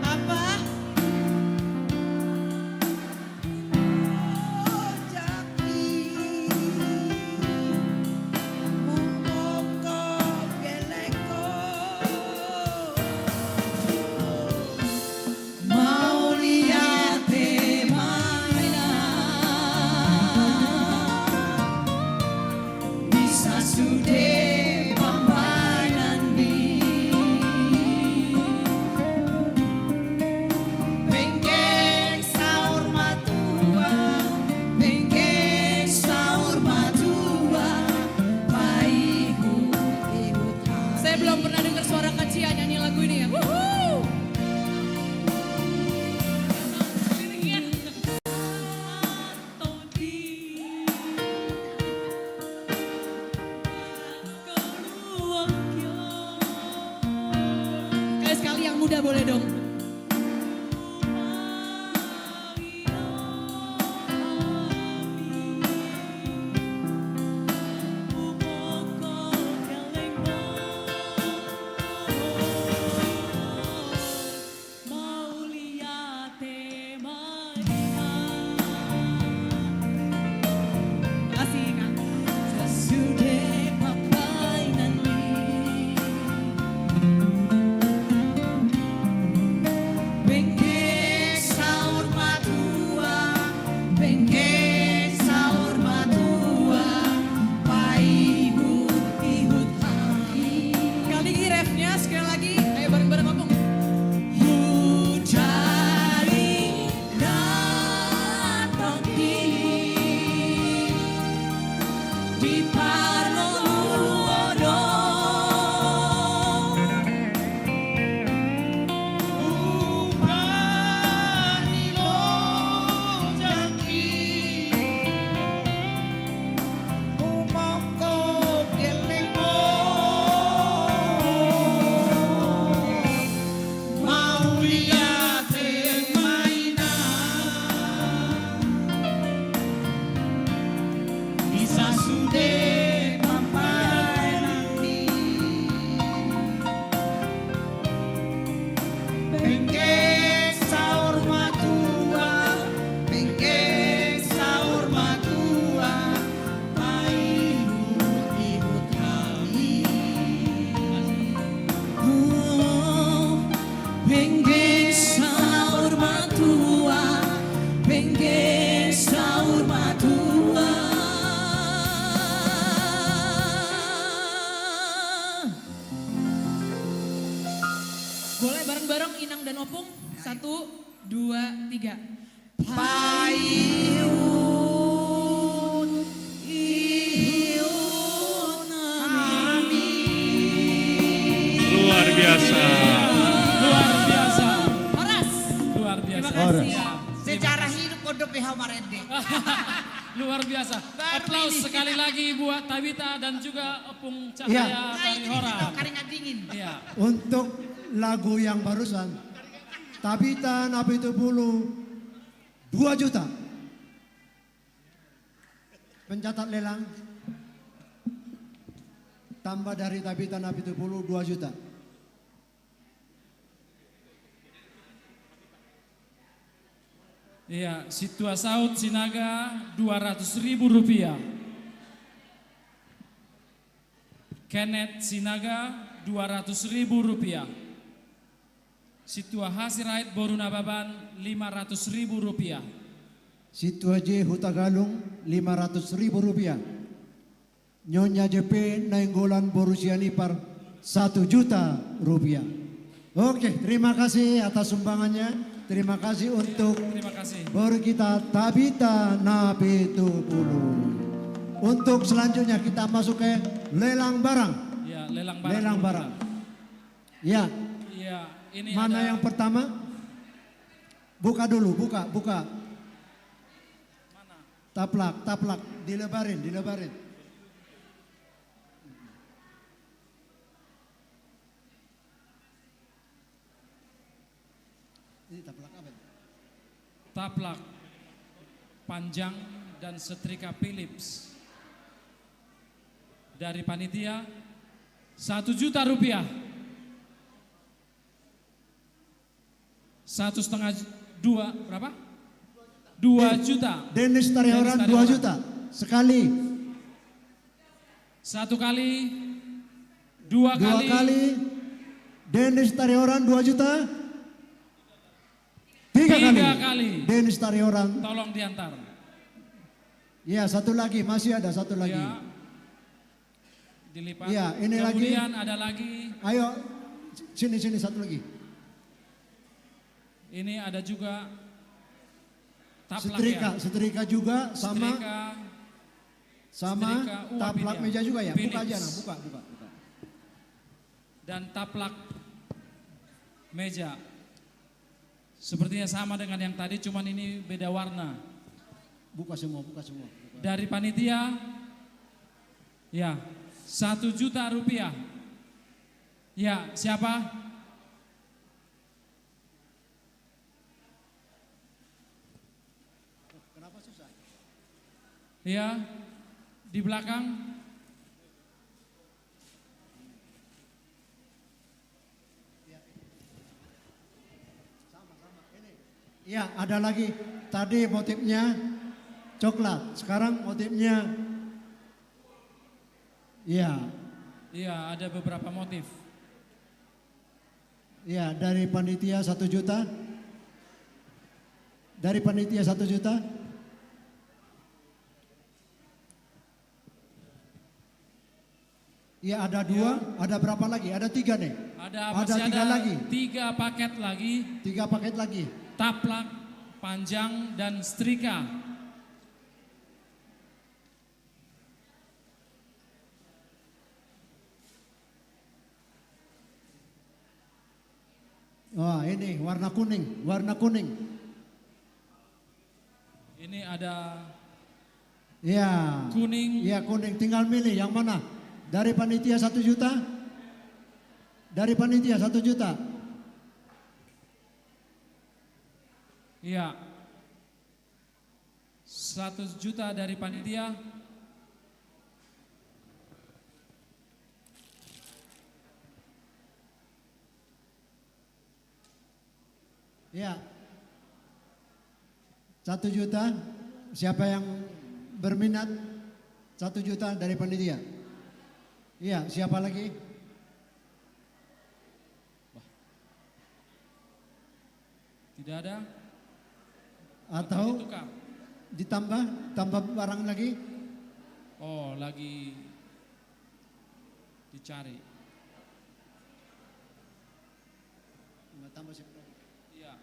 Apa? Mau lihat mainan bisa sudah pamainan di pengen sahur matua pengen sahur matua paiut ihut Saya belum pernah dengar suara Kak Cia nyanyi lagu ini ya. Wuhuu. Sekali yang muda boleh dong. 2, 3. Payun ihun Luar biasa. Luar biasa. Horas. Luar biasa. Terima kasih. Ya. Sejarah hidup Pondok PH Marende. Luar biasa. Aplaus sekali lagi buat Tabita dan juga Opung Cahaya dari Hora. Keringat dingin. Iya. Untuk lagu yang barusan, Tabita Napitupulu 2 juta. Pencatat lelang tambah dari Tabita Napitupulu 2 juta. Iya, Situa Saud Sinaga 200.000 rupiah. Kenneth Sinaga 200.000 rupiah. Situa Hasirait Boruna Baban 500.000 rupiah. Situa J Hutagalung 500.000 rupiah. Nyonya JP Nainggolan Borusianipar 1 juta rupiah. Oke, terima kasih atas sumbangannya. Terima kasih untuk baru kita Tabita Napitupulu. Untuk selanjutnya kita masuk ke lelang barang. Ya, lelang barang. Lelang barang. Ya. Iya, ini Mana ada yang pertama? Buka dulu, buka. Taplak, dilebarin. Ini taplak apa? taplak panjang dan setrika Philips dari panitia 1 juta rupiah. 1,5 2 berapa? 2 juta. Dennis Taryoran 2 juta sekali. 1 kali, 2 kali. Dennis Taryoran 2 juta. 3 kali. Dennis Taryoran. Tolong diantar. Ya, satu lagi, masih ada satu lagi. Ya. Dilipat. Ya, ini lagi. Kemudian ada lagi. Ayo, sini satu lagi. Ini ada juga taplak Setrika juga sama. Setrika Taplak meja juga ya. Philips. Buka aja, nah, buka. Dan taplak meja. Sepertinya sama dengan yang tadi, cuman ini beda warna. Buka semua. Dari panitia, ya 1 juta rupiah. Ya, siapa? Kenapa susah? Ya, di belakang. Ya, ada lagi. Tadi motifnya coklat, sekarang motifnya ya. Iya, ada beberapa motif. Ya, dari panitia 1 juta. Dari panitia 1 juta. Ya, ada 2, ada berapa lagi? Ada 3 nih. Masih 3 lagi. 3 paket lagi. 3 paket lagi. Taplak, panjang, dan setrika. Wah, ini warna kuning. Ini ada Ya. kuning. Ya, kuning. Tinggal milih yang mana. Dari panitia 1 juta. Dari panitia 1 juta. Iya. 1 juta dari panitia. Ya. 1 juta. Siapa yang berminat? 1 juta dari panitia. Iya, siapa lagi? Tidak ada. Atau Ditukar. tambah barang lagi? Oh, lagi dicari. Tambah Iya.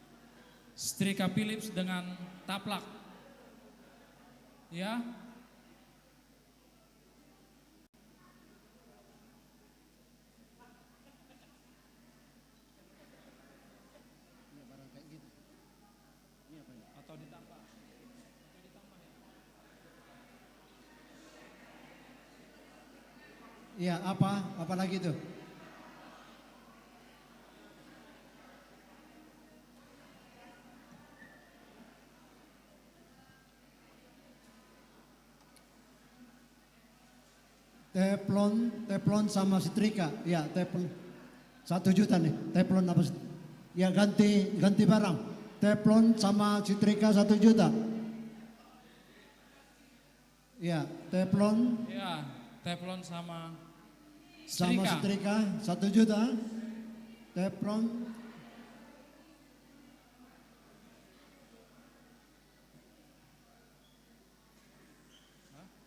setrika Philips dengan taplak. Ya. Atau ditambah. Iya, apa lagi tuh? Teflon sama setrika. Ya, teflon 1 juta nih. Teflon apa? Ya, ganti barang. Teflon sama setrika 1 juta. Ya, teflon. Ya, teflon sama setrika 1 juta. Teflon.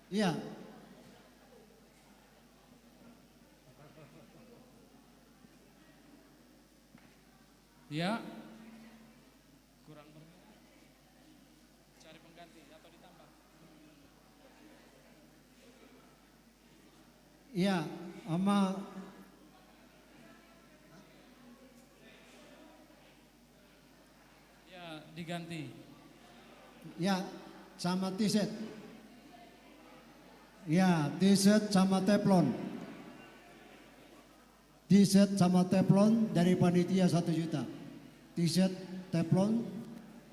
Iya. Ya. Kurang cari pengganti atau ditambah. Iya, sama Ya, diganti. ya sama t-shirt. Ya, t-shirt sama teflon. T-shirt sama teflon dari panitia 1 juta. T-shirt teflon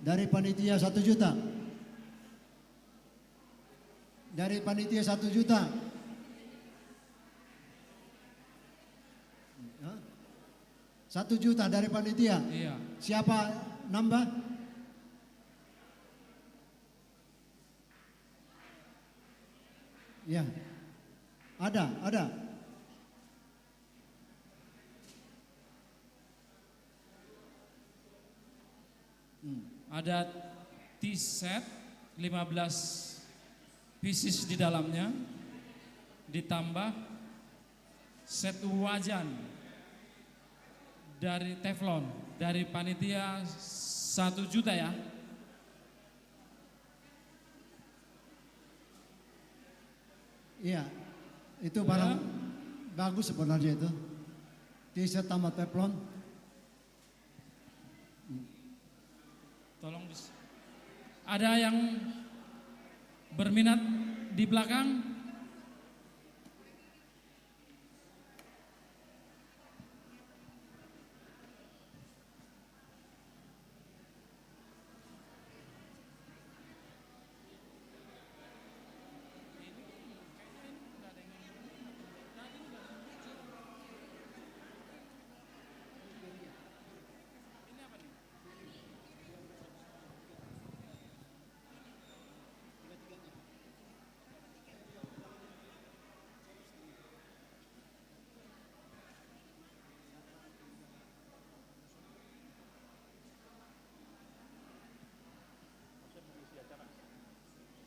dari panitia 1 juta. Dari panitia 1 juta. 1 juta dari panitia. Iya. Siapa nambah? Ya. Ada. Ada T-set 15 pieces di dalamnya, ditambah set wajan dari teflon dari panitia 1 juta ya. Iya, itu barang bagus sebenarnya itu. T-shirt sama teflon. Tolong ada yang berminat di belakang?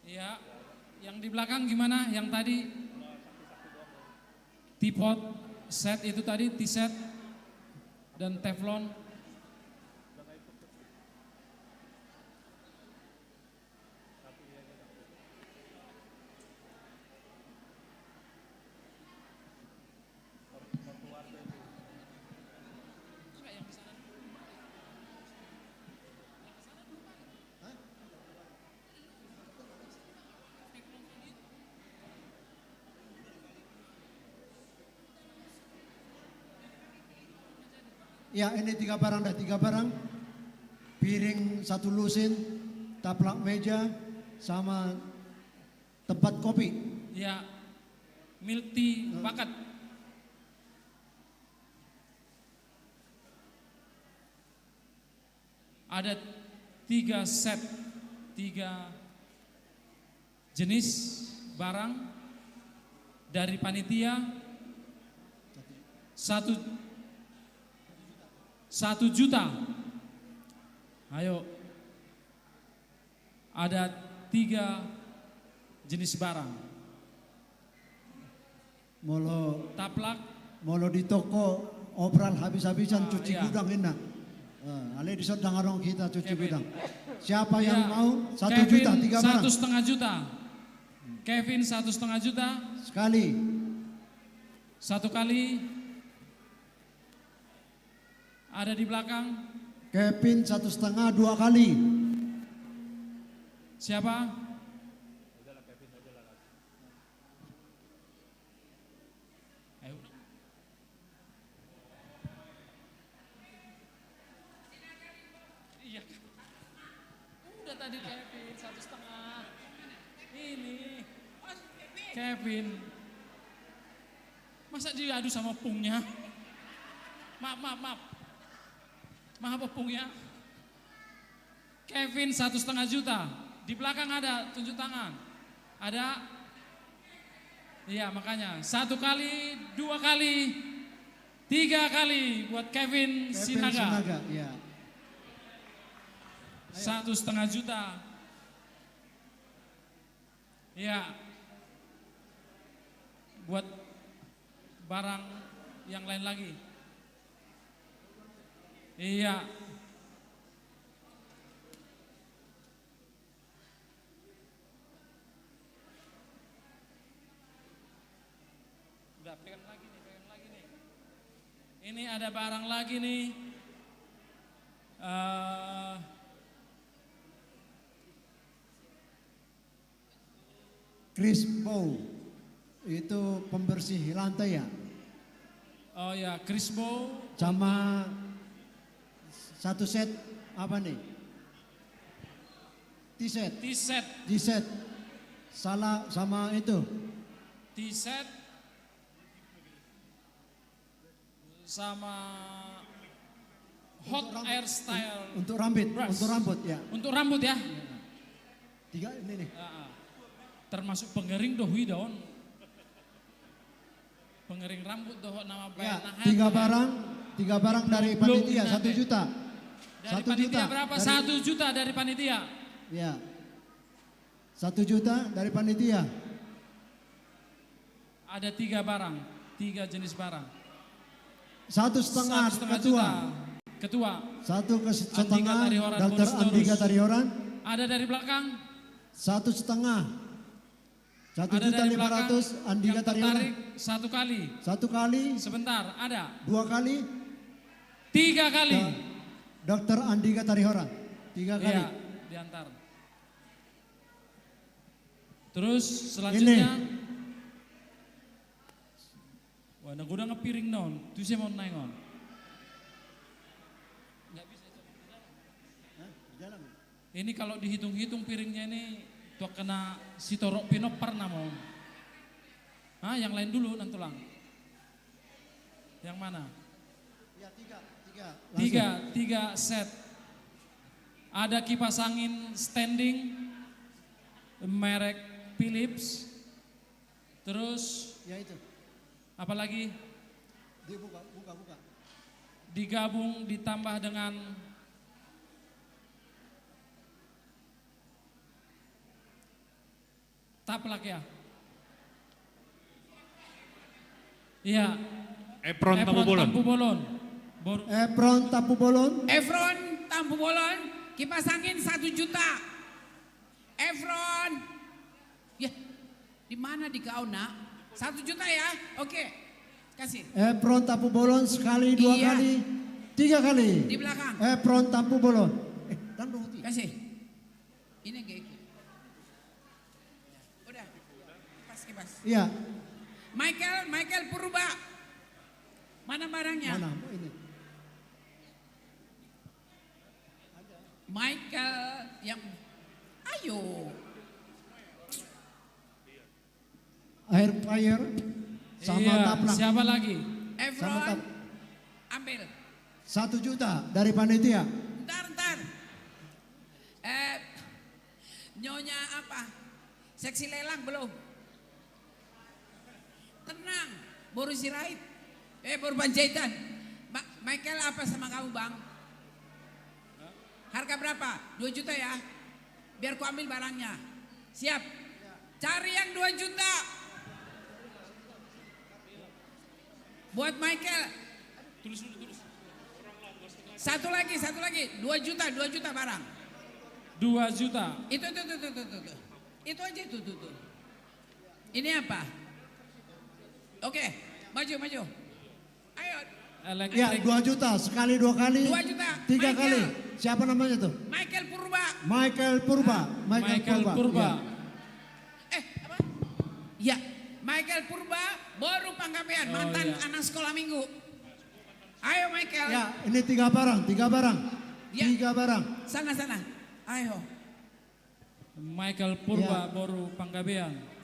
Ya, yang di belakang gimana? Yang tadi teapot set itu tadi T-set dan teflon. Ya, ini 3 barang, piring 1 lusin, taplak meja, sama tempat kopi. Ya, milk tea paket. Ada 3 set, 3 jenis barang dari panitia 1 juta. Ayo, ada 3 jenis barang. Molo taplak, molo di toko obral habis-habisan cuci iya. gudang enak. Ale di dengarong kita cuci Kevin. gudang. Siapa Iya. yang mau 1 Kevin, juta 3 barang? 1,5 juta. Kevin 1,5 juta. Sekali. 1 kali. Ada di belakang. Kevin 1,5 2 kali. Siapa? Ayo. Iya. Udah tadi Kevin 1,5. Ini Kevin. Masa diadu sama pungnya? Maaf. Maaf pungnya. Kevin 1,5 juta. Di belakang ada, tunjuk tangan. Ada? Iya makanya 1 kali, 2 kali, 3 kali buat Kevin Sinaga. Sinaga, ya. 1,5 juta. Iya. Buat barang yang lain lagi. Iya. Udah pegang lagi nih. Ini ada barang lagi nih. Chris Bow. Itu pembersih lantai ya. Oh ya, Crispo. Sama 1 set apa nih? T-set. T-set. Salah sama itu. T-set sama hot air style. Untuk rambut, brush. untuk rambut ya. Untuk rambut ya. 3 ini nih. Termasuk pengering dohui daun. Pengering rambut doh nama Ya, bayar 3 barang dari panitia 1 juta. Dari 1 panitia juta. berapa? Dari- 1 juta dari panitia. Ya. 1 juta dari panitia. Ada 3 barang, 3 jenis barang. 1,5 1,5 ketua. juta. Ketua. 1,5 Tarihoran, Dr. bonus Andika terus. Tarihoran. Ada dari belakang. 1,5. 1 Ada juta dari 500 belakang. Andika Yang Tarihoran. tertarik 1 kali. 1 kali. Sebentar, ada. 2 kali. 3 kali. Dr. Andika Tarihoran. 3 kali. Iya, diantar. Terus selanjutnya. Wah, nah gue udah ngepiring non. Tuh saya mau nengon. Nggak bisa itu. Ini kalau dihitung-hitung piringnya ini tuh kena si torok pino pernah mau. Ah, yang lain dulu nantulang. Yang mana? Ya, 3. 3 set. Ada kipas angin standing merek Philips. Terus Ya itu. apalagi Dibuka. digabung ditambah dengan taplak ya. Iya. Apron Tampu Bolon. Apron Tampu Bolon. Efron Tampu Bolon, kipas angin 1 juta. Efron. Ya, di mana di kau nak? 1 juta ya? Oke, kasih. Apron Tampu Bolon sekali, 2 Iya. kali, 3 kali. Di belakang. Apron Tampu Bolon. Kasih. Ini kayak gitu. Udah, kipas. Iya. Michael Purba. Mana barangnya? Mana? Ini. Michael yang ayo. Air fire sama Iya, taplak. siapa lagi? Efron ambil. 1 juta dari panitia. Ntar. Nyonya apa? Seksi lelang belum? Tenang, baru sirait. Baru Panjaitan. Michael apa sama kamu bang? Harga berapa? 2 juta ya? Biar ku ambil barangnya. Siap? Cari yang 2 juta. Buat Michael. Tulis dulu. Satu lagi, 2 juta barang. 2 juta. Itu. Itu aja itu. Ini apa? Oke, maju. Ayo. Ya, 2 juta sekali 2 kali. 2 juta. 3 kali. Siapa namanya tuh? Michael Purba. Michael Purba. Ya, Michael Purba baru Panggabean, mantan anak sekolah minggu. Ayo Michael. Ya, ini 3 barang. Ya. 3 barang. Sana. Ayo. Michael Purba baru Panggabean.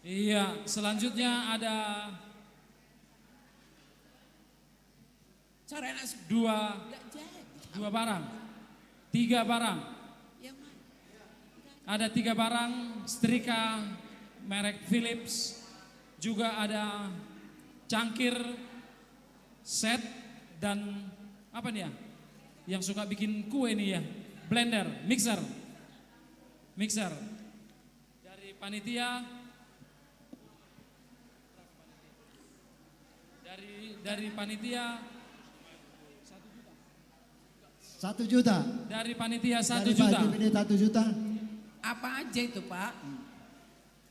Iya, selanjutnya ada dua barang, 3 barang. Ada 3 barang setrika merek Philips, juga ada cangkir set dan apa nih ya? Yang suka bikin kue nih ya, blender, mixer. Dari panitia. Dari panitia 1 juta. Dari panitia 1 Dari juta. Pak ini 1 juta. Apa aja itu Pak?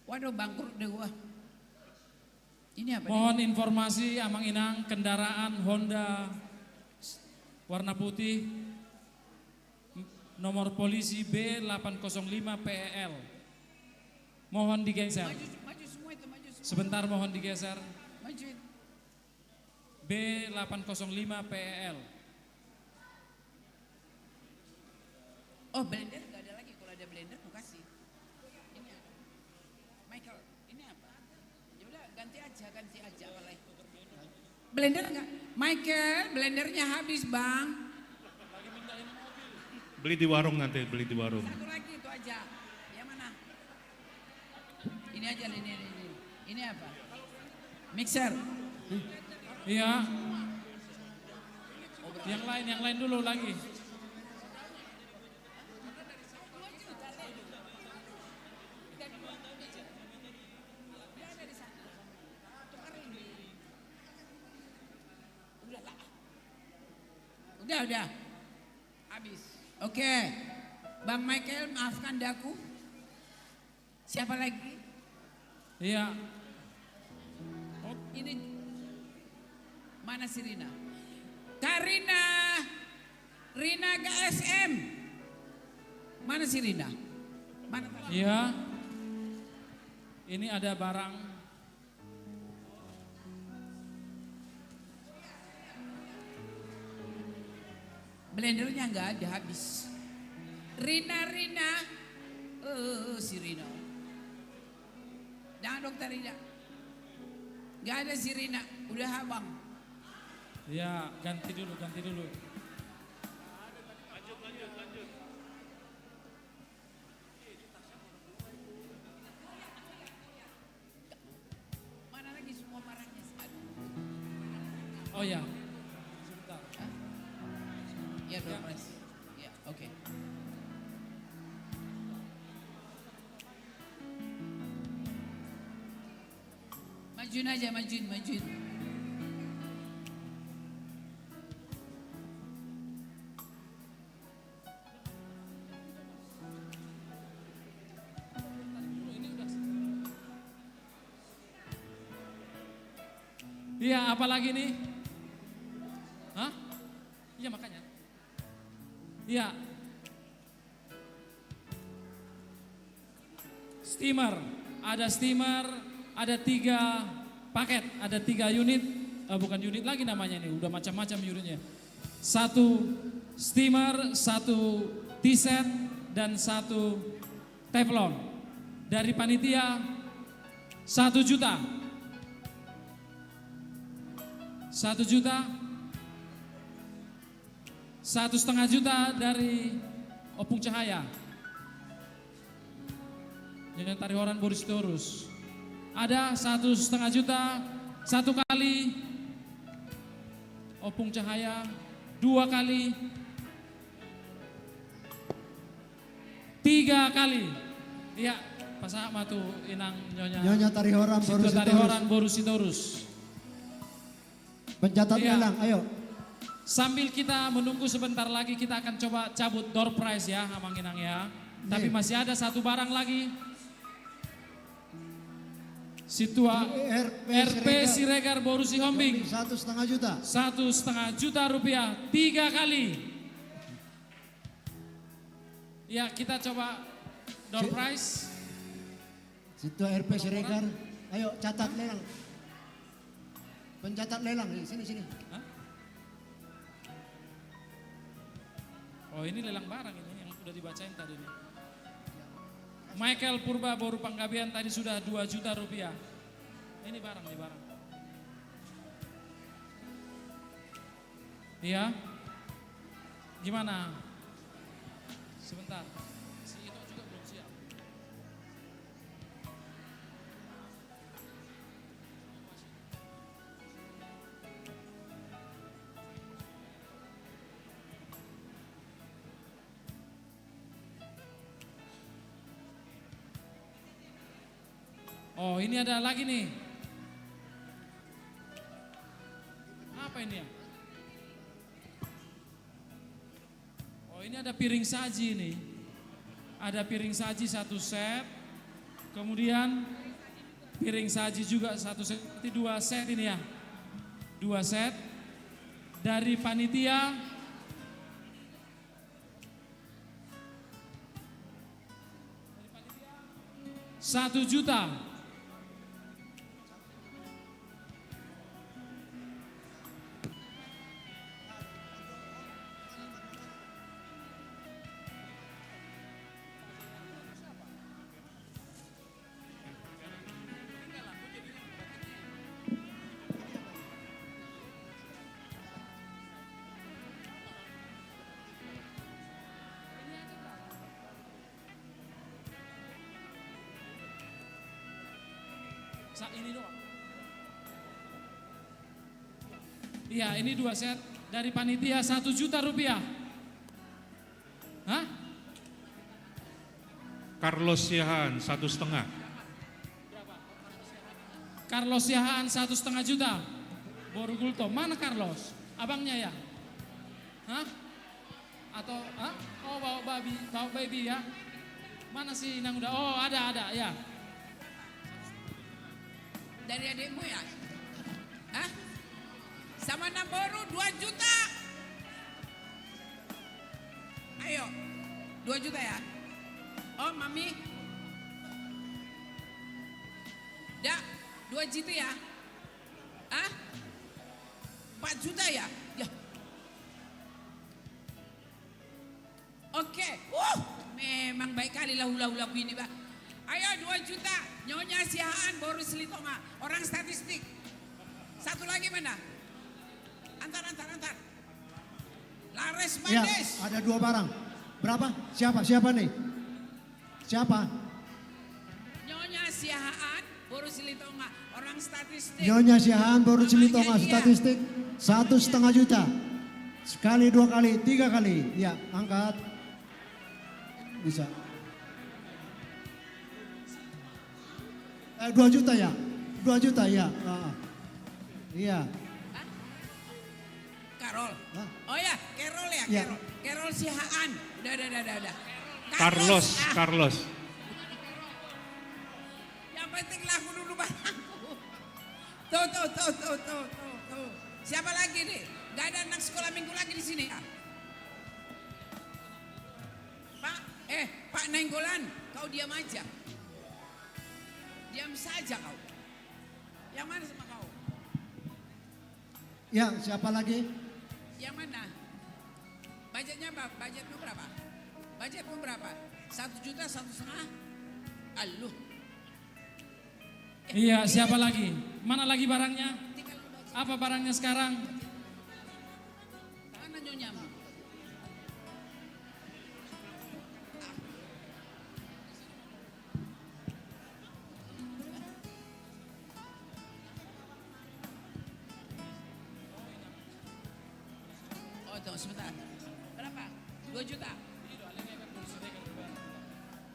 Waduh bangkrut deh gua. Ini apa? Mohon informasi Amang Inang, kendaraan Honda warna putih nomor polisi B805 PEL. Mohon digeser. Maju semua itu, maju semua. Sebentar mohon digeser. Maju. B805 PEL. Oh blender nggak ada lagi, kalau ada blender mau kasih. Ini apa? Michael, ini apa? Ya udah ganti aja apa lagi? Blender nggak? Michael, blendernya habis bang. Beli di warung nanti, beli di warung. Satu lagi itu aja. Yang mana? Ini aja, ini. Ini apa? Mixer. Iya. Yang lain dulu lagi. Udah. Habis. Oke. Bang Michael, maafkan daku. Siapa lagi? Iya. Ini mana si Rina? Karina, Rina KSM. Mana si Rina? Mana? Iya. Ini ada barang. Blendernya nggak ada, habis. Rina. Si Rina. Jangan dokter Rina. Nggak ada si Rina, udah abang. Ya, ganti dulu. Lanjut. Mana lagi semua barangnya? Oh ya. Sebentar. Ya, 12. Ya, oke. Majuin aja, majuin. Iya, apa lagi nih? Hah? Iya makanya. Iya. Steamer, ada 3 paket, ada 3 unit, bukan unit lagi namanya nih, udah macam-macam unitnya. 1 steamer, 1 T-set, dan 1 teflon. Dari panitia 1 juta. 1 juta. 1,5 juta dari Opung Cahaya. Dengan Tarihoran Boris Torus. Ada 1,5 juta 1 kali. Opung Cahaya 2 kali. 3 kali. Ya, pasama tu inang nyonya. Nyonya Tarihoran Situ Boru Tarihoran Boru Sitorus. Pencatat Iya. lelang, ayo. Sambil kita menunggu sebentar lagi kita akan coba cabut door prize ya Amang Inang ya. Tapi masih ada satu barang lagi. Situa RP Siregar Boru Sihombing. 1,5 juta. 1,5 juta rupiah 3 kali. Ya kita coba door prize. Situ RP Siregar. Ayo catat lelang. Pencatat lelang, sini. Hah? Oh ini lelang barang ini yang udah dibacain tadi nih. Michael Purba Boru Panggabean tadi sudah 2 juta rupiah. Ini barang, Iya. Gimana? Sebentar. Si itu juga belum siap. Oh ini ada lagi nih. Apa ini ya? Oh ini ada piring saji nih. Ada piring saji 1 set. Kemudian piring saji juga 1 set. Berarti 2 set ini ya. 2 set. Dari panitia. Rp1.000.000. Ini doang. Iya, ini 2 set dari panitia Rp1 juta. Hah? Carlos Siahaan 1,5. Carlos Siahaan 1,5 juta. Boru Gulto. Mana Carlos? Abangnya ya? Hah? Atau oh bawa baby ya? Mana sih Nang udah? Oh ada ya. Dari adikmu ya? Hah? Sama Namboru 2 juta. Ayo, 2 juta ya? Oh Mami. Dak, 2 juta ya? Hah? 4 juta ya? Ya. Oke, memang baik kali lah hula-hulaku ini, Pak. Ayo 2 juta, Nyonya Siahaan Boru Silitonga, orang statistik. Satu lagi mana? Antar. Lares Ya, Mandes. ada 2 barang. Berapa? Siapa nih? Siapa? Nyonya Siahaan Boru Silitonga, orang statistik. Nyonya Siahaan Boru Silitonga, statistik 1,5 juta. Sekali, 2 kali, 3 kali. Ya, angkat. Bisa. 2 juta ya? 2 juta ya? Iya. Carol. Oh ya, Carol ya, Ya. Carol Siahaan. Udah. Carlos. Yang penting laku dulu barangku. Tuh. Siapa lagi nih? Gak ada anak sekolah minggu lagi di sini ya? Pak Nenggolan, kau diam aja. Diam saja kau. Yang mana sama kau? Ya, siapa lagi? Yang mana? Budgetmu berapa? Budgetmu berapa? 1 juta, 1,5? Aluh. Iya, siapa lagi? Mana lagi barangnya? Apa barangnya sekarang? Mana nyonyamu? Oh, tunggu sebentar. Berapa? 2 juta.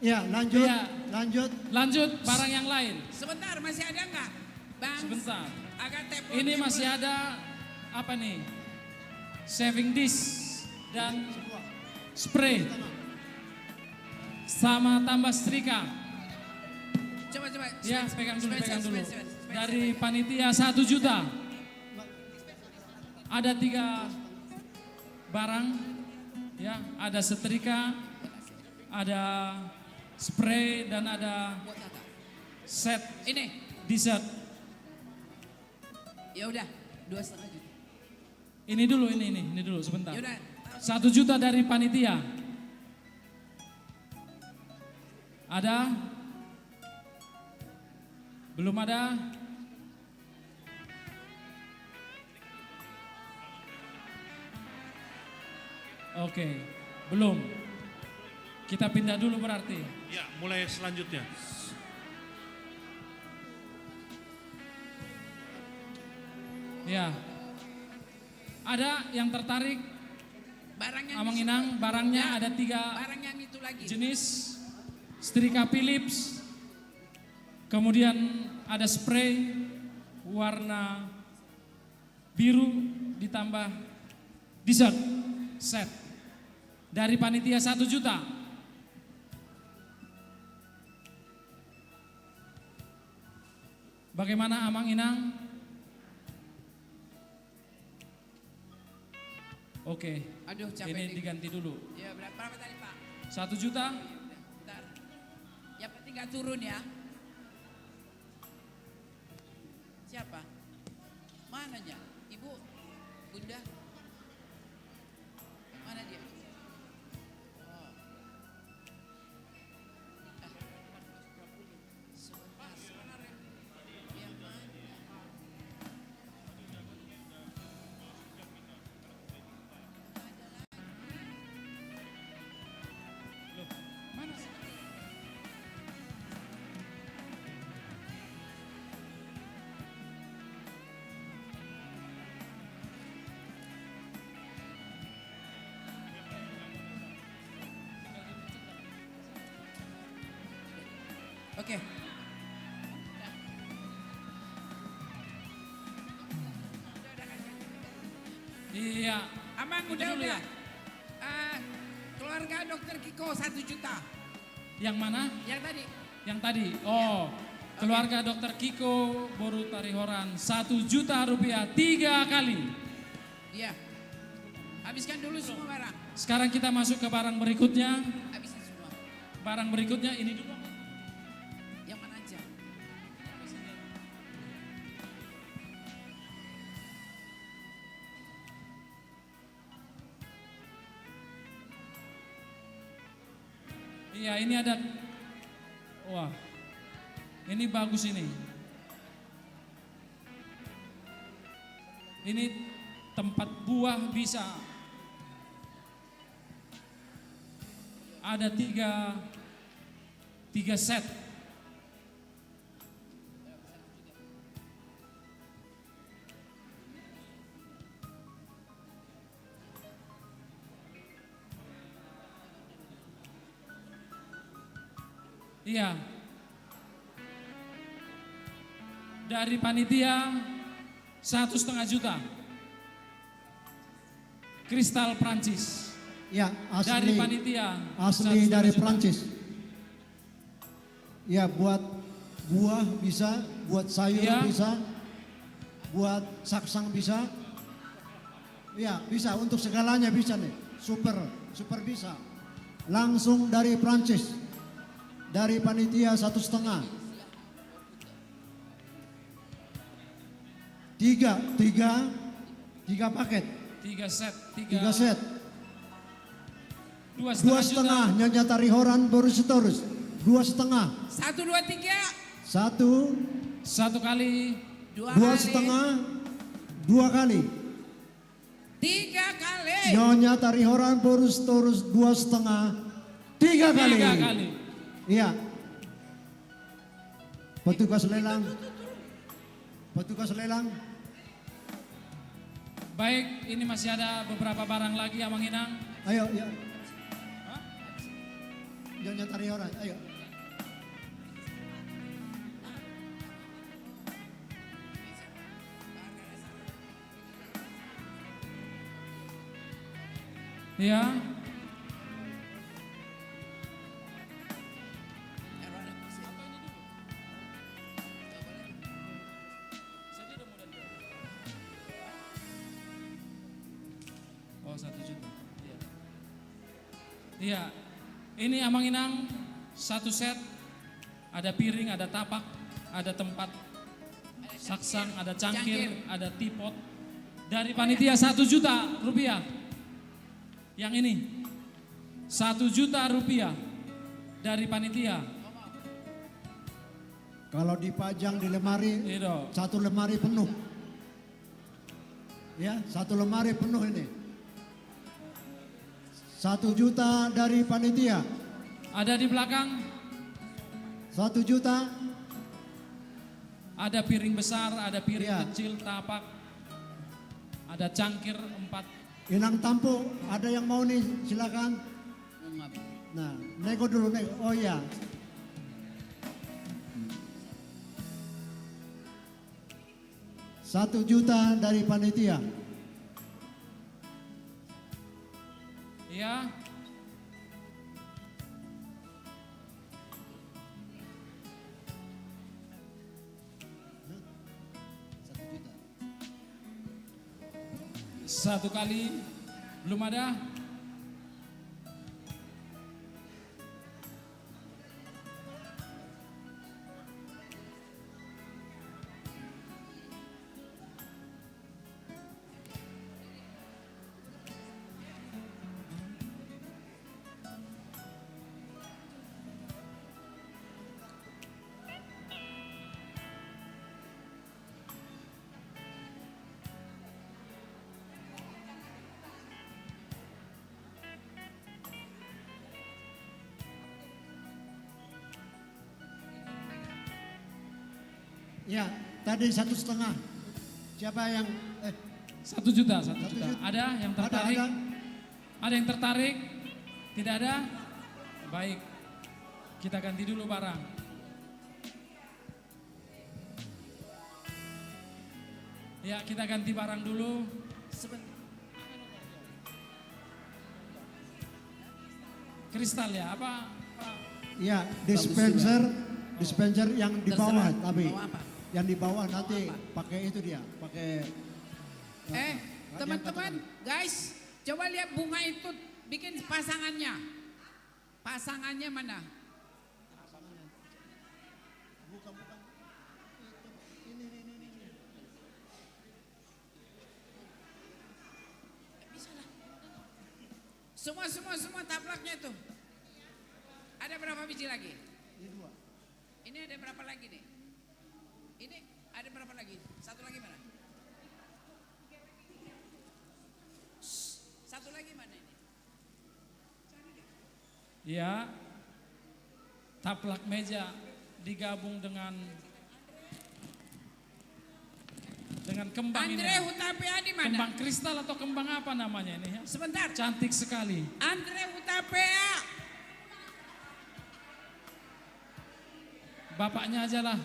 Ya, lanjut. Iya. Lanjut. Lanjut barang yang lain. Sebentar, masih ada nggak? Bang, Sebentar. agak telepon. Ini masih ada apa nih? Shaving dish dan spray. Sama tambah setrika. Coba. Ya, pegang dulu. Sebentar. Dari panitia 1 juta. Ada 3 barang. Ya, ada setrika, ada spray dan ada set Ini. dessert. Ya udah, 2,5 juta. Ini dulu sebentar. Yaudah. 1 juta dari panitia. Ada? Belum ada? Oke, belum. Kita pindah dulu berarti. Ya, mulai selanjutnya. Ya. Ada yang tertarik? Barang yang Amang di situ. Inang, barangnya Ya, ada 3 barang yang itu lagi. jenis. Setrika Philips. Kemudian ada spray warna biru ditambah dessert set. Dari panitia 1 juta. Bagaimana Amang Inang? Oke. Aduh, capek Ini nih. diganti dulu. Ya, berapa tadi Pak? 1 juta. Bentar. Yang penting nggak turun ya. Siapa? Mananya? Ibu? Bunda? Mana dia? Oh. Sebenarnya. Yang mana? Mana sih? Oke. Iya. Amang Itu dulu udah. ya. Keluarga Dokter Kiko 1 juta. Yang mana? Yang tadi. Yang tadi. Oh, keluarga Dokter Kiko Boru Tarihoran 1 juta rupiah 3 kali. Iya. Habiskan dulu semua barang. Sekarang kita masuk ke barang berikutnya. Habisin semua. Barang berikutnya ini dulu. Yang mana aja? Iya, ini ada. Wah, ini bagus ini. Ini tempat buah bisa. Ada 3 set. Iya. Dari panitia 1,5 juta. Kristal Prancis. Ya, asli. Dari panitia. Asli 1,5 dari juta. Prancis. Ya, buat buah bisa, buat sayur Ya. bisa, buat saksang bisa. Ya, bisa untuk segalanya bisa nih. Super bisa. Langsung dari Prancis. Dari panitia 1,5. Tiga paket. 3 set. 3 set. 2,5 2,5 Nyonya Tarihoran Borusitorus. 2,5. 1, 2, 3. 1 kali. 2,5. 2 kali. 3 kali. Nyonya Tarihoran Borusitorus 2,5. 3 kali. 3 kali. Iya. Petugas lelang. Petugas lelang. Baik, ini masih ada beberapa barang lagi Amang Inang. Ayo, ya. Nyonya punya tari orang, ayo. Ya. Oh, 1 juta. Iya. Ini Amang Inang 1 set. Ada piring, ada tapak, ada tempat saksang, ada cangkir, ada tipot. Dari panitia 1 juta rupiah. Yang ini 1 juta rupiah dari panitia. Kalau dipajang di lemari, Itu. 1 lemari penuh. Ya, 1 lemari penuh ini. 1 juta dari panitia. Ada di belakang. 1 juta. Ada piring besar, ada piring kecil, tapak. Ada cangkir 4. Inang Tampu, ada yang mau nih, silakan. Nah, nego dulu, nego. Oh iya. Satu juta dari panitia. Iya. Satu kali, belum ada. Ya, tadi 1,5. Siapa yang 1 juta, 1 juta. Ada yang tertarik? Ada. Ada yang tertarik? Tidak ada? Baik, kita ganti dulu barang. Ya, kita ganti barang dulu. Kristal ya, apa? Ya, dispenser yang di bawah, tapi yang di bawah nanti pakai itu dia, pakai. Teman-teman, guys, coba lihat bunga itu, bikin pasangannya. Pasangannya mana? Semua taplaknya itu. Ada berapa biji lagi? Ini ada berapa lagi nih? Ini ada berapa lagi? Satu lagi mana? Satu lagi mana ini? Ya, taplak meja digabung dengan kembang Andre ini. Hutapea di mana? Kembang kristal atau kembang apa namanya ini ya? Sebentar. Cantik sekali. Andre Hutapea. Bapaknya aja lah.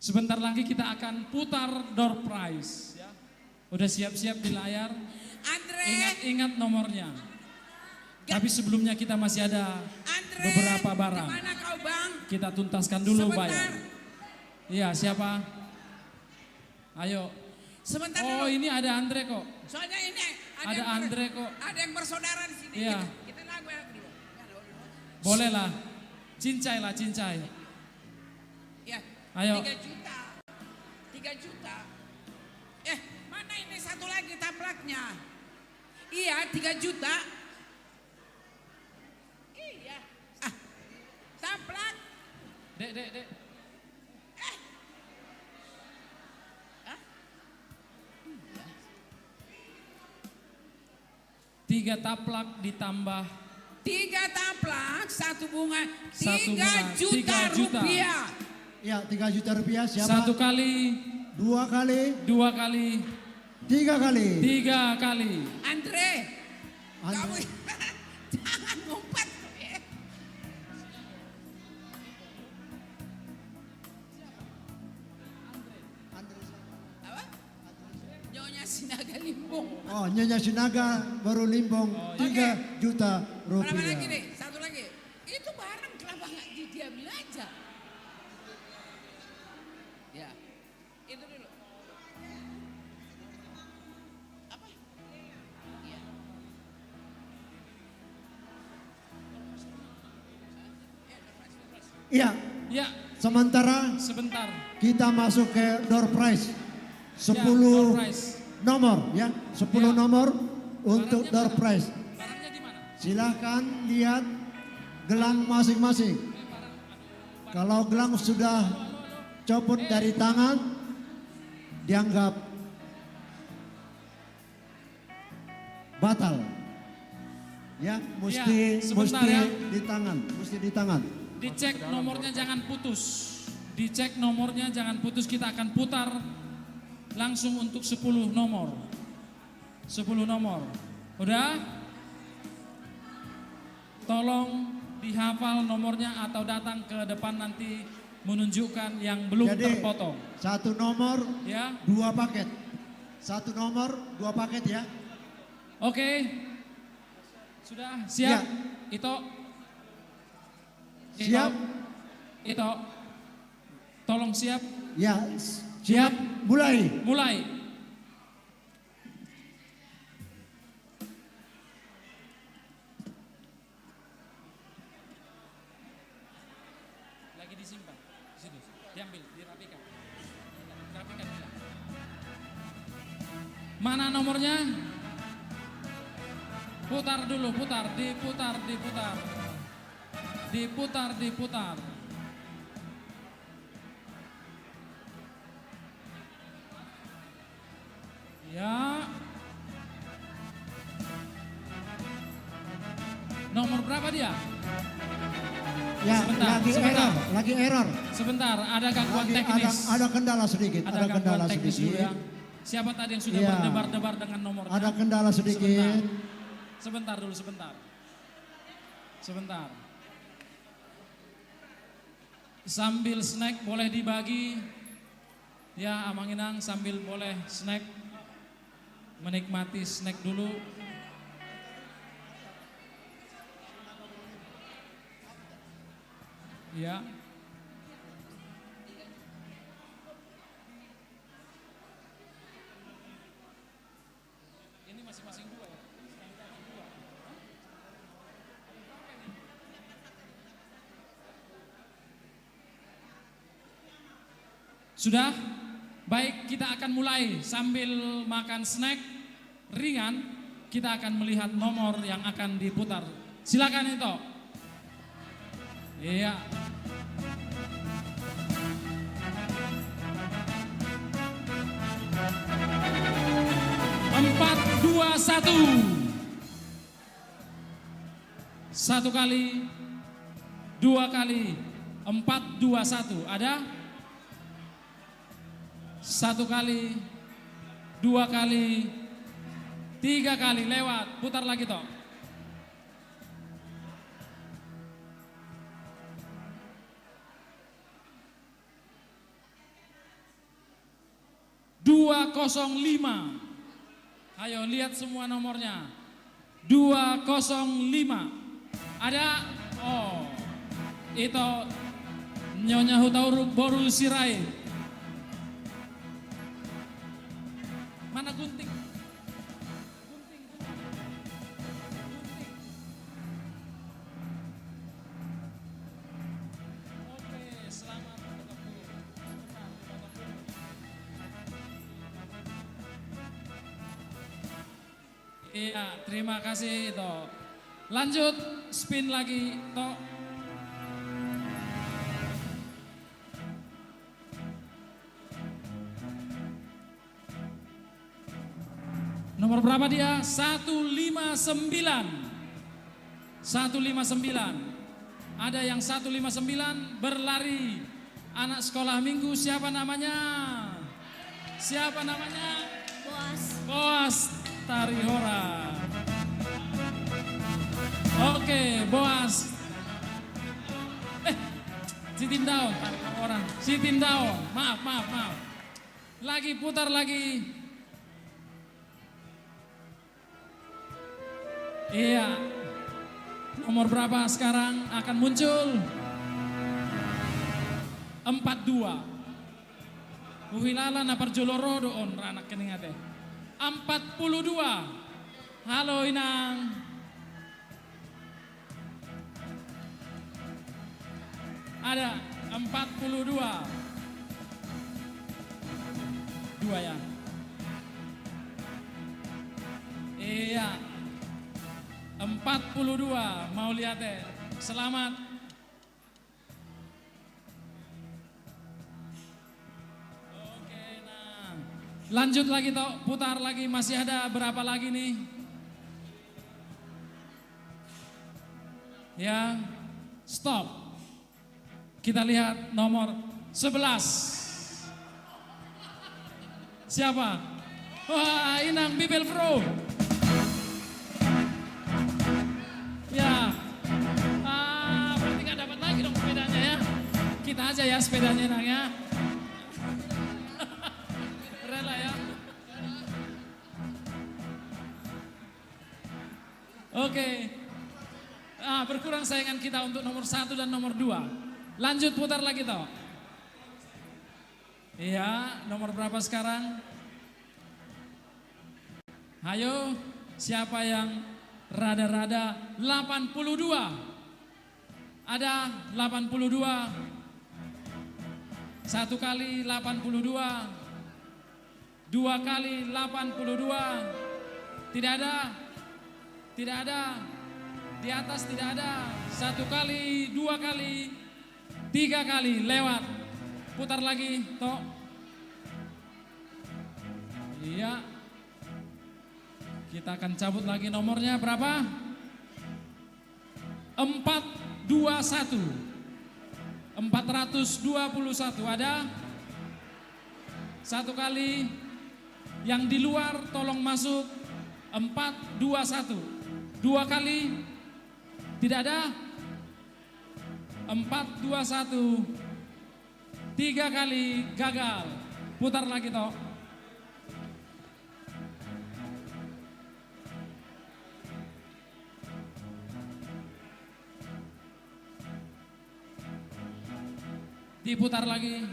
Sebentar lagi kita akan putar door prize ya. Udah siap-siap di layar. Andre. Ingat-ingat nomornya. Tapi sebelumnya kita masih ada beberapa barang. Mana kau bang? Kita tuntaskan dulu Sebentar. bayar. Iya, siapa? Ayo. Sebentar Oh, dulu. ini ada Andre kok. Soalnya ini Ada Andre kok. Ada yang bersaudara di sini. Iya. Kita lagu ya dulu. Boleh lah. Cincai lah, cincai. Ya. Ayo. 3 juta. 3 juta. Mana ini satu lagi taplaknya? Iya, 3 juta. Iya. Taplak. Dek. 3 taplak ditambah 3 taplak, 1 bunga, 1 3 bunga, juta 3 juta. rupiah. Ya, 3 juta rupiah siapa? 1 kali. 2 kali. 2 kali. 3 kali. 3 kali. Andre, kamu jangan ngumpat. Apa? Nyonya Sinaga Limbong. Oh, Nyonya Sinaga baru Limbong 3 juta Berapa rupiah. lagi nih? Satu lagi. Itu barang kenapa nggak didiamin aja? Ya, itu dulu. Apa? Iya. Iya. Ya. Sementara sebentar kita masuk ke door prize. 10 door prize. nomor ya, 10 nomor untuk door prize. Silahkan lihat gelang masing-masing. Kalau gelang sudah copot dari tangan, dianggap batal. Ya, mesti sebentar mesti ya. di tangan, mesti di tangan. Dicek nomornya jangan putus. Dicek nomornya jangan putus. Kita akan putar langsung untuk 10 nomor. 10 nomor. Udah? Tolong dihafal nomornya atau datang ke depan nanti menunjukkan yang belum Jadi, terpotong. 1 nomor, Ya. 2 paket. 1 nomor, 2 paket ya. Oke. Sudah siap? Ya. Ito. Siap. Ito. Tolong siap. Ya, siap. Mulai. Mulai. Lagi disimpan. Di situ. Diambil, dirapikan. Rapikan. Mana nomornya? Putar dulu, putar, diputar, diputar. Diputar, diputar. Ya. Nomor berapa dia? Ya, Sebentar, lagi sebentar. error, lagi error. Sebentar, ada gangguan Lagi teknis. ada kendala sedikit, Ada ada kendala gangguan teknis dulu sedikit. ya. Siapa tadi yang sudah Iya. berdebar-debar dengan nomornya? Ada kendala sedikit. Sebentar dulu, sebentar. Sebentar. Sambil snack boleh dibagi. Ya, Amang Inang sambil boleh snack. Menikmati snack dulu. Ya. Ini masing-masing dua ya? Sudah? Baik, kita akan mulai sambil makan snack ringan, kita akan melihat nomor yang akan diputar. Silakan itu. Iya. Empat, dua, satu. 1 kali, 2 kali, 4, 2, 1. Ada? 1 kali, 2 kali, 3 kali lewat. Putar lagi toh. "205". Ayo lihat semua nomornya. 205. Ada? Oh. Itu Nyonya Hutauruk Borul Sirai. Mana gunting? Oke, selamat. Iya, terima kasih itu. Lanjut, spin lagi, toh. Nomor berapa dia? 159. 159. Ada yang 159 berlari. anak sekolah minggu siapa namanya? Siapa namanya? Boas Tarihora. Oke, Boas. Sitindao, orang. Sitindao, maaf. Lagi putar lagi. Iya. Nomor berapa sekarang akan muncul? 42. Uhilala na parjoloro doon ranak keningate. 42. Halo Inang. Ada 42. 2 ya. Iya. 42 mau lihat deh. Selamat. Oke, nah. Lanjut lagi toh, putar lagi, masih ada berapa lagi nih? Ya. Stop. Kita lihat nomor 11. Siapa? Wah, Inang Bibel Pro. Ya. Berarti gak dapat lagi dong sepedanya ya. Kita aja ya sepedanya Inang ya. Rela ya. Oke. Berkurang saingan kita untuk nomor 1 dan nomor 2. Lanjut putar lagi toh. Iya, nomor berapa sekarang? Ayo, siapa yang rada-rada 82? Ada 82. 1 kali 82. 2 kali 82. Tidak ada. Tidak ada. Di atas tidak ada. 1 kali, 2 kali, 3 kali lewat. Putar lagi, toh. Iya. Kita akan cabut lagi nomornya berapa? 421. 421 ada. 1 kali. Yang di luar tolong masuk. 421. 2 kali. Tidak ada. 421. 3 kali gagal. Putar lagi toh. Diputar lagi.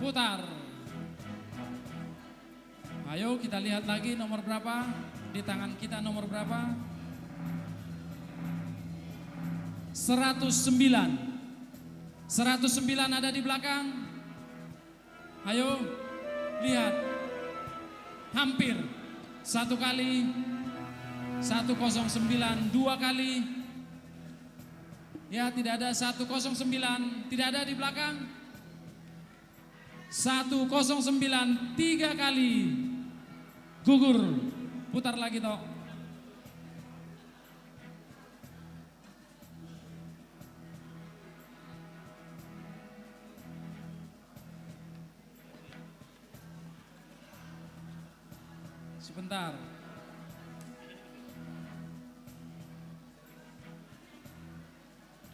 Putar. Ayo kita lihat lagi nomor berapa. Di tangan kita nomor berapa? 109. 109 ada di belakang. Ayo lihat. Hampir. 1 kali. 109. 2 kali. Ya, tidak ada. 109. Tidak ada di belakang. 109. 3 kali. Gugur. Putar lagi toh. Sebentar.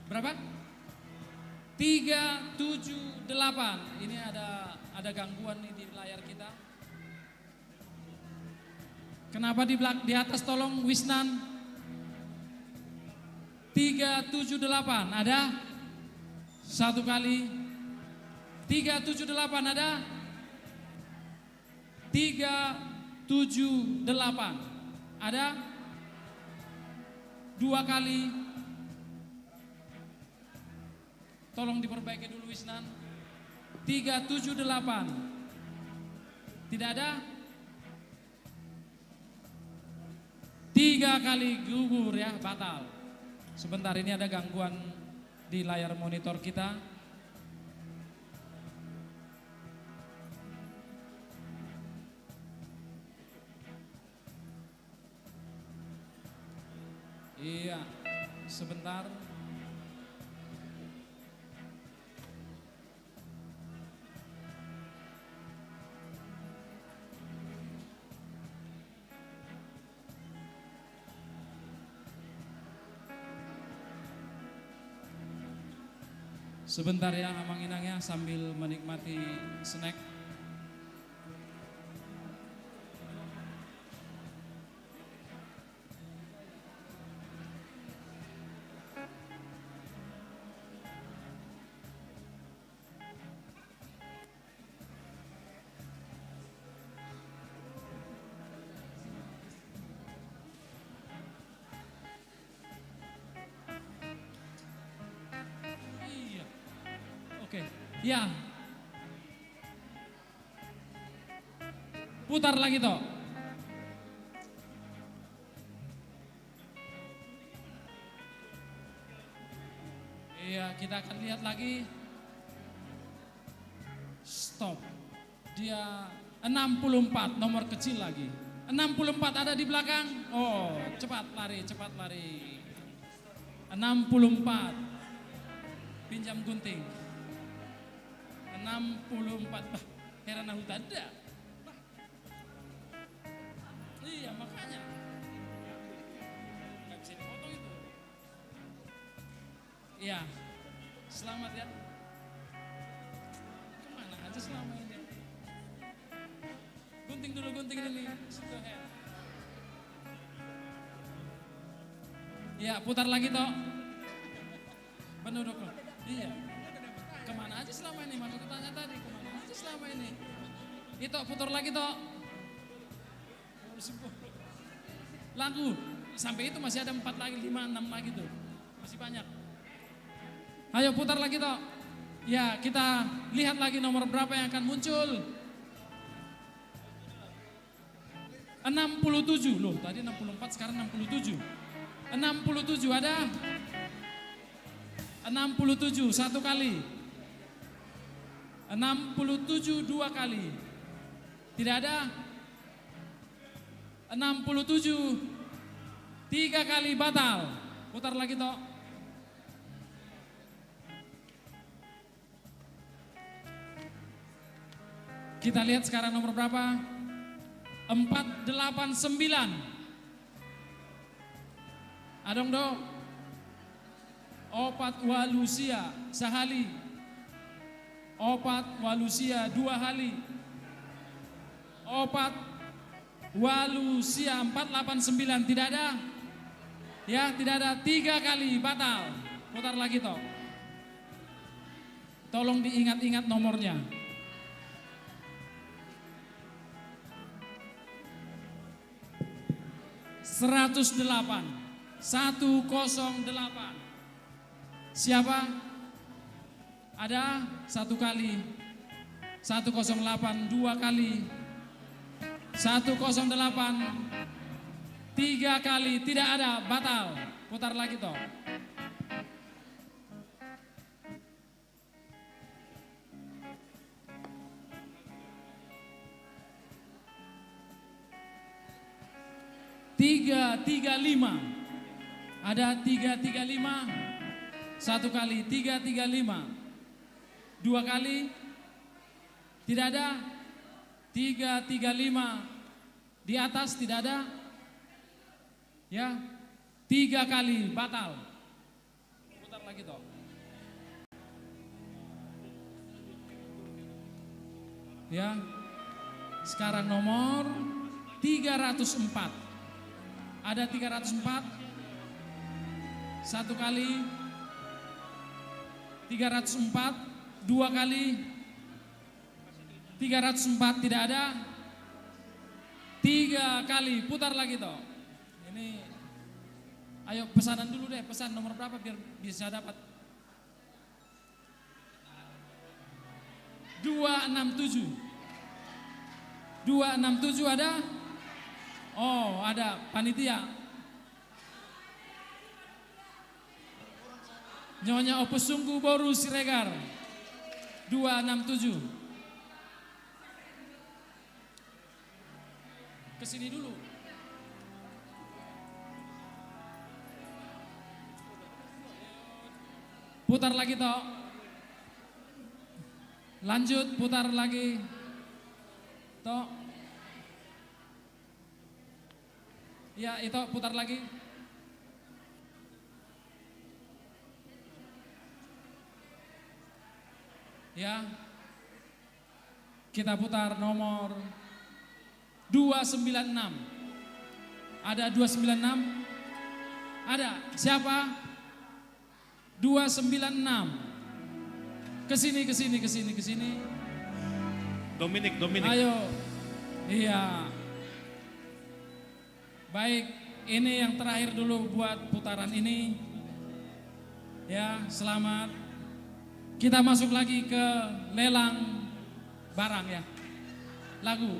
Berapa? 378. Ini ada gangguan nih di layar kita. Kenapa di atas tolong Wisnan? 378 ada? 1 kali. 378 ada? 378 ada? 2 kali. Tolong diperbaiki dulu Wisnan. 378. Tidak ada? 3 kali gugur ya, batal. Sebentar, ini ada gangguan di layar monitor kita. Iya, sebentar. Sebentar ya Amang Inang ya, sambil menikmati snack. Iya. Oke. Ya. Putar lagi toh. Iya, kita akan lihat lagi. Stop. Dia 64, nomor kecil lagi. 64 ada di belakang. Oh, cepat lari, cepat lari. 64. Pinjam gunting. 64. Bah, heran aku tak ada. Bah. Iya, makanya. Nggak bisa dipotong itu. Iya. Selamat ya. Kemana aja selama ini? Gunting dulu, gunting dulu. Go ahead. Ya, putar lagi toh. Penuh dong. Iya. Kemana aja selama ini? Maka tanya tadi, kemana aja selama ini? Itu putar lagi toh. Lagu. Sampai itu masih ada 4 lagi, 5, 6 lagi tuh. Masih banyak. Ayo putar lagi toh. Ya, kita lihat lagi nomor berapa yang akan muncul. 67 loh, tadi 64 sekarang 67. 67 ada. 67 satu kali. 67 dua kali. Tidak ada. 67 3 kali batal. Putar lagi toh. Kita lihat sekarang nomor berapa? 489. Adong do. Opat walusia sehali. Opat walusia 2 kali. Opat walusia 489 tidak ada. Ya, tidak ada. 3 kali batal. Putar lagi toh. Tolong diingat-ingat nomornya. 108. 108. Siapa? Ada 1 kali. 108 2 kali. 108 3 kali. Tidak ada, batal. Putar lagi toh. Tiga lima. Ada 335. 1 kali. 335. 2 kali. Tidak ada. 335. Di atas tidak ada. Ya. 3 kali batal. Putar lagi toh. Ya. Sekarang nomor 304. Ada 304. 1 kali. 304. 2 kali. 304 tidak ada. 3 kali. Putar lagi toh. Ini. Ayo pesanan dulu deh. Pesan nomor berapa biar bisa dapat. 267. 267 ada. Oh, ada panitia. Nyonya Opus Sungguh Boru Siregar. 267. Kesini dulu. Putar lagi toh. Lanjut, putar lagi. Toh. Ya, itu putar lagi. Ya. Kita putar nomor 296. Ada 296? Ada. Siapa? 296. Kesini. Dominic. Ayo. Iya. Baik, ini yang terakhir dulu buat putaran ini. Ya, selamat. Kita masuk lagi ke lelang barang ya. Lagu.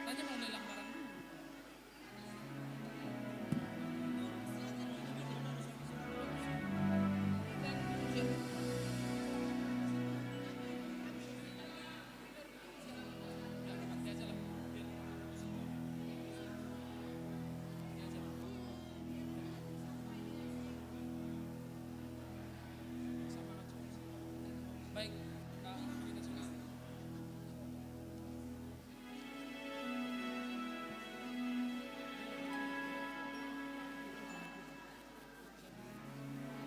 Tanya mau lelang barang dulu. Baik.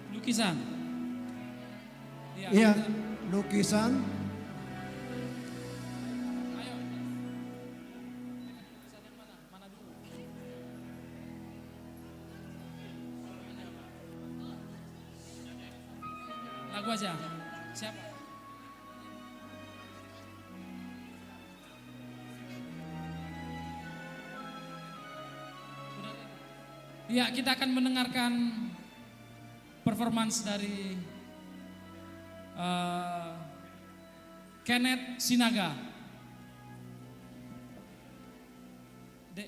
Lukisan. Iya, lukisan. Lagu aja. Siapa? Ya, kita akan mendengarkan performance dari Kenneth Sinaga. Dek.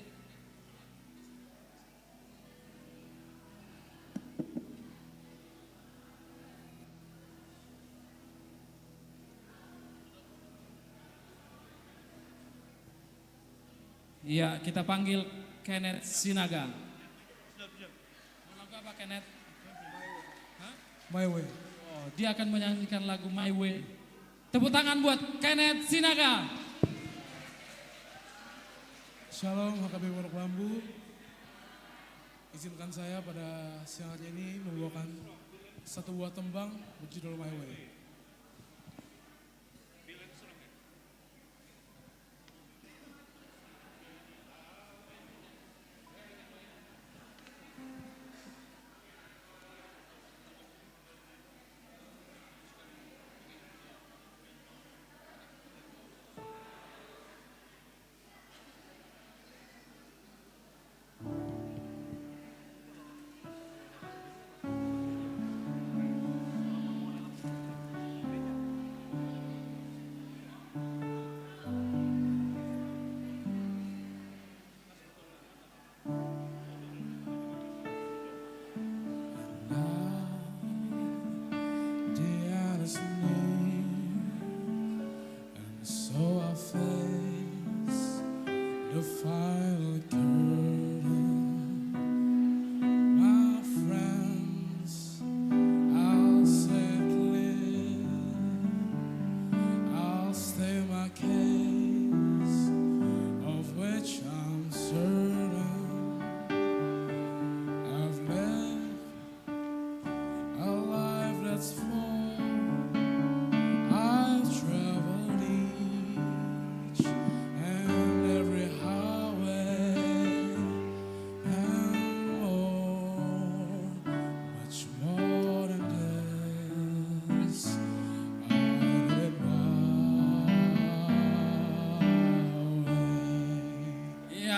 Iya, kita panggil Kenneth Sinaga. Lagu apa Kenneth? My Way. Oh, dia akan menyanyikan lagu My Way. Tepuk tangan buat Kenneth Sinaga. Shalom HKB Pondok Bambu. Izinkan saya pada siang hari ini membawakan satu buah tembang berjudul My Way.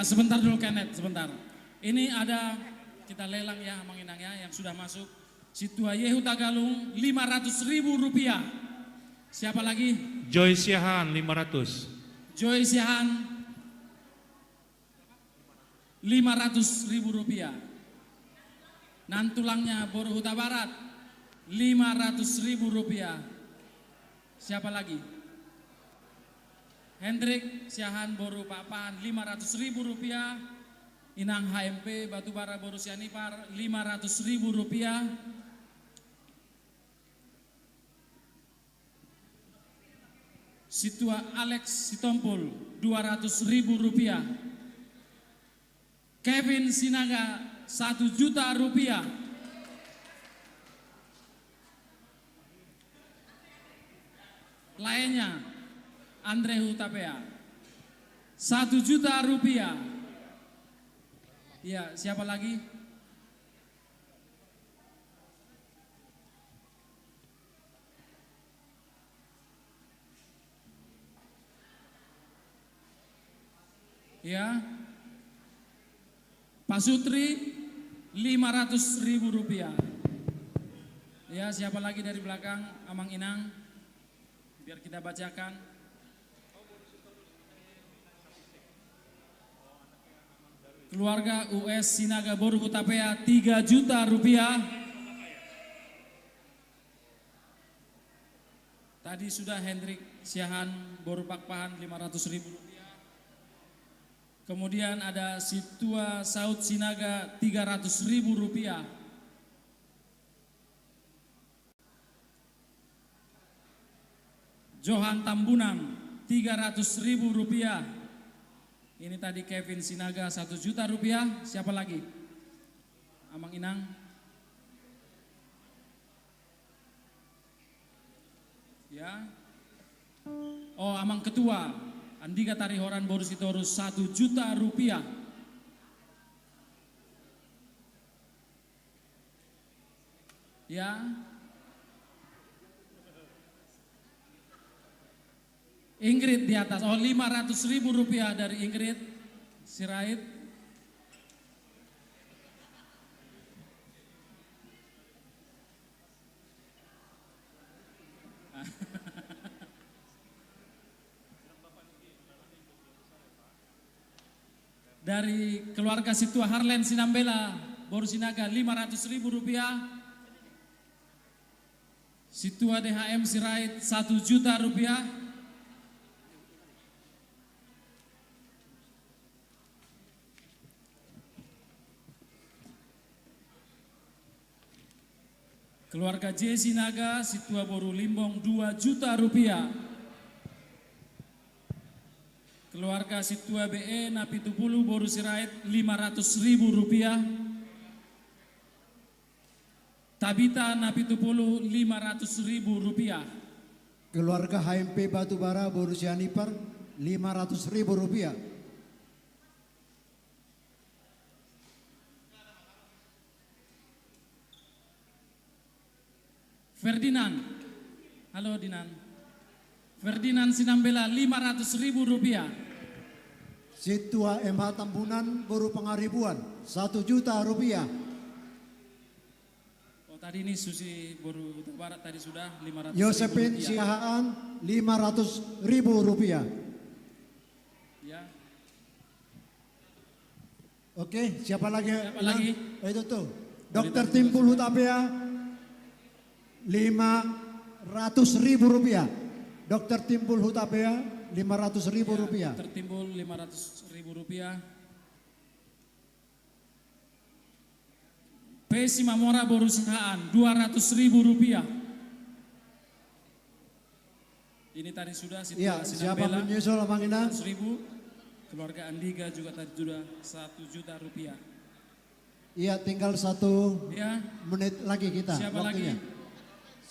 Sebentar dulu Kenneth, sebentar. Ini ada kita lelang ya Manginangnya yang sudah masuk. Situa Yehu Tagalung 500.000 rupiah. Siapa lagi? Joy Siahan 500. Joy Siahan 500.000 rupiah. Nantulangnya Boru Huta Barat 500.000 rupiah. Siapa lagi? Hendrik Siahan Boru Papan 500.000 rupiah. Inang HMP Batubara Borusianipar Rp500.000. Situa Alex Sitompul Rp200.000. Kevin Sinaga Rp1.000.000. Lainnya Andre Hutapea Rp1.000.000. Ya, siapa lagi? Ya, Pak Sutri Rp500.000. Ya, siapa lagi dari belakang? Amang Inang, biar kita bacakan. Keluarga US Sinaga Boru Hutapea Rp3 juta. Tadi sudah Hendrik Siahan Boru Pakpahan Rp500.000. Kemudian ada Situa Saud Sinaga Rp300.000. Johan Tambunang Rp300.000. Ini tadi Kevin Sinaga Rp1 juta. Siapa lagi? Amang Inang. Ya. Oh, Amang Ketua Andika Tarihoran Boru Sitorus Rp1 juta. Ya. Ingrid di atas, oh Rp500.000 dari Ingrid Sirait. Dari keluarga Situa Harlen Sinambela Boru Sinaga Rp500.000. Situa DHM Sirait Rp1 juta. Keluarga J Sinaga Situa Boru Limbong Rp2 juta. Keluarga Situa BE Napitupulu Boru Sirait Rp500.000. Tabita Napitupulu Rp500.000. Keluarga HMP Batubara Boru Sianipar Rp500.000. Ferdinand, halo Dinan. Ferdinand Sinambela Rp500.000. Situa MH Tambunan Boru Pangaribuan Rp1 juta. Oh tadi ini Susi Boru Barat tadi sudah Rp500.000. Yosepin Siahaan Rp500.000. Ya. Oke, siapa lagi? Siapa lagi? Itu tuh. Dr. Timpul Hutapea Rp500.000. Dr. Timpul Hutapea Rp500.000. Tertimbul Rp500.000. P. Simamora Boru Sihaan Rp200.000. Ini tadi sudah Iya, siapa menyusul Amang Inang? Rp100.000. Keluarga Andiga juga tadi sudah Rp1 juta. Iya, tinggal 1 ya. menit lagi kita. Siapa waktunya. lagi?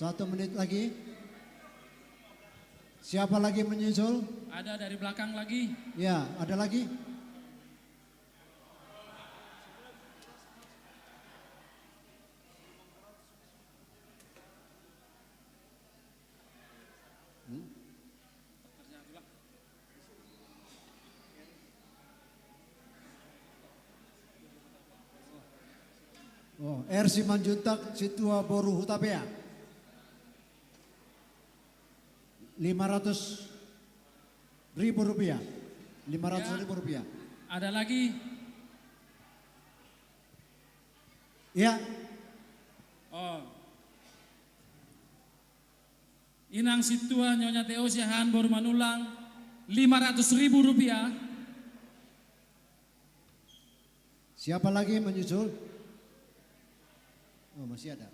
1 menit lagi. Siapa lagi menyusul? Ada dari belakang lagi. Ya, ada lagi. Oh, R. Simanjuntak Situa Boru Hutapea Rp500.000. Rp500.000. Ada lagi? Ya. Oh. Inang Situa Nyonya Teo Siahaan Boru Manulang Rp500.000. Siapa lagi yang menyusul? Oh, masih ada.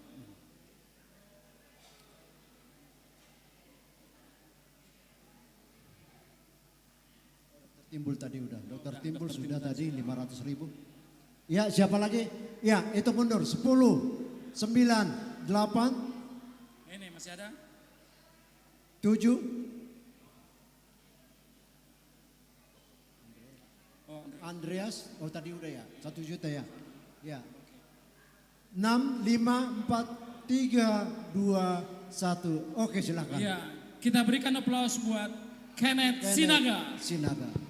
Timbul tadi udah, Dokter Timbul sudah tadi 500.000. Ya, siapa lagi? Ya, itu mundur. 10, 9, 8. Ini masih ada? 7. Andreas, oh tadi udah ya, 1 juta ya. Ya. 6, 5, 4, 3, 2, 1. Oke, silakan. Iya, kita berikan aplaus buat Kenneth Sinaga. Sinaga.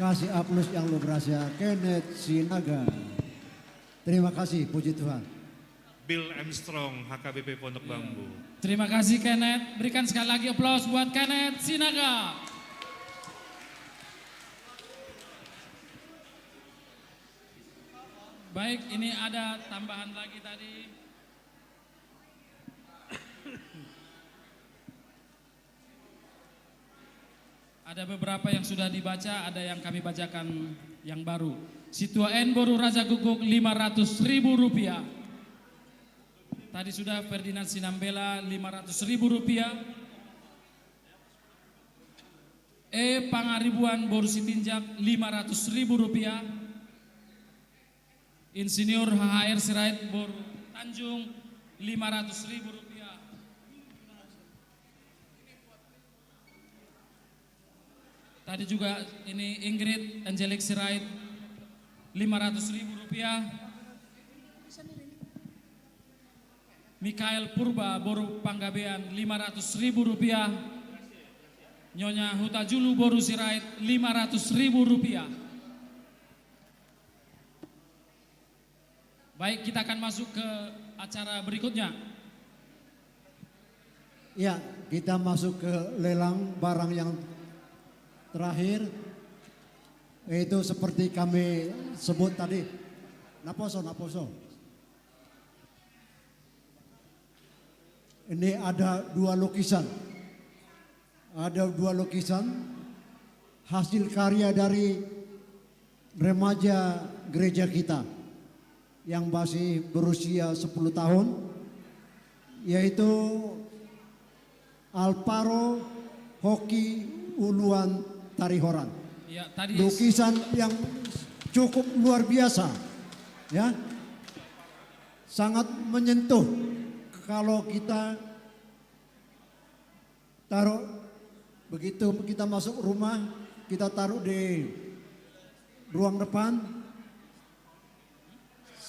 Kasih aplaus yang luar biasa Kenneth Sinaga. Terima kasih, puji Tuhan. Bill Armstrong, HKBP Pondok Bambu. Terima kasih Kenneth. Berikan sekali lagi aplaus buat Kenneth Sinaga. Baik, ini ada tambahan lagi tadi. Ada beberapa yang sudah dibaca, ada yang kami bacakan yang baru. Situa N Boru Raja Guguk 500.000 rupiah. Tadi sudah Ferdinand Sinambela 500.000 rupiah. E Pangaribuan Boru Sitinjak 500.000 rupiah. Insinyur HHR Sirait Boru Tanjung 500.000 rupiah. Tadi juga ini Ingrid Angelic Sirait 500.000 rupiah. Mikael Purba Boru Panggabean 500.000 rupiah. Nyonya Huta Julu Boru Sirait 500.000 rupiah. Baik, kita akan masuk ke acara berikutnya. Ya, kita masuk ke lelang barang yang terakhir. Itu seperti kami sebut tadi. Naposo. Ini ada dua lukisan. Ada dua lukisan hasil karya dari remaja gereja kita yang masih berusia 10 tahun, yaitu Alparo Hoki Uluan Tarihoran. Ya, tadi lukisan yang cukup luar biasa, ya, sangat menyentuh. Kalau kita taruh begitu kita masuk rumah, kita taruh di ruang depan,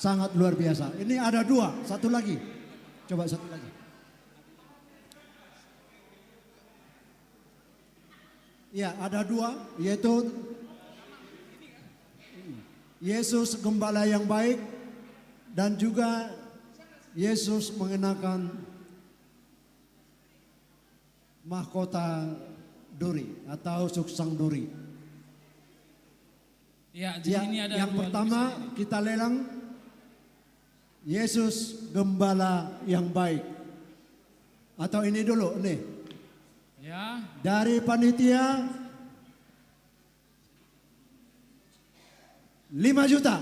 sangat luar biasa. Ini ada dua, satu lagi. Coba satu lagi. Ya, ada dua, yaitu Yesus Gembala yang baik dan juga Yesus mengenakan mahkota duri atau suksang duri. Ya, jadi ini ada yang dua pertama lukisan ini. kita lelang Yesus Gembala yang baik. Atau ini dulu, nih. Ya. Dari panitia 5 juta.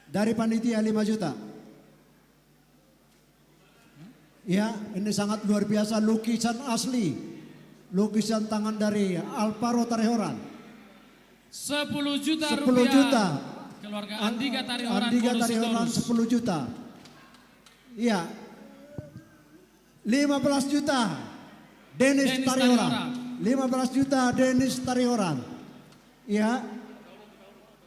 Dari panitia 5 juta. Ya, ini sangat luar biasa, lukisan asli. Lukisan tangan dari Alparo Tarihoran. 10 juta 10 rupiah. juta. Keluarga Andika Tarihoran. Andika Boru Tarihoran Sitorus. 10 juta. Iya. 15 juta. Dennis Tarihoran. 15 juta Dennis Tarihoran. Iya.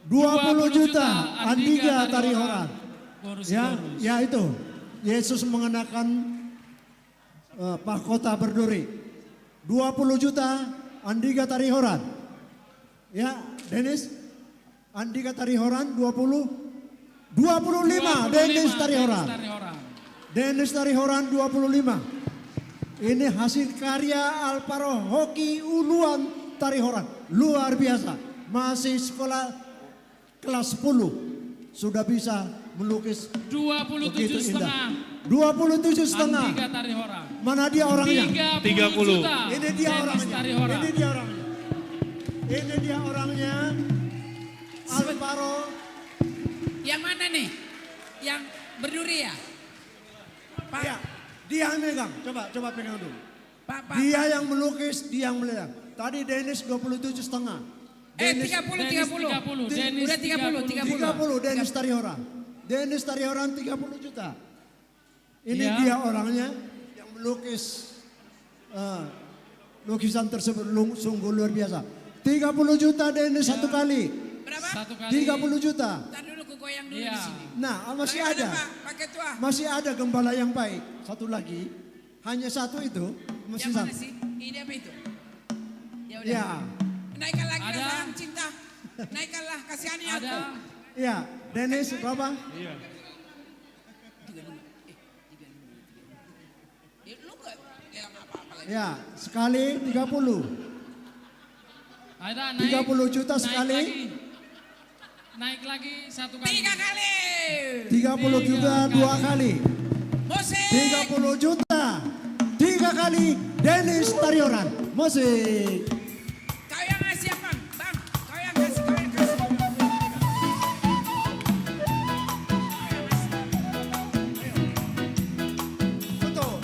20 juta Andika Tarihoran. Ya, ya itu. Yesus mengenakan mahkota berduri. 20 juta Andika Tarihoran. Ya, Dennis Andika Tarihoran 25 Dennis Tarihoran. Dennis Tarihoran 25. Ini hasil karya Alparo Hoki Uluan Tarihoran. Luar biasa. Masih sekolah kelas 10 sudah bisa melukis 27,5. 27,5. Andika Tarihoran. Mana dia orangnya? 30 juta. Ini dia Dennis orangnya. Tarihoran. Ini dia orangnya. Ini dia orangnya. Alvaro. Yang mana nih? Yang berduri ya? Pak. Ya, dia yang megang. Coba pegang dulu. Pak. Dia yang melukis, dia yang melelang. Tadi Dennis 27,5. 30. Dennis Udah 30 Dennis Tarihoran. Dennis Tarihoran 30 juta. Ini Ya. dia orangnya yang melukis lukisan tersebut sungguh luar biasa. 30 juta Dennis Ya. satu kali. Berapa? Satu kali. 30 juta. Ntar dulu ku goyang dulu Iya. di sini. Nah, masih Bagaimana, ada. Pak? Pakai tua. Masih ada gembala yang baik. Satu lagi. Hanya satu itu. Masih Yang mana satu. sih? Ini apa itu? Ya udah. Ya. Naikkan lagi Ada. Sang Naikkanlah, kasihani aku. Ada. Ya, Dennis berapa? Iya. Lu gak bilang apa-apa lagi. Ya, sekali 30. Ada naik. 30 juta naik sekali. Lagi. Naik lagi satu kali. 3 kali. 30 juta 2 kali. Musik. 30 juta 3 kali Dennis Tarioran. Musik. Kau yang ngasih apa? Bang, kau yang ngasih, kau yang kasih. Betul.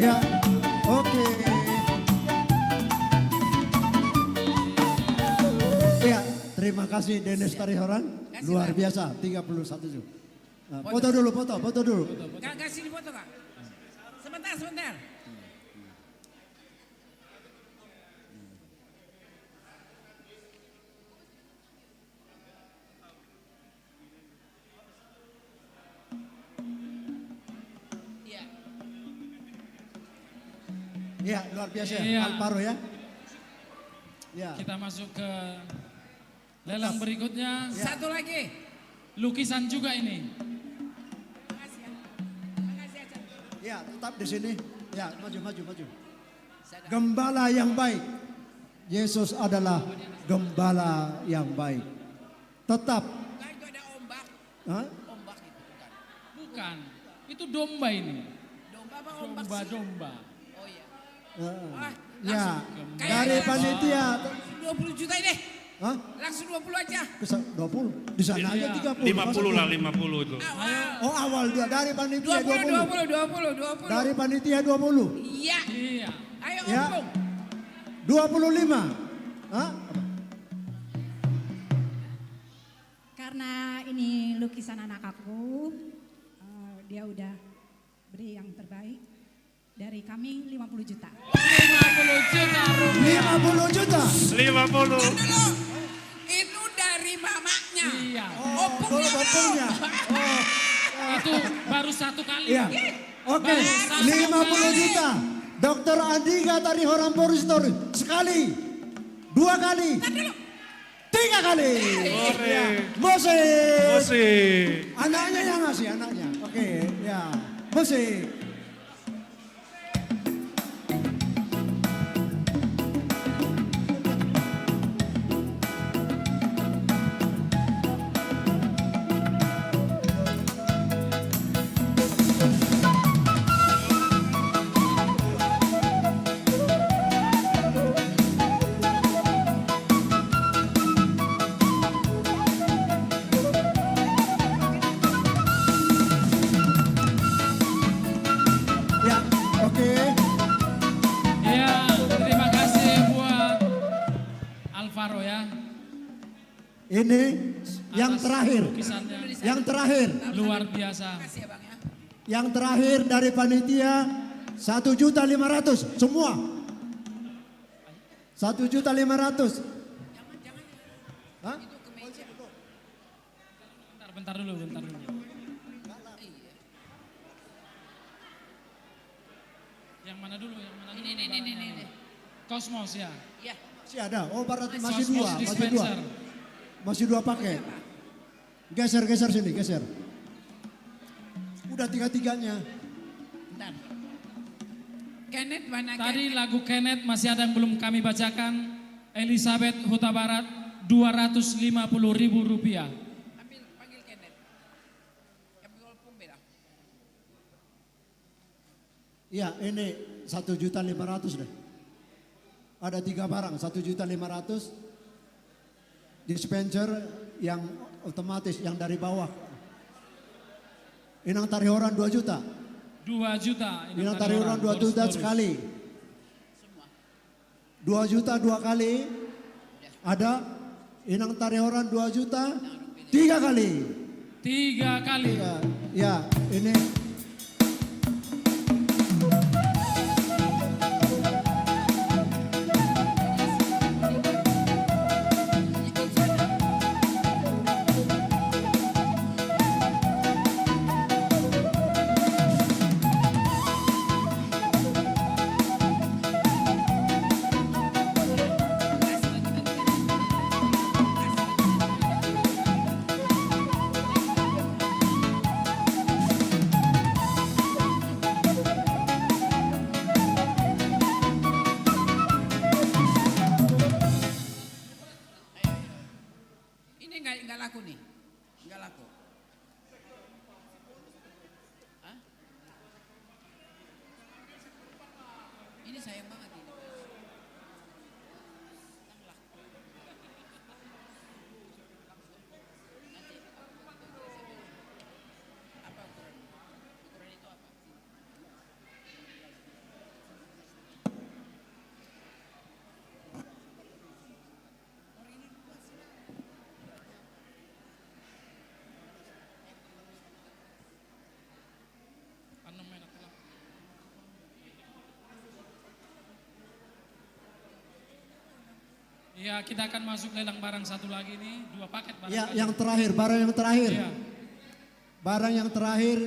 Ya, oke. Ya, terima kasih Dennis Tarioran. Luar biasa, 31 juta. Nah, foto dulu, foto dulu. Kak, sini foto kak. Sebentar. Iya. Ya, luar biasa. Iya. Alvaro ya. Ya. Kita masuk ke lelang berikutnya. Satu lagi. Lukisan juga ini. Ya, tetap di sini. Ya, maju. Gembala yang baik. Yesus adalah gembala yang baik. Tetap. Itu ada ombak. Hah? Ombak itu bukan. Bukan. Itu domba ini. Domba apa ombak sih? Domba. Oh iya. Ya, Kayaknya dari panitia. 20 juta ini. Hah? Langsung 20 aja. 20. Di sana aja 30. 50 lah, 50 itu. Oh, awal dia dari panitia 20. 20. Dari panitia 20. Iya. Ayo Ya. opung. 25. Hah? Karena ini lukisan anak aku, dia udah beri yang terbaik. Dari kami 50 juta. 50 juta rupiah. 50 juta. 50. Itu dari mamanya. Iya. Opungnya. Itu baru satu kali. Iya. Oke, 50 juta. Dokter Andika Tarioran Poristori. Sekali. 2 kali. 3 kali. Ya. Musik. Anaknya yang ngasih, anaknya. Oke, ya. Musik. Ya, terima kasih buat Alvaro ya. Ini yang terakhir. Lukisannya. Yang terakhir. Luar biasa. Yang terakhir dari panitia 1.500.000 semua. 1.500.000. Hah? Bentar dulu. Yang mana dulu? Ini. Cosmos ya. Iya. Masih ada. Oh, berarti masih Cosmos 2, dispenser. Masih 2 paket. Geser sini, geser. Udah 3-3-nya. Bentar. Kenneth mana Tadi lagu Kenneth masih ada yang belum kami bacakan. Elizabeth Huta Barat 250.000 rupiah. Panggil Kenneth. Yang walaupun beda. Iya, ini 1.500.000 deh. Ada 3 barang, 1.500.000. Dispenser yang otomatis, yang dari bawah. Inang Tarioran 2 juta. 2 juta. Inang Tarioran 2 juta sekali. 2 juta 2 kali. Ada Inang Tarioran 2 juta. 3 kali. 3 kali. Ya, ini Ini nggak laku nih, nggak laku. Hah? Ini sayang banget ini. Ya, kita akan masuk lelang barang satu lagi nih, 2 paket barang. ya lagi. yang terakhir, barang yang terakhir. Iya. Barang yang terakhir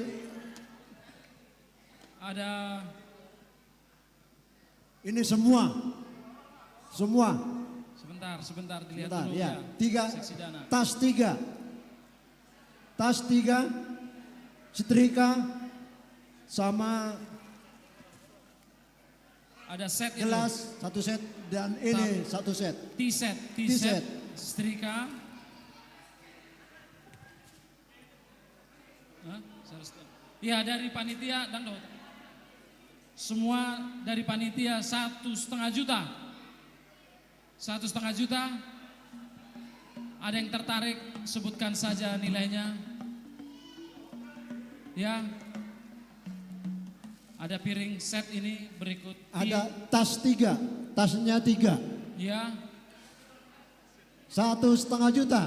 Ada ini semua. sebentar dilihat Bentar, dulu ya. ya. Seksi dana. Tas 3, setrika, sama Ada set gelas 1 set dan ini 1 set. T-set, setrika. Hah? Ya, dari panitia dan semua dari panitia 1,5 juta. 1,5 juta. Ada yang tertarik, sebutkan saja nilainya. Ya. Ada piring set ini berikut. Ada tas 3, tasnya 3. Ya. 1,5 juta.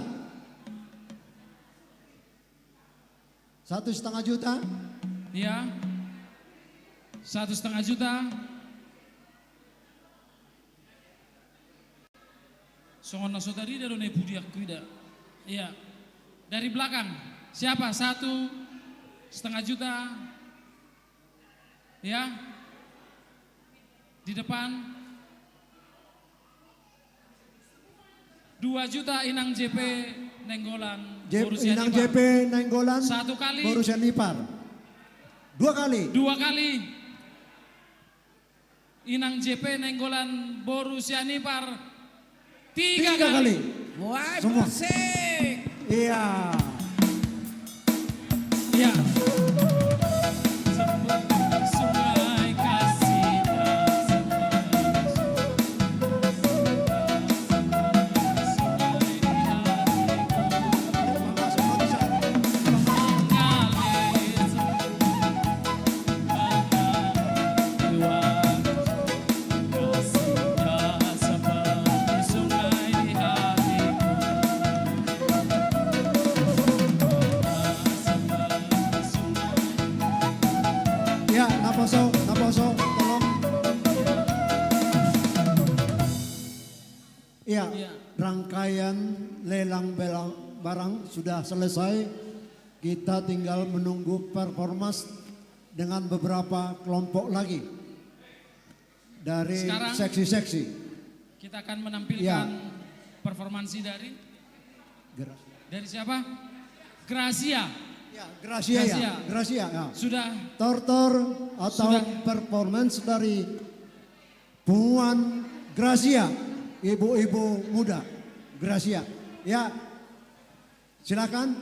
1,5 juta. Ya. 1,5 juta. Songono saudari dari budiak kuda. Iya. Dari belakang. Siapa? 1,5 juta. Ya. Di depan 2 juta Inang JP Nenggolan Borussia Inang Nipar. JP Nenggolan 1 kali. Borussia Nipar. 2 kali. 2 kali. Inang JP Nenggolan Borussia Nipar 3 kali. Wah, Semua. musik. Iya. Iya. Sungai kasih Ya, Naposo, tolong. Iya, rangkaian lelang barang sudah selesai. Kita tinggal menunggu performas dengan beberapa kelompok lagi dari Sekarang seksi-seksi. kita akan menampilkan Ya. performansi dari siapa? Gracia. Gracia ya, Gracia ya. Sudah. Tortor atau performance dari Puan Gracia, ibu-ibu muda Gracia. Ya, silakan.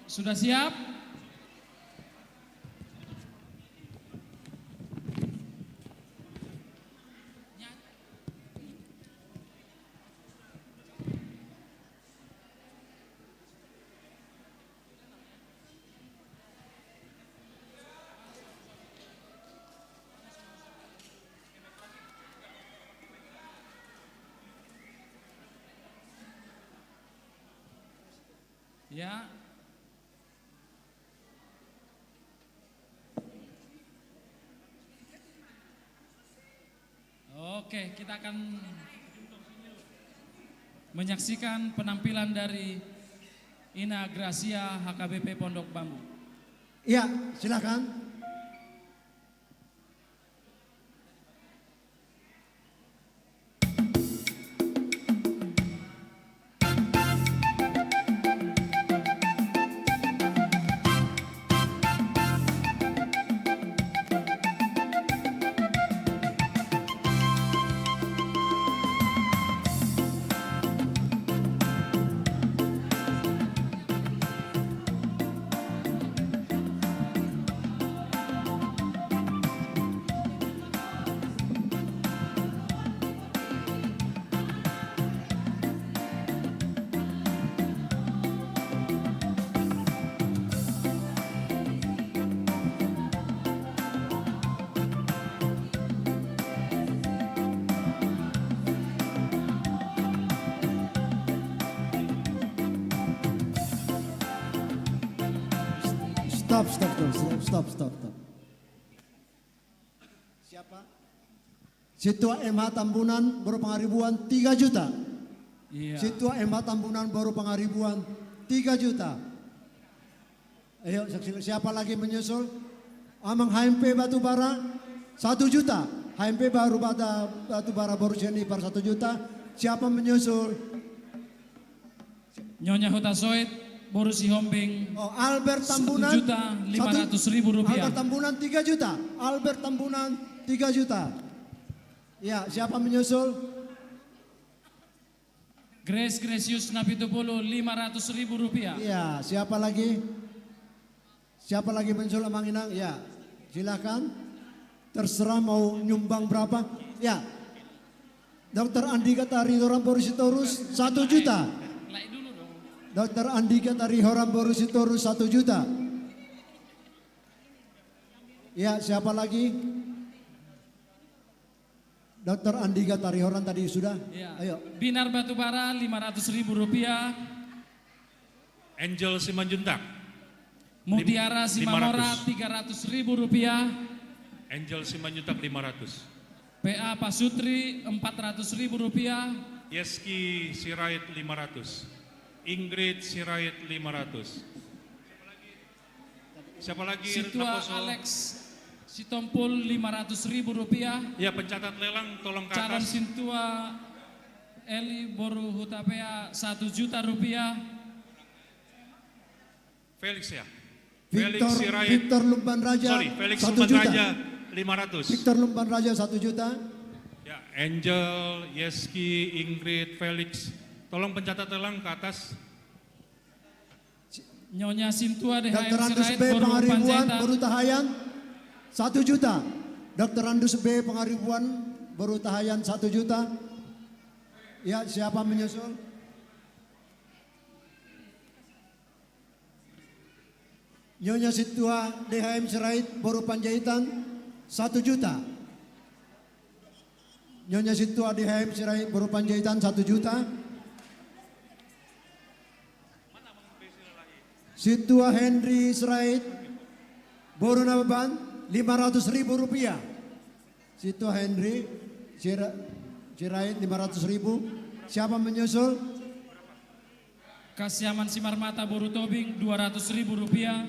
Sudah siap? Ya. Oke, kita akan menyaksikan penampilan dari Ina Gracia HKBP Pondok Bambu. Iya, silakan. Stop. Siapa? Situa MH Tambunan baru pengaribuan 3 juta. Iya. Situa MH Tambunan baru pengaribuan 3 juta. Ayo, siapa lagi menyusul? Amang HMP Batubara 1 juta. HMP baru Batubara baru Jenipar 1 juta. Siapa menyusul? Nyonya Hutasoid Boru Sihombing. Oh, Albert Tambunan 1.500.000 rupiah. Albert Tambunan 3 juta. Albert Tambunan 3 juta. Ya, siapa menyusul? Grace Gracius Napitupulu 500.000 rupiah. Ya, siapa lagi? Siapa lagi menyusul Amang Inang? Ya, silakan. Terserah mau nyumbang berapa. Ya, Dr. Andika Tarihoram Borusitorus 1 juta. Dr. Andika Tarihoram Borusitorus 1 juta. Ya, siapa lagi? Dr. Andika Tarihoram tadi sudah. Ya. Ayo. Binar Batubara 500.000 rupiah. Angel Simanjuntak. Mutiara Simamora 300.000 rupiah. Angel Simanjuntak 500. PA Pasutri 400.000 rupiah. Yeski Sirait 500. Ingrid Sirait 500. Siapa lagi? Situa Alex Sitompul 500.000 rupiah. Ya, pencatat lelang tolong ke Caran atas. Sintua Eli Boru Hutapea 1 juta rupiah. Felix ya. Victor Lumban Raja. Sorry, Felix 1 Lumban juta. Raja 500. Victor Lumban Raja 1 juta. Ya, Angel, Yeski, Ingrid, Felix. Tolong pencatat lelang ke atas. Nyonya Sintua DHM Dr. Andus Sirait B Boru Pengaribuan Panjaitan Boru Tahayan 1 juta. Dr. Andus B Pengaribuan Boru Tahayan 1 juta. Ya, siapa menyusul? Nyonya Situa DHM Sirait Boru Panjaitan 1 juta. Nyonya Situa DHM Sirait Boru Panjaitan 1 juta. Situa Henry Sirait Boru Nababan 500.000 rupiah. Situa Henry Sirait 500.000. Siapa menyusul? Kasiaman Simarmata Boru Tobing 200.000 rupiah.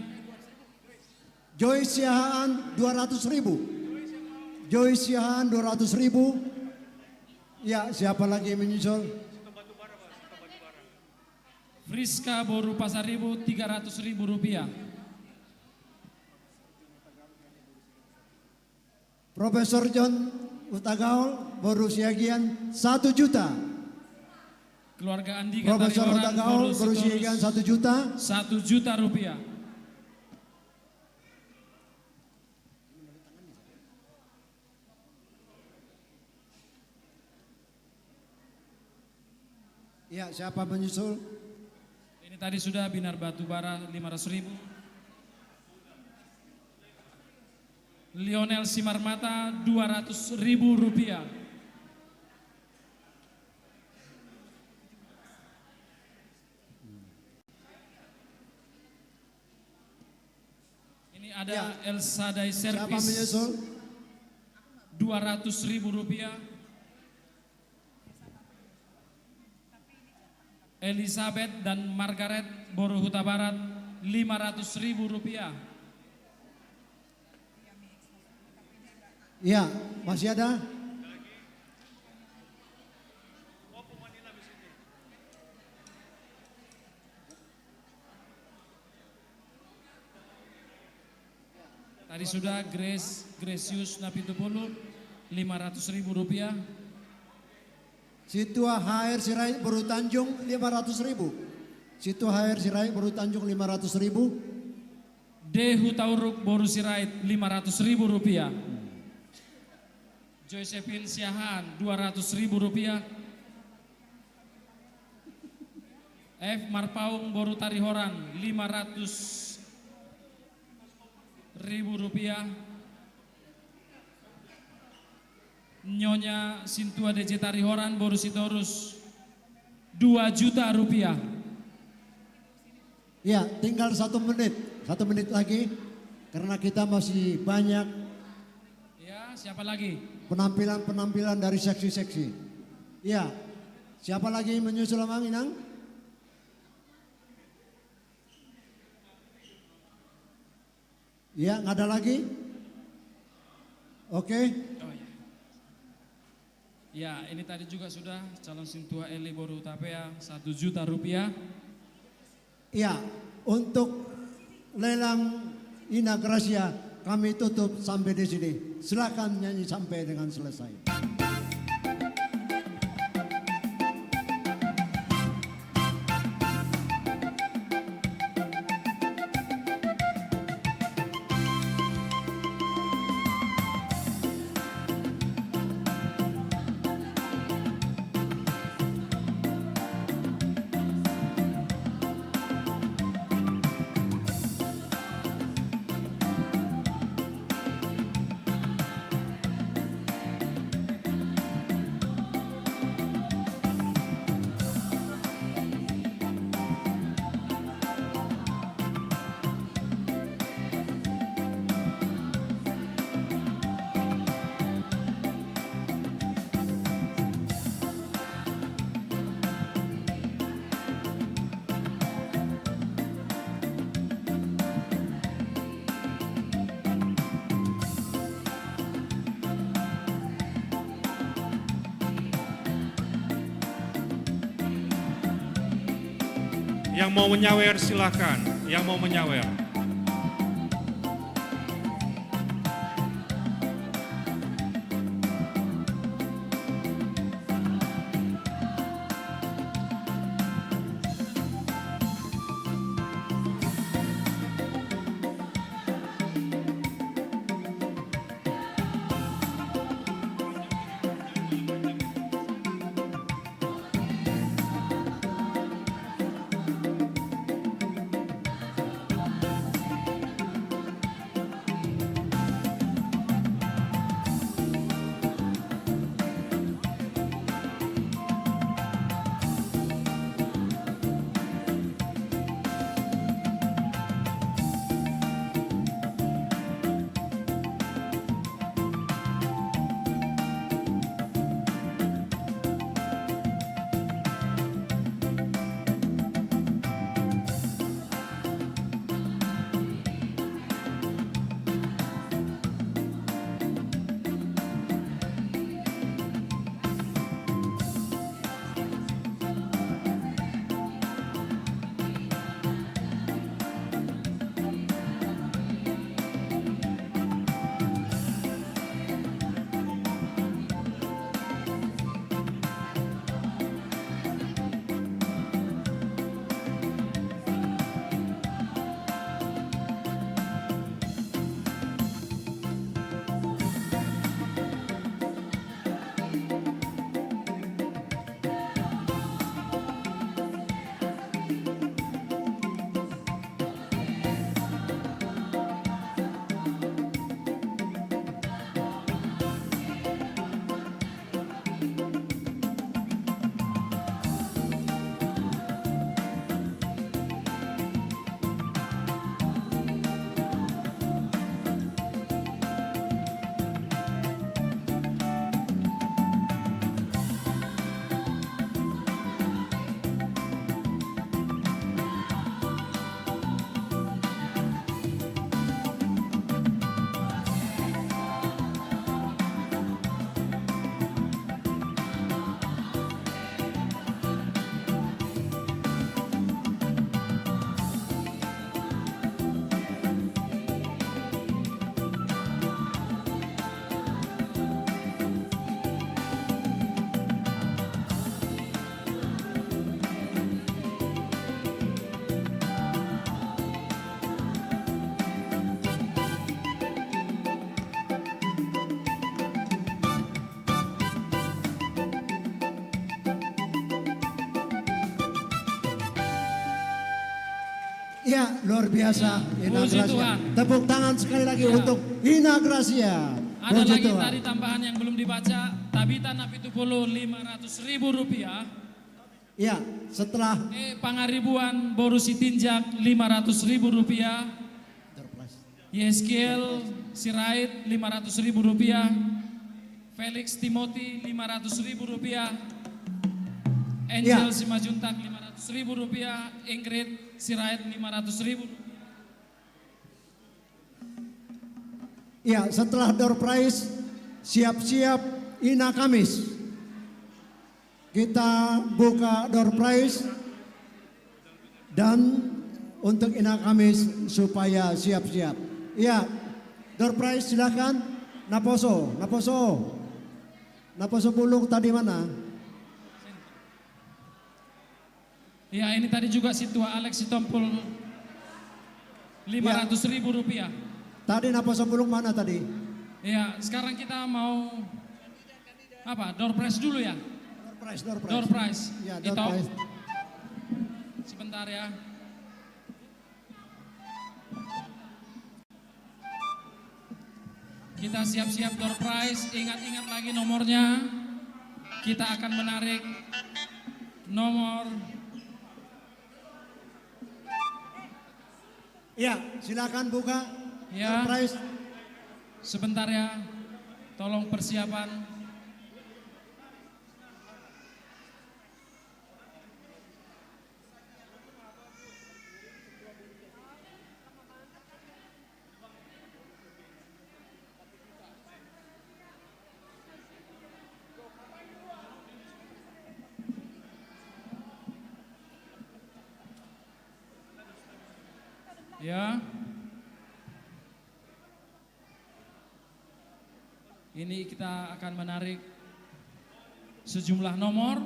Joy Siahaan 200.000. Joy Siahaan 200.000. Ya, siapa lagi yang menyusul? Friska Boru Pasaribu 300.000 rupiah. Profesor John Utagaul Boru Siagian 1 juta. Keluarga Andika Profesor Tarihoran Utagaul Boru Sitorus Siagian 1 juta. 1 juta rupiah. Ya, siapa menyusul? Ini tadi sudah Binar Batubara 500.000. Lionel Simarmata 200.000 rupiah. ada Elsa Dai Siapa Servis menyusul? Rp200.000. Elizabeth dan Margaret Boro Huta Barat Rp500.000. Iya, masih ada? Tadi sudah Gracius Napitupulu Rp500.000. Situa HR Sirait Baru Tanjung 500.000. Situa HR Sirait Baru Tanjung 500.000. Dehu Tauruk Boru Sirait Rp500.000. Josephine Siahan Rp200.000. F Marpaung Boru Tarihoran Rp500.000. Nyonya Sintua DJ Tarihoran Boru Sitorus Rp2 juta. Ya, tinggal 1 menit. 1 menit lagi karena kita masih banyak Ya, siapa lagi? penampilan-penampilan dari seksi-seksi. Ya, siapa lagi menyusul Mang Inang? Ya, nggak ada lagi? Oke. Ya, ini tadi juga sudah calon Sintua Eli Boru Tapea Rp1 juta. Ya, untuk lelang Ina Gracia kami tutup sampai di sini. Silakan nyanyi sampai dengan selesai. Yang mau menyawer silakan, yang mau menyawer. Ya, luar biasa Ina Puji Gracia. Tuhan. Tepuk tangan sekali lagi Ya. untuk Ina Gracia. Ada Puji lagi Tuhan. tadi tambahan yang belum dibaca. Tabita Napitupulu Rp500.000. Ya, setelah Pangaribuan Boru Sitinjak Rp500.000. Yeskiel Sirait Rp500.000. Felix Timothy Rp500.000. Angel Ya. Simajuntak Rp500.000. Ingrid Sirait Rp500.000. Ya, setelah door prize, siap-siap Ina Kamis. Kita buka door prize dan untuk Ina Kamis supaya siap-siap. Ya, door prize silakan. Naposo, Naposo. Naposo Bulung tadi mana? Ya, ini tadi juga si tua Alex Sitompul Rp500.000. Tadi Naposo Bulung mana tadi? Ya, sekarang kita mau apa? Door prize dulu ya. Door prize. Door prize. Ya, door Ito. prize. Sebentar ya. Kita siap-siap door prize. Ingat-ingat lagi nomornya. Kita akan menarik nomor. Ya, silakan buka. Ya. Door prize. Sebentar ya. Tolong persiapan. Ya. Ini kita akan menarik sejumlah nomor.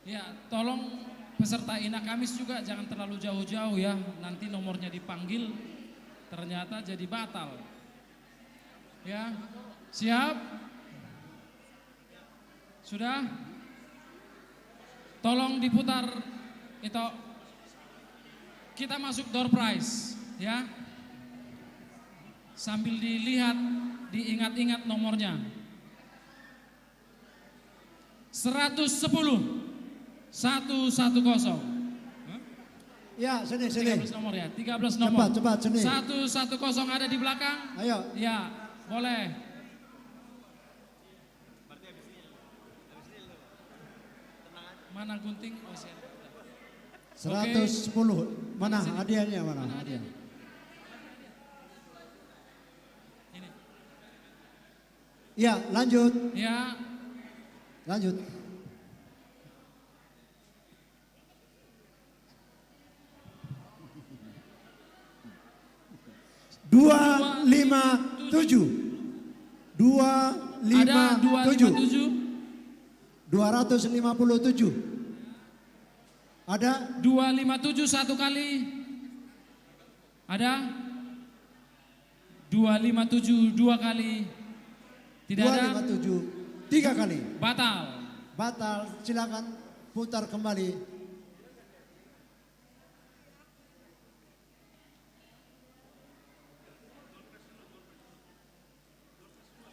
Ya, tolong peserta Ina Kamis juga jangan terlalu jauh-jauh ya. Nanti nomornya dipanggil ternyata jadi batal. Ya. Siap? Sudah? Tolong diputar itu. Kita masuk door prize, ya. Sambil dilihat, diingat-ingat nomornya. 110 110. Ya, sini. 13 nomor ya, 13 nomor. Cepat, sini. 110 ada di belakang. Ayo. Ya, boleh. Mana gunting? Oh, siap. 110. Mana hadiahnya mana? Hadiah. Ya, lanjut. Ya. Lanjut. Dua lima tujuh. 257. Ada 257 satu kali. Ada 257 dua kali. Tidak ada. 257 3 kali. Batal. Batal. Silakan putar kembali.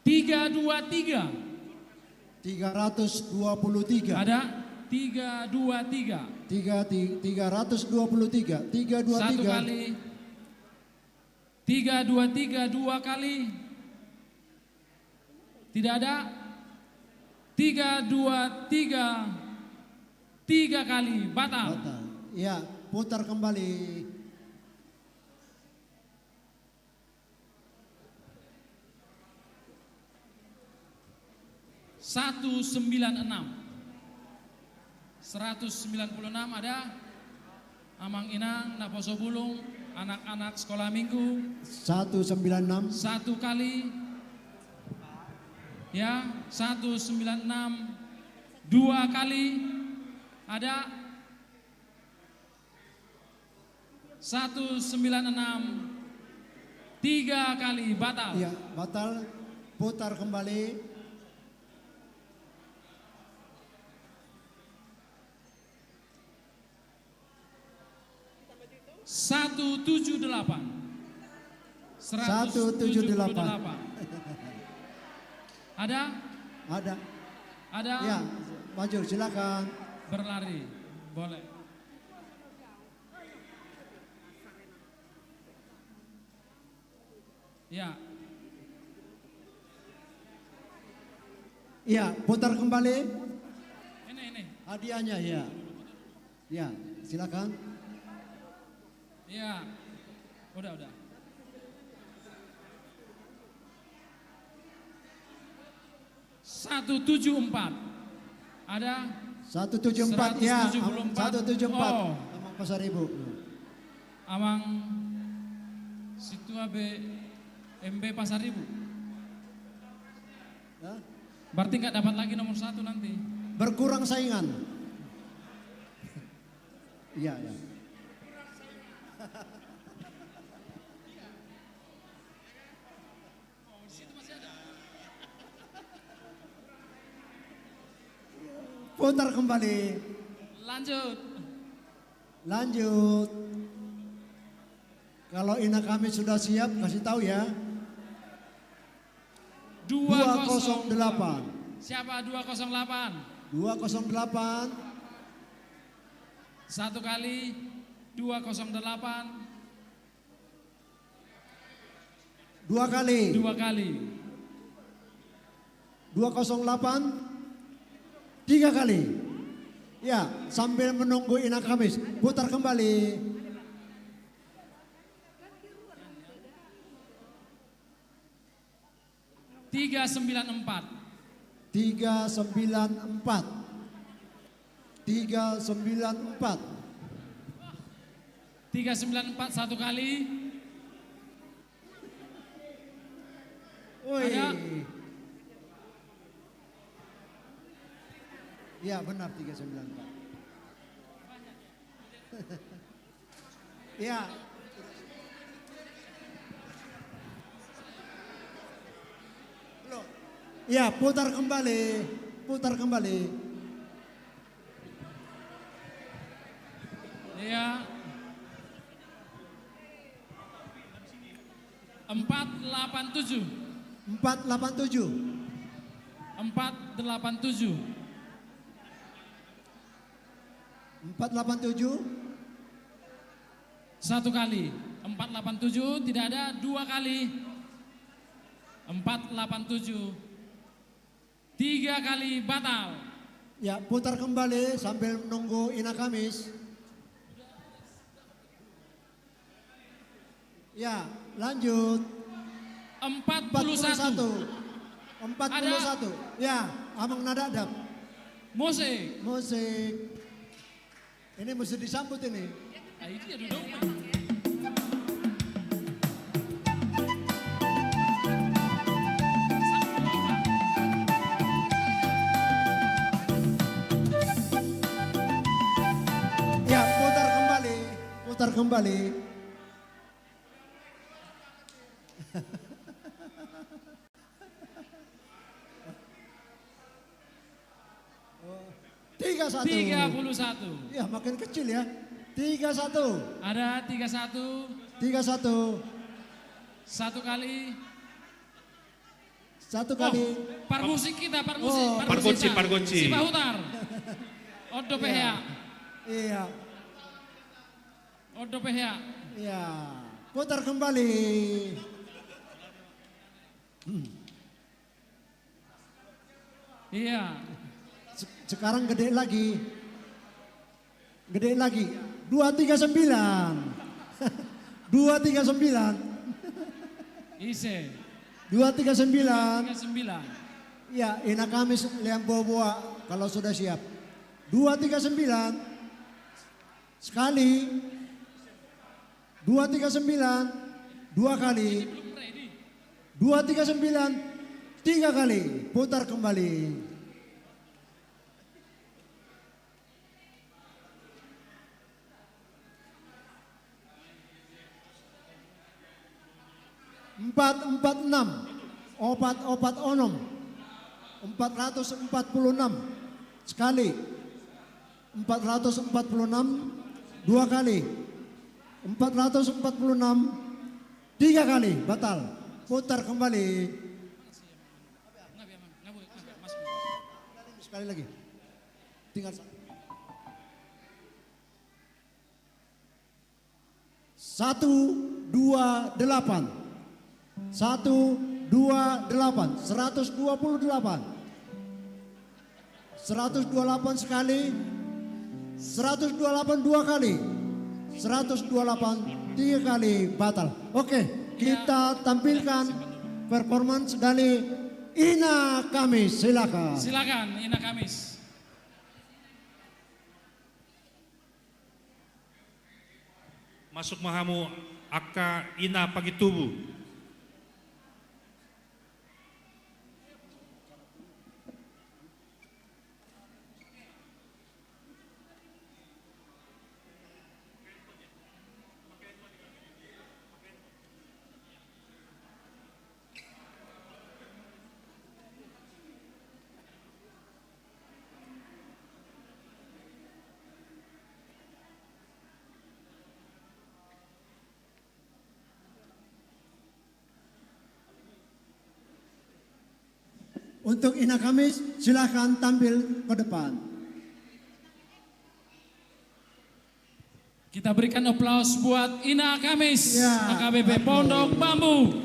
Tiga dua tiga. 323. Ada 323. 323. 323. Satu kali. 323 dua kali. Tidak ada. 323 3 kali. Batal. Ya, putar kembali. Satu 96 196 ada. Amang Inang, Naposo Bulung, anak-anak sekolah minggu. 196. Satu kali. Ya, 196 dua kali. Ada 196 tiga kali. Batal. Ya, batal. Putar kembali. 178. 178. Ada? Ada. Ada? Ya, maju silakan. Berlari, boleh. Ya. Iya, putar kembali. Ini. Hadiahnya ya. Ya, silakan. Ya. Udah. 174. Ada? 174 ya. 174. 174. Oh. Amang Pasar Ibu. Amang Situa B MB Pasar Ibu. Ya. Berarti nggak dapat lagi nomor 1 nanti. Berkurang saingan. Iya, ya. Putar kembali. Lanjut. Kalau Ina kami sudah siap, kasih tahu ya. 208. Siapa 208? 208. Satu kali 208. Dua kali. 208. 3 kali. Ya, sambil menunggu Ina Kamis, putar kembali. Tiga sembilan empat. 394 satu kali. Woi. Ada? Ya benar 394. Ya. Ya, putar kembali. 487. 487. Satu kali. 487 tidak ada, 2 kali. 487. 3 kali batal. Ya, putar kembali sambil menunggu Ina Kamis. Ya, lanjut. 41. 41. Ya, Amang Nadadap. Musik. Ini mesti disambut ini. Nah, itu ya duduk. Ya, putar kembali. Oh. 31. Ya, makin kecil ya. 31. Ada 31. 31. Satu kali. Parmusik kita. Pargoci. Si Bahutar. Odo PHA. Iya. Odo PHA. Iya. Putar kembali. Iya. Sekarang gede lagi. 239. 239. Ise. 239. Ya, Ina Kamis liam boa kalau sudah siap. 239. Sekali. 239. 2 kali. 239. 3 kali. Putar kembali. 446. Opat onom. 446 sekali. 446 2 kali. 446, 3 kali batal. Putar kembali. Sekali lagi. Tinggal 128, 128, 128, 128 sekali, 128 2 kali, 128 3 kali batal. Oke, kita tampilkan performance dari Ina Kamis, silakan. Silakan Ina Kamis. Masuk mahamu Aka Ina Pagitubu. Untuk Ina Kamis, silahkan tampil ke depan. Kita berikan aplaus buat Ina Kamis, Ya, AKBP Pondok Bambu.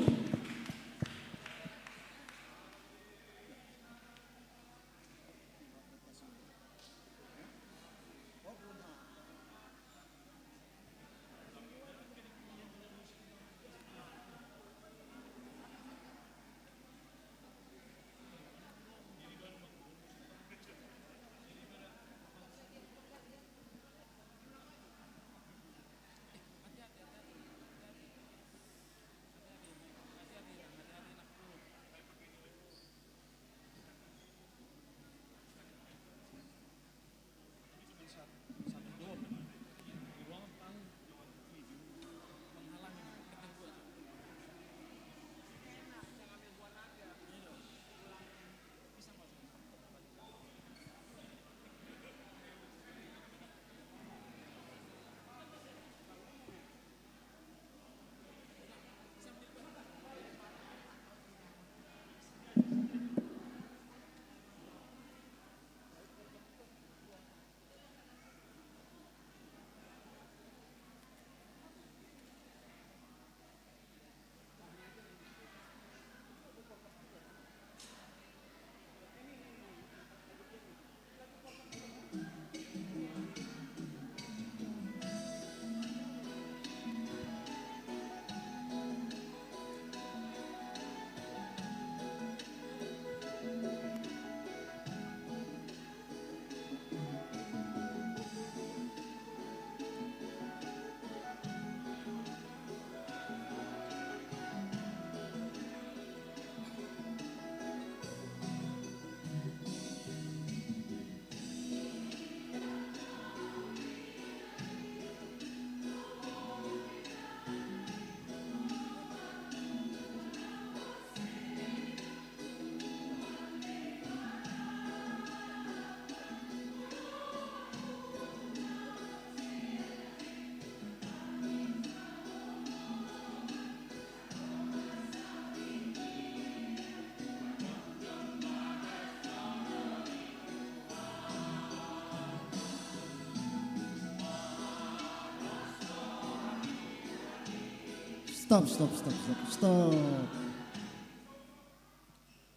Stop.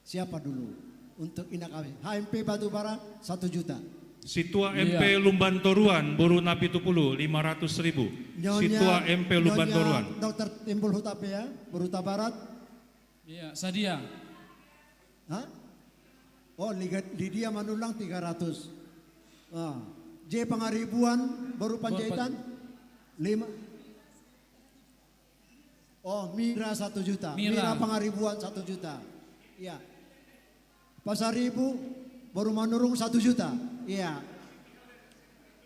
Siapa dulu? Untuk Ina Kamis. HMP Batubara 1 juta. Situa MP Lumban Toruan, Boru Napi Tupulu 500.000. Situa MP Lumban Toruan. Dr. Timbul Hutape ya, Boruta Barat. Iya, Sadia. Hah? Oh, Lydia Manulang 300. J Pangaribuan, Baru Panjaitan 5. Oh, Mira 1 juta. Mira Pangaribuan 1 juta. Iya. Pasaribu baru Manurung 1 juta. Iya.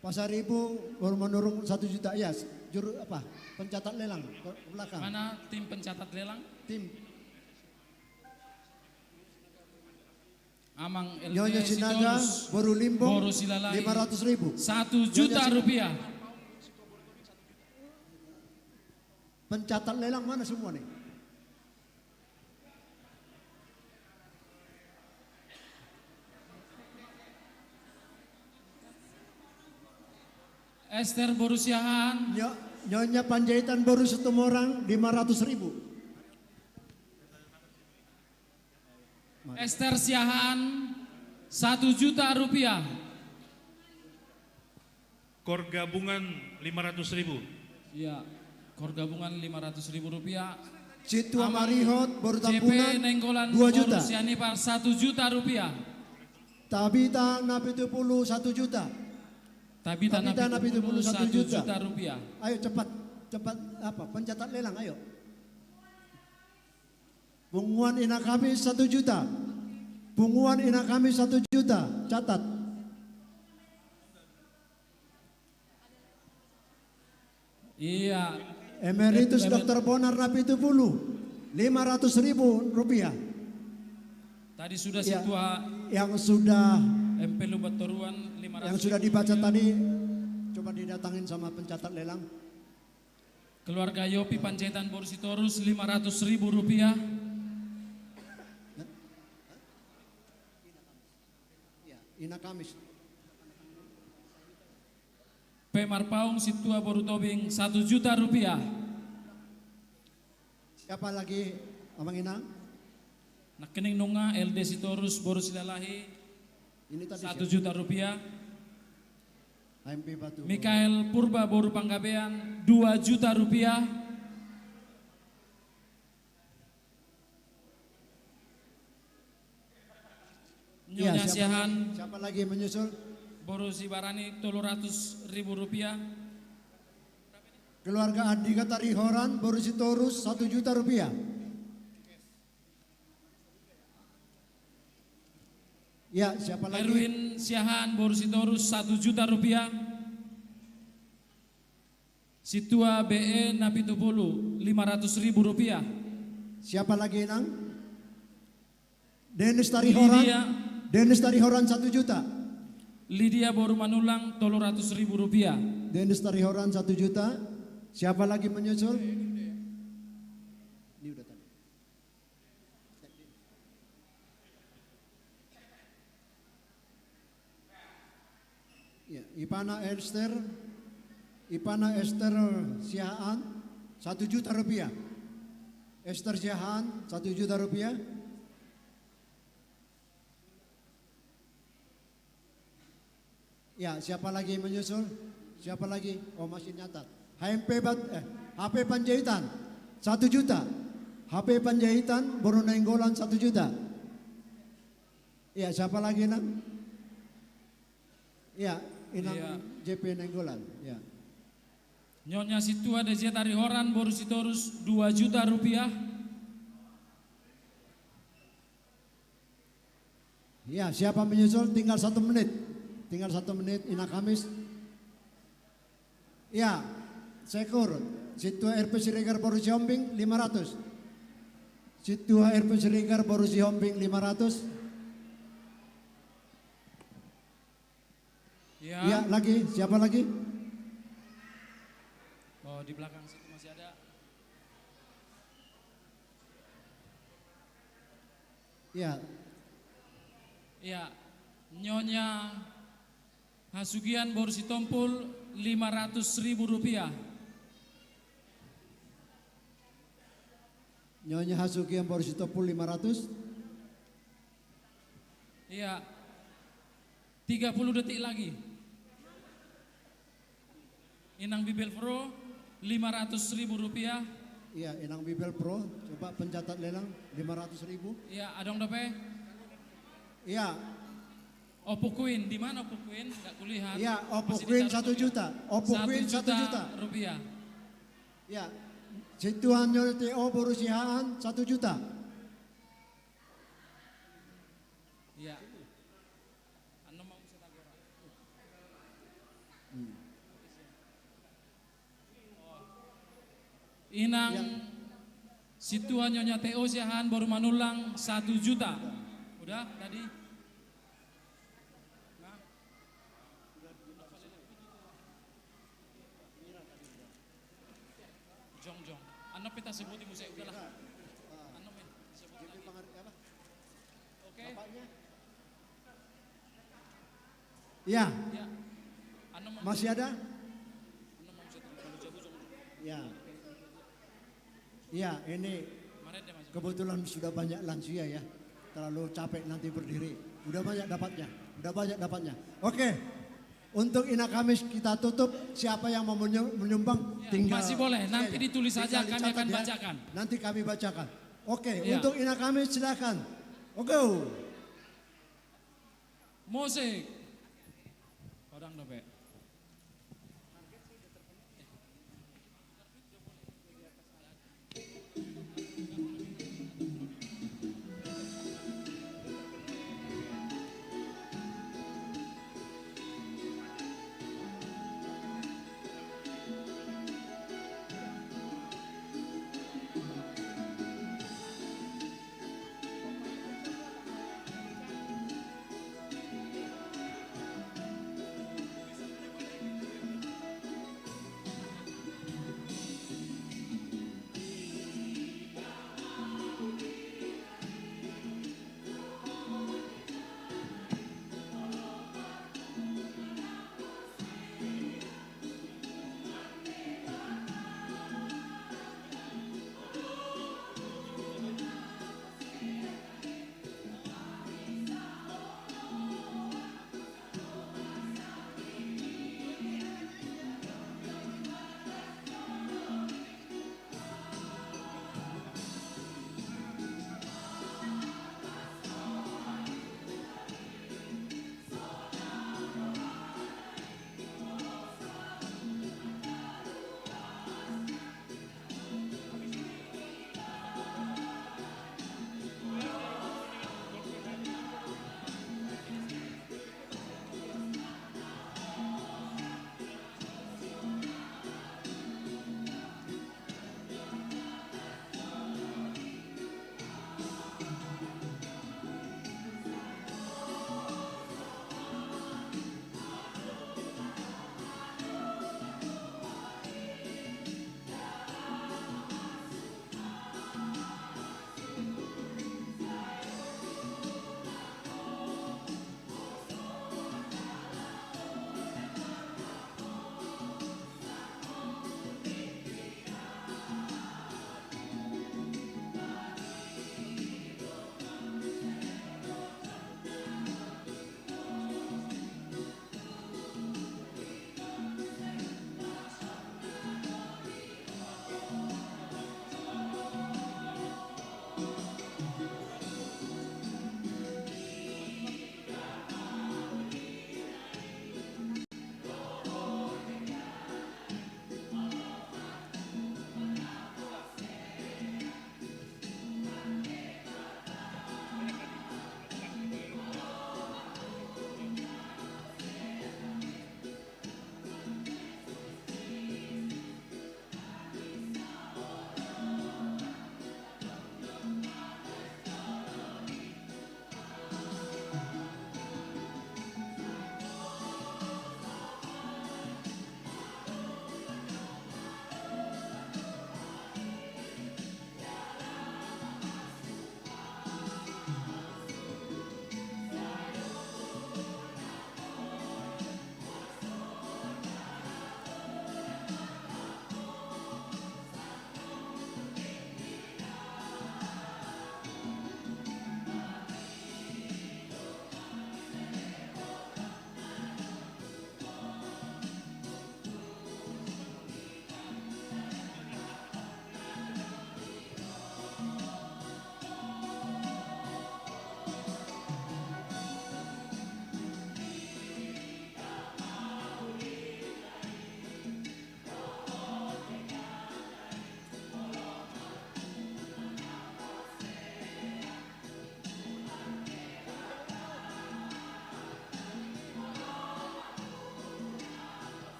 Pasaribu baru Manurung 1 juta. Iya. Juru apa? Pencatat lelang ke belakang. Mana tim pencatat lelang? Tim. Amang Nyonya Sinaga baru Limbong 500.000. 1 juta rupiah. Pencatat lelang mana semua nih? Esther Borusiahan. Nyonya Panjaitan baru setemu orang 500.000. Esther Siahaan 1 juta rupiah. Kor gabungan 500.000. Ya, kor gabungan 500.000 rupiah. Citua Marihot baru CP tampungan Nenggolan 2 juta. Borusianipar 1 juta rupiah. Tabita Napitupulu 1 juta. Tabita Napitupulu 1 juta rupiah. Ayo cepat apa? Pencatat lelang ayo. Bunguan Ina kami 1 juta. Bunguan Ina kami 1 juta. Catat. Iya. Emeritus Dr. Bonar Napitupulu 500.000 rupiah. Tadi sudah Ya, Situa yang sudah MP Lubatoruan 500. yang sudah dibaca tadi coba didatangin sama pencatat lelang. Keluarga Yopi Panjaitan Borsitorus 500.000 rupiah. Ina Kamis. P. Marpaung Situa Borutobing 1 juta rupiah. Siapa lagi Amang Ina? Nakening Nunga LD Sitorus Borusilalahi Ini tadi 1 juta rupiah. AMP Batu. Mikael Purba Boru Panggabean 2 juta rupiah. Ya, Nyonya Siahan siapa lagi menyusul? Boru Sibarani 300.000 rupiah. Keluarga Andika Tarihoran Borusitorus 1 juta rupiah. Ya, siapa lagi? Erwin Siahan Borusitorus 1 juta rupiah. Situa BE Napitupulu 500.000 rupiah. Siapa lagi Nang? Dennis Tarihoran. Dennis Tarihoran 1 juta. Lydia Boru Manulang 300.000 rupiah. Dennis Tarihoran 1 juta. Siapa lagi menyusul? Ini udah tadi. Ya, Ipana Esther Siahaan 1 juta rupiah. Esther Siahaan 1 juta rupiah. Ya, siapa lagi menyusul? Siapa lagi? Oh, masih nyatat. HP Panjaitan 1 juta. HP Panjaitan Boru Nenggolan 1 juta. Ya, siapa lagi Nang? Ya, Inang Iya. JP Nenggolan. Ya. Nyonya Situa Dezia Tarihoran Borusitorus 2 juta rupiah. Ya, siapa menyusul? Tinggal 1 menit. Tinggal 1 menit. Ina Kamis. Ya, Sekur. Situa RP Siregar Boru Sihombing 500. Situa RP Siregar Boru Sihombing 500. Ya, lagi. Siapa lagi? Oh, di belakang situ masih ada. Ya. Ya, Nyonya Hasugian Borsitompul 500.000 rupiah. Nyonya Hasuki yang baru Sitopul 500. Iya, 30 detik lagi. Inang Bibel Pro 500.000 rupiah. Iya, Inang Bibel Pro, coba pencatat lelang 500.000. Iya, Adong Dope. Iya. Oppo Queen, di mana Oppo Queen? Enggak kulihat. Iya, Oppo Masih Queen ditaruh 1 juta. Oppo 1 Queen 1 juta rupiah. Ya. Situan Nyonya TO Borusihaan 1 juta. Iya. Ano mau bisa tagora? Inang Situan Nyonya TO Siahan Boru Manulang 1 juta. Udah tadi? Jong. Ano kita sebut di musik udahlah. Ano men? Sebut lagi. Oke. Ya, Ya. Ano masih ada? Ya. Ya, ini kebetulan sudah banyak lansia ya. Terlalu capek nanti berdiri. Udah banyak dapatnya. Oke. Untuk Ina Kamis kita tutup. Siapa yang mau menyumbang tinggal. Masih boleh, nanti ditulis saja, kami akan dicatat ya. bacakan. Nanti kami bacakan. Oke, Ya. untuk Ina Kamis silakan. Oke. Musik. Padang dope.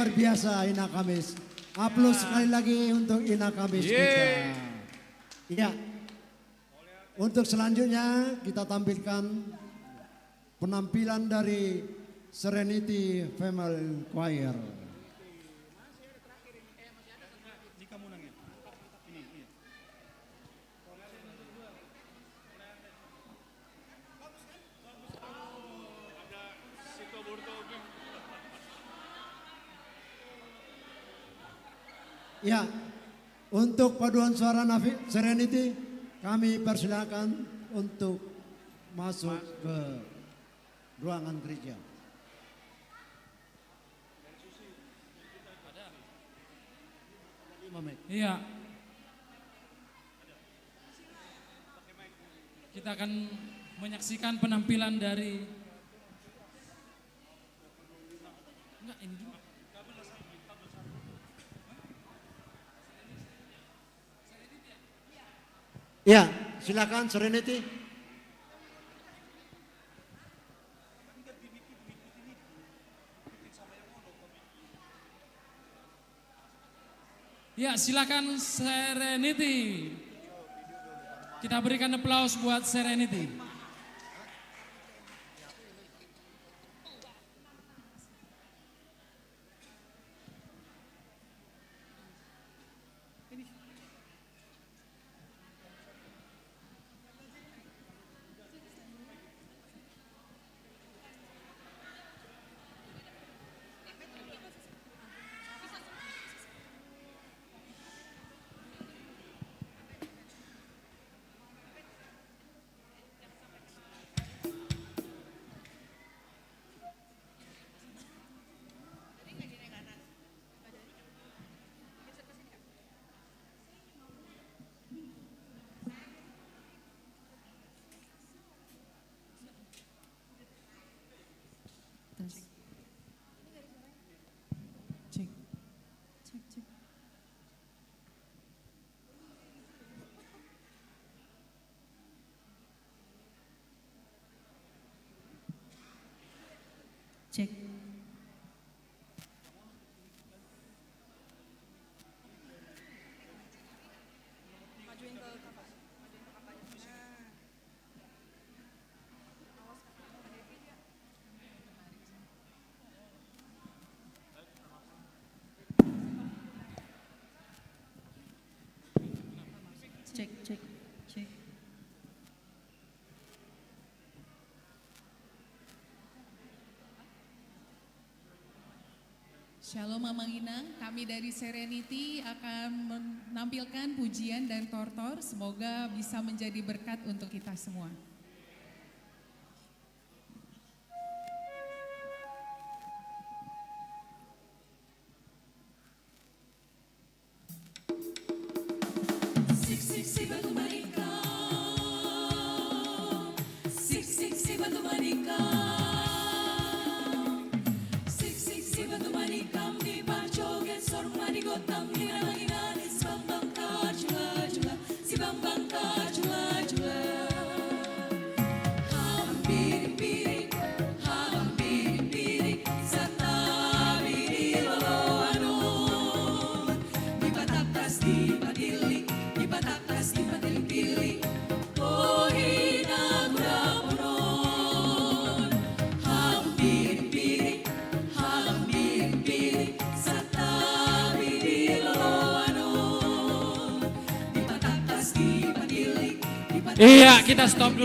luar biasa Ina Kamis. Aplaus sekali lagi untuk Ina Kamis kita. Iya. Untuk selanjutnya kita tampilkan penampilan dari Serenity Family Choir. Ya, untuk paduan suara Serenity kami persilakan untuk masuk ke ruangan gereja. Iya. Kita akan menyaksikan penampilan dari enggak ini dulu. Ya, silakan Serenity. Ya, silakan Serenity. Kita berikan aplaus buat Serenity. Cek. Cek, cek, cek. Shalom Mamang Inang, kami dari Serenity akan menampilkan pujian dan tortor, semoga bisa menjadi berkat untuk kita semua. Sik-sik batu manikam, sik-sik batu manikam, sik-sik batu manikam di Barjoget sorma di Gotham di Mananginan si Bambang Kajula-jula, si Bambang Kajula-jula. Habang-piring-piring, habang-piring-piring, sa tabi di loloanon, di Bataktas di Padiling, di Bataktas di Padiling-piling, oh hinaguraponon. Habang-piring-piring, habang-piring-piring, sa tabi di loloanon, di Bataktas di Padiling, di Bataktas. Iya, kita stop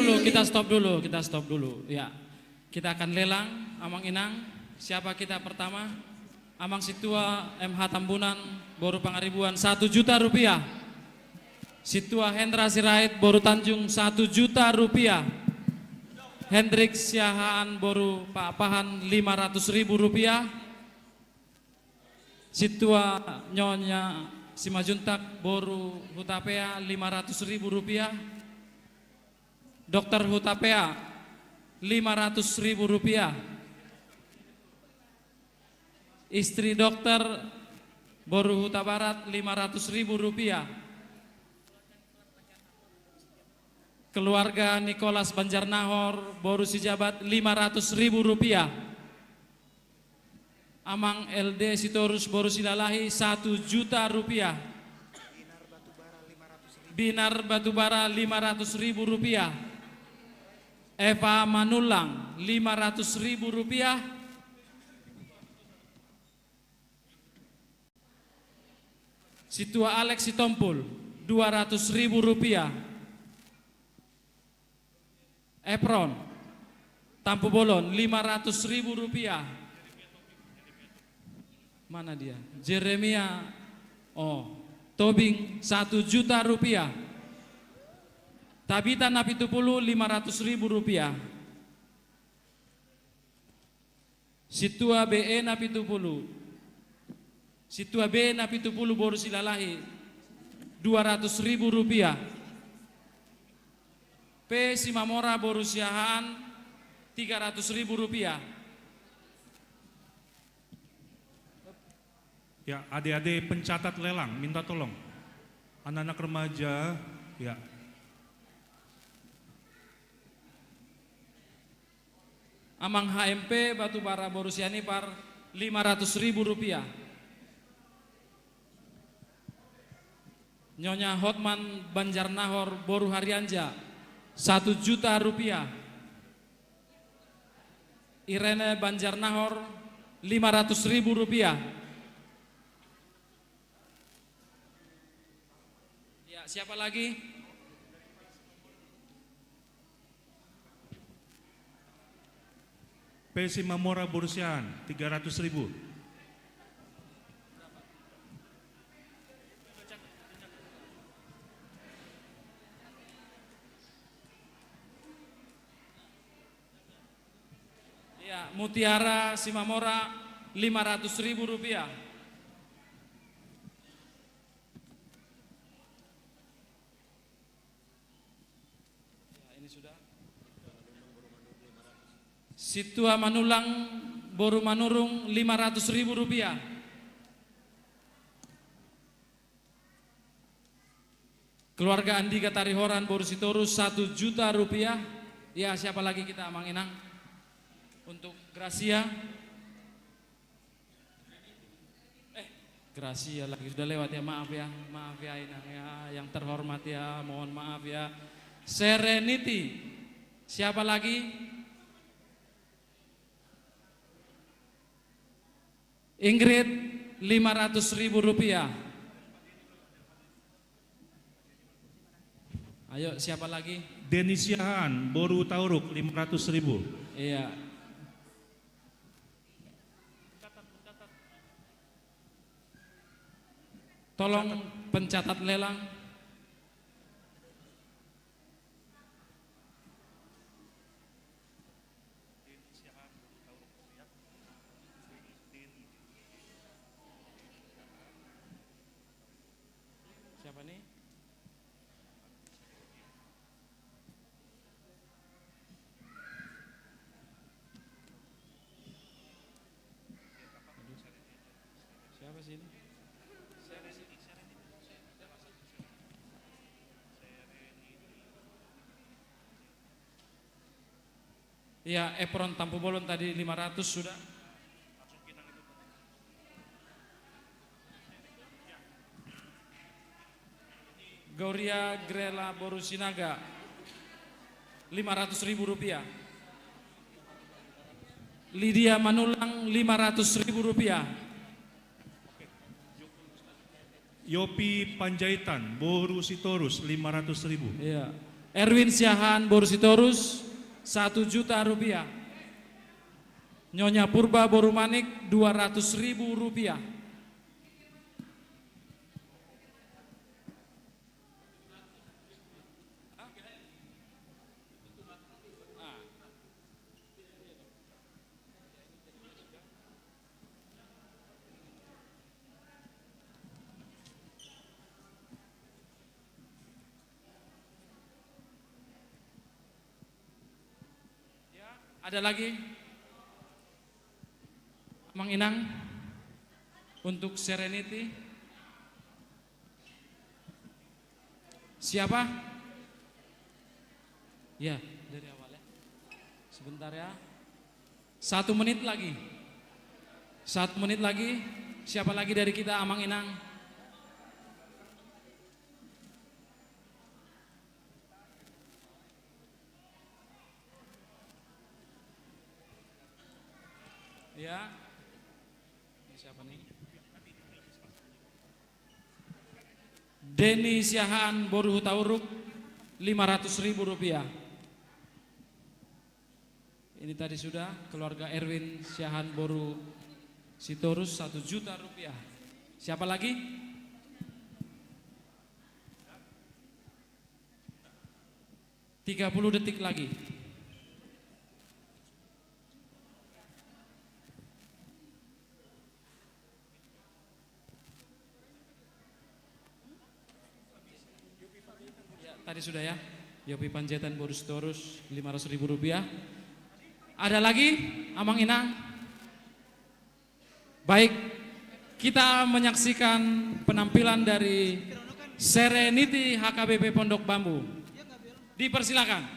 dulu. Ya, kita akan lelang Amang Inang. Siapa kita pertama? Amang Situa MH Tambunan, Boru Pangaribuan 1 juta rupiah. Situa Hendra Sirait, Boru Tanjung 1 juta rupiah. Hendrik Siahaan, Boru Papahan 500.000 rupiah. Situa Nyonya Simajuntak, Boru Hutapea 500.000 rupiah. Dokter Hutapea 500.000 rupiah. Istri dokter Boru Huta Barat 500.000 rupiah. Keluarga Nicholas Banjarnahor Boru Sijabat 500.000 rupiah. Amang LD Sitorus Boru Silalahi 1 juta rupiah. Binar Batubara 500.000 rupiah. Eva Manulang 500.000 rupiah. Situa Alex Sitompul 200.000 rupiah. Epron Tampu Bolon 500.000 rupiah. Mana dia? Jeremia Tobing 1 juta rupiah. Tabita Napitupulu 500.000 rupiah. Situa BE Napitupulu. Situa B Napitupulu Boru Silalahi 200.000 rupiah. P Simamora Boru Siahaan 300.000 rupiah. Ya, adik-adik pencatat lelang, minta tolong. Anak-anak remaja, ya. Amang HMP Batubara Borusiani Par 500.000 rupiah. Nyonya Hotman Banjarnahor Boru Harianja 1 juta rupiah. Irene Banjarnahor 500.000 rupiah. Ya, siapa lagi? Pesi Mamora Bursian 300.000. Ya, Mutiara Simamora 500.000 rupiah. Ya, ini sudah. Situa Manulang Boru Manurung 500.000 rupiah. Keluarga Andika Tarihoran Boru Sitorus 1 juta rupiah. Ya, siapa lagi kita Mang Inang? Untuk Gracia. Gracia lagi sudah lewat ya, maaf ya Inang ya, yang terhormat ya, mohon maaf ya. Serenity. Siapa lagi? Ingrid 500.000 rupiah. Ayo siapa lagi? Denisiahan Boru Tauruk 500.000. Iya. Tolong pencatat lelang. Siapa nih? Siapa sih ini? Ya, Epron Tampu Bolon tadi 500 sudah. Gauria Grela Borusinaga 500.000 rupiah. Lydia Manulang 500.000 rupiah. Yopi Panjaitan Boru Sitorus 500.000. Iya. Erwin Siahan Boru Sitorus 1 juta rupiah. Nyonya Purba Boru Manik 200.000 rupiah. Ada lagi? Mang Inang untuk Serenity. Siapa? Ya, dari awal ya. Sebentar ya. 1 menit lagi. 1 menit lagi. Siapa lagi dari kita Amang Inang? Ya. Ini siapa nih? Denny Siahaan Boru Hutauruk, 500.000 rupiah. Ini tadi sudah keluarga Erwin Siahaan Boru Sitorus 1 juta rupiah. Siapa lagi? ...30 detik lagi. Ya, tadi sudah ya. Yopi Panjaitan Boru Sitorus 500.000 rupiah. Ada lagi Amang Inang? Baik, kita menyaksikan penampilan dari Serenity HKBP Pondok Bambu. Dipersilakan.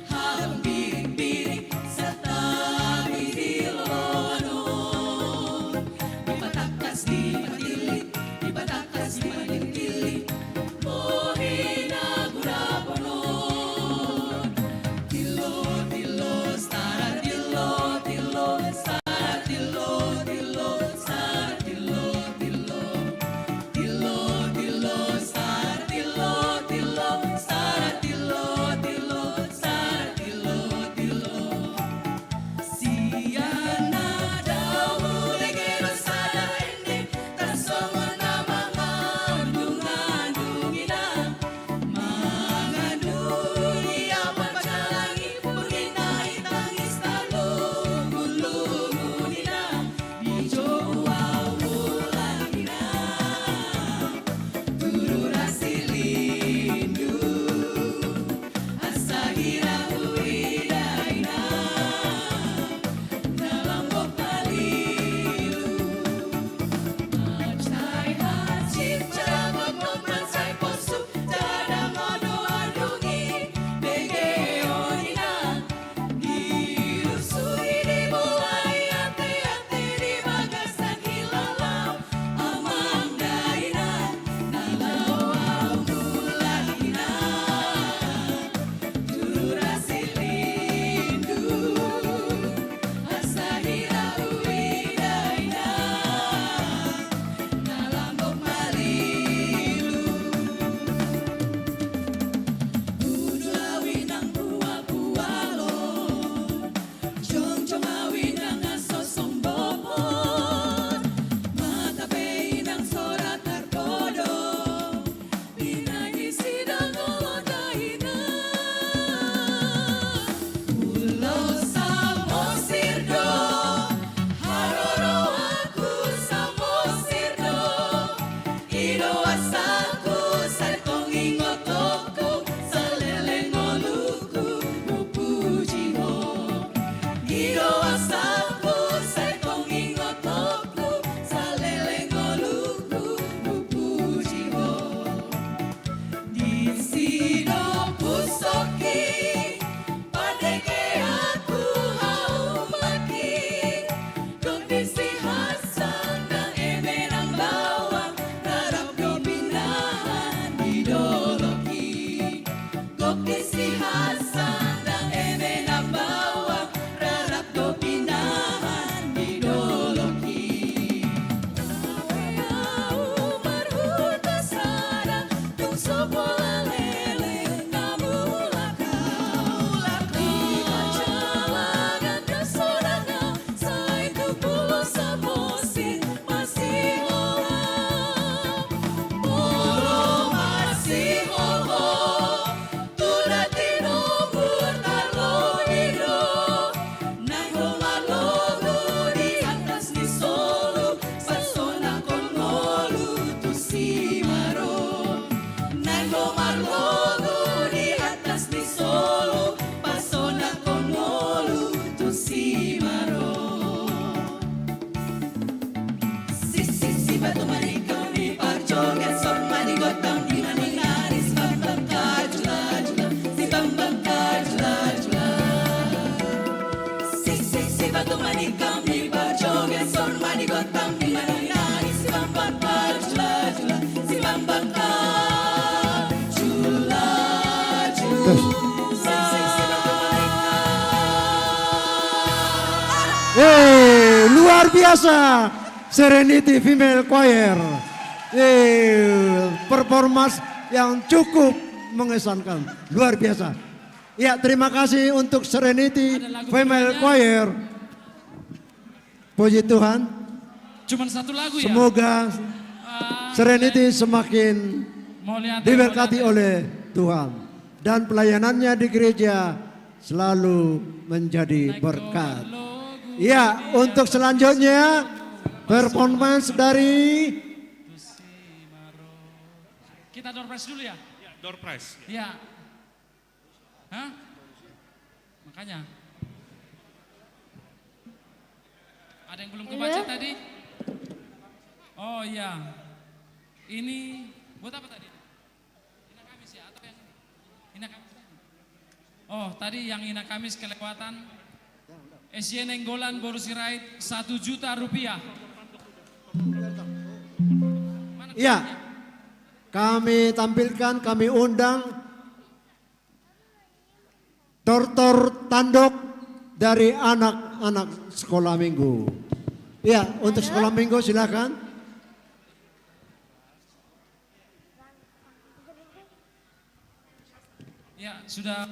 Habang biring-biring sa tabi di loob. luar biasa. Serenity Female Choir. Performance yang cukup mengesankan. Luar biasa. Ya, terima kasih untuk Serenity Female Choir. Puji Tuhan. Cuman satu lagu ya? Semoga Serenity semakin diberkati oleh Tuhan. Dan pelayanannya di gereja selalu menjadi berkat. Ya, untuk selanjutnya performance dari kita door prize dulu ya? Door prize. Ya. Hah? Makanya. Ada yang belum kebaca tadi? Oh iya. Ini buat apa tadi? Ina Kamis ya atau yang Ina Kamis? Oh, tadi yang Ina Kamis kelewatan. SY Nenggolan Borusi Rait 1 juta rupiah. Ya, kami tampilkan, kami undang Tortor Tanduk dari anak-anak sekolah minggu. Ya, untuk sekolah minggu silakan. Ya, sudah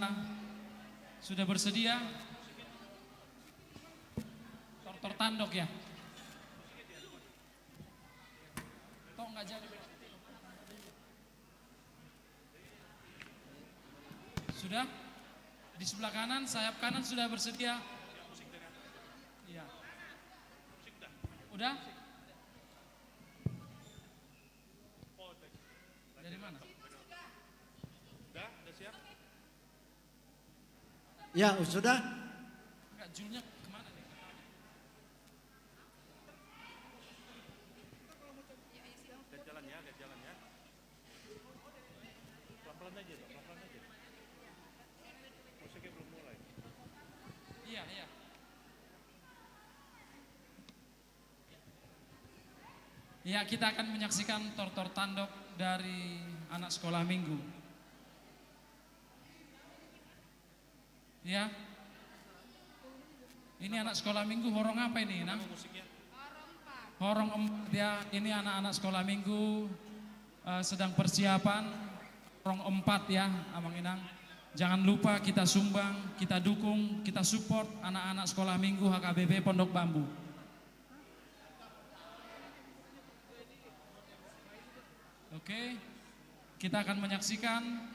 bersedia. Tortor Tanduk ya. Toh nggak jadi. Sudah? Di sebelah kanan, sayap kanan sudah bersedia. Iya. Udah? Dari mana? Udah siap? Ya, sudah. Enggak, julnya kemana nih? Lihat jalan ya. Pelan-pelan aja. Musiknya belum mulai. Iya. Ya, kita akan menyaksikan Tortor Tanduk dari anak sekolah minggu. Ya. Ini anak sekolah minggu horong apa ini, Nang? Horong 4 ya. Ini anak-anak sekolah minggu sedang persiapan horong 4 ya, Amang Inang. Jangan lupa kita sumbang, kita dukung, kita support anak-anak sekolah minggu HKBP Pondok Bambu. Oke, kita akan menyaksikan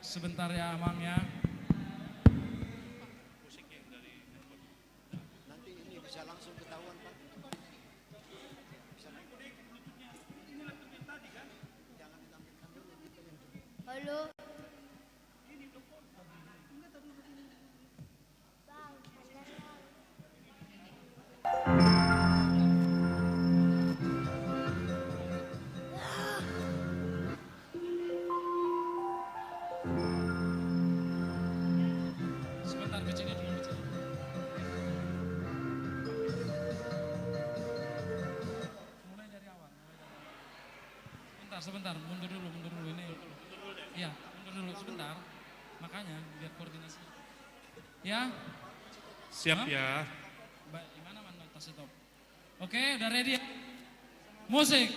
sebentar ya Amang ya. Nanti ini bisa langsung ketahuan Pak. Halo. Sebentar ke sini dulu. Mulai dari awal. Sebentar, mundur dulu ini. Iya, mundur dulu sebentar. Makanya biar koordinasi. Ya. Siap ya. Baik, gimana tas stop? Oke, udah ready ya? Musik.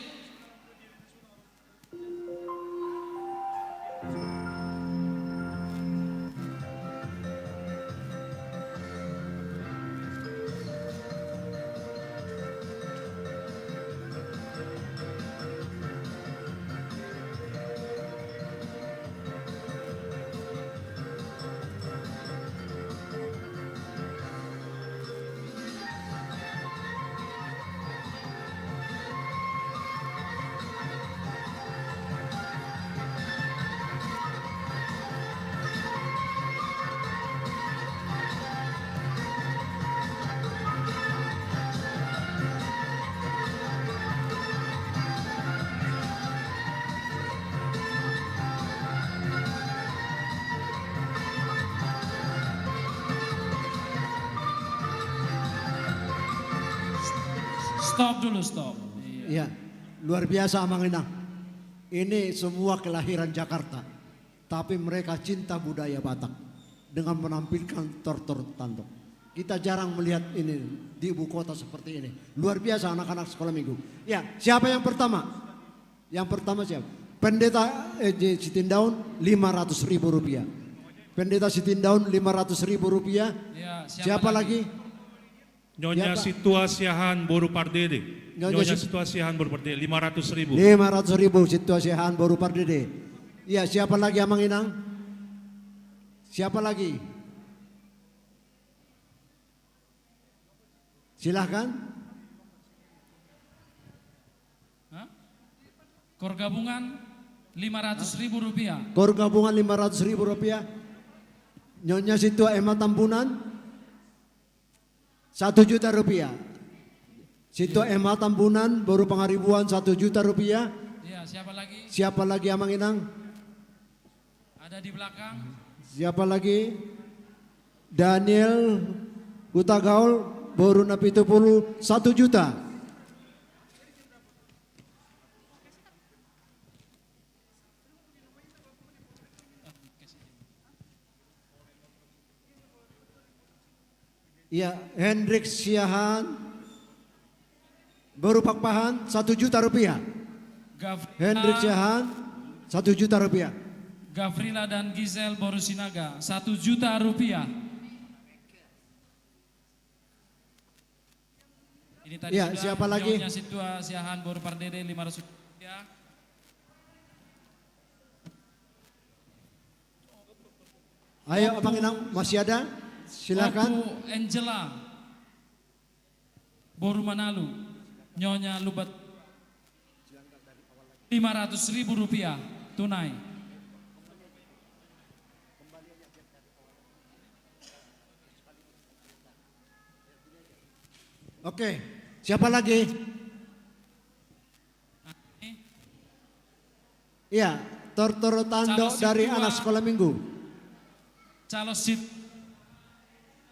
Stop dulu, stop. Iya, luar biasa Amang Inang. Ini semua kelahiran Jakarta, tapi mereka cinta budaya Batak dengan menampilkan tortor tanduk. Kita jarang melihat ini di ibu kota seperti ini. Luar biasa anak-anak sekolah minggu. Ya, siapa yang pertama? Yang pertama siapa? Pendeta Sitindaun 500.000 rupiah. Pendeta Sitindaun 500.000 rupiah. Ya, siapa lagi? Nyonya Siapa? Situasiahan Boru Pardede. Nyonya Situasiahan Boru Pardede 500.000. 500.000 Situasiahan Boru Pardede. Iya, siapa lagi Amang Inang? Siapa lagi? Silahkan. Kor gabungan 500.000 rupiah. Kor gabungan 500.000 rupiah. Nyonya Situa Emma Tambunan 1 juta rupiah. Situa Emma Tambunan baru pengaribuan 1 juta rupiah. Ya, siapa lagi? Siapa lagi Amang Inang? Ada di belakang. Siapa lagi? Daniel Hutagaul baru napi 1 juta. Ya, Hendrik Siahan baru pakpahan 1 juta rupiah. Hendrik Siahan 1 juta rupiah. Gavrila dan Gisel Borusinaga 1 juta rupiah. Ini tadi Ya, sudah siapa lagi? Nyonya Situasiahan Boru Pardede 500 rupiah. Ayo Abang Inang, masih ada? Silakan. Opu Angela Boru Manalu, Nyonya Lubat 500.000 rupiah tunai. Oke, siapa lagi? Iya, Tortoro Tando Calo dari Situa. anak sekolah minggu. Calo sit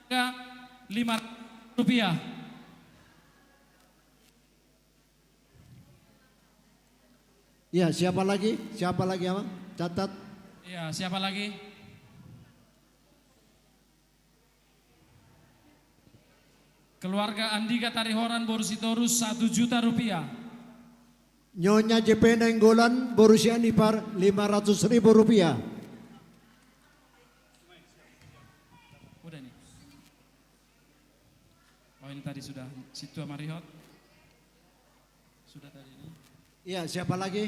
5 rupiah. Iya, siapa lagi? Siapa lagi Abang? Catat. Ya, siapa lagi? Keluarga Andika Tarihoran Borusitorus 1 juta rupiah. Nyonya JP Nenggolan Borusia Nipar 500.000 rupiah. Udah nih. Oh ini tadi sudah Situa Marihot. Sudah tadi ini. Iya, siapa lagi?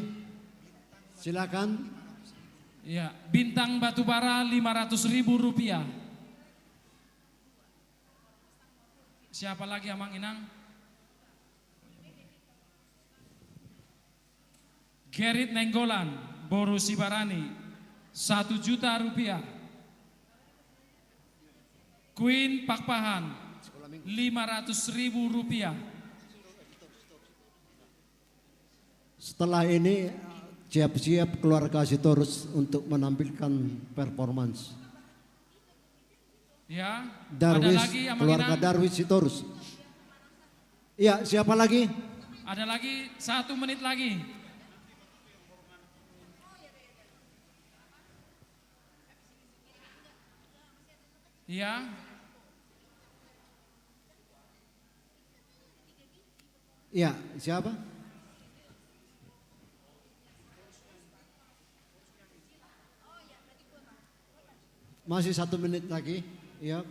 Silakan. Ya, Bintang Batubara 500.000 rupiah. Siapa lagi Amang Inang? Gerit Nenggolan, Boru Sibarani, 1 juta rupiah. Queen Pakpahan, 500.000 rupiah. Setelah ini siap-siap keluarga Sitorus untuk menampilkan performance. Ya, Darwis, ada lagi Amang keluarga Inang? Darwis Sitorus. Iya, siapa lagi? Ada lagi 1 menit lagi. Ya. Iya, siapa? Masih 1 menit lagi, ya.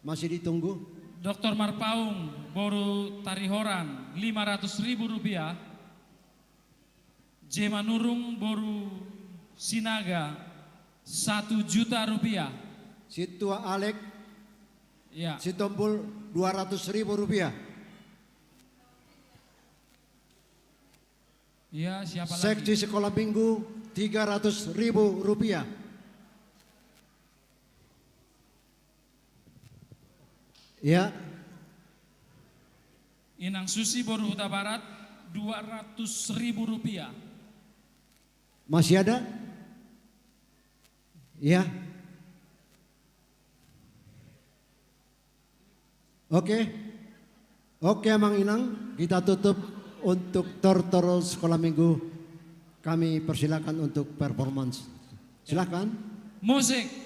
Masih ditunggu. Dr. Marpaung, Boru Tarihoran, 500.000 rupiah. Jema Nurung, Boru Sinaga, 1 juta rupiah. Situa Alek, Ya. Sitompul 200.000 rupiah. Ya, siapa lagi? Seksi sekolah minggu 300.000 rupiah. Ya, Inang Susi Boru Huta Barat, 200.000 rupiah. masih ada? Ya. Oke. Oke Mang Inang, kita tutup untuk Tortor Sekolah Minggu. Kami persilakan untuk performance. Silakan. Musik.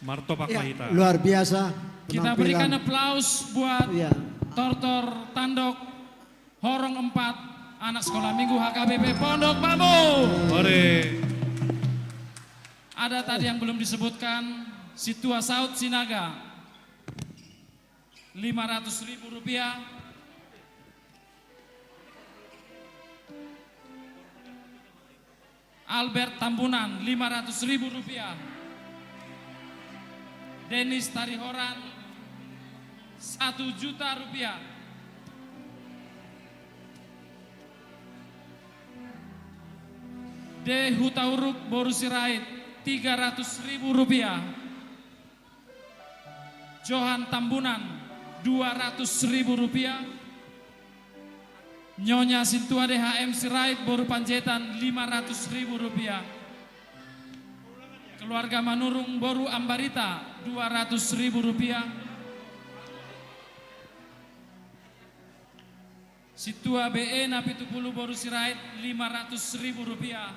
Martopak Ya, Mahita. luar biasa. Kita penampilan. berikan aplaus buat Iya. Tortor Tandok Horong 4 anak sekolah minggu HKBP Pondok Bambu. Ada tadi yang belum disebutkan, Situa Saud Sinaga 500.000 rupiah. Albert Tambunan 500.000 rupiah. Denis Tarihoran 1 juta rupiah. De Hutauruk Boru Sirait 300.000 rupiah. Johan Tambunan 200.000 rupiah. Nyonya Sintua DHM Sirait Boru Panjaitan 500.000 rupiah. Keluarga Manurung Boru Ambarita 200.000 rupiah. Situa BE Napitupulu Boru Sirait 500.000 rupiah.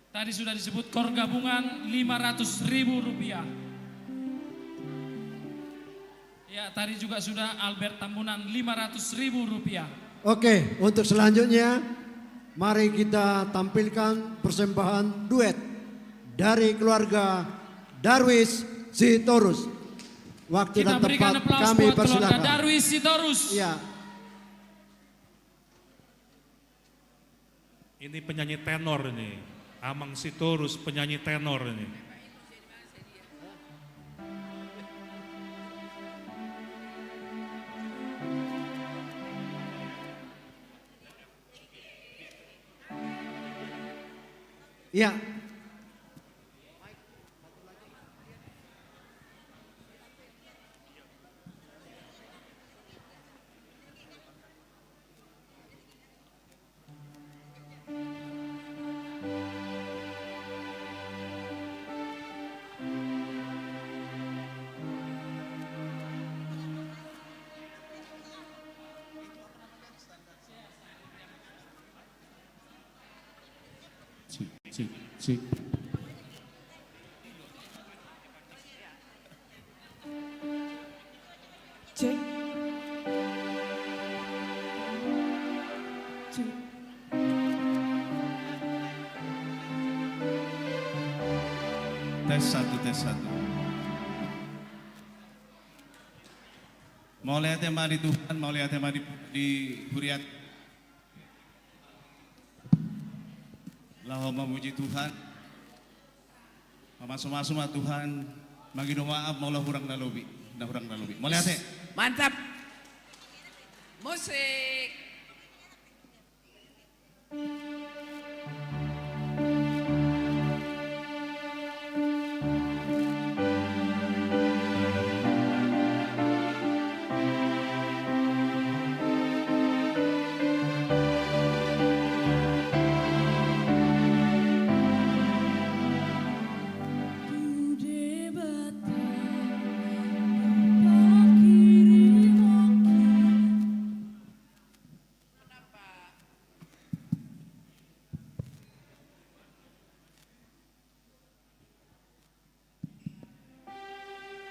Tadi sudah disebut kor gabungan 500.000 rupiah. Ya, tadi juga sudah Albert Tambunan 500.000 rupiah. Oke, untuk selanjutnya mari kita tampilkan persembahan duet dari keluarga Darwis Sitorus. Waktu Kita dan berikan tempat aplaus kami buat keluarga persilakan. Darwis Sitorus. Ya. Ini penyanyi tenor ini, Amang Sitorus penyanyi tenor ini. Ya. Cik. Cek. Cek. Tes satu. Mau lihat tema di Tuhan, mau lihat tema di Huriat. Lahu memuji Tuhan. Masuk-masuk Tuhan, magi maaf maulah hurang dalobi. Mau lihat ya? Mantap. Musik.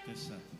Tes satu.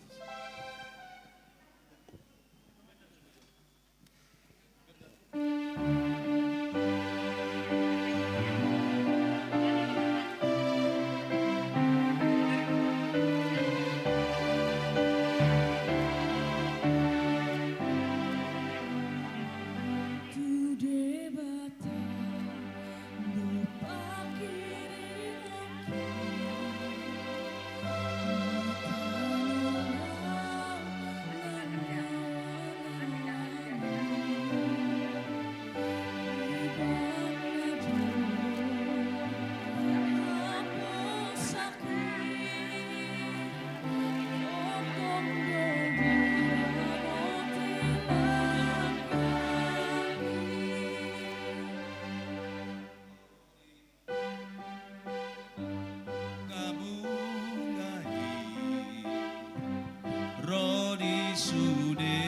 Rodi sude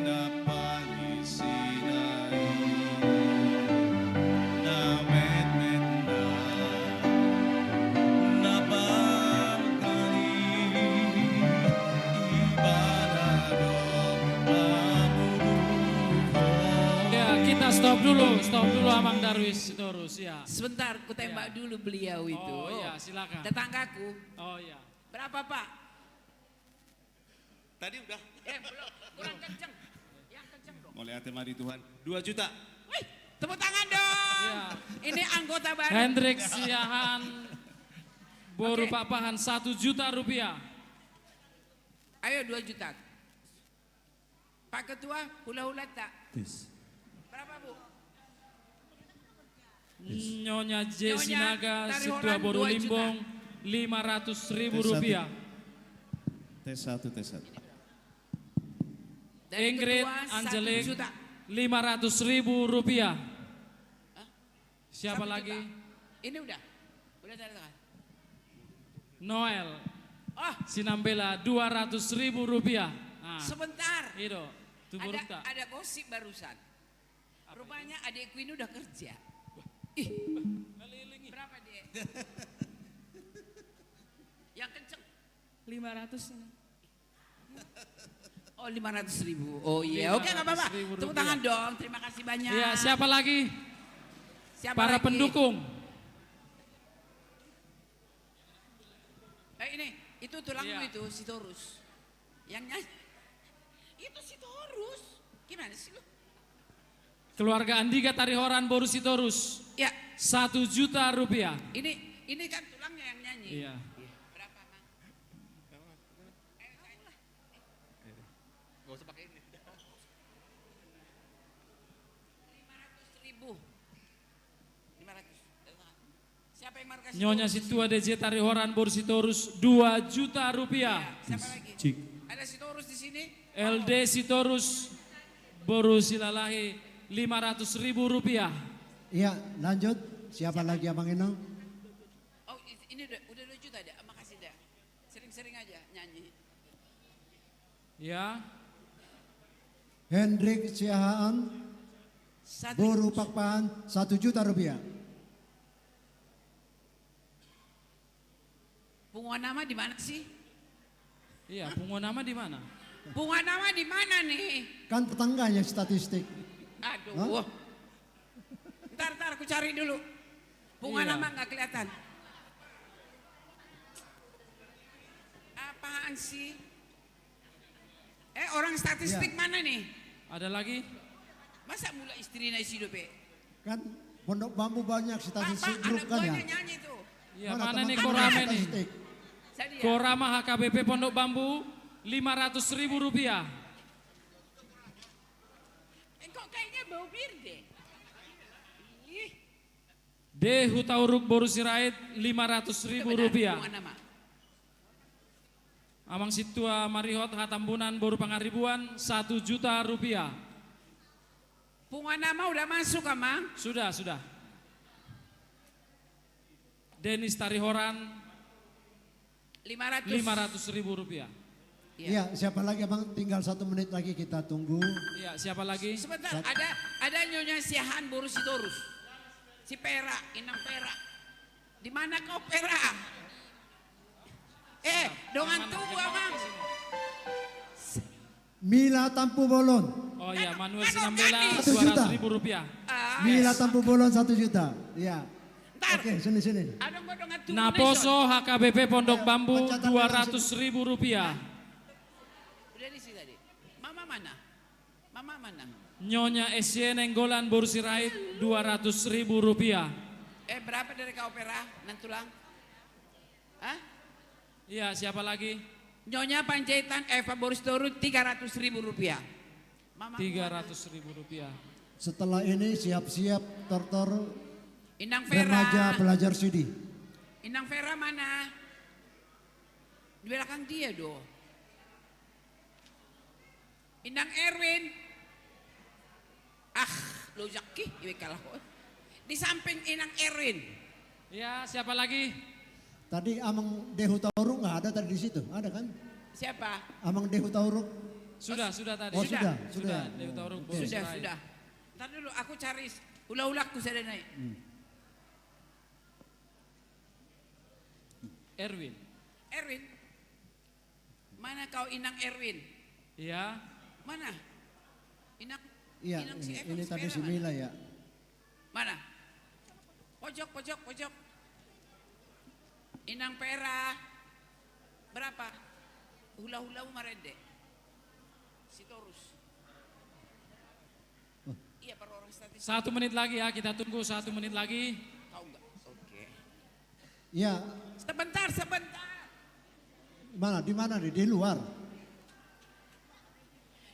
napani sinai na met na stop dulu Amang Darwis Sitorus ya. Sebentar, ku tembak dulu beliau itu. Oh iya, silakan. Tetanggaku. Oh iya. Berapa Pak? Tadi udah. Belum, kurang kenceng. Yang kenceng dong. Mulai hati mari Tuhan. 2 juta. Wih, tepuk tangan dong. Iya. Ini anggota baru. Hendrik Siahan Boru Papahan 1 juta rupiah. Ayo 2 juta. Pak Ketua, hula-hula tak? Berapa Bu? Nyonya Jesinaga dari Situa orang Boru 2 juta. Limbong 500.000 rupiah. T1. Dari Ingrid Ketua, 1 Angelik juta. 500.000 rupiah. Siapa 1 lagi? juta. Ini udah tanda tangan. Noel Oh, Sinambela 200.000 rupiah. Nah, sebentar. itu tubuh rukta. Ada gosip barusan. Rupanya adikku ini udah kerja. Ih, berapa dia? Yang kenceng. 500 ini. Oh 500.000. Oh iya, oke nggak apa-apa. 500.000 Tepuk tangan dong. Terima kasih banyak. Iya, siapa lagi? Siapa Para lagi? pendukung. Ini itu tulangmu Iya. itu Sitorus. Yang nyanyi. Itu Sitorus. Gimana sih lu? Keluarga Andika Tarihoran Boru Sitorus. Ya. 1 juta rupiah. Ini kan tulangnya yang nyanyi. Iya. Berapa Mang? Gak usah pakai ini. 500.000. 500. Siapa yang markas? Nyonya Situa DJ Tarihoran Boru Sitorus 2 juta rupiah. Siapa lagi? Cik. Ada Sitorus di sini? LD Sitorus Boru Silalahi 500.000 rupiah. Iya, lanjut. Siapa lagi Abang Ino? Oh ini udah 2 juta dah. Makasih dah. Sering-sering aja nyanyi. Ya. Hendrik Siahaan, Boru Pakpahan 1 juta rupiah. Punguan nama di mana sih? Iya, punguan nama di mana? Punguan nama di mana nih? Kan tetangganya statistik. Aduh. Ntar aku cari dulu. Punguan Iya. nama nggak kelihatan. Apaan sih? Orang statistik Iya. mana nih? Ada lagi? Masa mula istrinya isi hidup Kan Pondok Bambu banyak statistik grup kan ya. nyanyi tuh. Iya, Mana mana nih teman-teman Korame nih? statistik? Sadia. Korama HKBP Pondok Bambu 500.000 rupiah. Kok kayaknya bau bir deh. Ih, D Hutauruk Boru Sirait 500.000 rupiah. punguan nama. Amang Situa Marihot Hatambunan Boru Pangaribuan 1 juta rupiah. Punguan nama udah masuk Amang. Sudah. Denis Tarihoran 500.000 rupiah. Iya, siapa lagi Abang? Tinggal 1 menit lagi kita tunggu. Iya, siapa lagi? Sebentar, ada Nyonya Siahan Boru Sitorus. Si Pera, Inang Pera. Di mana kau Pera? Dongan tunggu Amang. Mila Tampu Bolon. Oh iya, Manuel Sinambela 1 juta. 200.000 rupiah. Mila Tampu Bolon 1 juta. Iya. Oke, sini. Naposo HKBP Pondok Bambu 200.000 rupiah. Udah di sini tadi. Mama mana? Nyonya Esye Nenggolan Boru Sirait 200.000 rupiah. Berapa dari kau Pera? Nantulang? Hah? Iya, siapa lagi? Nyonya Panjaitan Eva Boru Sitorus 300.000 rupiah. 300.000 rupiah. Setelah ini siap-siap tortor Inang Vera. remaja pelajar studi. Inang Vera mana? Di belakang dia dong. Inang Erwin. Lo jaki, iwe kalah kok. Di samping Inang Erwin. Ya, siapa lagi? Tadi Amang Dehu Tauruk nggak ada tadi di situ, ada kan? Siapa? Amang Dehu Tauruk. Sudah tadi. Oh sudah. Dewi Tauruk Boru Sudah. Sirait. Ntar dulu aku cari ulah-ulahku saya naik. Erwin. Mana kau Inang Erwin? Iya. Mana? Inang Iya, Inang si ini tadi si Vera Mila ya. mana? Pojok, pojok, pojok. Inang Pera. Berapa? Hula-hula umarede. Si Torus. Iya, per orang statistik. 1 menit lagi ya, kita tunggu 1 menit lagi. Tahu enggak? Oke. Iya, Sebentar, sebentar. di mana nih? Di luar.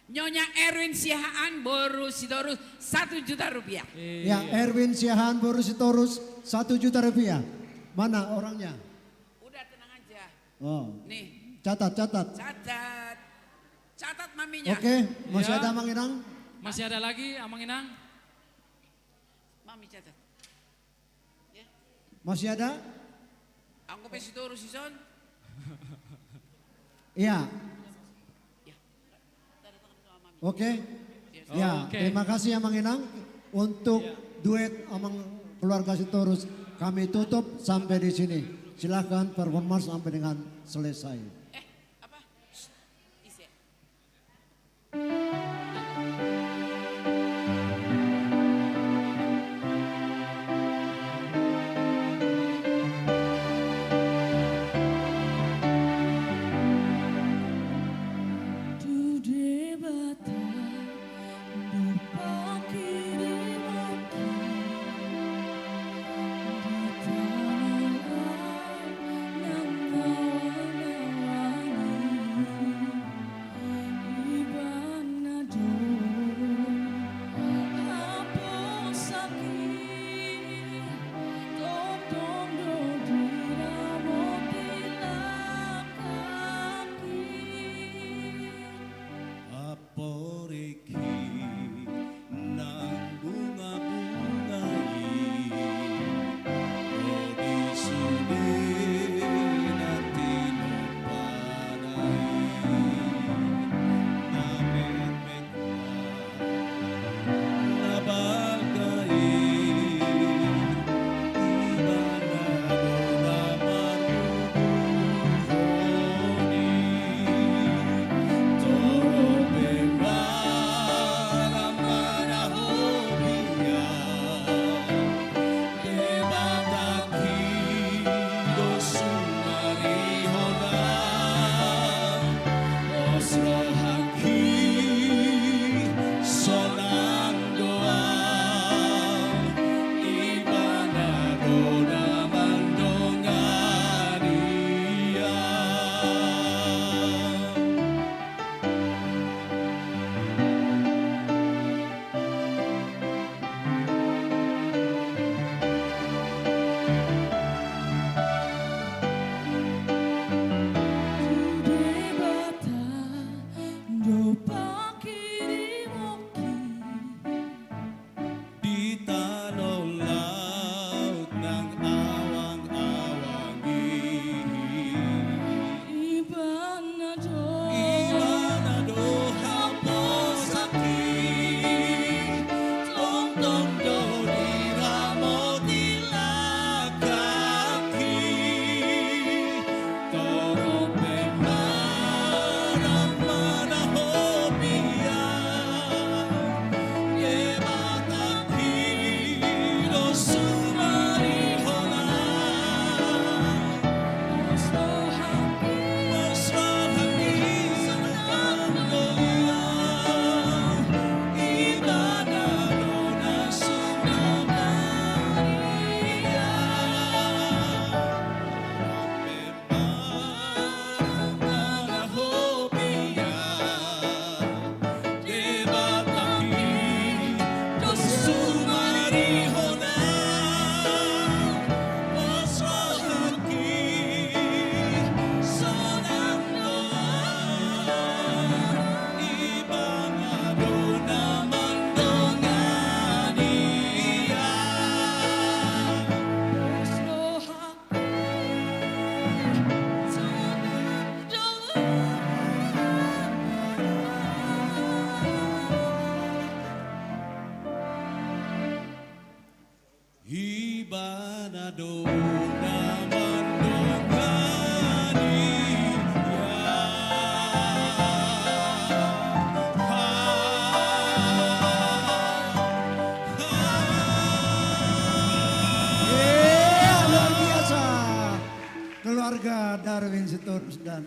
Nyonya Erwin Sihaan Boru Sitorus 1 juta rupiah. Ya, Erwin Siahan Borusitorus 1 juta rupiah. Mana orangnya? Udah tenang aja. Oh, Nih, catat. catat. Catat maminya. Oke, masih Ya. ada Mang Inang? Masih ada lagi Amang Inang? Mami catat. Ya. Masih ada? Angko Sitorus Sison. Iya. Oke. Ya, Oke. terima kasih ya Mang Inang untuk duet Amang keluarga Sitorus. Kami tutup sampai di sini. Silahkan performance sampai dengan selesai. Ise. Today bata berpakiri mati di tanah yang kawan-kawan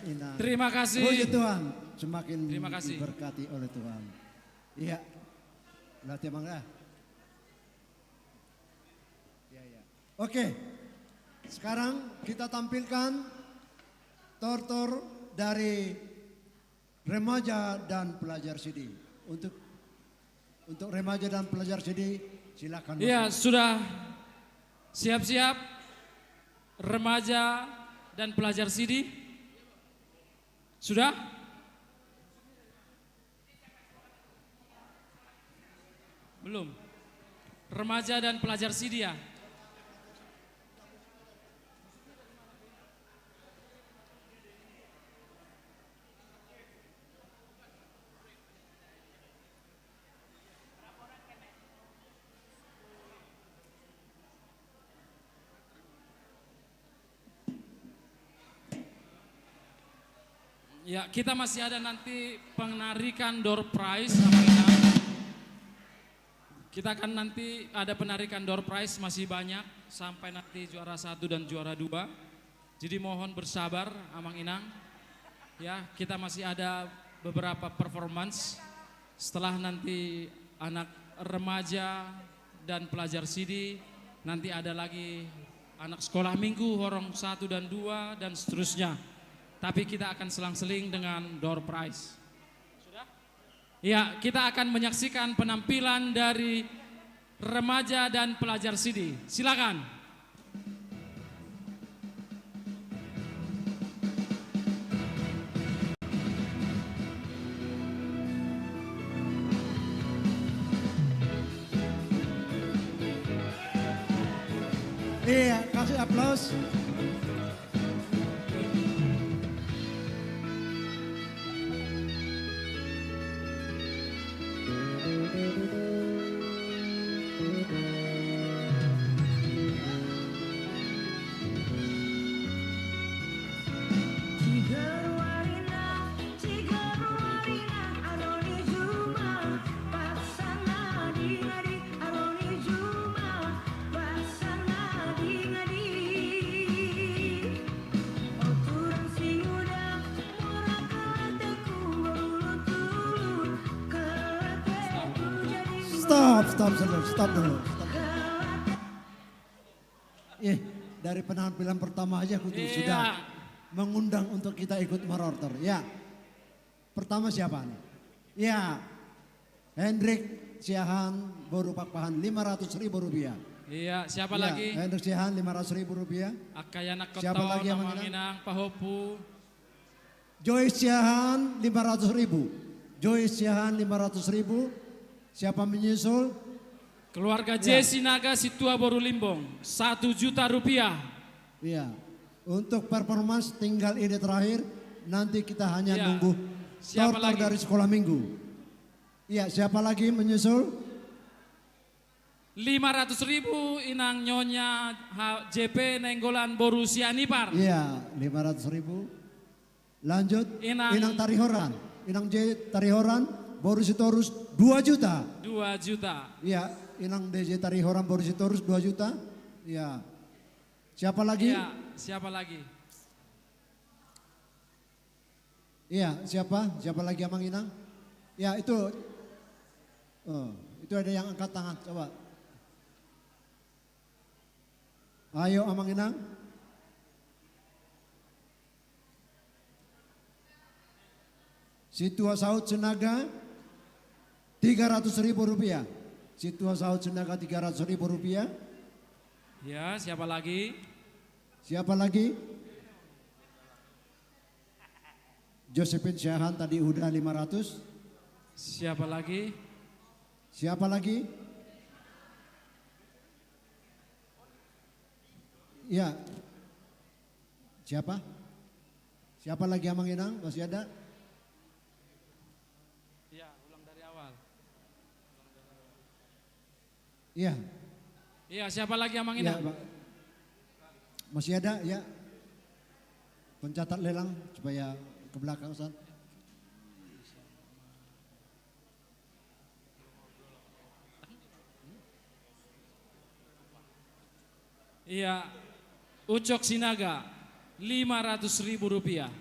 Inang. Terima kasih. Puji Tuhan, semakin Terima kasih. diberkati oleh Tuhan. Iya. Latih mangga. Iya, iya. Oke. Sekarang kita tampilkan tortor dari remaja dan pelajar CD. Untuk remaja dan pelajar CD, silakan. Iya, sudah siap-siap remaja dan pelajar CD? Sudah? Belum. Remaja dan pelajar CD ya? Ya, kita masih ada nanti penarikan door prize sama Inang. Kita akan nanti ada penarikan door prize masih banyak sampai nanti juara 1 dan juara 2. Jadi mohon bersabar Amang Inang. Ya, kita masih ada beberapa performance setelah nanti anak remaja dan pelajar CD, nanti ada lagi anak sekolah minggu horong 1 dan 2 dan seterusnya. Tapi kita akan selang-seling dengan door prize. Sudah? Ya, kita akan menyaksikan penampilan dari remaja dan pelajar CD. Silakan. Iya, kasih aplaus. Stop dulu. Dari penampilan pertama aja aku tuh sudah mengundang untuk kita ikut merorter. Ya, pertama siapa nih? Ya, Hendrik Siahan baru pakpahan 500.000 rupiah. Iya, siapa Ya, lagi? Hendrik Siahan 500.000 rupiah. Akayana Siapa Koton, lagi yang Amang menang? Inang, Pahopu. Joyce Siahan 500.000. Joyce Siahan 500.000. Siapa menyusul? Keluarga Ya. Jesi Naga Situa Boru Limbong, 1 juta rupiah. Iya. Untuk performance tinggal ide terakhir. Nanti kita hanya Ya. nunggu Siapa tortor lagi? dari sekolah minggu. Iya, siapa lagi menyusul? 500.000 Inang Nyonya JP Nenggolan Boru Sianipar. Iya, 500.000. Lanjut, Inang Tarihoran. Inang J Tarihoran, Boru Sitorus 2 juta. 2 juta. Iya, Inang DJ Tarihoran, Boru Sitorus 2 juta. Iya. Siapa lagi? Iya, siapa lagi? Iya, siapa? Siapa lagi Amang Inang? Ya, itu. Oh, itu ada yang angkat tangan, coba. Ayo Amang Inang. Situa Saud Senaga 300.000 rupiah. Situa Saud Senaga 300.000 rupiah. Ya, siapa lagi? Siapa lagi? Josephine Syahan tadi udah 500. Siapa lagi? Siapa lagi? Ya. Siapa? Siapa lagi Amang Inang? Masih ada? Ya, ulang dari awal. Iya. Iya, siapa lagi Amang Ya, Inang? Pak. Masih ada ya. Pencatat lelang supaya ke belakang Ustaz. Iya, Ucok Sinaga 500.000 rupiah.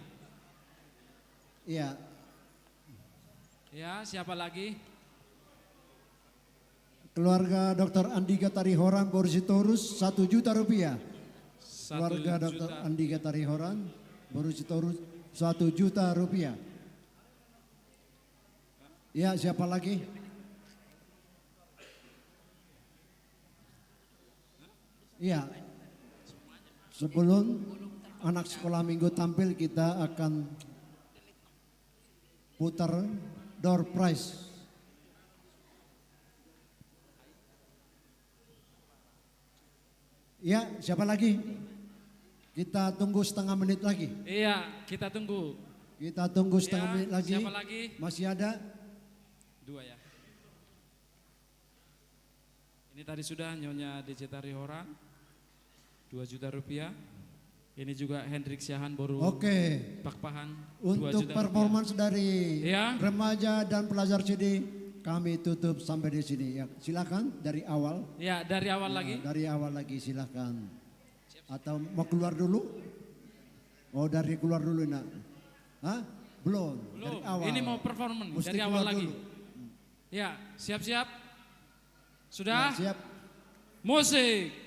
Iya. Ya, siapa lagi? Keluarga Dr. Andika Tarihoran Borsitorus 1 juta rupiah. Keluarga Dr. Andika Tarihoran Borsitorus 1 juta rupiah. Ya, siapa lagi? Iya. Sebelum anak sekolah minggu tampil, kita akan putar door prize. Ya, siapa lagi? Kita tunggu setengah menit lagi. Iya, kita tunggu. Kita tunggu setengah Ya, menit lagi. siapa lagi? Masih ada? 2 ya. Ini tadi sudah Nyonya DJ Tarihoran 2 juta rupiah. Ini juga Hendrik Syahan Boru. Oke. Pakpahan 2 Untuk juta performance dari Ya. remaja dan pelajar CD kami tutup sampai di sini. Ya, silakan dari awal. Ya, dari awal Ya, lagi. Dari awal lagi silakan. Atau mau keluar dulu? Oh, dari keluar dulu nak. Hah? Belum. Dari awal. Ini mau performance Mesti dari awal keluar lagi. dulu. Ya, siap-siap. Sudah? Ya, siap. Musik.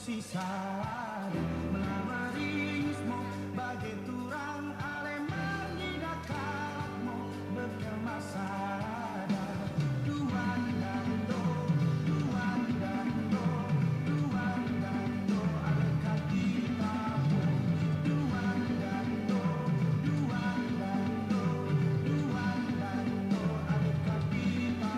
Sisa melamarismo bagai turang aleman di dakarmo berkemasada duan dan do alangkah kita duan dan do alangkah kita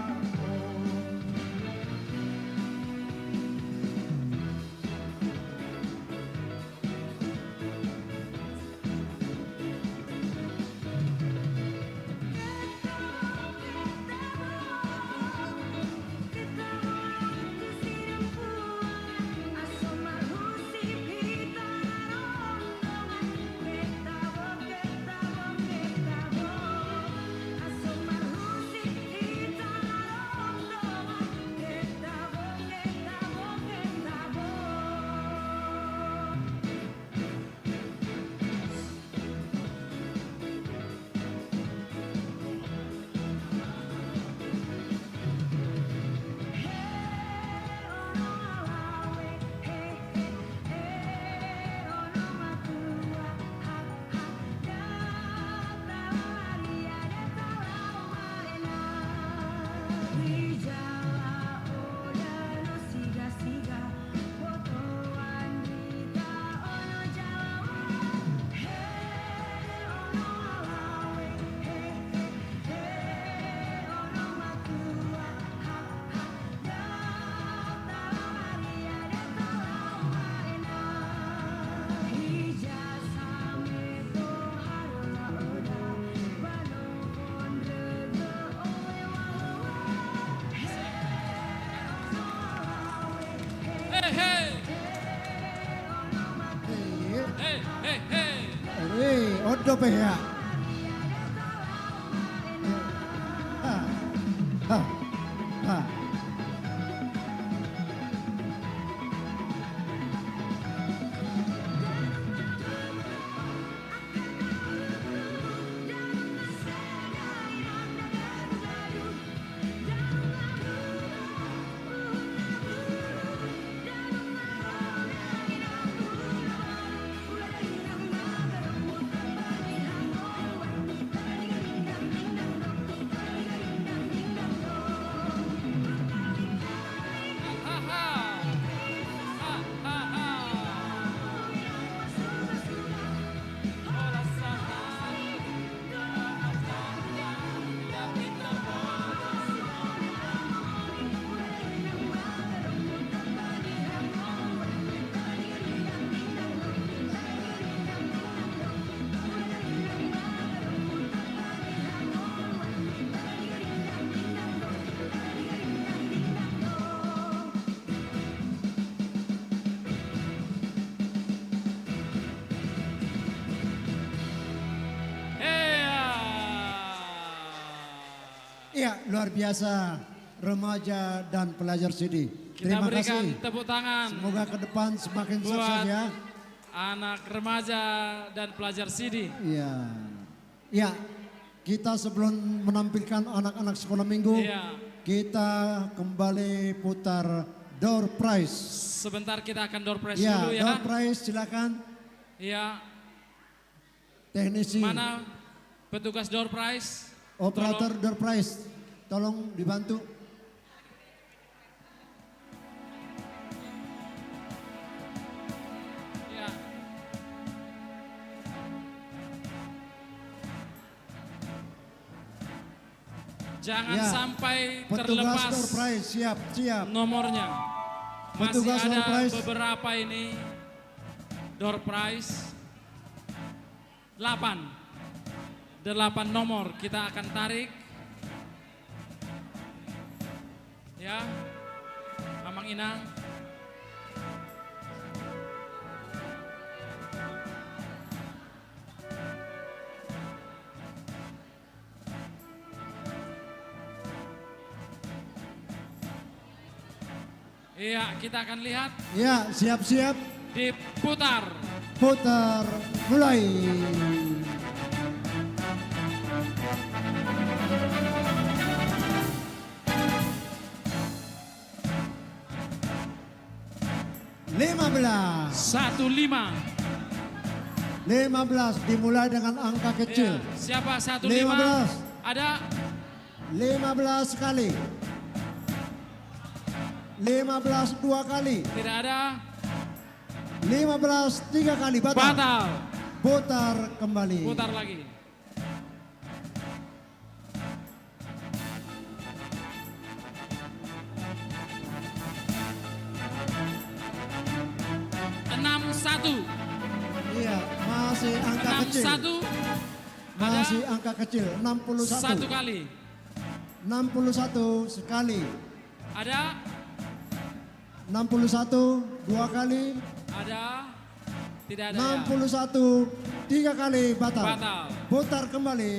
dope ya. Ha. Ha. Ha. Iya, luar biasa remaja dan pelajar CD. Kita Terima berikan kasih. tepuk tangan Semoga ke depan semakin sukses buat ya. anak remaja dan pelajar CD. Iya. Ya, kita sebelum menampilkan anak-anak sekolah minggu, Iya. kita kembali putar door prize. Sebentar kita akan door prize Ya, dulu ya. door prize silakan. Iya. Teknisi. Mana petugas door prize? Operator door prize, tolong dibantu. Ya. Jangan Ya. sampai Petugas terlepas door prize, siap, siap. nomornya. Masih Petugas door ada prize. beberapa ini door prize 8 nomor kita akan tarik ya Mamang Inang. Iya, kita akan lihat. Ya, siap-siap. Diputar. Putar, mulai. Lima belas. 15 dimulai dengan angka kecil. Iya, siapa 15? 15. Ada 15 kali. 15 dua kali. Tidak ada. 15 tiga kali batal. Batal. Putar kembali. Putar lagi. Satu. Iya, masih angka kecil. 61. Masih angka kecil. 61. Satu kali. 61 sekali. Ada. 61 dua kali. Ada. Tidak ada. 61 tiga kali batal. Batal. Putar kembali.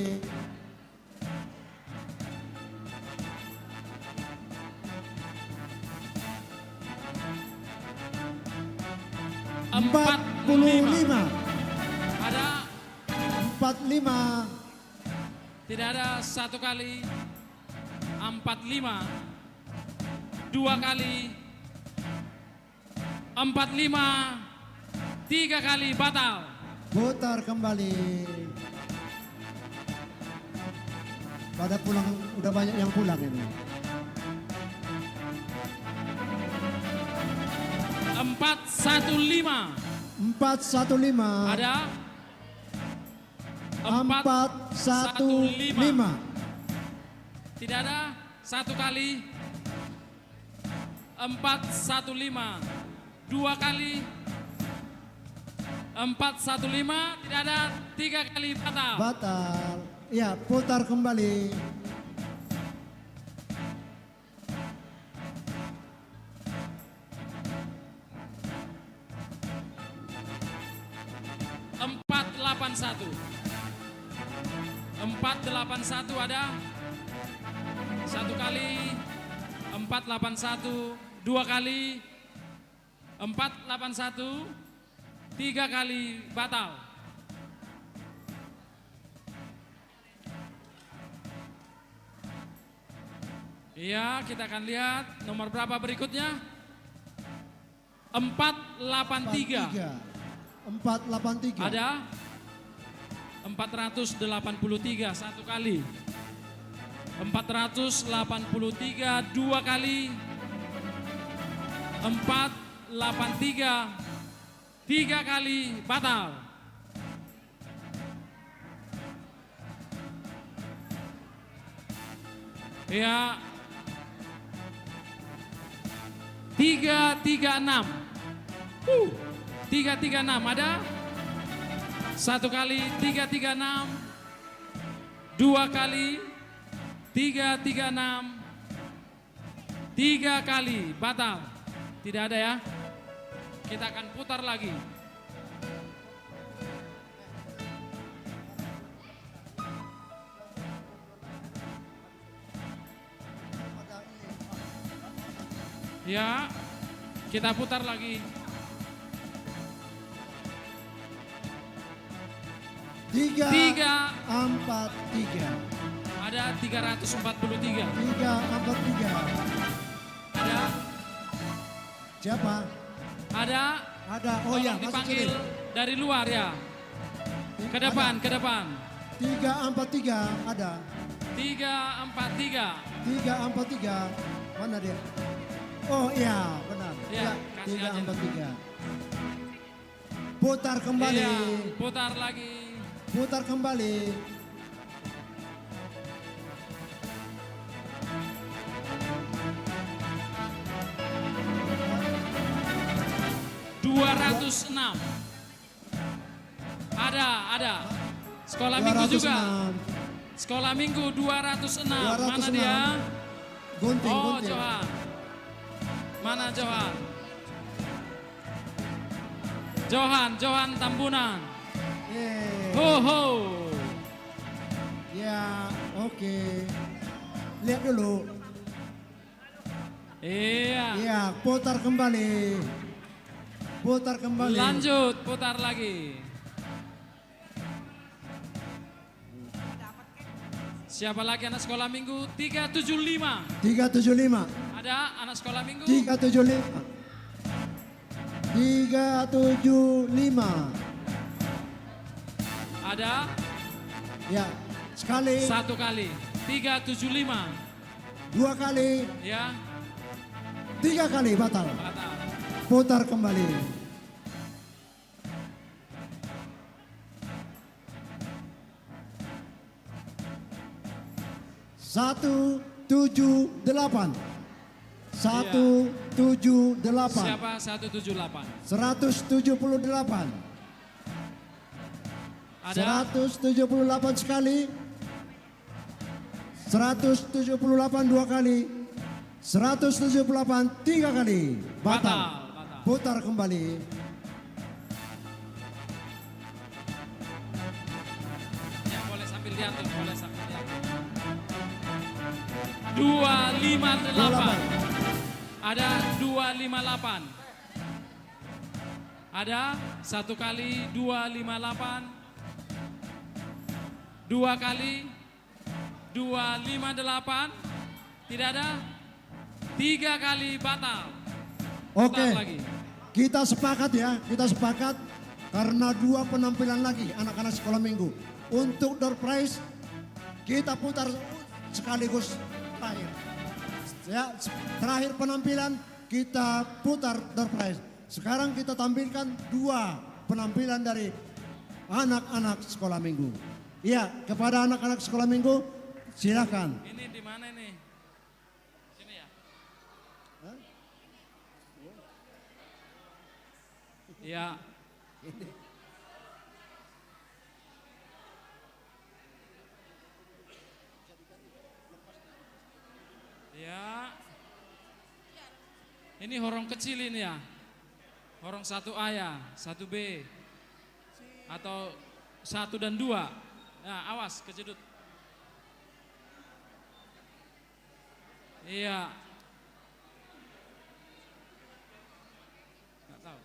Empat 45. Ada. 45. Tidak ada. Satu kali. 45. Dua kali. 45. Tiga kali batal. Putar kembali. Pada pulang, udah banyak yang pulang ini. 415. 415. Ada. 415. Tidak ada. Satu kali. 415. Dua kali. 415. Tidak ada. Tiga kali batal. Batal. Ya, putar kembali. Empat 81. 481 ada? Satu kali. 481. Dua kali. 481. Tiga kali batal. Iya, kita akan lihat nomor berapa berikutnya. 483. 483. Ada 483 satu kali. 483 dua kali. 483 tiga kali batal. Ya. 336. 336 ada? Satu kali 336. Dua kali 336. Tiga kali batal. Tidak ada ya? Kita akan putar lagi. Ya, kita putar lagi. 343. Ada 343. 343. Ada? Siapa? Ada? Ada. Oh ya, masuk dipanggil sini. dari luar ya. Ke depan, ke depan. 343 ada. 343. 343. Mana dia? Oh iya, benar. Ya, kasih aja. 343. Putar kembali. Iya, putar lagi. Putar kembali. Enam. Ada. Sekolah minggu juga. Sekolah minggu 206. Mana dia? Gunting, oh, gunting. Johan. Mana Johan? Johan Tambunan. Ho ho. Ya, oke. Lihat dulu. Iya. Iya, putar kembali. Putar kembali. Lanjut, putar lagi. Siapa lagi anak sekolah minggu? 375. 375. Ada anak sekolah minggu? 375. 375. Ada? Ya, sekali. Satu kali. 375. Dua kali. Ya. Tiga kali batal. Batal. Putar kembali. Satu, 178. 178. Siapa 178? 178. Ada? 178 sekali. 178 dua kali. 178 tiga kali. Batal. Putar kembali. Ya, boleh sambil lihat tuh, boleh sambil lihat. 258. Ada 258. Ada satu kali 258. Dua kali 258. Tidak ada. Tiga kali batal. Oke, Putar lagi. kita sepakat ya, kita sepakat karena dua penampilan lagi anak-anak sekolah minggu. Untuk door prize kita putar sekaligus terakhir. Ya, terakhir penampilan kita putar door prize. Sekarang kita tampilkan dua penampilan dari anak-anak sekolah minggu. Iya, kepada anak-anak sekolah minggu silakan. Ini di mana ini? Sini ya. Ya. Ya. Ini horong kecil ini ya. Horong 1A ya, 1B. Atau 1 dan 2. Nah, awas kejedut. Iya. Nggak tahu.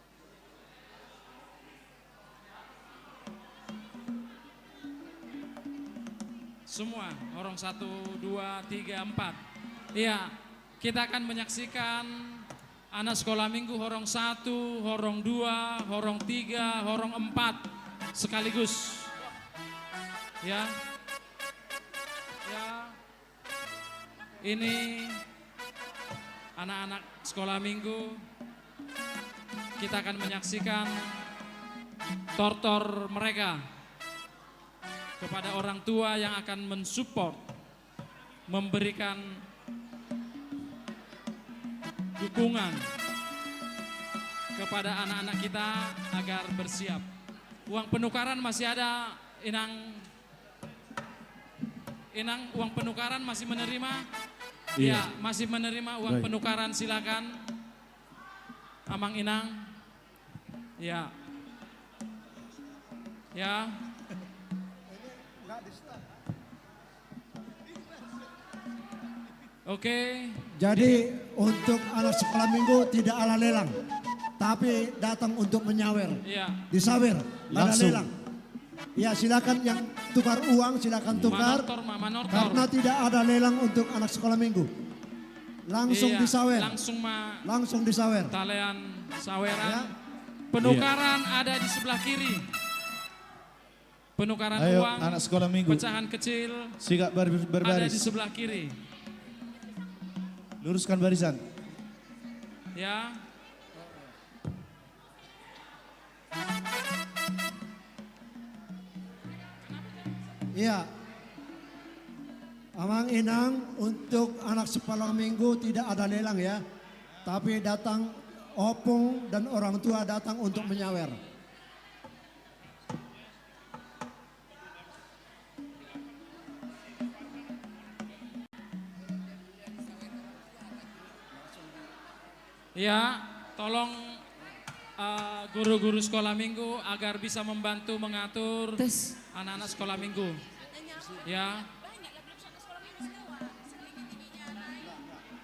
Semua, horong 1, 2, 3, 4. Iya, kita akan menyaksikan anak sekolah minggu horong 1, horong 2, horong 3, horong 4 sekaligus. Ya. Ya. Ini anak-anak sekolah minggu. Kita akan menyaksikan tortor mereka kepada orang tua yang akan mensupport, memberikan dukungan kepada anak-anak kita agar bersiap. Uang penukaran masih ada, Inang. Inang, uang penukaran masih menerima? Iya. Ya, masih menerima uang Baik. penukaran, silakan. Amang Inang. Ya. Ya. Oke. Jadi untuk anak sekolah minggu tidak ala lelang, tapi datang untuk menyawer. Iya. Disawer, ada Langsung. lelang. Ya silakan yang tukar uang silakan tukar. Manortor, Ma, manortor. Karena tidak ada lelang untuk anak sekolah minggu. Langsung Iya, disawer. Langsung Ma. Langsung disawer. Talian saweran. Ya. Penukaran ada di sebelah kiri. Penukaran Ayo, uang. anak sekolah minggu. Pecahan kecil. Sikap Ada berbaris. di sebelah kiri. Luruskan barisan. Ya. Iya. Amang Inang untuk anak sekolah minggu tidak ada lelang ya. Tapi datang opung dan orang tua datang untuk menyawer. Ya, tolong guru-guru sekolah minggu agar bisa membantu mengatur anak-anak sekolah minggu. Ya.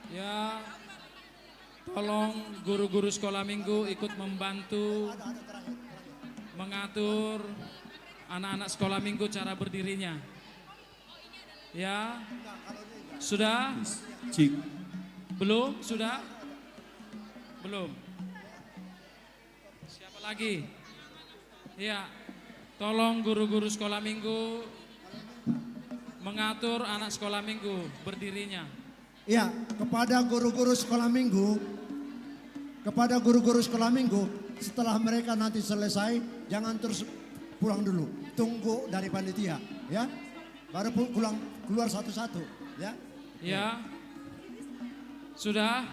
Ya. Tolong guru-guru sekolah minggu ikut membantu mengatur anak-anak sekolah minggu cara berdirinya. Ya. Sudah? Cik. Belum? Sudah? Belum. Siapa lagi? Ya, tolong guru-guru sekolah minggu mengatur anak sekolah minggu berdirinya. Ya, kepada guru-guru sekolah minggu, setelah mereka nanti selesai, jangan terus pulang dulu, tunggu dari panitia, ya, baru pulang keluar satu-satu, ya. Ya, sudah.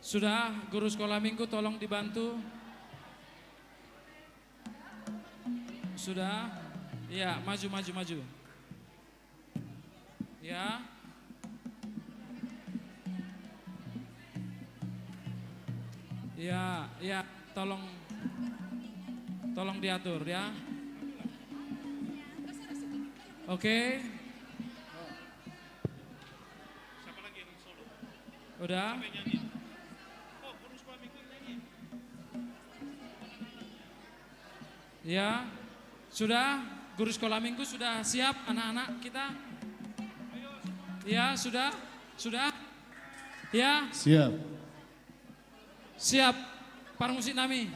Sudah, guru sekolah minggu tolong dibantu. Sudah. Ya, maju. Ya. Ya, tolong diatur ya. Oke. Siapa lagi yang solo? Udah. Ya, sudah, guru sekolah minggu sudah siap anak-anak kita? Ya, sudah? Ya? Siap. Siap, para musik nami.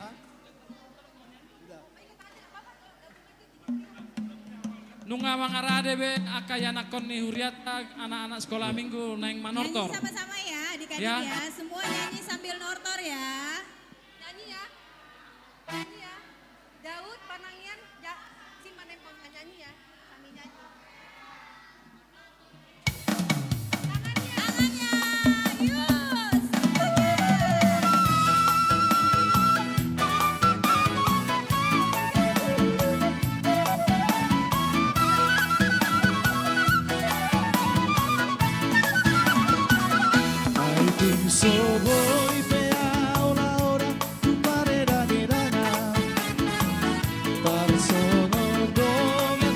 Nunga mangarade be akayana konni huriata anak-anak sekolah minggu neng manortor. Nyanyi sama-sama ya adik-adik Ya. ya. Semua nyanyi sambil nortor ya. Nyanyi ya. Daud, Panangian, si Manempong nyanyi ya. Kami nyanyi. Tangannya. Yus. Ai penso voi pe ora ora tu pare da dirana. Par sono dove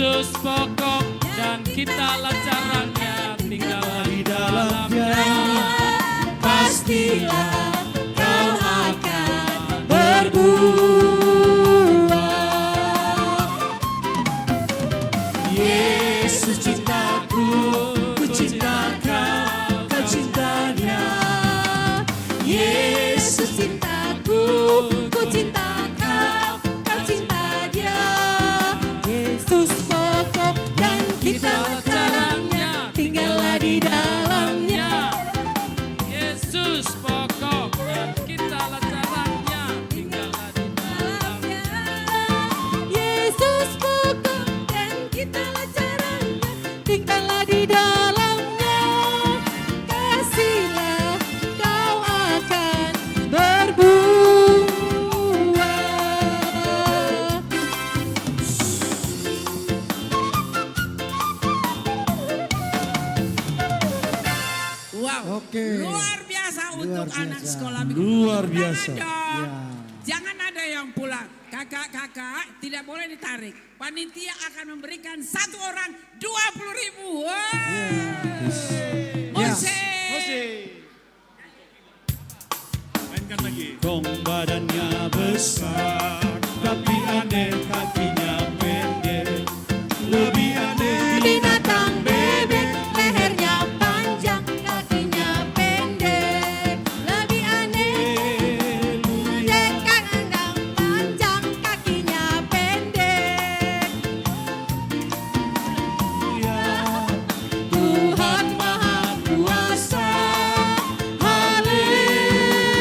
Yesus pokok dan kitalah caranya, tinggallah di dalamnya. Pastilah kau akan berbuah. Yesus cintaku, ku cinta kau, kau cinta Dia. Yesus cintaku, ku cinta kau, kau cinta Dia. Yesus pokok dan kita caranya, tinggallah di dalamnya. Yesus pokok dan kitalah caranya, tinggallah di dalamnya. Yesus pokok dan kitalah caranya, tinggallah di dalamnya. Kasihlah kau akan berbuah. Wow, luar biasa untuk anak sekolah minggu. Luar Tepuk biasa. tangan dong. Ya. Jangan ada yang pulang. Kakak-kakak tidak boleh ditarik. Panitia akan memberikan satu orang 20.000. Wow. Musik. Mainkan lagi. Kong badannya besar, tapi aneh kakinya pendek. Lebih aneh Binatang bebek, lehernya panjang, kakinya pendek. Lebih aneh, dekat andang panjang, kakinya pendek. Tuhan Maha Kuasa, haleluya.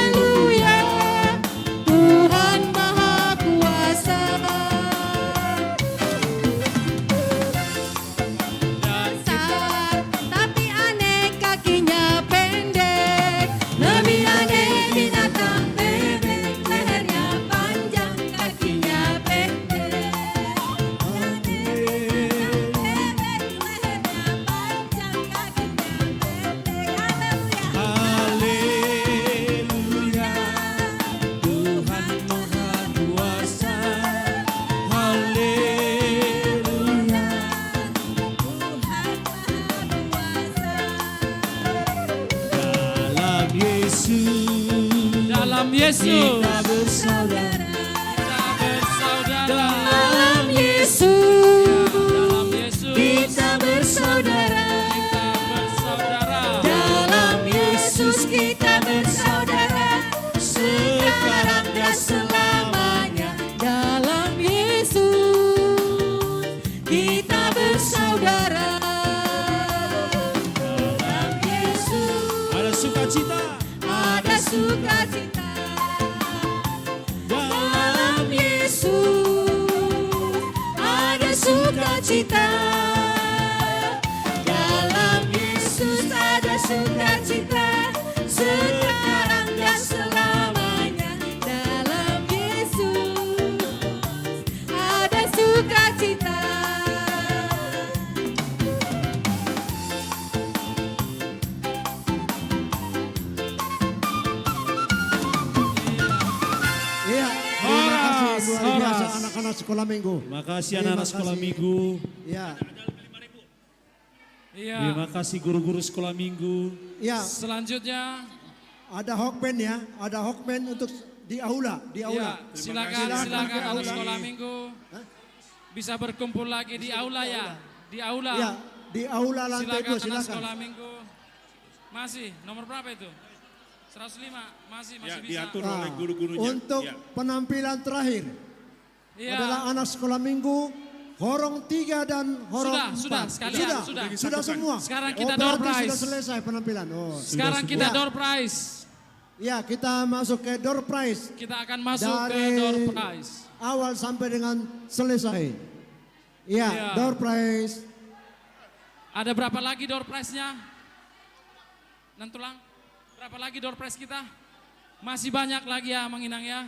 Tuhan Maha Kuasa. Besar, tapi aneh kakinya pendek. Lebih aneh binatang bebek, lehernya panjang, kakinya pendek. haleluya. Tuhan Maha Kuasa, haleluya. Dalam Yesus, Dalam Yesus kita bersaudara. Dalam Yesus, dalam Yesus kita bersaudara. Dalam Yesus kita bersaudara. Sekarang dan selamanya. Dalam Yesus kita bersaudara. Dalam Yesus Ada sukacita. ada sukacita. Dalam Yesus ada sukacita. Dalam Yesus ada sukacita. Sekarang dan selamanya. Dalam Yesus ada sukacita. Iya, terima kasih luar biasa anak-anak sekolah minggu. Makasih Terima anak-anak sekolah kasih. minggu. Ya, Iya. Terima kasih guru-guru sekolah minggu. ya. Selanjutnya Ada hokben ya, ada hokben untuk di aula, di aula. ya, silakan ke anak sekolah minggu bisa berkumpul lagi di aula ya. Di aula. Ya, di aula lantai 2 Silakan anak silakan. sekolah minggu. Masih nomor berapa itu? 105 masih Ya, bisa. diatur oleh guru-gurunya. Untuk Ya. penampilan terakhir Iya. adalah anak sekolah minggu horong 3 dan horong 4. Sudah, sekalian, Sudah semua. Sekarang kita berarti door prize. Sudah selesai penampilan. Oh. Sekarang kita Ya. door prize. Ya, kita masuk ke door prize. Kita akan masuk ke Dari door prize. awal sampai dengan selesai. Ya, Iya. door prize. Ada berapa lagi door prize-nya? Nentulang, berapa lagi door prize kita? Masih banyak lagi ya Mang Inang ya.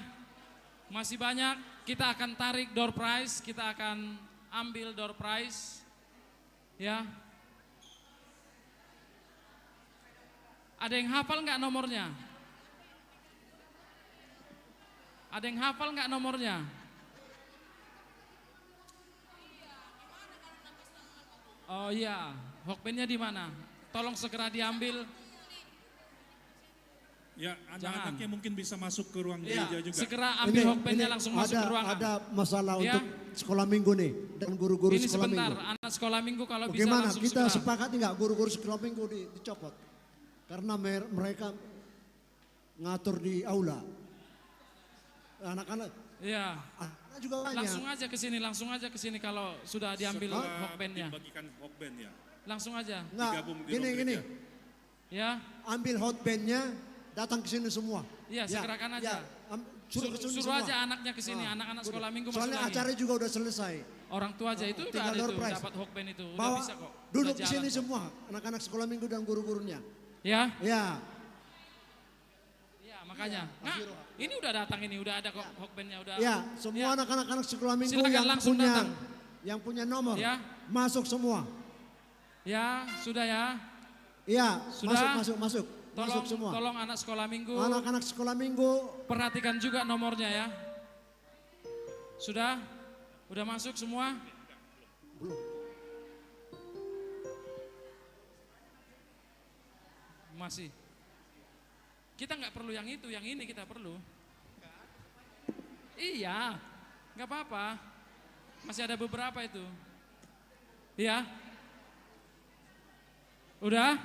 Masih banyak, kita akan tarik door prize, kita akan ambil door prize. Ya. Ada yang hafal nggak nomornya? Ada yang hafal nggak nomornya? Oh iya, hokbennya di mana? Tolong segera diambil. Ya, anak-anaknya mungkin bisa masuk ke ruang Iya, gereja juga. segera ambil hokbennya langsung masuk ke ruangan. Ada masalah Ya. untuk sekolah minggu nih dan guru-guru Ini sekolah sebentar, minggu. anak sekolah minggu kalau bisa Bagaimana langsung kita segera. sepakat nggak guru-guru sekolah minggu dicopot? Karena mereka ngatur di aula. Anak-anak Iya. anak juga banyak. Langsung aja ke sini kalau sudah diambil hokbennya. Dibagikan hokben ya. Langsung aja. Nggak, digabung di gini ruang gini. gereja. Ya. Ambil hotbandnya, datang ke sini semua. Iya, segerakan aja. Suruh ke sini Suruh semua. aja anaknya ke sini, anak-anak sekolah minggu masuk Soalnya lagi. acara juga udah selesai. Orang tua aja itu udah tinggal ada door itu, prize. dapat hokben itu. Udah Bawa, bisa kok. duduk Udah di jalan sini kok. semua, anak-anak sekolah minggu dan guru-gurunya. Ya? Ya. Ya, makanya. Nah, ini udah datang ini, udah ada kok hokbennya udah. Ya, semua anak-anak sekolah minggu Silakan yang langsung punya datang. yang punya nomor Ya. masuk semua. Ya, sudah ya. Iya, Sudah? masuk Tolong, semua. tolong anak sekolah minggu. Anak-anak sekolah minggu. Perhatikan juga nomornya ya. Sudah? Udah masuk semua? Masih. Kita nggak perlu yang itu, yang ini kita perlu. Iya, nggak apa-apa. Masih ada beberapa itu. Iya. Udah?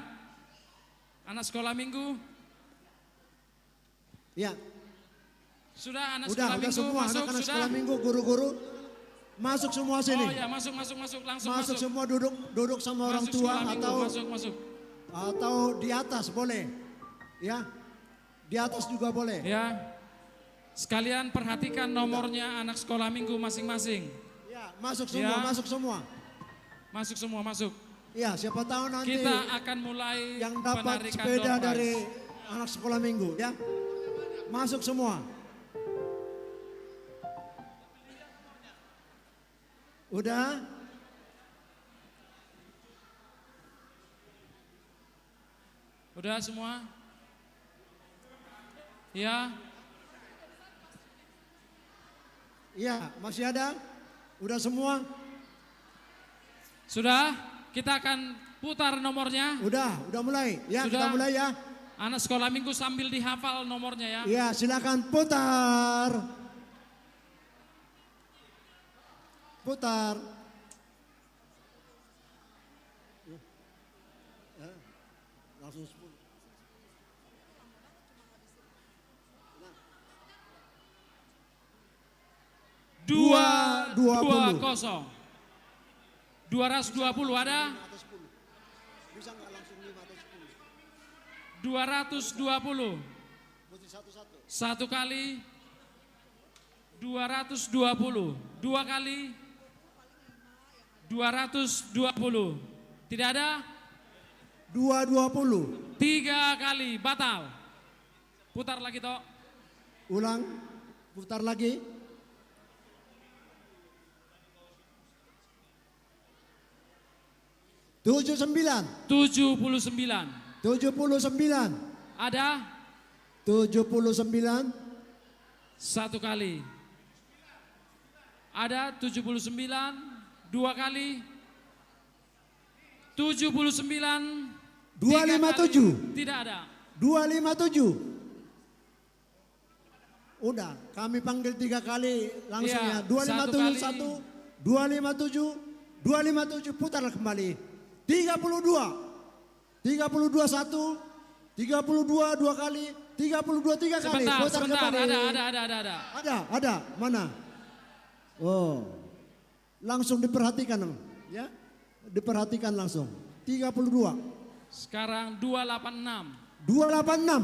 Anak sekolah minggu? Ya. Sudah anak Udah sekolah minggu semua masuk, anak-anak sudah? sekolah minggu, guru-guru masuk semua sini. Oh ya, masuk, langsung Masuk semua duduk sama orang Masuk tua sekolah minggu, atau masuk. atau di atas boleh. Ya. Di atas juga boleh. Ya. Sekalian perhatikan nomornya anak sekolah minggu masing-masing. Ya, masuk semua, Ya. masuk semua. Masuk semua, masuk. Ya, siapa tahu nanti Kita akan mulai yang dapat penarikan sepeda door prize. dari anak sekolah minggu, ya. Masuk semua. Udah? Udah semua? Ya. Iya, masih ada? Udah semua? Sudah? Kita akan putar nomornya. Udah mulai. Ya, Sudah? kita mulai ya. Anak sekolah minggu sambil dihafal nomornya ya. Ya, silakan putar. Putar. Langsung 10. Dua 20. 220 ada? Bisa nggak langsung 5 atau 10? 220. Mesti satu-satu. Satu kali 220. Dua kali 220. Tidak ada? 220. Tiga kali batal. Putar lagi toh. Ulang. Putar lagi. Tujuh sembilan. 79. 79. Ada? 79. Satu kali. Ada 79. Dua kali. 79. 257. Tidak ada. 257. Udah, kami panggil 3 kali langsung Iya, ya. 257 satu 1, 257, 257 putar kembali. 32. 32 1, 32 2 kali, 32 3 kali. Sebentar, Putar sebentar. kembali. Ada. Ada, mana? Oh. Langsung diperhatikan, ya. Diperhatikan langsung. 32. Sekarang 286. 286.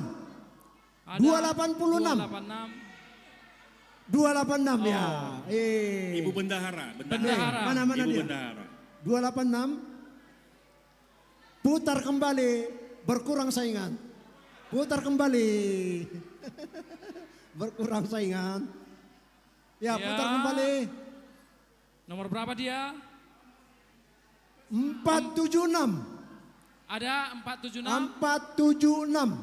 Ada 286. 286 ya. Ibu Bendahara. Mana Ibu dia? Bendahara. 286. Putar kembali, berkurang saingan. Putar kembali. Berkurang saingan. Ya, putar kembali. Nomor berapa dia? 476. Ada 476. 476.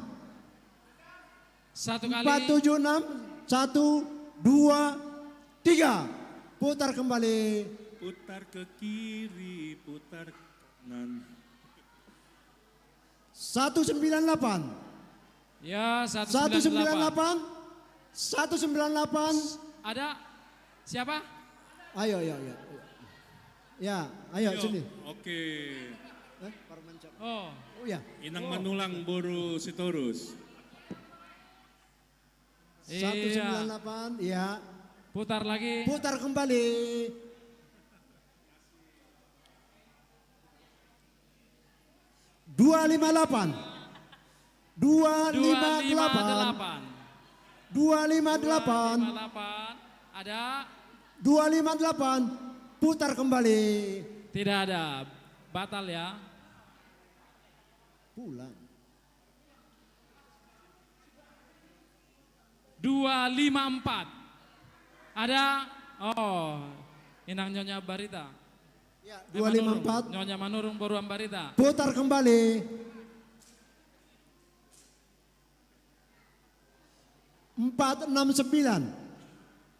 Satu kali. 476. 1, 2, 3. Putar kembali. Putar ke kiri, putar 198. Ya, 198. 198. Ada siapa? Ayo. Ya, ayo sini. Oke. Oh. Oh ya. Inang Manulang Boru Sitorus. 198, ya. Putar lagi. Putar kembali. 258. 258. 258. Ada. 258. Putar kembali. Tidak ada. Batal ya. Pulang. 254. Ada. Oh. Inang Nyonya Barita. 254. Nyonya Manurung Boruam Barita. Putar kembali. 469.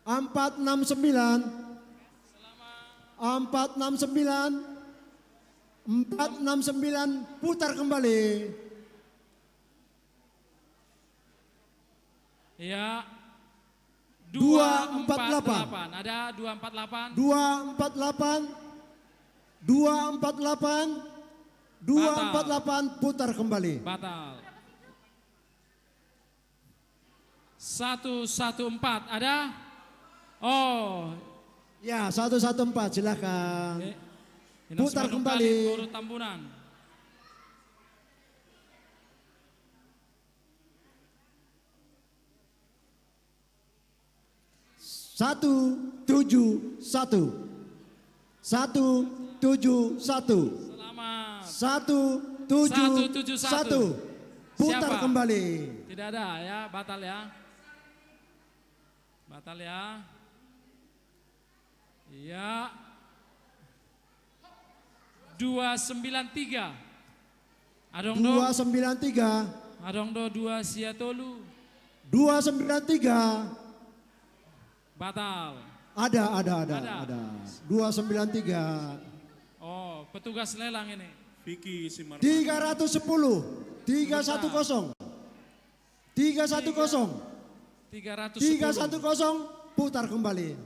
469. 469. Putar kembali. Ya. 248. Ada 248. 248. 248. 248. Putar kembali. Batal. 114 ada? Oh. Ya, 114 silakan. Putar kembali. Boru Tambunan. Satu, tujuh, satu. 171. Selamat. 171. Putar Siapa? kembali. Tidak ada ya, batal ya. Batal ya. Iya. 293. Adongdo. 293. Adongdo 2 Siatolu. 293. Batal. Ada. 293. Oh, petugas lelang ini. Vicky Simar. 310. 310. 310. 310. Putar kembali.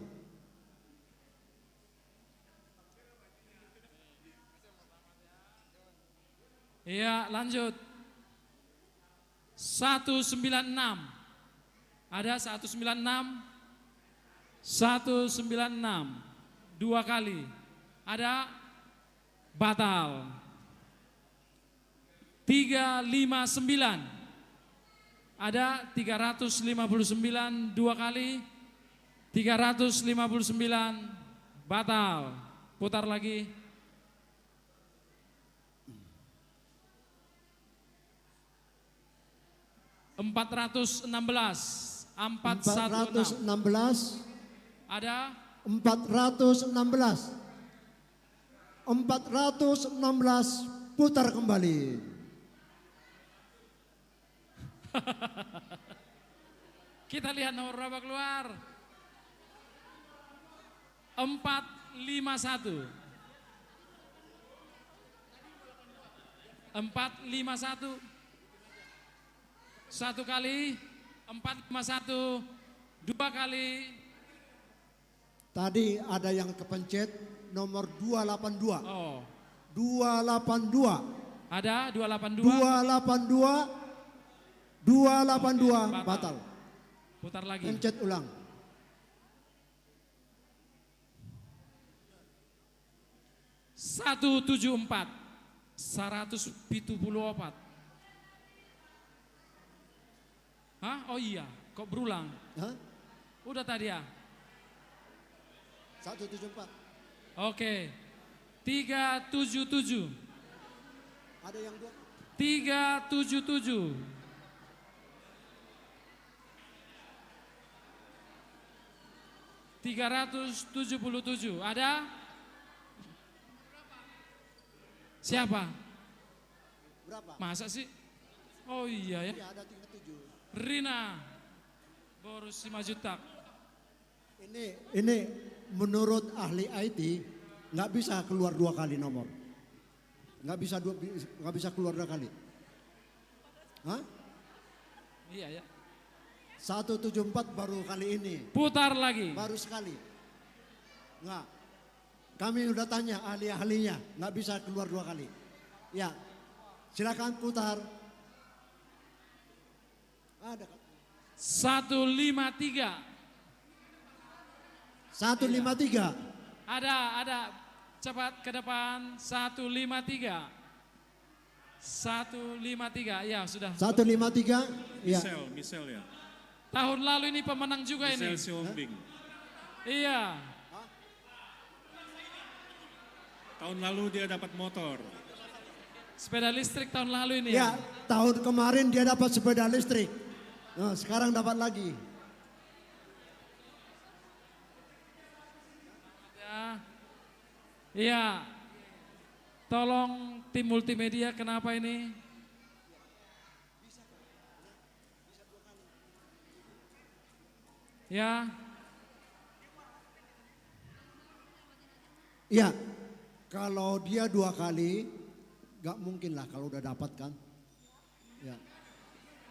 Iya, lanjut. 196. Ada 196. 196. 2 kali. Ada. Batal. 359. Ada 359 2 kali. 359 batal. Putar lagi. $416. 416. Ada 416. 416. Putar kembali. Kita lihat nomor berapa keluar. 451. 451. 1 kali. 451. 2 kali. Tadi ada yang kepencet nomor 282. Oh. 282. Ada 282. 282. 282 batal. Putar lagi. Pencet ulang. Satu 174. 174. Hah? Oh iya, kok berulang? Hah? Udah tadi ya? 174. Oke. 377. Ada yang 377. 377. Ada? Siapa? Berapa? Masa sih? Oh iya ya. Ya ada 37. Rina. Boru Simajutak. Ini menurut ahli IT nggak bisa keluar 2 kali nomor. nggak bisa keluar 2 kali. Hah? Iya ya. 174 baru kali ini. Putar lagi. Baru sekali. Enggak. Kami udah tanya ahli-ahlinya, nggak bisa keluar 2 kali. Ya, silakan putar. Ada. 153. 153. Ada. Cepat ke depan. 153. 153. Ya, sudah. 153. Ya. Michelle ya. Tahun lalu ini pemenang juga ini. Michelle Siombing. Iya. Tahun lalu dia dapat motor. Sepeda listrik tahun lalu ini. Ya, tahun kemarin dia dapat sepeda listrik. Nah, sekarang dapat lagi. Iya. Tolong tim multimedia, kenapa ini? Ya. Iya. Kalau dia 2 kali, nggak mungkin lah kalau udah dapat kan. Ya.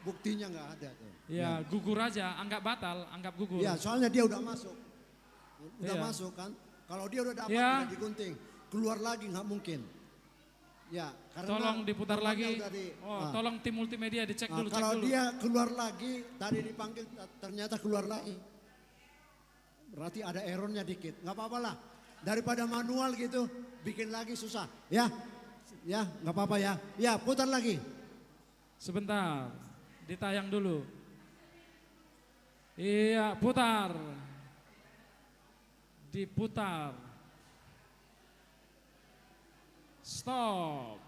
Buktinya nggak ada tuh. Ya, gugur aja, anggap batal, anggap gugur. Ya, soalnya dia udah masuk. Udah Iya. masuk kan. Kalau dia udah dapat, Ya. udah digunting. Keluar lagi nggak mungkin. Ya, karena Tolong diputar nomornya lagi. udah Tolong tim multimedia dicek dulu, cek kalau dulu. dia keluar lagi, tadi dipanggil ternyata keluar lagi. Berarti ada errornya dikit. Nggak apa-apa lah. Daripada manual gitu, bikin lagi susah. Ya, nggak apa-apa ya. Ya, putar lagi. Sebentar, ditayang dulu. Iya, putar. Diputar. Stop.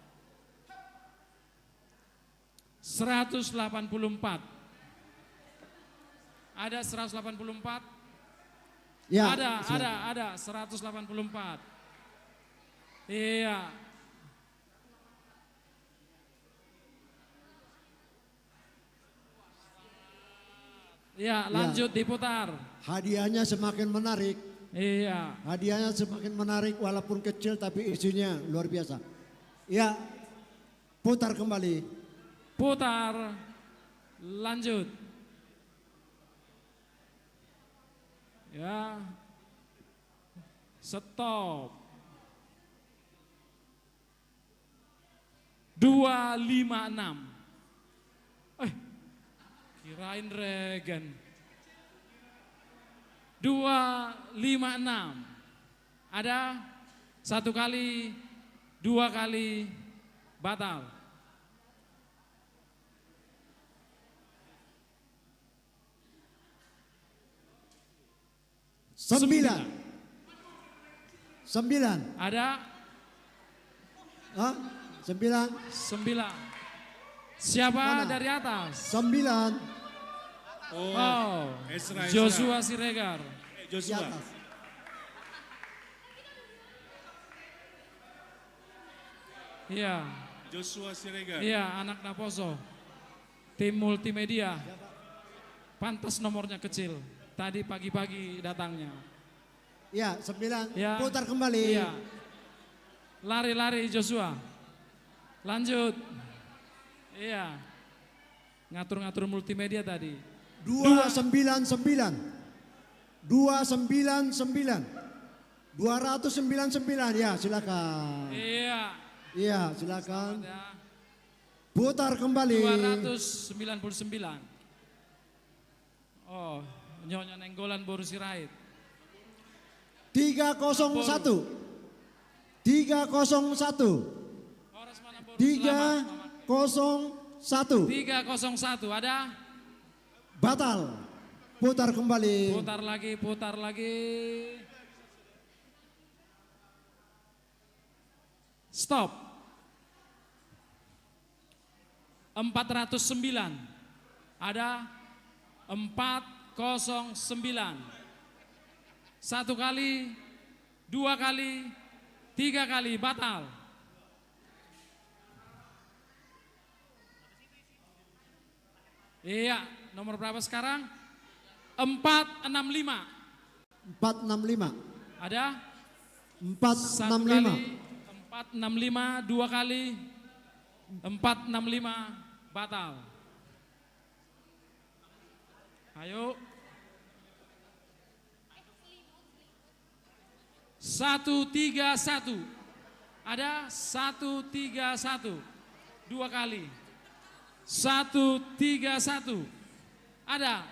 184. Ada 184? Ya, ada 184. Iya. Ya, lanjut diputar. Hadiahnya semakin menarik. Iya. Hadiahnya semakin menarik walaupun kecil tapi isinya luar biasa. Ya, putar kembali. Putar. Lanjut. Ya. Stop. 256. Kirain regen. 256. Ada 1 kali, 2 kali, batal. Sembilan. Ada? Hah? 9. Siapa Mana? dari atas? 9. Oh, Ezra. Joshua Siregar. Joshua. Di atas. Iya. Joshua Siregar. Iya, anak Naposo. Tim multimedia. Pantas nomornya kecil. Tadi pagi-pagi datangnya. Ya, 9. Ya. Putar kembali. Iya. Lari-lari Joshua. Lanjut. Iya. Ngatur-ngatur multimedia tadi. 299. 299. 299 ya, silakan. Iya. Iya, silakan. Putar kembali. 299. Oh, Nyonya Nenggolan Boru Sirait. 301. 301. 301. 301 ada? Batal. Putar kembali. Putar lagi, putar lagi. Stop. 409. Ada? 409. 1 kali, 2 kali, 3 kali, batal. Iya, nomor berapa sekarang? 465. 465. Ada? 465. 465. 465 dua kali. 465 batal. Ayo. 131. Ada 131 dua kali. 131. Ada.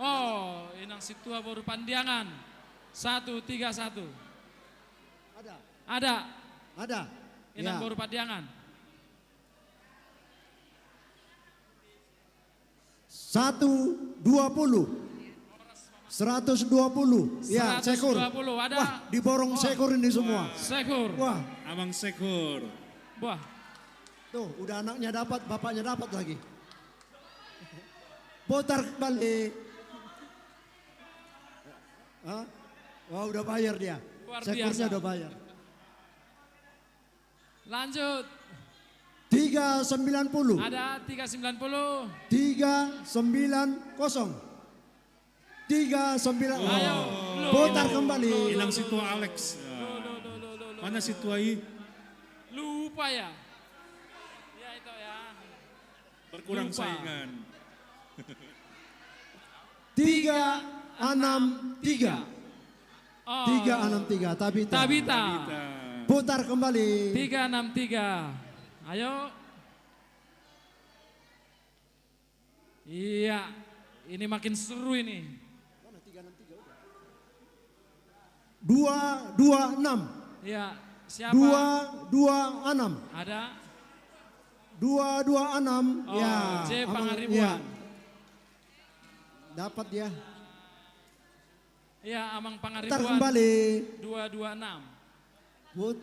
Oh, inang situa baru pandiangan. 131. Ada. Ada. Inang Ya. baru pandiangan. 120. 120. Ya, Sekur. 120, ada. Wah, diborong Sekur ini semua. Sekur. Wah, Amang Sekur. Wah. tuh udah anaknya dapat, bapaknya dapat lagi. Putar kembali. Hah? Wah, udah bayar dia. Luar Sekurnya biasa. udah bayar. Lanjut. 390. Ada 390. 390. 39. Ayo. Putar kembali. Inang situa Alex. Mana situa I? Lupa ya. Ya itu ya. Berkurang Lupa. saingan. 363. Oh. 363. Tabita. Tabita. Putar kembali. 363. Ayo. Iya. Ini makin seru ini. 226. Iya. Siapa? 226. Ada. 226. Oh, Ya. J. Abang- Pangaribuan. ya. Dapat dia. Iya, Amang Putar Pangaribuan. kembali. 226. Put.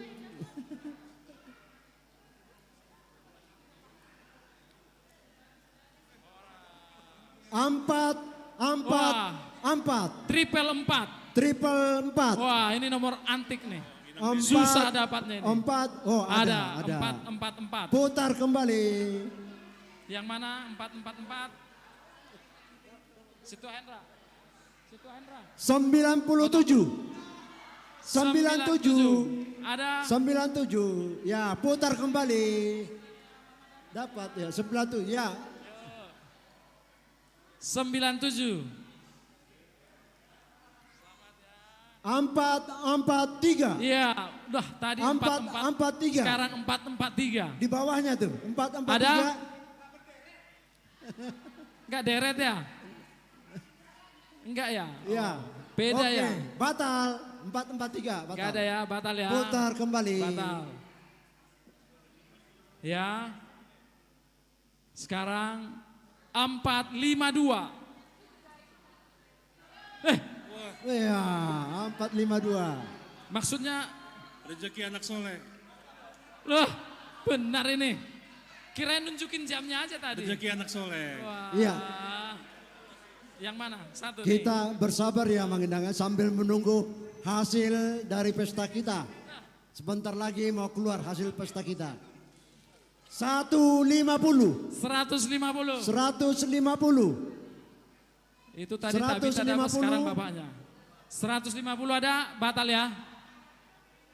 Empat. Triple 4. Triple 4. Wah, ini nomor antik nih. Empat. Susah dapatnya ini. 4. Oh, ada. 444. Putar kembali. Yang mana? 444. Situ Hendra. Situ Hendra. 97. 97. Ada. 97. Ya, putar kembali. Dapat ya, 97. Ya. 97. 443. Iya, udah tadi 443. Sekarang 443. Di bawahnya tuh, 443. Ada? Enggak deret ya? Enggak ya? Iya. Beda Oke, ya? batal. 443, batal. Enggak ada ya, batal ya. Putar kembali. Batal. Ya. Sekarang 452. Ya, 452. Maksudnya Rezeki anak soleh. loh, benar ini. Kirain nunjukin jamnya aja tadi. Rezeki anak soleh. Wah. Iya. Yang mana? Satu Kita bersabar ya Mang Indang sambil menunggu hasil dari pesta kita. Sebentar lagi mau keluar hasil pesta kita. 150. 150. 150. Itu tadi Tabita dapat, sekarang bapaknya. 150 ada, batal ya.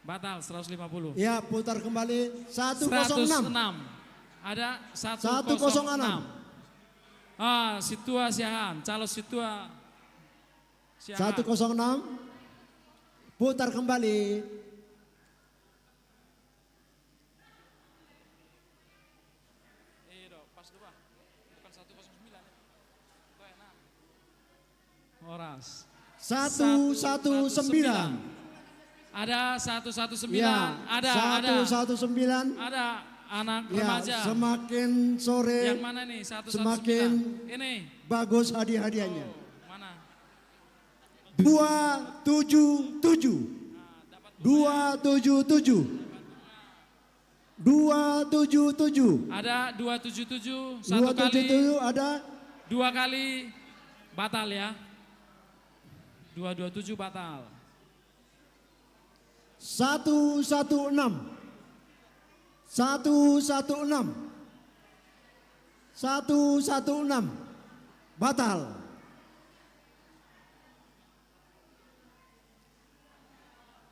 Batal 150. Ya, putar kembali 106. 106. Ada 106. Ah, Situa Siahan, calo Situa Siahan. 106. Putar kembali. Oras. 119. Ada 119. Ya, Ada. 119. Ada anak Ya, remaja. semakin sore Yang mana nih? 119. semakin Ini. bagus hadiah-hadiahnya. Mana? 277. 277. 277. Ada 277 satu 277 kali. ada. Dua kali batal ya. 227 batal. 116. 116. 116. Batal.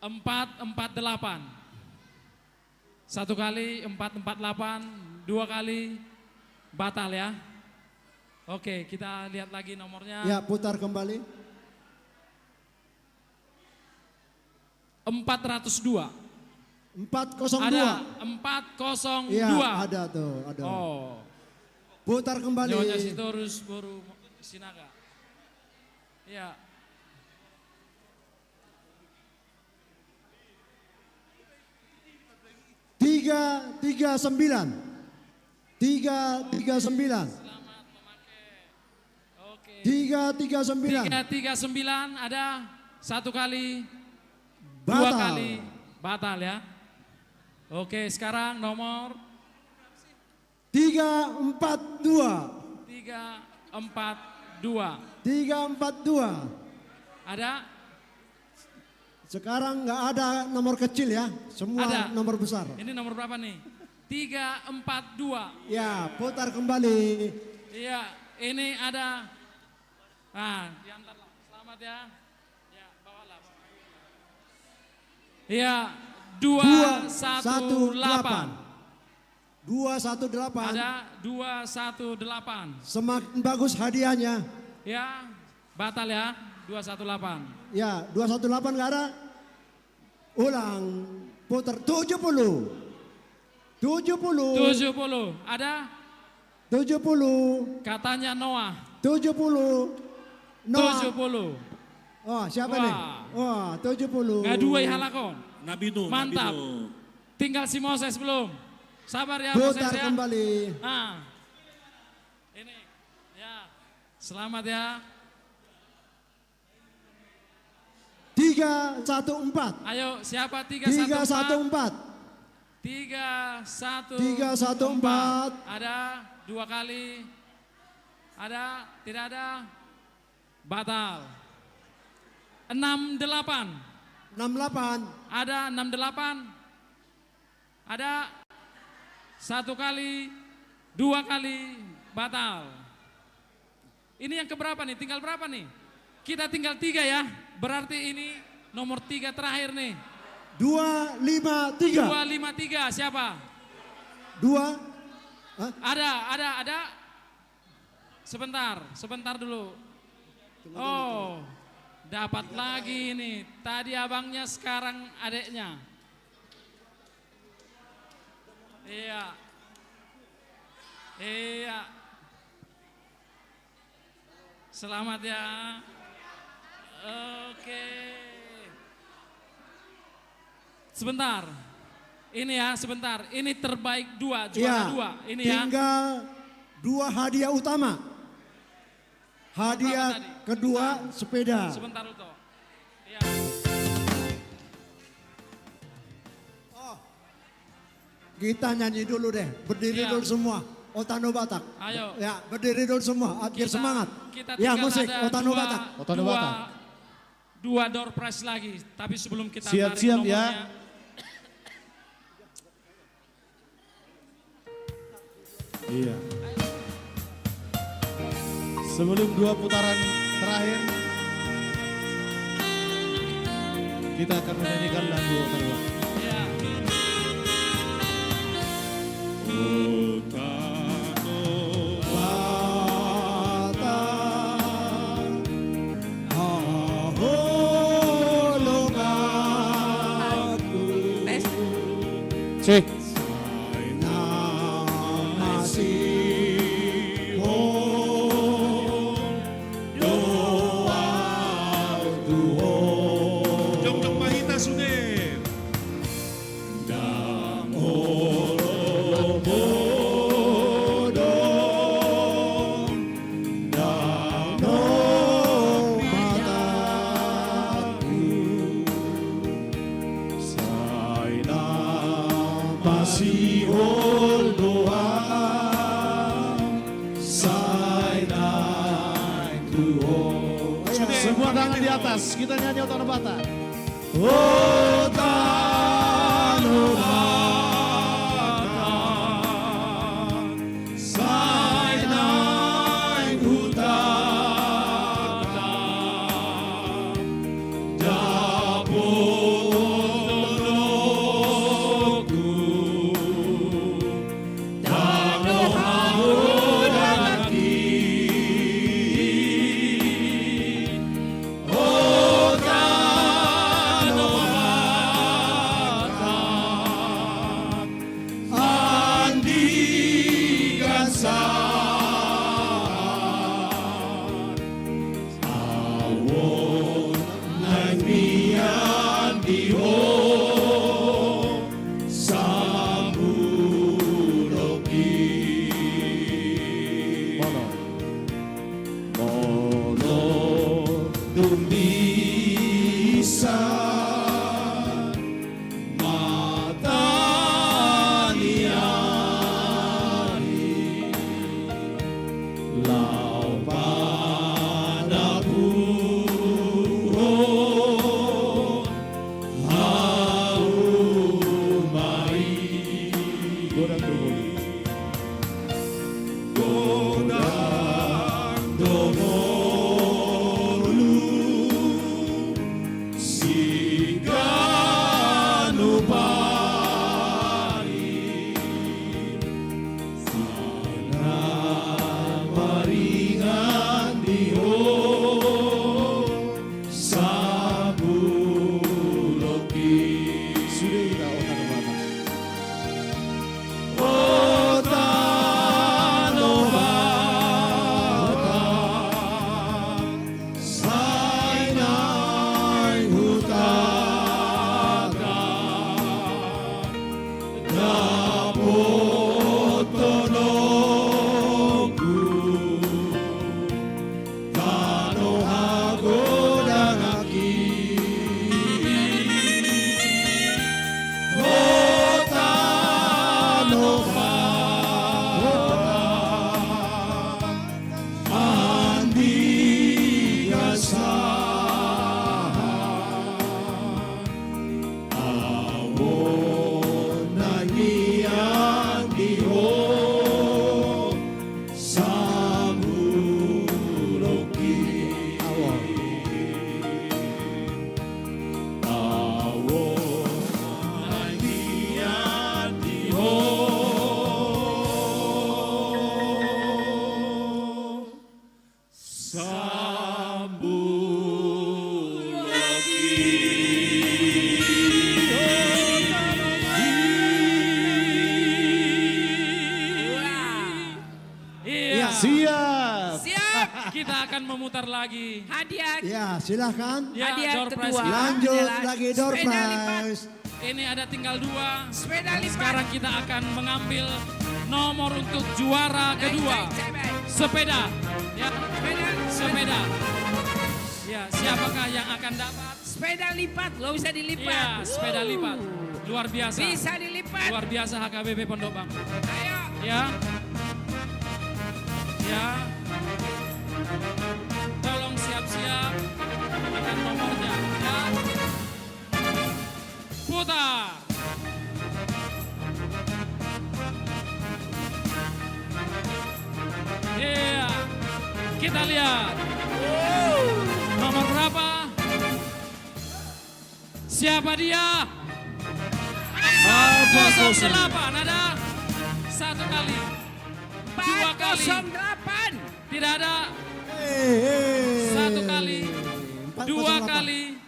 448. 1 kali 448, 2 kali batal ya. Oke, kita lihat lagi nomornya. Ya, putar kembali. 402. 402. Ada 402. Iya, ada tuh, ada. Oh. Putar kembali. Nyonya Sitorus Boru Sinaga. Ya. tiga sembilan. 339 ada 1 kali, 2 Batal. kali batal ya. Oke, sekarang nomor 342. 342. Ada? Sekarang nggak ada nomor kecil ya, semua Ada. nomor besar. Ini nomor berapa nih? 342. Ya, putar kembali. Iya, ini ada. Nah, diantarlah. Selamat ya. Ya, bawalah. Iya, 218. 218. Ada 218. Semakin bagus hadiahnya. Ya, batal ya. 218. Ya, 218 nggak ada. Ulang, putar 70. 70. Ada? 70. Katanya Noah. 70. Noah. 70. Oh, siapa Wah. nih? Wah, 70. Ngaduai halakon. Nabi Nuh. Mantap. Nabi Nuh. Tinggal si Moses belum. Sabar ya Putar Moses ya. kembali. Nah. Ini. Ya. Selamat ya. 314. Ayo siapa 314? 314. Ada 2 kali. Ada? Tidak ada? Batal. 68. 68. Ada 68. Ada 1 kali, 2 kali, batal. Ini yang keberapa nih? Tinggal berapa nih? Kita tinggal 3 ya. Berarti ini nomor 3 terakhir nih. 253. 253 siapa? 2. Ada. Sebentar dulu. Oh, dapat lagi ini. Tadi abangnya, sekarang adeknya. Iya. Selamat ya. Oke. Sebentar. Ini ya, sebentar. Ini terbaik 2, juara 2. Ini ya. Tinggal 2 hadiah utama. Hadiah kedua sepeda. Sebentar Uto. Iya. Kita nyanyi dulu deh. Berdiri dulu semua. Otano Batak. Ayo. Ya, berdiri dulu semua. Biar semangat. Kita Ya, tinggal musik ada Otano Batak. Dua door prize lagi. Tapi sebelum kita Siap-siap tarik ya. nomornya. Iya. Sebelum 2 putaran terakhir, kita akan menyanyikan lagu Otano. Cek. Jong Mahita Sudir. Semua tangan di atas, kita nyanyi Otano Batak. Otano akan memutar lagi. Hadiah. Ya, silahkan. Ya, Hadiah door prize kedua. kita. Lanjut adalah lagi door sepeda lipat. prize. Ini ada tinggal 2. Sepeda lipat. Sekarang kita akan mengambil nomor untuk juara kedua. Sepeda. Ya, sepeda. Ya, siapakah yang akan dapat? Sepeda lipat, lo bisa dilipat. Iya, sepeda lipat. Luar biasa. Bisa dilipat. Luar biasa HKBP Pondok Bambu. Ayo. Ya. Ya. Tolong siap-siap. Akan nomornya. Ya. Putar. Iya. Kita lihat. Nomor berapa? Siapa dia? 08 ada 1 kali. 2 kali. 408. Tidak ada. 1 kali. 2 kali.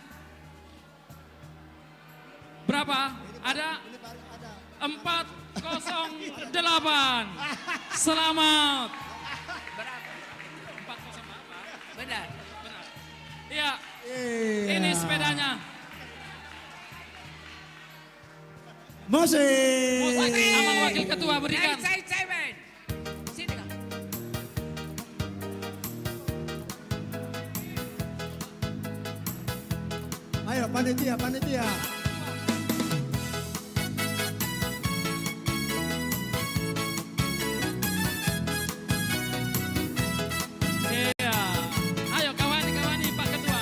Berapa? Ada 408. Selamat. Benar. Iya. Ini sepedanya. Musik. Amang Wakil Ketua berikan. Saya, men. Sini kak. Ayo panitia, panitia. Iya. Ayo kawani Pak Ketua.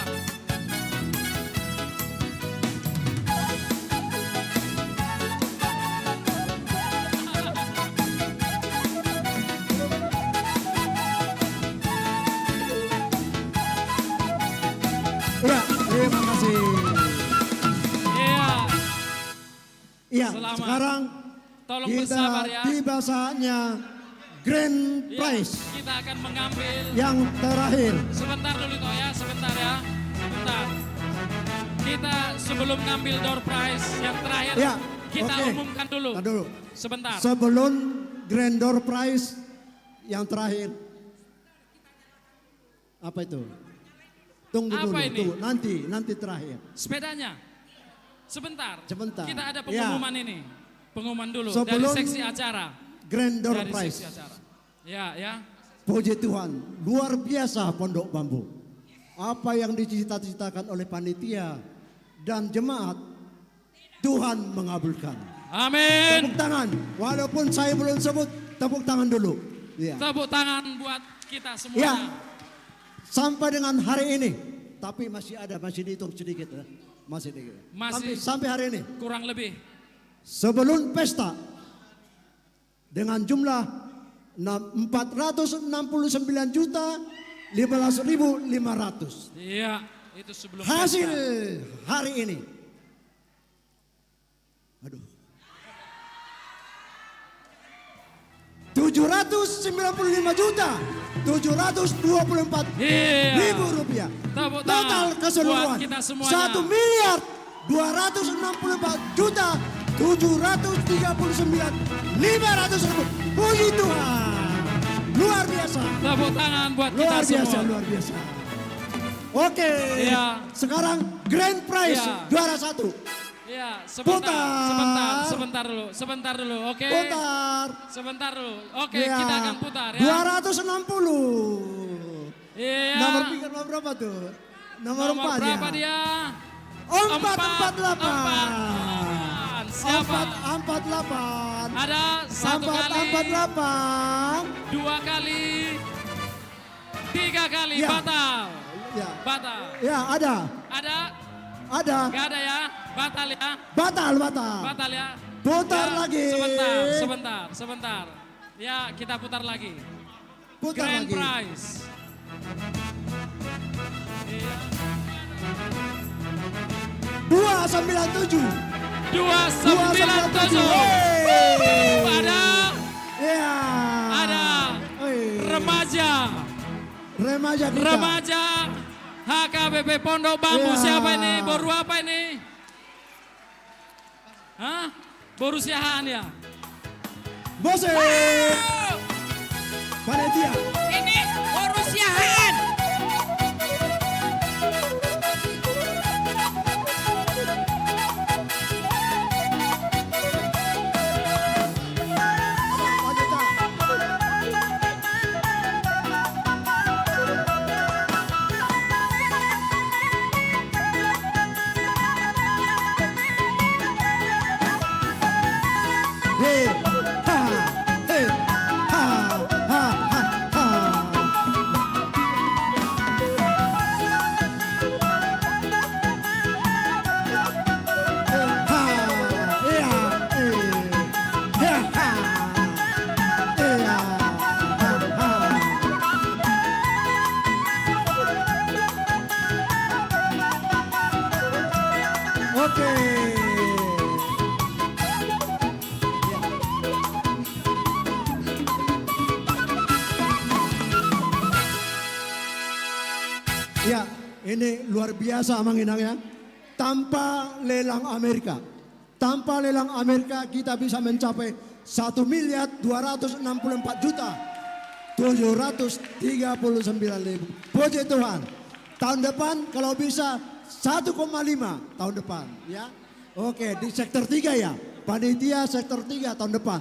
Ya, terima kasih. Iya. Iya, Selamat. sekarang Tolong kita bersabar ya. tiba saatnya Grand Iya, Prize kita akan mengambil. yang terakhir. Sebentar dulu toh ya, sebentar ya. Sebentar. Kita sebelum ngambil door prize yang terakhir, Ya, kita oke. umumkan dulu. Tar dulu. Sebentar. Sebelum Grand Door Prize yang terakhir. Apa itu? Tunggu Apa dulu, ini? tunggu. Nanti terakhir. Sepedanya. Sebentar. Sebentar. Kita ada Ya. pengumuman ini. Pengumuman dulu Sebelum dari seksi acara. Grand Door Dari Prize. seksi acara. Ya, ya. Puji Tuhan, luar biasa Pondok Bambu. Apa yang dicita-citakan oleh panitia dan jemaat, Tuhan mengabulkan. Amin. Tepuk tangan, walaupun saya belum sebut, tepuk tangan dulu. Ya. Tepuk tangan buat kita Ya, semuanya. sampai dengan hari ini, tapi masih dihitung sedikit ya. Masih sedikit. Masih Sampai hari ini. kurang lebih. Sebelum pesta, dengan jumlah 469.15.500. Iya, itu sebelum Hasil pesta. hari ini. Aduh. 795.724.000 Iya. rupiah. Tepuk Total tangan keseluruhan buat kita semuanya. 1.264.739.500 rupiah. Puji Tuhan. Luar biasa. Tepuk tangan buat kita Luar biasa, semua. luar biasa. Oke. Iya. Sekarang Grand Prize Iya. juara 1. Iya, sebentar, Putar. sebentar dulu, oke? Putar. Sebentar dulu, oke, Iya. kita akan putar ya. 260. Iya. Nomor berapa tuh? Nomor 4 berapa ya. dia? 448. Siapa? 448. Ada 1 kali, 448. 2 kali, 3 kali, Ya. batal. Ya. Batal. Ya, ada. Ada? Ada. Gak ada ya? Batal ya? Batal, batal. Batal ya? Putar Ya, lagi. Sebentar. Ya, kita putar lagi. Putar Grand lagi. Prize. Iya. 297. 297. Ada. Ya. Ada. Remaja. Remaja kita. Remaja HKBP Pondok Bambu. Ya. Siapa ini? Boru apa ini? Hah? Boru siahaan ya? Musik. Panitia. Ini Borusiahan. Hey, ha, hey, ha, ha, ha, ha. Ha, iya, ya, ha, iya, ha, ha. Oke. Ya, ini luar biasa Amang Inang ya. Tanpa lelang Amerika, kita bisa mencapai 1.264.739.000. Puji Tuhan. Tahun depan kalau bisa 1,5 tahun depan ya. Oke, di sektor 3 ya. Panitia sektor 3 tahun depan.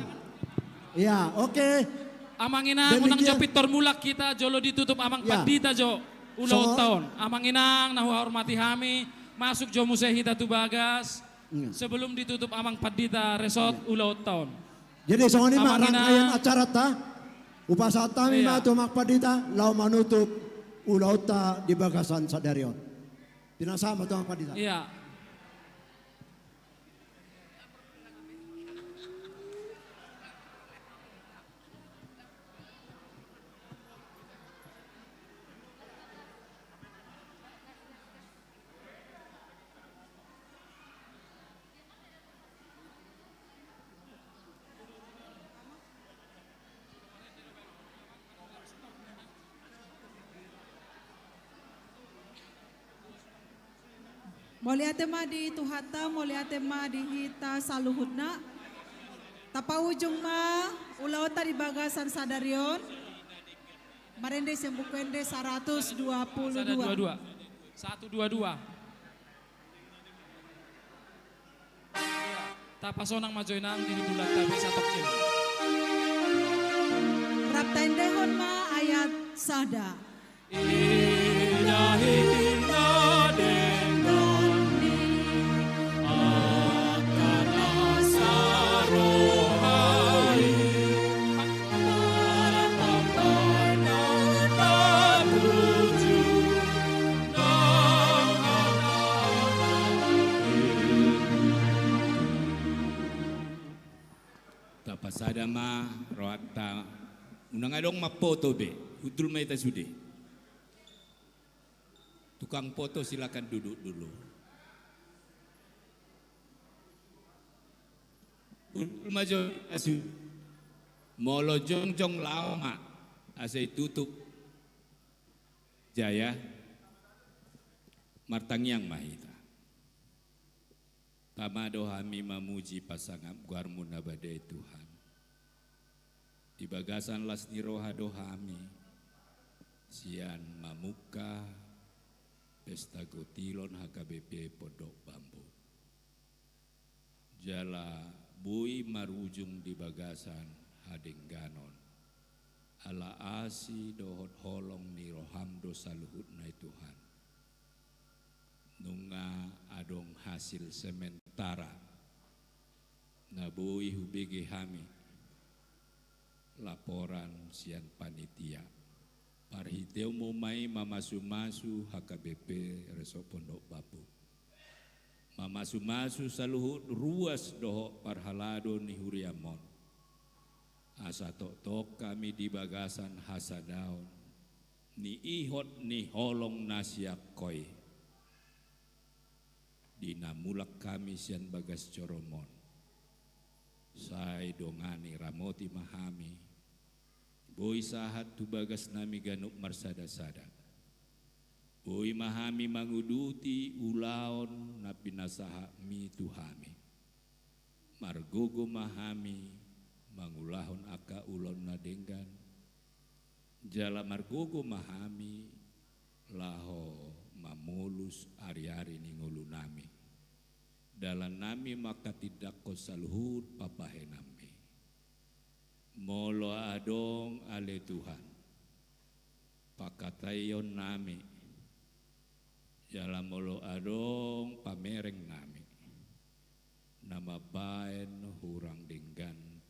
Ya, oke. Amang Inang unang Demikian. jopit mulak kita jolo ditutup amang Ya. padita jo ulau So- tahun. Amang Inang nahu hormati hami masuk jo museh kita tu bagas sebelum ditutup amang padita resort ulau tahun. Jadi soalnya mah Amang Inang. rangkaian acara ta. Upasata mi Iya. mah tumak padita lau manutup ulau ta di bagasan sadarion. Pinasama tumak padita. Iya. Molia tema di Tuhata, molia tema di Hita Saluhutna. Tapa ujung ma ulauta di bagasan sadarion. Marende sembukwende 122. 122. 122. Tapasonang majoinang di bulan tabi satok kin. Raptendehon ma ayat sada. Tapasada ma roakta unang adong mapoto be udul mai ta sude. Tukang foto silakan duduk dulu. Majo asu molo jongjong lama asai tutup jaya martangyang mahita. Tamado hami mamuji pasangan guarmu nabade Tuhan. Di bagasan las niroha dohami sian mamuka pesta gotilon HKBP Pondok Bambu. Jala bui marujung di bagasan hadengganon. Ala asi dohot holong nirohamdo saluhut nai Tuhan. Nunga adong hasil sementara nabui hubege hami laporan sian panitia parhiteu momai mamasu-masu HKBP Resort Pondok Bambu mamasu-masu saluhut ruas doho parhalado ni huriamon asa tok kami di bagasan hasadaon ni ihot ni holong nasiak koi dina mulak kami sian bagas coromon sai dongani ramoti mahami boy sahat tu bagas nami ganuk marsada-sada boy mahami manguduti ulaon na pinasaha mi tuhami margogo mahami mangulahon aka ulon na denggan jala margogo mahami laho mamulus ari-ari ningulu nami dalam nami maka tidak ko saluhut papahe nami molo adong ale Tuhan pakatayon nami jala molo adong pamereng nami nama baen hurang denggan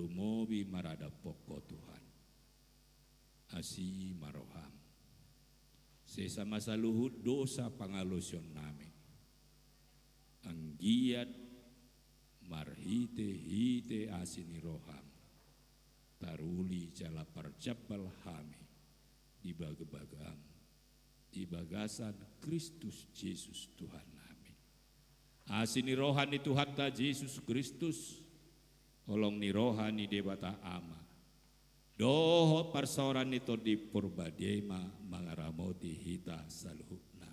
lumobi marada pokok Tuhan. Asi maroham. Sesama saluhut dosa pangalusion nami. Anggiat marhite hite asini roham. Taruli jala parjabal hami. Di bagam. Di bagasan Kristus Yesus Tuhan nami. Asini rohani Tuhan ta Yesus Kristus. Olong ni rohani debata ama. Doho parsoran itu di purbadema mangaramoti hita saluhutna.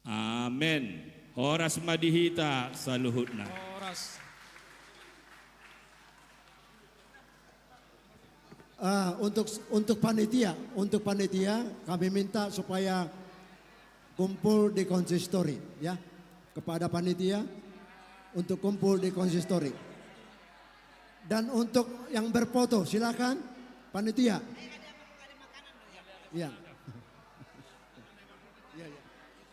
Amin. Horas madihita saluhutna. Horas. Untuk panitia kami minta supaya kumpul di konsistori ya. Kepada panitia untuk kumpul di konsistori. Dan untuk yang berfoto silakan panitia. Ya.